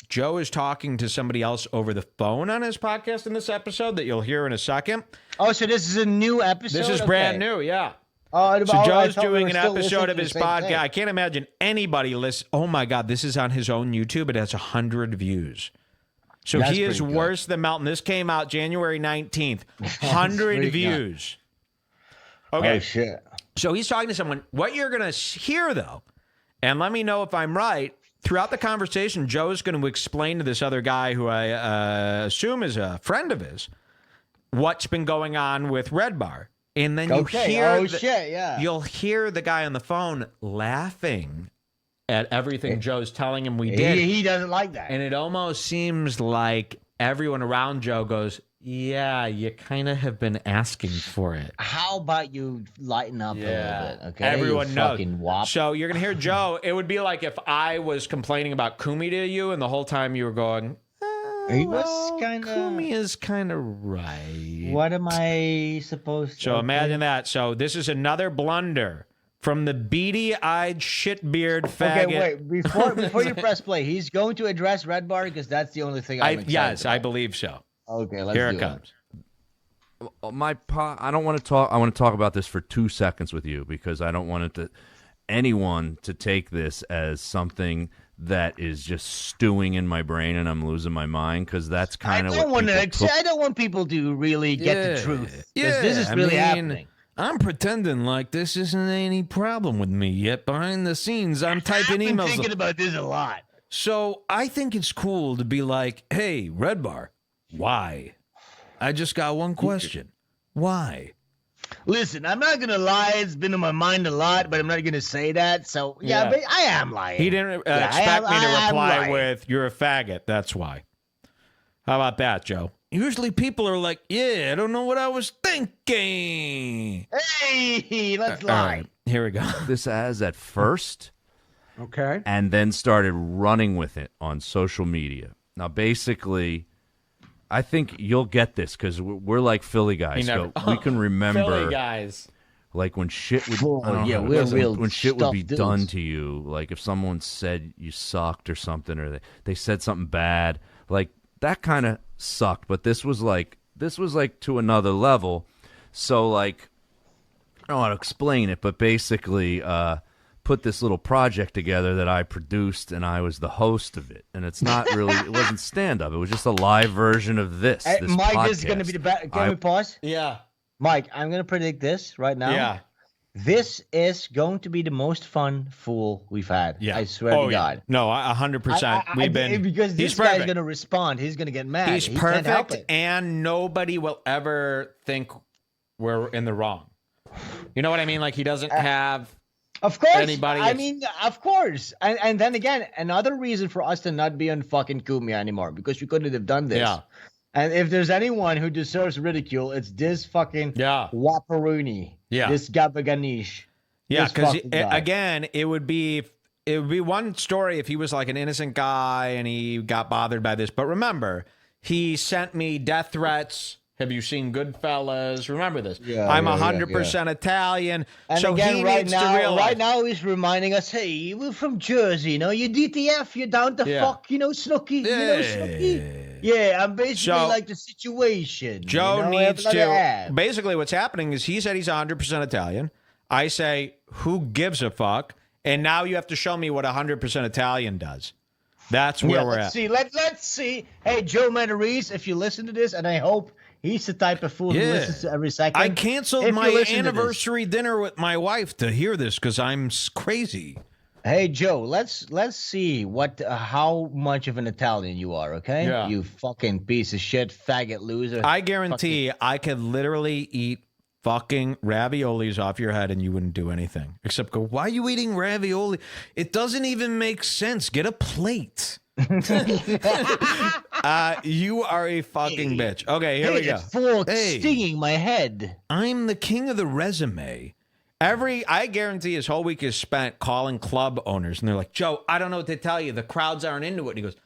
Joe is talking to somebody else over the phone on his podcast in this episode that you'll hear in a second. Oh, so this is a new episode? This is brand new, yeah. So Joe's doing an episode of his podcast. I can't imagine anybody listen. Oh my God, this is on his own YouTube. It has 100 views. So he is worse than Melton. This came out January 19th. 100 views. Okay. Oh, shit. So he's talking to someone. What you're going to hear, though, and let me know if I'm right, throughout the conversation, Joe's going to explain to this other guy who I assume is a friend of his what's been going on with Redbar. And then you hear you'll hear the guy on the phone laughing at everything Joe's telling him we did. He doesn't like that. And it almost seems like everyone around Joe goes, yeah, you kind of have been asking for it. How about you lighten up a little bit, okay? Everyone knows. Wop. So you're going to hear Joe. It would be like if I was complaining about Cumia to you and the whole time you were going, he was kind of... Cumia's kind of right. What am I supposed to... So imagine that. So this is another blunder from the beady-eyed shitbeard faggot. Okay, wait. Before you press play, he's going to address Redbar because that's the only thing I'm excited Yes, about. I believe so. Okay, let's Here do it comes. I don't want to talk. I want to talk about this for 2 seconds with you because I don't want anyone to take this as something that is just stewing in my brain and I'm losing my mind because that's kind of I don't want people to really get the truth. Yeah, this is really happening. I'm pretending like this isn't any problem with me, yet behind the scenes, I'm typing emails. I've been thinking about this a lot. So I think it's cool to be like, hey, Redbar, why? I just got one question. Why? Listen, I'm not going to lie. It's been on my mind a lot, but I'm not going to say that. So, yeah, but I am lying. He didn't expect me to reply with, you're a faggot. That's why. How about that, Joe? Usually people are like, yeah, I don't know what I was thinking. Hey, let's lie. All right, here we go. This as at first. Okay. And then started running with it on social media. Now, basically, I think you'll get this because we're like Philly guys. So we can remember Philly guys. Like when shit would, when shit would be done to you. Like if someone said you sucked or something, or they said something bad, like that kind of sucked. But this was like to another level. So like, I don't want to explain it, but basically, put this little project together that I produced, and I was the host of it. And it's not really, it wasn't stand-up. It was just a live version of this. This Mike, podcast. this is going to be the best. Can we pause? Yeah. Mike, I'm going to predict this right now. Yeah. This is going to be the most fun fool we've had. Yeah. I swear to God. No, 100%. We've been because this guy's going to respond. He's going to get mad. He's perfect, and nobody will ever think we're in the wrong. You know what I mean? Like he doesn't have. Of course. Anybody I mean, of course. And then again, another reason for us to not be on fucking Cumia anymore, because we couldn't have done this. Yeah. And if there's anyone who deserves ridicule, it's this fucking Waparoony. Yeah. This Gabaganish. Yeah, because again, it would be one story if he was like an innocent guy and he got bothered by this. But remember, he sent me death threats. Have you seen Goodfellas? Remember this. Yeah, I'm 100% Italian. And so again, he right needs now, to realize. right now he's reminding us, hey, we're from Jersey, you know, you DTF, you're down to fuck, you know, Snooki, you know, Snooki. Yeah, I'm basically like the situation. Joe needs to. Basically, what's happening is he said he's 100% Italian. I say, who gives a fuck? And now you have to show me what 100% Italian does. That's where we're at. Let's see. Hey, Joe Materese, if you listen to this, and I hope he's the type of fool who listens to every second. I canceled my anniversary dinner with my wife to hear this because I'm crazy. Hey, Joe, let's see how much of an Italian you are, okay? Yeah. You fucking piece of shit, faggot loser. I guarantee I could literally eat fucking raviolis off your head and you wouldn't do anything except go, why are you eating ravioli? It doesn't even make sense. Get a plate. You are a fucking bitch. Okay, here we go. Fork stinging my head. I'm the king of the resume. I guarantee his whole week is spent calling club owners, and they're like, Joe, I don't know what to tell you. The crowds aren't into it. And he goes,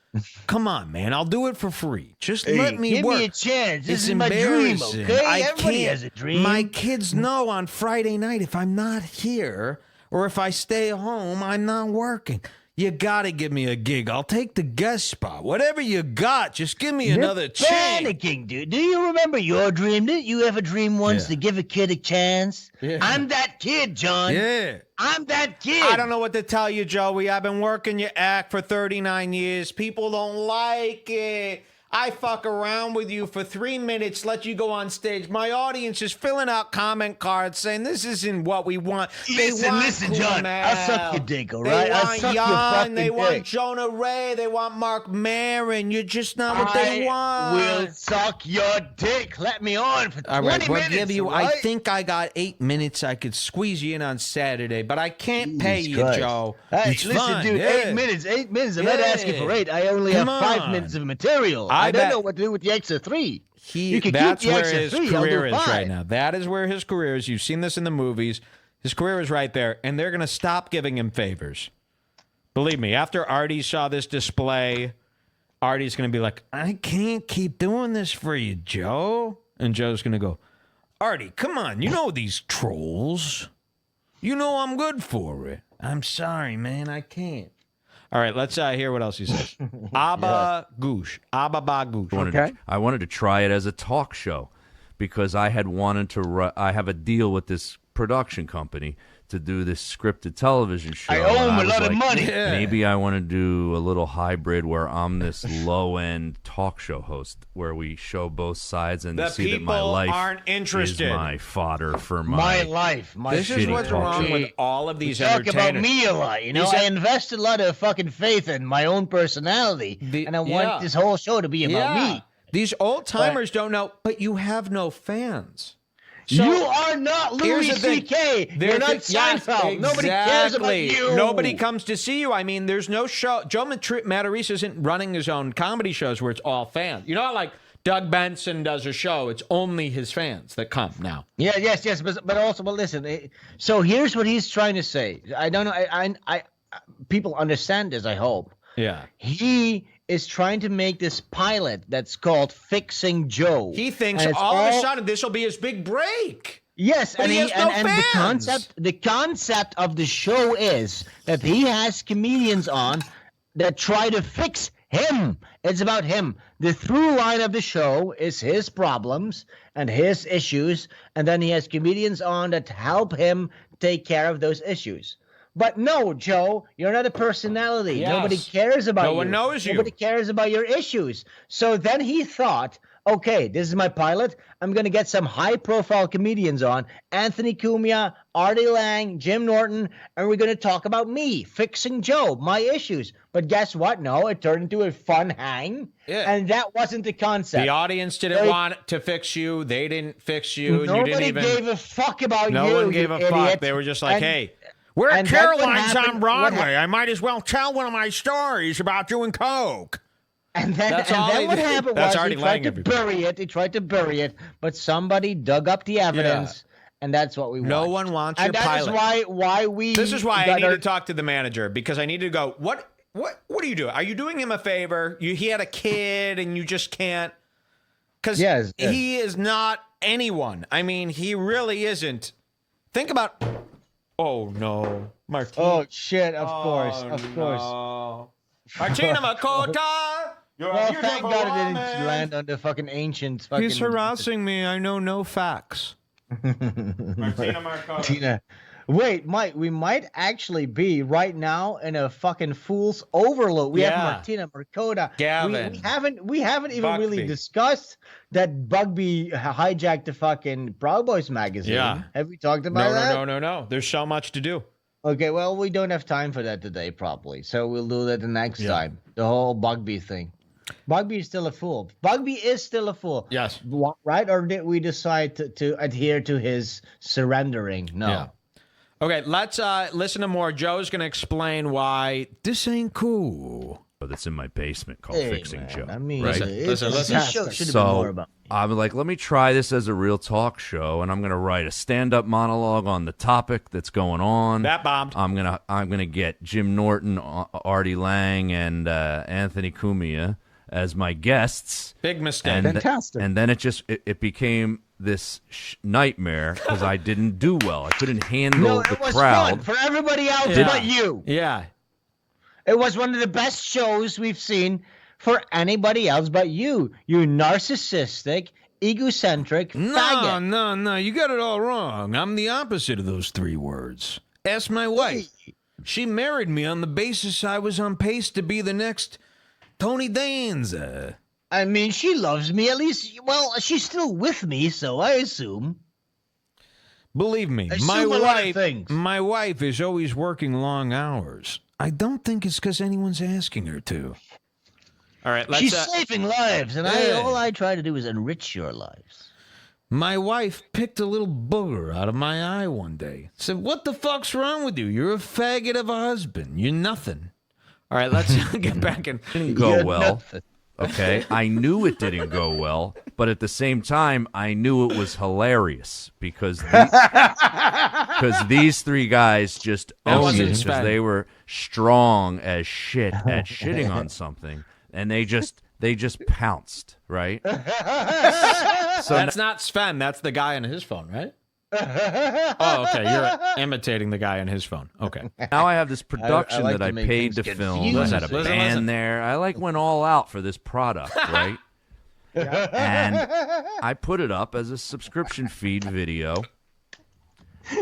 come on, man, I'll do it for free. Just let me work. Give me a chance. This It's is my dream, embarrassing. okay? Everybody has a dream. My kids know on Friday night if I'm not here or if I stay home, I'm not working. You got to give me a gig. I'll take the guest spot. Whatever you got, just give me another chance. Panicking, dude. Do you remember your dream? Didn't you ever dream once to give a kid a chance? Yeah. I'm that kid, John. Yeah. I'm that kid. I don't know what to tell you, Joey. I've been working your act for 39 years. People don't like it. I fuck around with you for 3 minutes, let you go on stage. My audience is filling out comment cards saying this isn't what we want. Listen, John. I'll suck your dick, all right? They I'll want suck your Jan, fucking they dick. want Jonah Ray, they want Mark Maron. You're just not what they want. I will suck your dick. Let me on for 20 All right, we'll minutes, give you. right? I think I got 8 minutes. I could squeeze you in on Saturday, but I can't pay you, Christ. Joe. Hey, It's listen, fun, dude, yeah. 8 minutes. 8 minutes. I'm not Yeah. asking for 8. I only Come have 5 on. minutes of material. I I don't bet- know what to do with the extra 3. You can That's keep the where extra his 3. I'll career do is 5. right now. That is where his career is. You've seen this in the movies. His career is right there, and they're going to stop giving him favors. Believe me, after Artie saw this display, Artie's going to be like, I can't keep doing this for you, Joe. And Joe's going to go, Artie, come on. You know these trolls. You know I'm good for it. I'm sorry, man. I can't. All right, let's hear what else he says. Abba Goosh. Abba Ba Goosh. I wanted to try it as a talk show because I had wanted to. I have a deal with this production company to do this scripted television show. I owe and him a was lot of like, money. Yeah. Maybe I want to do a little hybrid where I'm this low-end talk show host where we show both sides and The see that my people life aren't interested. is my fodder for My life. My This is shitty what's talk wrong show. with all of these Talk about entertainers. me a lot, you know. These I invest a lot of fucking faith in my own personality, and I want this whole show to be about me. These old timers don't know, but you have no fans. So, you are not Louis here's the thing. C.K. You're not Seinfeld. Nobody cares about Exactly. you. Nobody comes to see you. I mean, there's no show. Joe Materese isn't running his own comedy shows where it's all fans. You know how, like, Doug Benson does a show, it's only his fans that come now. Yeah, yes, but also, but listen. So here's what he's trying to say. I don't know. I people understand this. I hope. Yeah. He is trying to make this pilot that's called Fixing Joe. He thinks And it's all of a sudden this will be his big break. Yes, But and he has no and fans. the concept of the show is that he has comedians on that try to fix him. It's about him. The through line of the show is his problems and his issues, and then he has comedians on that help him take care of those issues. But no, Joe, you're not a personality. Yes. Nobody cares about you. No one knows you. Nobody cares about your issues. So then he thought, okay, this is my pilot. I'm going to get some high-profile comedians on, Anthony Cumia, Artie Lang, Jim Norton, and we're going to talk about me, Fixing Joe, my issues. But guess what? No, it turned into a fun hang, and that wasn't the concept. The audience didn't want to fix you. They didn't fix you. And you Nobody didn't even gave a fuck about you. No one gave you a fuck. idiot. They were just like, And- hey, we're at and that's what Caroline's happened- on what Broadway. I might as well tell one of my stories about doing coke. And then, That's and all then they what did. happened That's was already he tried lying, to everybody. bury it. He tried to bury it, but somebody dug up the evidence, and that's what we No watched. one wants and your that is pilot. why we. This is why I got need our- to talk to the manager, because I need to go, what are you doing? Are you doing him a favor? He had a kid and you just can't. Because Yes. he is not anyone. I mean, he really isn't. Think about. Oh, no. Martina. Oh shit! Of course. Martina Makota! You're a Well, thank beautiful God it didn't woman. land on the fucking ancient. Fucking He's harassing me. I know no facts. Martina Martina. Wait, Mike, we might actually be right now in a fucking fool's overload. We have Yeah. Martina Marcota. Gavin. We haven't even really Bugbee. discussed that Bugbee hijacked the fucking Proud Boys magazine. Yeah. Have we talked about that? No. There's so much to do. Okay, well, we don't have time for that today, probably. So we'll do that the next time. The whole Bugbee thing. Bugbee is still a fool. Bugbee is still a fool. Yes. Right? Or did we decide to adhere to his surrendering? No. Yeah. Okay, let's listen to more. Joe's going to explain why this ain't cool. That's in my basement called Hey, Fixing man, Joe. I mean, right? listen. This show should have been more So about I'm like, let me try this as a real talk show, and I'm gonna write a stand-up monologue on the topic that's going on. That bombed. I'm gonna get Jim Norton, Artie Lang, and Anthony Cumia as my guests. Big mistake. And Fantastic. And then it became this nightmare because I didn't do well. I couldn't handle No, the it was crowd. fun for everybody else Yeah. but you. Yeah. It was one of the best shows we've seen for anybody else but you. You narcissistic, egocentric faggot. No. You got it all wrong. I'm the opposite of those 3 words. Ask my wife. She married me on the basis I was on pace to be the next Tony Danza. I mean, she loves me at least. Well, she's still with me, so I assume. Believe me, my wife is always working long hours. I don't think it's because anyone's asking her to. All right, she's saving lives, and all I try to do is enrich your lives. My wife picked a little booger out of my eye one day. Said, "What the fuck's wrong with you? You're a faggot of a husband. You're nothing." All right, let's get back in. Didn't go well. Okay, I knew it didn't go well, but at the same time, I knew it was hilarious because these 3 guys just owned it because they were strong as shit at shitting on something, and they just pounced, right? So that's not Sven. That's the guy on his phone, right? Oh, okay. You're imitating the guy on his phone. Okay. Now I have this production that I paid to film. I had a band there. I went all out for this product, right? And I put it up as a subscription feed video.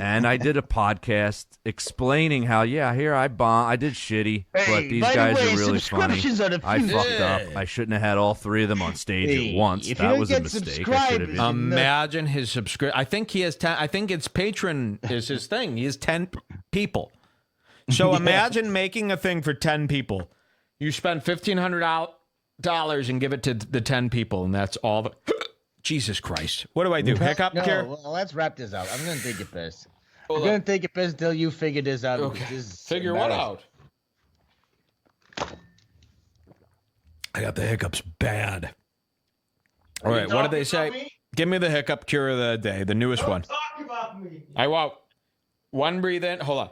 And I did a podcast explaining how, here I did shitty, but these guys are really funny. I fucked up. I shouldn't have had all 3 of them on stage at once. That was a mistake. I should have. Imagine his subscription. I think he has 10. I think it's patron is his thing. He has 10 people. So imagine making a thing for 10 people. You spend $1,500 and give it to the 10 people, and that's all the. Jesus Christ. What do I do? Hiccup here? Well, let's wrap this out. I'm going to take a piss. I'm going to take a piss until you figure this out. Okay. Figure what out? I got the hiccups bad. All right, what did they say? Give me the hiccup cure of the day, the newest one. Talk about me. I want one breathe in. Hold on.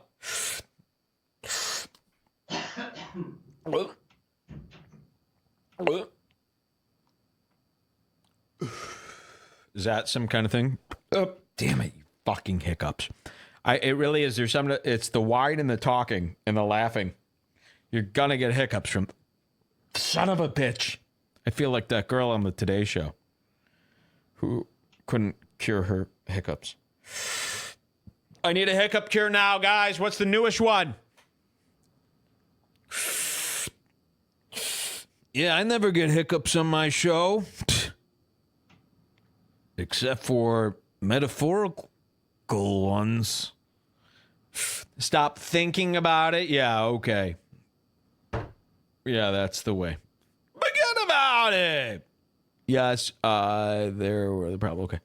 Is that some kind of thing? Oh, damn it, you fucking hiccups. It really is. There's some. It's the wine and the talking and the laughing. You're gonna get hiccups from. Son of a bitch. I feel like that girl on the Today Show who couldn't cure her hiccups. I need a hiccup cure now, guys. What's the newest one? Yeah, I never get hiccups on my show. Except for metaphorical ones. Stop thinking about it. Yeah, okay. Yeah, that's the way. Forget about it. Yes, there were the problem. Okay.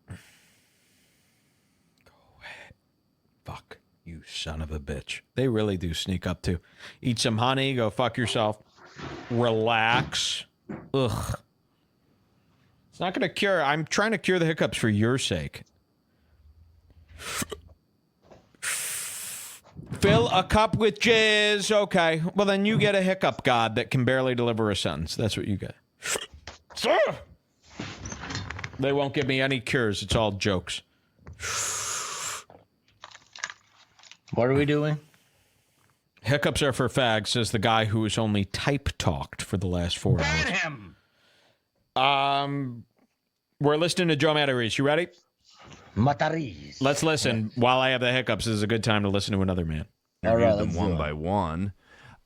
Go ahead. Fuck you, son of a bitch. They really do sneak up too. Eat some honey. Go fuck yourself. Relax. Ugh. It's not going to cure. I'm trying to cure the hiccups for your sake. Fill a cup with jizz. Okay. Well, then you get a hiccup god that can barely deliver a sentence. That's what you get. They won't give me any cures. It's all jokes. What are we doing? Hiccups are for fags, says the guy who has only type-talked for the last 4 hours. Ban him! We're listening to Joe Materese. You ready? Matarese. Let's listen. While I have the hiccups, this is a good time to listen to another man. I read them one by one.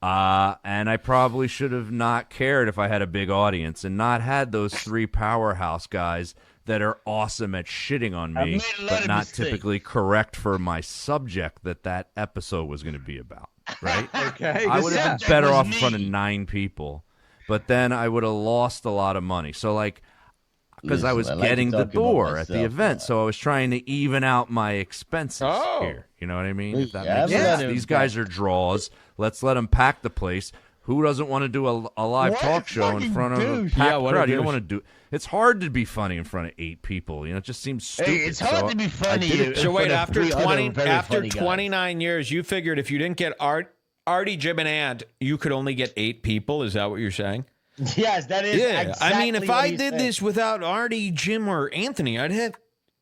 And I probably should have not cared if I had a big audience and not had those 3 powerhouse guys that are awesome at shitting on me, but not typically correct for my subject that episode was going to be about. Right? Okay. I would have been better off in front of 9 people, but then I would have lost a lot of money. So, because I was getting the door at the event, so I was trying to even out my expenses here. You know what I mean? If that makes sense. These guys are draws. Let's let them pack the place. Who doesn't want to do a live talk show in front of a packed crowd? You don't want to do. It's hard to be funny in front of 8 people. You know, it just seems stupid. Hey, it's hard to be funny. So wait, after 29 years, you figured if you didn't get Artie, Jim, and Ant, you could only get 8 people. Is that what you're saying? Yes, that is. Yeah, exactly I mean, if what I he's did saying. this without Artie, Jim, or Anthony, I'd have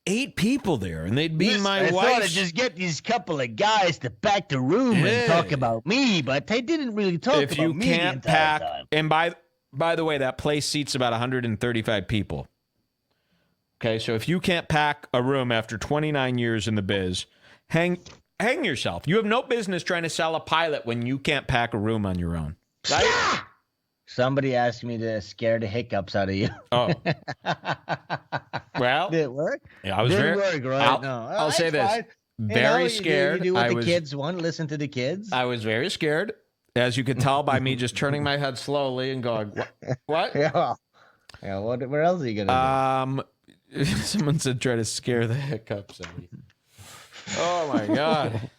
8 people there, and they'd be my I wife. thought I'd just get these couple of guys to pack the room and talk about me, but they didn't really talk If about you me can't the entire pack, time. and by the way, that place seats about 135 people. Okay, so if you can't pack a room after 29 years in the biz, hang yourself. You have no business trying to sell a pilot when you can't pack a room on your own. Right? Somebody asked me to scare the hiccups out of you. Oh. Well, did it work? Yeah, I was Didn't very. work, right? I'll say this: fine. very scared. You do what I the was, kids want. Listen to the kids. I was very scared, as you could tell by me just turning my head slowly and going, "What?" Yeah. Where else are you gonna? Someone said try to scare the hiccups out of you. Oh my god.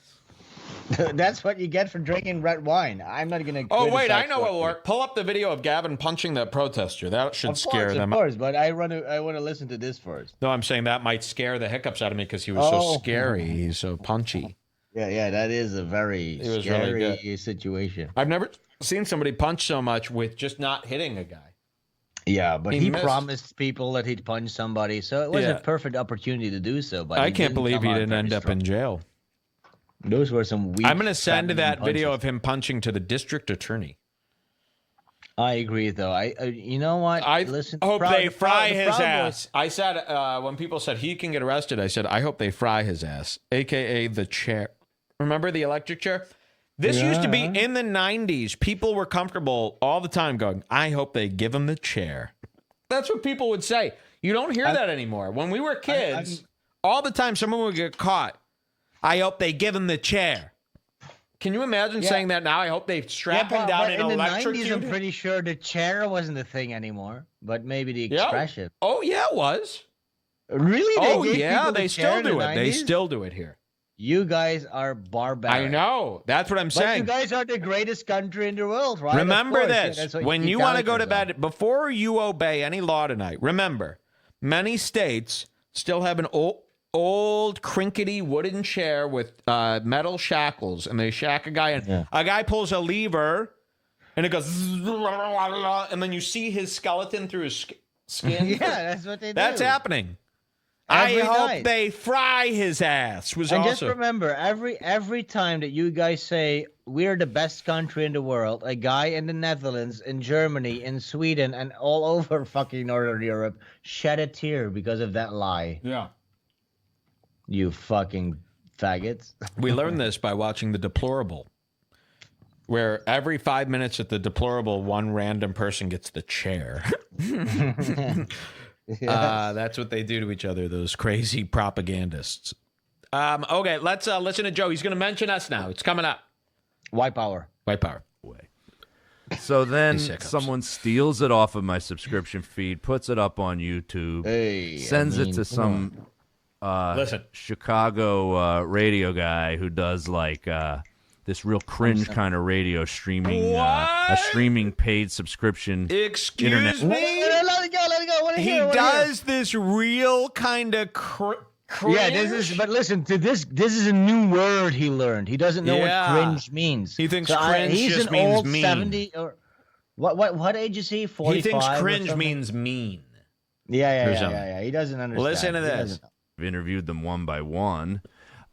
That's what you get for drinking red wine. I'm not gonna. Oh wait, I know what will work. Pull up the video of Gavin punching the protester. That should scare them. Of course, but I want to listen to this first. No, I'm saying that might scare the hiccups out of me because he was so scary. He's so punchy. Yeah, that is a very scary situation. I've never seen somebody punch so much with just not hitting a guy. Yeah, but he missed. promised people that he'd punch somebody, so it was a perfect opportunity to do so. But I can't believe he didn't end up in jail. Those were some weak. I'm going to send that video of him punching to the district attorney. I agree, though. You know what? I hope they fry his ass. I said when people said he can get arrested, I said I hope they fry his ass, aka the chair. Remember the electric chair? This used to be in the 90s. People were comfortable all the time going, I hope they give him the chair. That's what people would say. You don't hear that anymore. When we were kids, all the time someone would get caught. I hope they give him the chair. Can you imagine saying that now? I hope they strap him down and electrocute him. In the 90s, I'm pretty sure the chair wasn't a thing anymore, but maybe the expression. Oh, yeah, it was. Really? They still do it. They still do it here. You guys are barbaric. I know. That's what I'm saying. But you guys are the greatest country in the world, right? Remember this. When you want to go to bed, before you obey any law tonight, remember, many states still have an old crinkety wooden chair with metal shackles, and they shack a guy in. A guy pulls a lever, and it goes, and then you see his skeleton through his skin. Yeah, that's what they do. That's happening. I hope they fry his ass. Just remember, every time that you guys say we're the best country in the world, a guy in the Netherlands, in Germany, in Sweden, and all over fucking Northern Europe shed a tear because of that lie. Yeah. You fucking faggots. We learned this by watching The Deplorable, where every 5 minutes at The Deplorable, one random person gets the chair. That's what they do to each other, those crazy propagandists. Okay, let's listen to Joe. He's going to mention us now. It's coming up. White power. White power. So then someone steals it off of my subscription feed, puts it up on YouTube, sends it to some Chicago radio guy who does like this real cringe kind of radio streaming, a streaming paid subscription. Excuse me? Let it go. He does this real kind of cringe. Yeah, but listen to this. This is a new word he learned. He doesn't know what cringe means. He thinks cringe just means old mean. 70 or what age is he? 45. He thinks cringe means mean. Yeah. He doesn't understand. Listen to this. I've interviewed them one by one.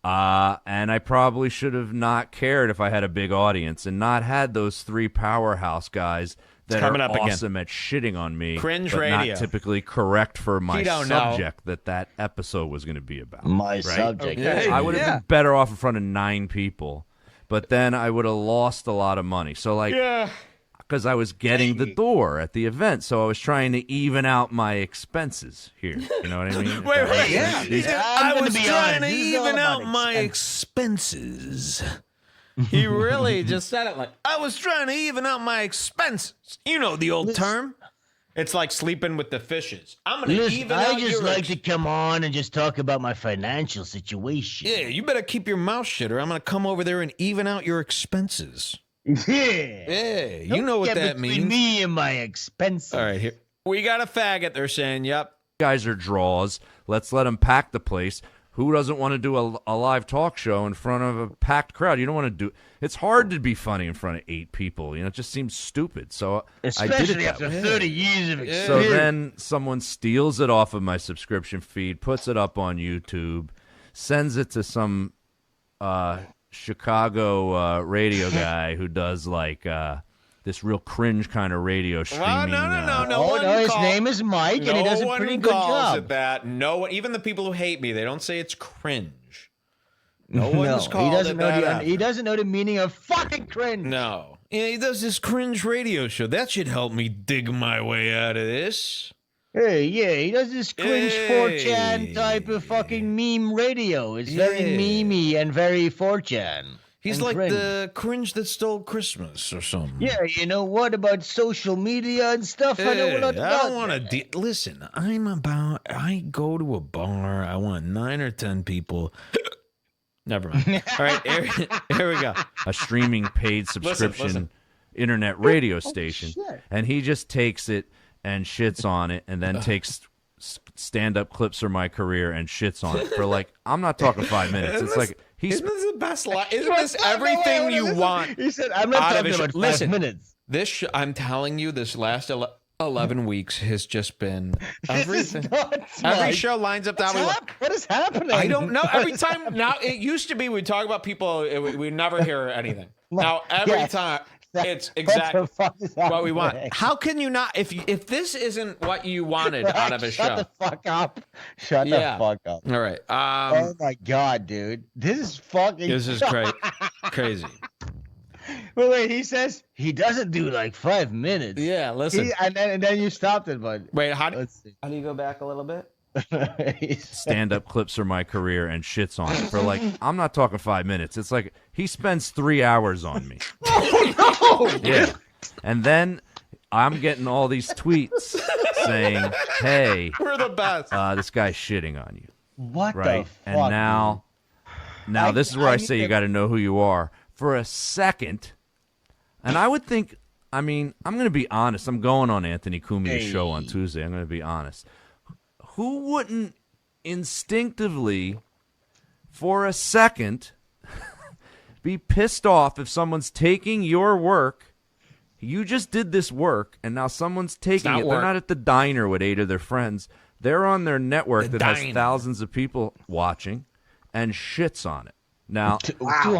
And I probably should have not cared if I had a big audience and not had those three powerhouse guys that are awesome at shitting on me, cringe but radio. not typically correct for my subject that episode was going to be about. My subject. Okay. I would have been better off in front of 9 people, but then I would have lost a lot of money. So because I was getting the door at the event, so I was trying to even out my expenses here. You know what I mean? Wait. I was trying to even out my expenses. He really just said it like, I was trying to even out my expenses. You know the old term. It's like sleeping with the fishes. I'm going to even out your... I just like to come on and just talk about my financial situation. Yeah, you better keep your mouth shut or I'm going to come over there and even out your expenses. Yeah, you know what that means. Between me and my expenses. All right, here we got a faggot. They're saying, "Yep, guys are draws. Let's let them pack the place. who doesn't want to do a live talk show in front of a packed crowd? You don't want to do. It's hard to be funny in front of 8 people. You know, it just seems stupid. So especially I did it after 30 years of experience. So then someone steals it off of my subscription feed, puts it up on YouTube, sends it to some Chicago radio guy who does like this real cringe kind of radio streaming. No, his name is Mike, and he does a pretty good job. It that. No one, even the people who hate me, they don't say it's cringe. No one's called it that. He doesn't know the meaning of fucking cringe. No. Yeah, he does this cringe radio show. That should help me dig my way out of this. Hey, yeah, he does this cringe 4chan type of fucking meme radio. It's very memey and very 4chan. He's like cringe. the cringe that stole Christmas or something. Yeah, you know what about social media and stuff? I don't want to. Listen, I go to a bar. I want 9 or 10 people. Never mind. All right, here we go. A streaming paid subscription internet radio station, and he just takes it and shits on it, and then takes stand-up clips of my career and shits on it for like, I'm not talking 5 minutes. It's like isn't this the best line? Isn't this everything you want? He said, I'm not talking about 5 minutes. I'm telling you, this last 11 weeks has just been everything. Every show lines up that way. What is happening? I don't know. Every time now, it used to be we'd talk about people, we never hear anything. Now every time. It's exactly what we want. How can you not? If this isn't what you wanted out of a show, shut the fuck up. Shut the fuck up. All right. Oh my god, dude, this is fucking. This is crazy. Wait. He says he doesn't do like 5 minutes. Yeah, listen. And then you stopped it, bud. Wait, how do you go back a little bit? Stand-up clips of my career and shits on it for like, I'm not talking 5 minutes. It's like he spends 3 hours on me. Oh no! Yeah, and then I'm getting all these tweets saying, "Hey, we're the best." This guy's shitting on you. What right? the fuck? And now this is where I say you got to know who you are for a second. And I would think, I mean, I'm going to be honest. I'm going on Anthony Cumia's show on Tuesday. I'm going to be honest. Who wouldn't instinctively, for a second, be pissed off if someone's taking your work? You just did this work, and now someone's taking it. They're not at the diner with 8 of their friends. They're on their network that has thousands of people watching and shits on it. Now,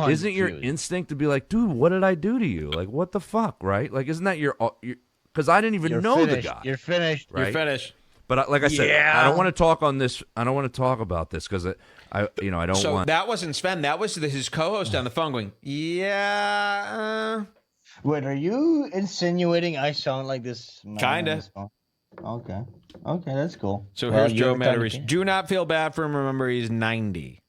isn't your instinct to be like, dude, what did I do to you? Like, what the fuck, right? Like, isn't that your because I didn't even know the guy. You're finished. Right? You're finished. But like I said, I don't want to talk on this. I don't want to talk about this because I don't want. So that wasn't Sven. That was his co-host on the phone going, yeah. Wait, are you insinuating I sound like this? Kinda. Okay, that's cool. So here's Joe Materese. Do not feel bad for him. Remember, he's 90.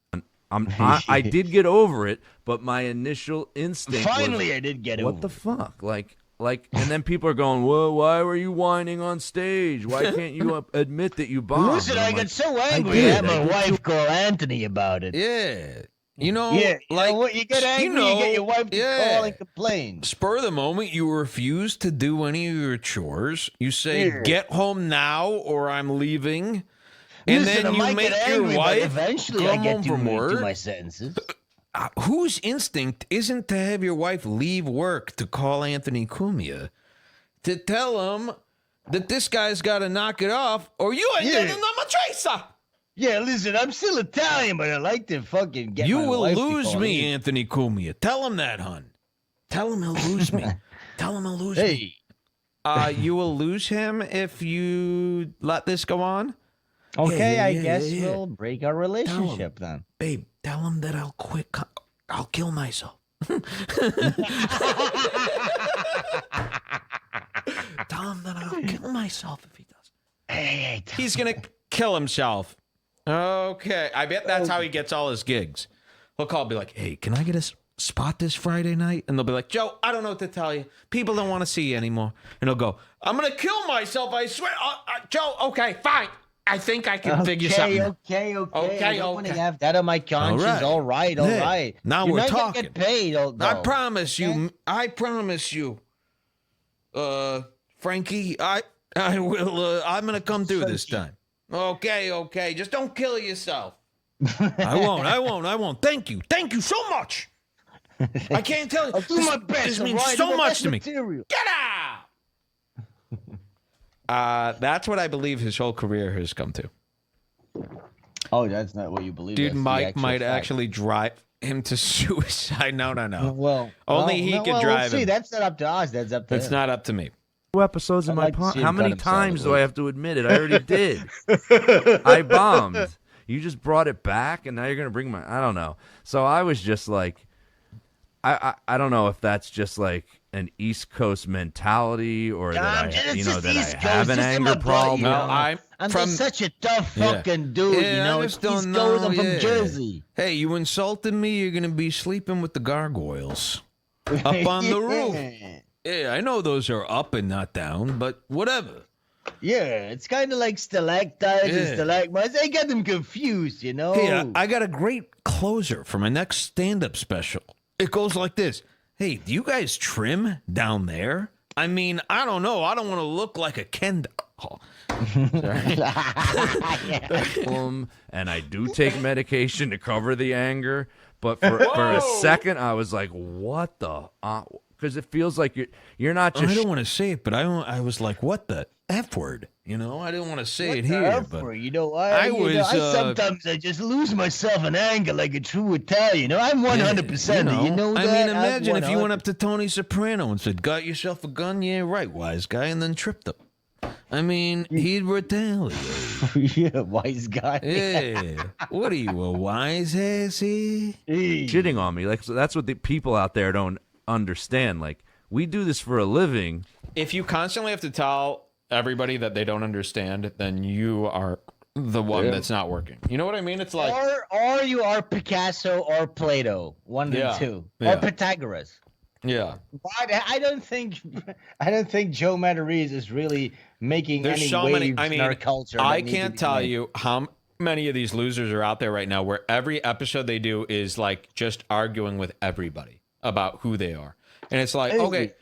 I did get over it, but my initial instinct Finally, was, I did get over it. What the fuck? Like, and then people are going, well, why were you whining on stage? Why can't you admit that you bombed? Listen, I got so angry at my wife called Anthony about it. Yeah. You know, you get angry, you get your wife to call and complain. Spur of the moment, you refuse to do any of your chores. You say, get home now or I'm leaving. And then you make your wife eventually come I get home to from work. Do my sentences. Whose instinct isn't to have your wife leave work to call Anthony Cumia to tell him that this guy's got to knock it off or you ain't getting the Matarese? Yeah, listen, I'm still Italian, but I like to fucking get You my will wife lose to me, Anthony Cumia. Tell him that, hun. Tell him he'll lose me. Tell him he'll lose me. You will lose him if you let this go on? Okay, I guess we'll break our relationship then. Babe, tell him that I'll quit. I'll kill myself. Tell him that I'll kill myself if he does. Hey, he's going to kill himself. Okay. I bet that's how he gets all his gigs. He'll call and be like, hey, can I get a spot this Friday night? And they'll be like, Joe, I don't know what to tell you. People don't want to see you anymore. And he'll go, I'm going to kill myself. I swear. Joe, okay, fine. I think I can figure something out. Okay. I don't want to have that on my conscience. All right. Now we're talking. Get paid. I promise you. Frankie, I will. I'm gonna come through this time. Okay. Just don't kill yourself. I won't. Thank you so much. I can't tell you. I'll do my best. This all means right? so Do my much best to me. material. Get out. That's what I believe his whole career has come to. Oh, that's not what you believe. Dude, That's the Mike actual might fact. actually drive him to suicide. No. Well, Only he could drive see, him. that's not up to us. That's up to It's him. not up to me. 2 episodes in I'd my like to see him How cut many himself, times at do I least. have to admit it? I already did. I bombed. You just brought it back, and now you're going to bring I don't know. So I was just like, I don't know if that's just like an East Coast mentality or that I have an anger problem. No, I'm just such a tough fucking dude, you know. It's East Coast, I'm from Jersey. Hey, you insulted me, you're going to be sleeping with the gargoyles up on the roof. Yeah, I know those are up and not down, but whatever. Yeah, it's kind of like stalactites and stalagmites. I get them confused, you know. Hey, I got a great closer for my next stand-up special. It goes like this. Hey, do you guys trim down there? I mean, I don't know. I don't want to look like a Ken doll. And I do take medication to cover the anger, but for a second I was like, what the because it feels like you're not just I don't want to say it, but I was like, what the F word? You know, I didn't want to say it here. F But word? You know, I sometimes I just lose myself in anger like a true Italian. You know, I'm 100%. You know that? I mean, imagine if you went up to Tony Soprano and said, got yourself a gun? Yeah, right, wise guy, and then tripped him. I mean, he'd retaliate. Yeah, wise guy. Yeah. What are you, a wise ass here? shitting on me. Like, so that's what the people out there don't understand. Like, we do this for a living. If you constantly have to tell everybody that they don't understand, then you are the one that's not working. You know what I mean? It's like, or you are Picasso or Plato, one of the two, or Pythagoras. Yeah, but I don't think Joe Materese is really making any waves in our culture. I can't tell you how many of these losers are out there right now where every episode they do is like just arguing with everybody about who they are. And it's like, okay,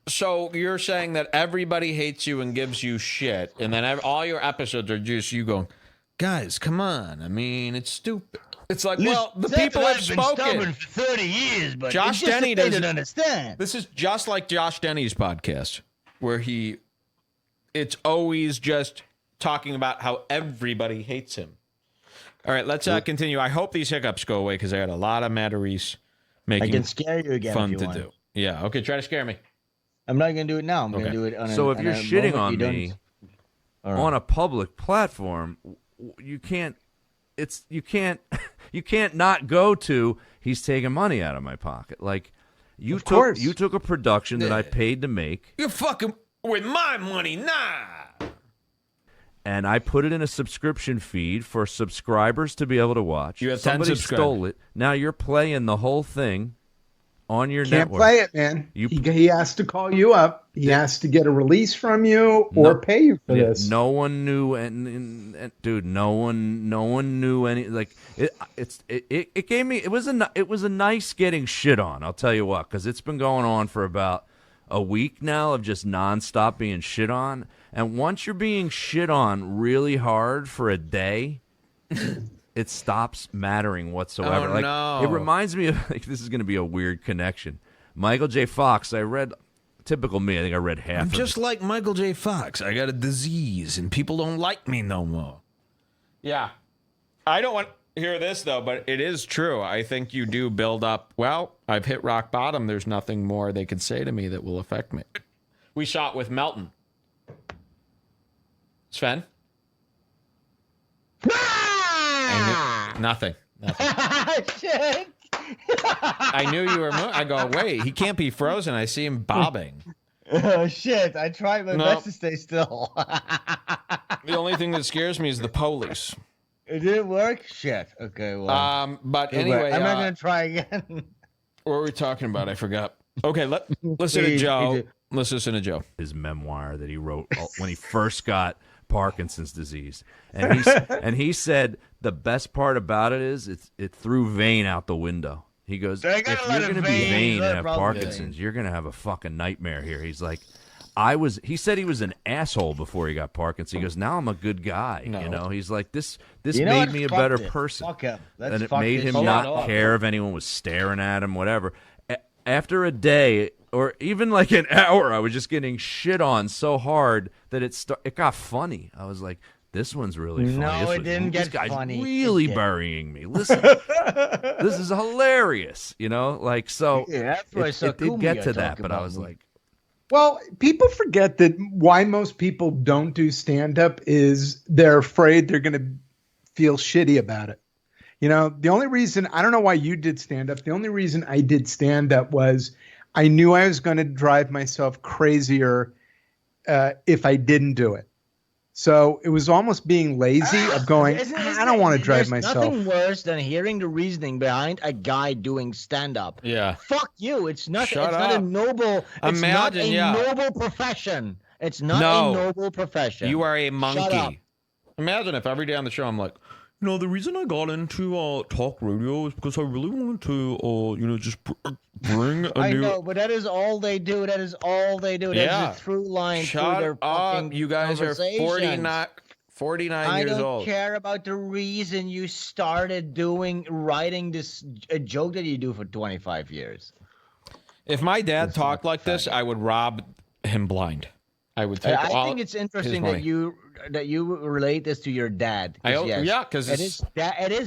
so you're saying that everybody hates you and gives you shit, and then all your episodes are just you going, guys, come on. I mean, it's stupid. It's like, well, the people have spoken. Been stubborn for 30 years, but Josh it's just Denny that they doesn't don't understand. This is just like Josh Denny's podcast, where it's always just talking about how everybody hates him. All right, let's continue. I hope these hiccups go away because I got a lot of Matarese making I can scare you again fun if you to want. do. Yeah, okay, try to scare me. I'm not going to do it now. I'm going to do it on So if you're shitting on me on a public platform, you can't not go to he's taking money out of my pocket. Like you took a production that I paid to make. You're fucking with my money, nah. And I put it in a subscription feed for subscribers to be able to watch. You have 10 Somebody subscribers. stole it. Now you're playing the whole thing on your Can't network. play it, man. He has to call you up. He has to get a release from you or pay you for this. No one knew, and dude, no one knew any. Like it gave me. It was a nice getting shit on. I'll tell you what, because it's been going on for about a week now of just nonstop being shit on. And once you're being shit on really hard for a day, it stops mattering whatsoever. Oh, like no. it reminds me of like this is going to be a weird connection. Michael J. Fox. I read. Typical me. I think I read half. I'm of just like Michael J. Fox. I got a disease, and people don't like me no more. Yeah. I don't want to hear this, though, but it is true. I think you do build up, well, I've hit rock bottom. There's nothing more they could say to me that will affect me. We shot with Melton. Sven? Nothing. Shit. I knew you were. I go, wait, he can't be frozen. I see him bobbing. Oh shit! I tried my best to stay still. The only thing that scares me is the police. It didn't work. Shit. Okay. Well. But anyway, I'm not gonna try again. What were we talking about? I forgot. Okay, listen to Joe. Let's listen to Joe. His memoir that he wrote when he first got Parkinson's disease, and he said the best part about it is it threw Vane out the window. He goes, if you're going to be vain and have Parkinson's, you're going to have a fucking nightmare here. He's like, he said he was an asshole before he got Parkinson's. He goes, now I'm a good guy. No. You know, he's like, this You know made what? me a Fuck better this. person. Fuck him. Let's And it fuck made this him shit not up. care if anyone was staring at him, whatever. After a day or even like an hour, I was just getting shit on so hard that it got funny. I was like, this one's really funny. No, it didn't this get guy's funny. really burying me. Listen, this is hilarious. You know, like, so Yeah, that's why I saw it did get Cumia to that, talk but I about was me. like, Well, people forget that why most people don't do stand-up is they're afraid they're going to feel shitty about it. You know, the only reason, I don't know why you did stand-up. The only reason I did stand-up was I knew I was going to drive myself crazier if I didn't do it. So it was almost being lazy of going, I don't want to drive myself. There's nothing worse than hearing the reasoning behind a guy doing stand-up. Yeah. Fuck you. It's not. Shut it's not a up. noble. It's not Imagine, a yeah. noble profession. It's not No. a noble profession. You are a Shut up. monkey. Imagine if every day on the show I'm like, the reason I got into talk radio is because I really wanted to, just bring a I new. know, but that is all they do. That is all they do. Yeah. That is a through line through Shut their fucking up. You guys are conversations. 49 I years don't old. care about the reason you started writing this a joke that you do for 25 years. If my dad talked like this, I would rob him blind. I would take I all think it's his interesting money. that you relate this to your dad. 'Cause yes, yeah, because it is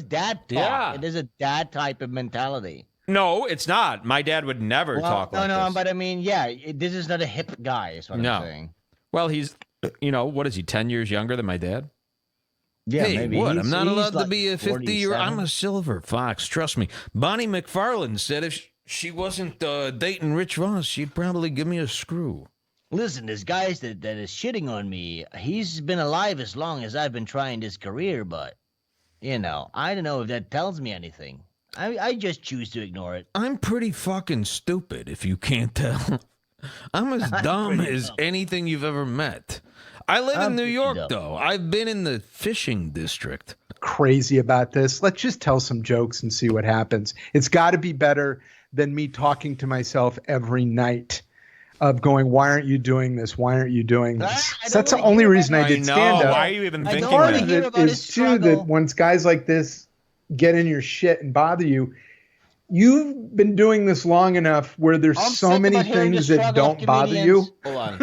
dad talk. Yeah. It is a dad type of mentality. No, it's not. My dad would never talk like this. But I mean, this is not a hip guy. Is what No. I'm saying. Well, he's, what is he, 10 years younger than my dad? Yeah, hey, maybe. what? He's- I'm not he's allowed to like be a 50-year. 47. I'm a silver fox. Trust me. Bonnie McFarlane said if she wasn't dating Rich Voss, she'd probably give me a screw. Listen, this guy that is shitting on me, he's been alive as long as I've been trying this career, but, I don't know if that tells me anything. I just choose to ignore it. I'm pretty fucking stupid, if you can't tell. I'm as dumb as anything you've ever met. I live in New York, though. I've been in the fishing district. Crazy about this. Let's just tell some jokes and see what happens. It's got to be better than me talking to myself every night of going, why aren't you doing this? Why aren't you doing this? So that's the only reason I did stand up. Why are you even thinking Part of that? it is too that once guys like this get in your shit and bother you, you've been doing this long enough where there's so many things that don't bother you Hold on.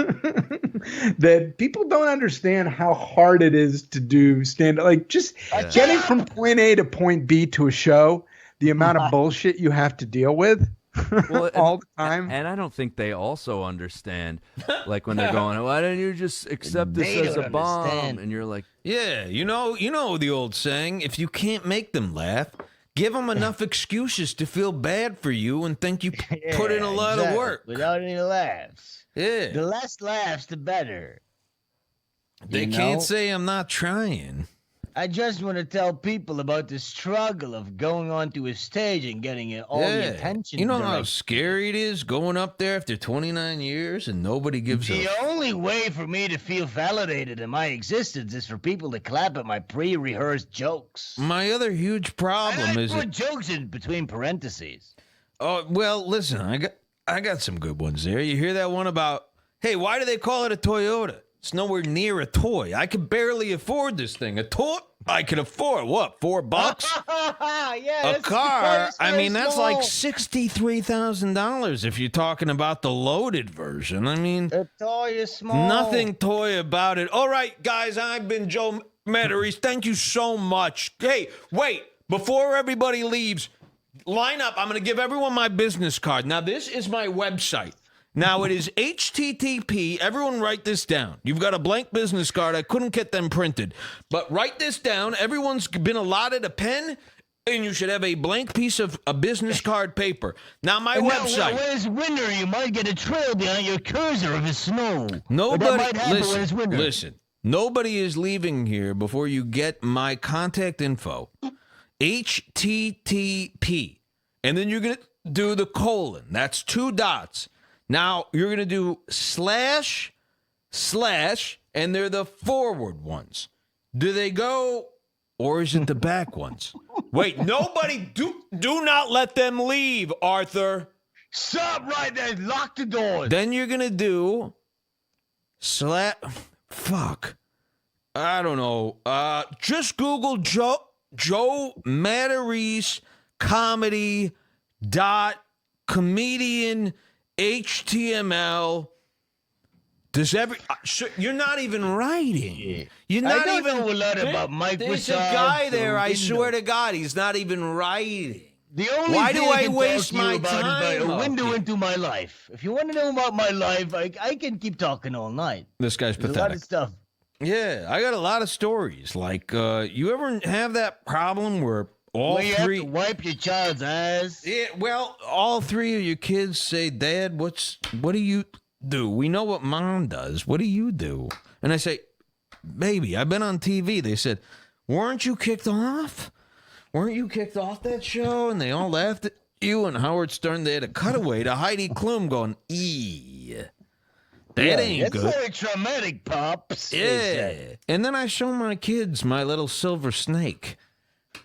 that people don't understand how hard it is to do stand up. Like just getting from point A to point B to a show, the amount of bullshit you have to deal with. All the time. And I don't think they also understand, like when they're going, why don't you just accept this They as a don't bomb? understand. And you're like, Yeah, you know the old saying, if you can't make them laugh, give them enough excuses to feel bad for you and think you put in a lot of work. Without any laughs. Yeah. The less laughs, the better. They can't say I'm not trying. I just want to tell people about the struggle of going onto a stage and getting all the attention. You know how directed. scary it is going up there after 29 years and nobody gives The a... only way for me to feel validated in my existence is for people to clap at my pre-rehearsed jokes. My other huge problem is... Put jokes in between parentheses. Oh, well, listen, I got some good ones there. You hear that one about, hey, why do they call it a Toyota? It's nowhere near a toy. I could barely afford this thing. A toy? I could afford, what, $4? Yeah, A car? I mean, that's like $63,000 if you're talking about the loaded version. I mean, the toy is small. nothing toy about it. All right, guys, I've been Joe Materese. Thank you so much. Hey, wait, before everybody leaves, line up. I'm going to give everyone my business card. Now, this is my website. Now, it is HTTP. Everyone write this down. You've got a blank business card. I couldn't get them printed. But write this down. Everyone's been allotted a pen, and you should have a blank piece of a business card paper. Now, my website. When it's winter, you might get a trail behind your cursor if it's snow. Nobody, But that might happen when it's winter. listen. Nobody is leaving here before you get my contact info. HTTP. And then you're going to do the colon. That's 2 dots. Now, you're going to do // and they're the forward ones. Do they go, or is it the back ones? Wait, nobody, do not let them leave, Arthur. Stop right there. Lock the doors. Then you're going to do Fuck. I don't know. Just Google Joe Materese comedy .comedian HTML. You're not even writing. You're not I don't even know a lot about Mike. There's a guy there. I swear to God, he's not even writing. The only Why thing do I can waste talk to you my about time? is a window into my life. If you want to know about my life, I can keep talking all night. This guy's There's pathetic. a lot of stuff. Yeah, I got a lot of stories. Like, you ever have that problem where all Where you three have to wipe your child's ass? Yeah, well, all three of your kids say, "Dad, what do you do? We know what Mom does. What do you do?" And I say, "Baby, I've been on TV." They said, "Weren't you kicked off? Weren't you kicked off that show?" And they all laughed at you and Howard Stern. They had a cutaway to Heidi Klum going, that ain't good. It's very traumatic, Pops. Yeah. And then I show my kids my little silver snake.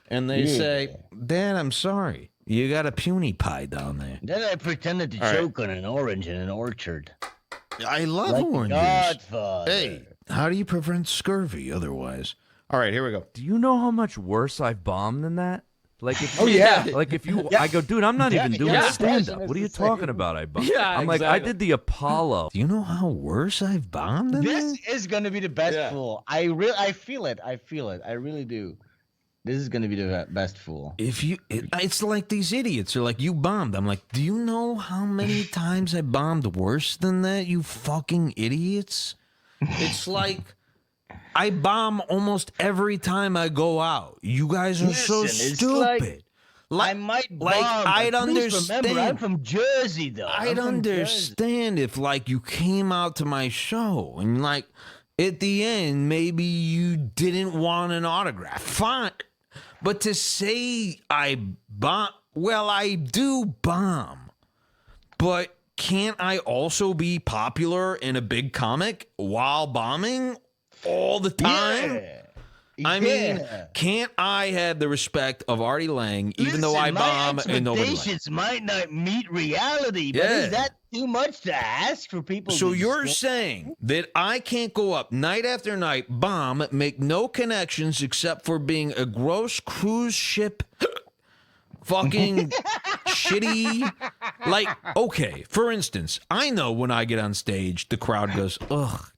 And they say, "Dad, I'm sorry. You got a puny pie down there." Then I pretended to choke on an orange in an orchard. I love Like oranges. Godfather. Hey, how do you prevent scurvy otherwise? All right, here we go. Do you know how much worse I've bombed than that? Like if I go, dude, I'm not even doing stand up. What are you talking about? I bombed. Yeah, I'm like, I did the Apollo. Do you know how worse I've bombed than This that? is gonna be the best fool. I feel it. I really do. This is gonna be the best fool. It's like these idiots are like, "You bombed." I'm like, "Do you know how many times I bombed worse than that? You fucking idiots!" It's like I bomb almost every time I go out. You guys are so stupid. I might bomb. I'd understand. Remember, I'm from Jersey, though. I'd understand if you came out to my show and at the end maybe you didn't want an autograph. Fine. But to say I bomb, well, I do bomb. But can't I also be popular and a big comic while bombing all the time? I mean, can't I have the respect of Artie Lang even though I bomb and nobody likes? Expectations might not meet reality, but is that too much to ask for people? So you're saying that I can't go up night after night, bomb, make no connections except for being a gross cruise ship fucking shitty. Okay, for instance, I know when I get on stage, the crowd goes, "Ugh,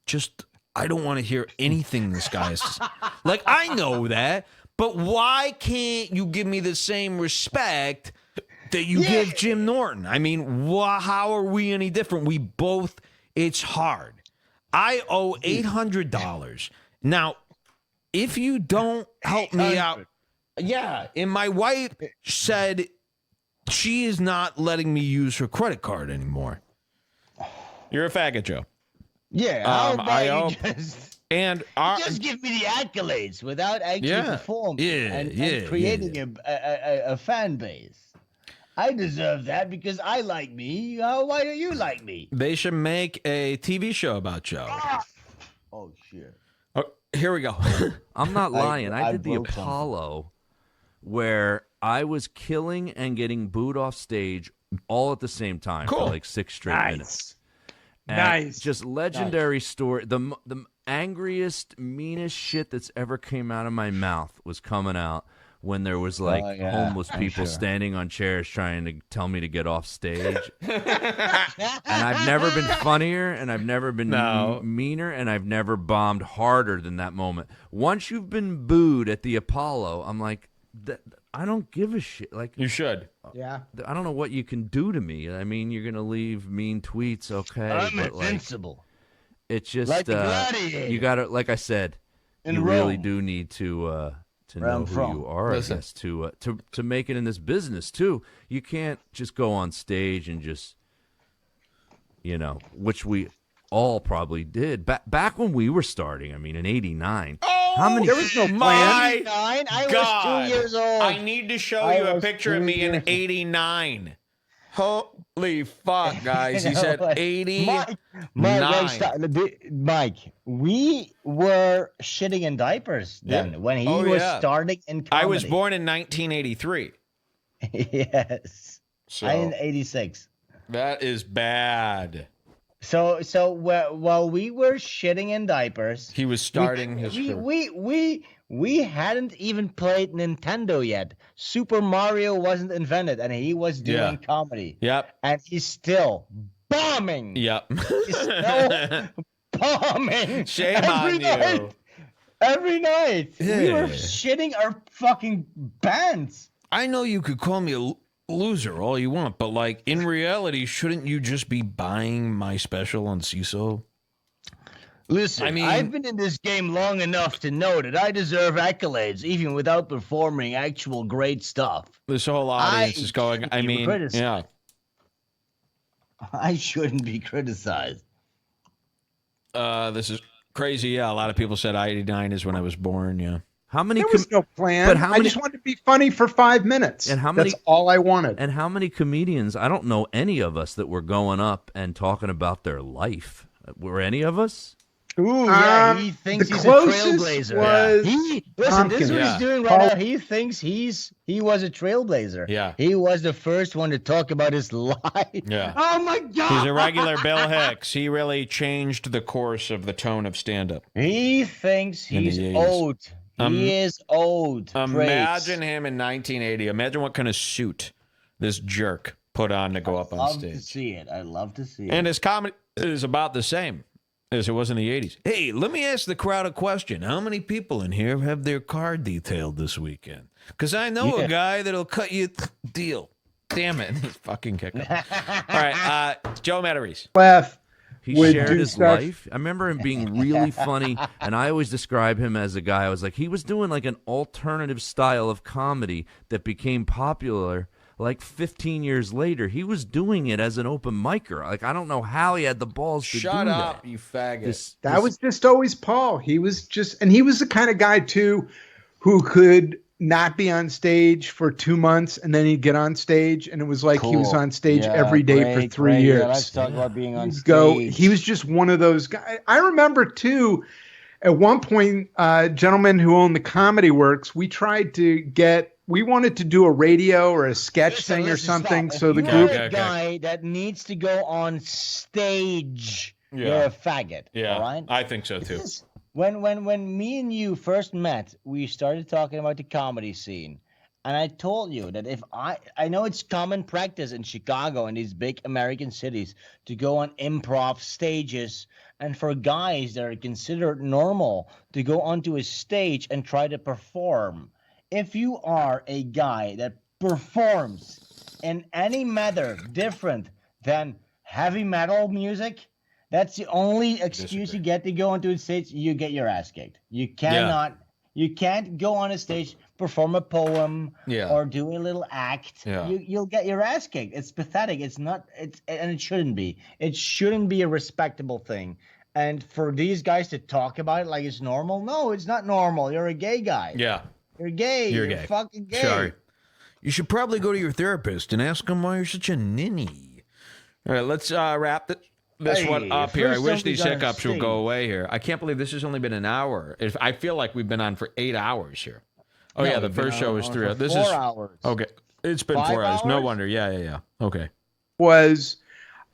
I don't want to hear anything this guy has." I know that, but why can't you give me the same respect that you give Jim Norton? I mean, how are we any different? We both, it's hard. I owe $800. Now, if you don't help me out, and my wife said she is not letting me use her credit card anymore. You're a faggot, Joe. Yeah, just give me the accolades without actually performing and creating a fan base. I deserve that because I like me. Why don't you like me? They should make a TV show about Joe. Oh, shit. Oh, here we go. I'm not lying. I did the Apollo where I was killing and getting booed off stage all at the same time for 6 straight minutes. And just legendary story. The angriest, meanest shit that's ever came out of my mouth was coming out when there was homeless people standing on chairs trying to tell me to get off stage. And I've never been funnier, and I've never been meaner, and I've never bombed harder than that moment. Once you've been booed at the Apollo, I'm like, I don't give a shit. You should. Yeah. I don't know what you can do to me. I mean, you're gonna leave mean tweets, okay? I'm invincible. It's just like the gladiator. You gotta, like I said, you really do need to know who you are. I guess to make it in this business too. You can't just go on stage and just, which we all probably did back when we were starting. I mean, in '89. How many? There was no plan. I was 2 years old. I need to show you a picture of me in '89. Holy fuck, guys! He said 89. Mike, we were shitting in diapers then when he was starting in comedy. I was born in 1983. Yes. So, I'm in '86. That is bad. So while we were shitting in diapers, he was starting his career. We hadn't even played Nintendo yet. Super Mario wasn't invented, and he was doing comedy. Yep. And he's still bombing. Yep. He's still bombing. Shame on you. Every night. Yeah. We were shitting our fucking pants. I know you could call me a loser all you want, but like in reality, shouldn't you just be buying my special on CISO? Listen, I mean, I've been in this game long enough to know that I deserve accolades even without performing actual great stuff. This whole audience is going, I mean, yeah. I shouldn't be criticized. This is crazy. Yeah, a lot of people said 89 is when I was born. Yeah. How many? There was no plan. But I just wanted to be funny for 5 minutes. And how many? That's all I wanted. And how many comedians? I don't know any of us that were going up and talking about their life. Were any of us? Ooh, yeah, he thinks he's a trailblazer. Listen, this is what he's doing right now. He thinks he was a trailblazer. Yeah. He was the first one to talk about his life. Yeah. Oh my God. He's a regular Bill Hicks. He really changed the course of the tone of stand-up. He thinks he's old. He is old. Imagine him in 1980. Imagine what kind of suit this jerk put on to go up on stage. I'd love to see it. I'd love to see it. And his comedy is about the same as it was in the 80s. Hey, let me ask the crowd a question. How many people in here have their car detailed this weekend? Because I know a guy that'll cut you deal. Damn it. He's fucking kicking. All right, Joe Materese. He shared his life. I remember him being really funny, and I always describe him as a guy. I was like, he was doing like an alternative style of comedy that became popular like 15 years later. He was doing it as an open micer. Like, I don't know how he had the balls to do that. Shut up, you faggot. That was just always Paul. He was the kind of guy, too, who could not be on stage for 2 months, and then he'd get on stage, and it was like he was on stage every day for 3 years. Yeah, let's talk about being on stage. He was just one of those guys. I remember, too, at one point, gentleman who owned the Comedy Works, we wanted to do a radio or a sketch thing or something. Stop. So the If group, you're a guy that needs to go on stage, you're a faggot. Yeah, all right? I think so too. When me and you first met, we started talking about the comedy scene. And I told you that if I know it's common practice in Chicago and these big American cities to go on improv stages, and for guys that are considered normal to go onto a stage and try to perform. If you are a guy that performs in any manner different than heavy metal music, that's the only excuse you get to go onto a stage. You get your ass kicked. You cannot. You can't go on a stage, perform a poem, or do a little act. Yeah. You'll get your ass kicked. It's pathetic. It's not. And it shouldn't be. It shouldn't be a respectable thing. And for these guys to talk about it like it's normal, no, it's not normal. You're a gay guy. Yeah. You're gay. You're gay. fucking gay. Sorry. You should probably go to your therapist and ask him why you're such a ninny. All right, let's wrap this one up here. I wish these hiccups would go away here. I can't believe this has only been an hour. I feel like we've been on for 8 hours here. Oh, yeah, the first show was 3 hours. This is 4 hours. Okay, it's been 4 hours. No wonder. Yeah. Okay. was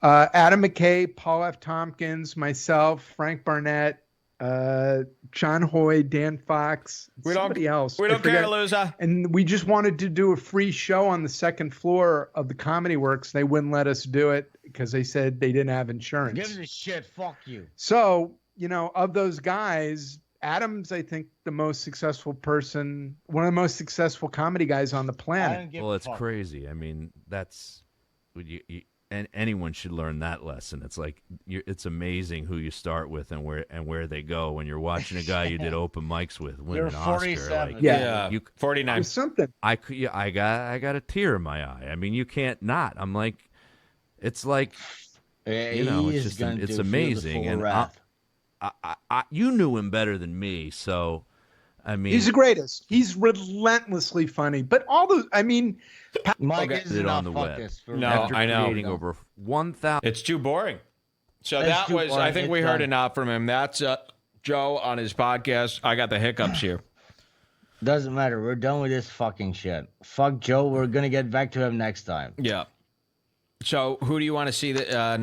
Adam McKay, Paul F. Tompkins, myself, Frank Barnett, John Hoy, Dan Fox, somebody else. We don't care, loser. And we just wanted to do a free show on the second floor of the Comedy Works. They wouldn't let us do it because they said they didn't have insurance. Give a shit. Fuck you. So, of those guys, Adam's, I think, the most successful person, one of the most successful comedy guys on the planet. Well, it's crazy. I mean, that's and anyone should learn that lesson. It's like it's amazing who you start with and where they go when you're watching a guy you did open mics with win an Oscar. Like, 49. Something. I got a tear in my eye. I mean, you can't not. I'm like, it's like, it's just it's amazing. And you knew him better than me, so I mean, he's the greatest. He's relentlessly funny. But all those, I mean, Mike is it not on the web. No, After I know. creating over 1,000. It's too boring. So that was, I think we heard enough from him. That's Joe on his podcast. I got the hiccups here. Doesn't matter. We're done with this fucking shit. Fuck Joe. We're going to get back to him next time. Yeah. So who do you want to see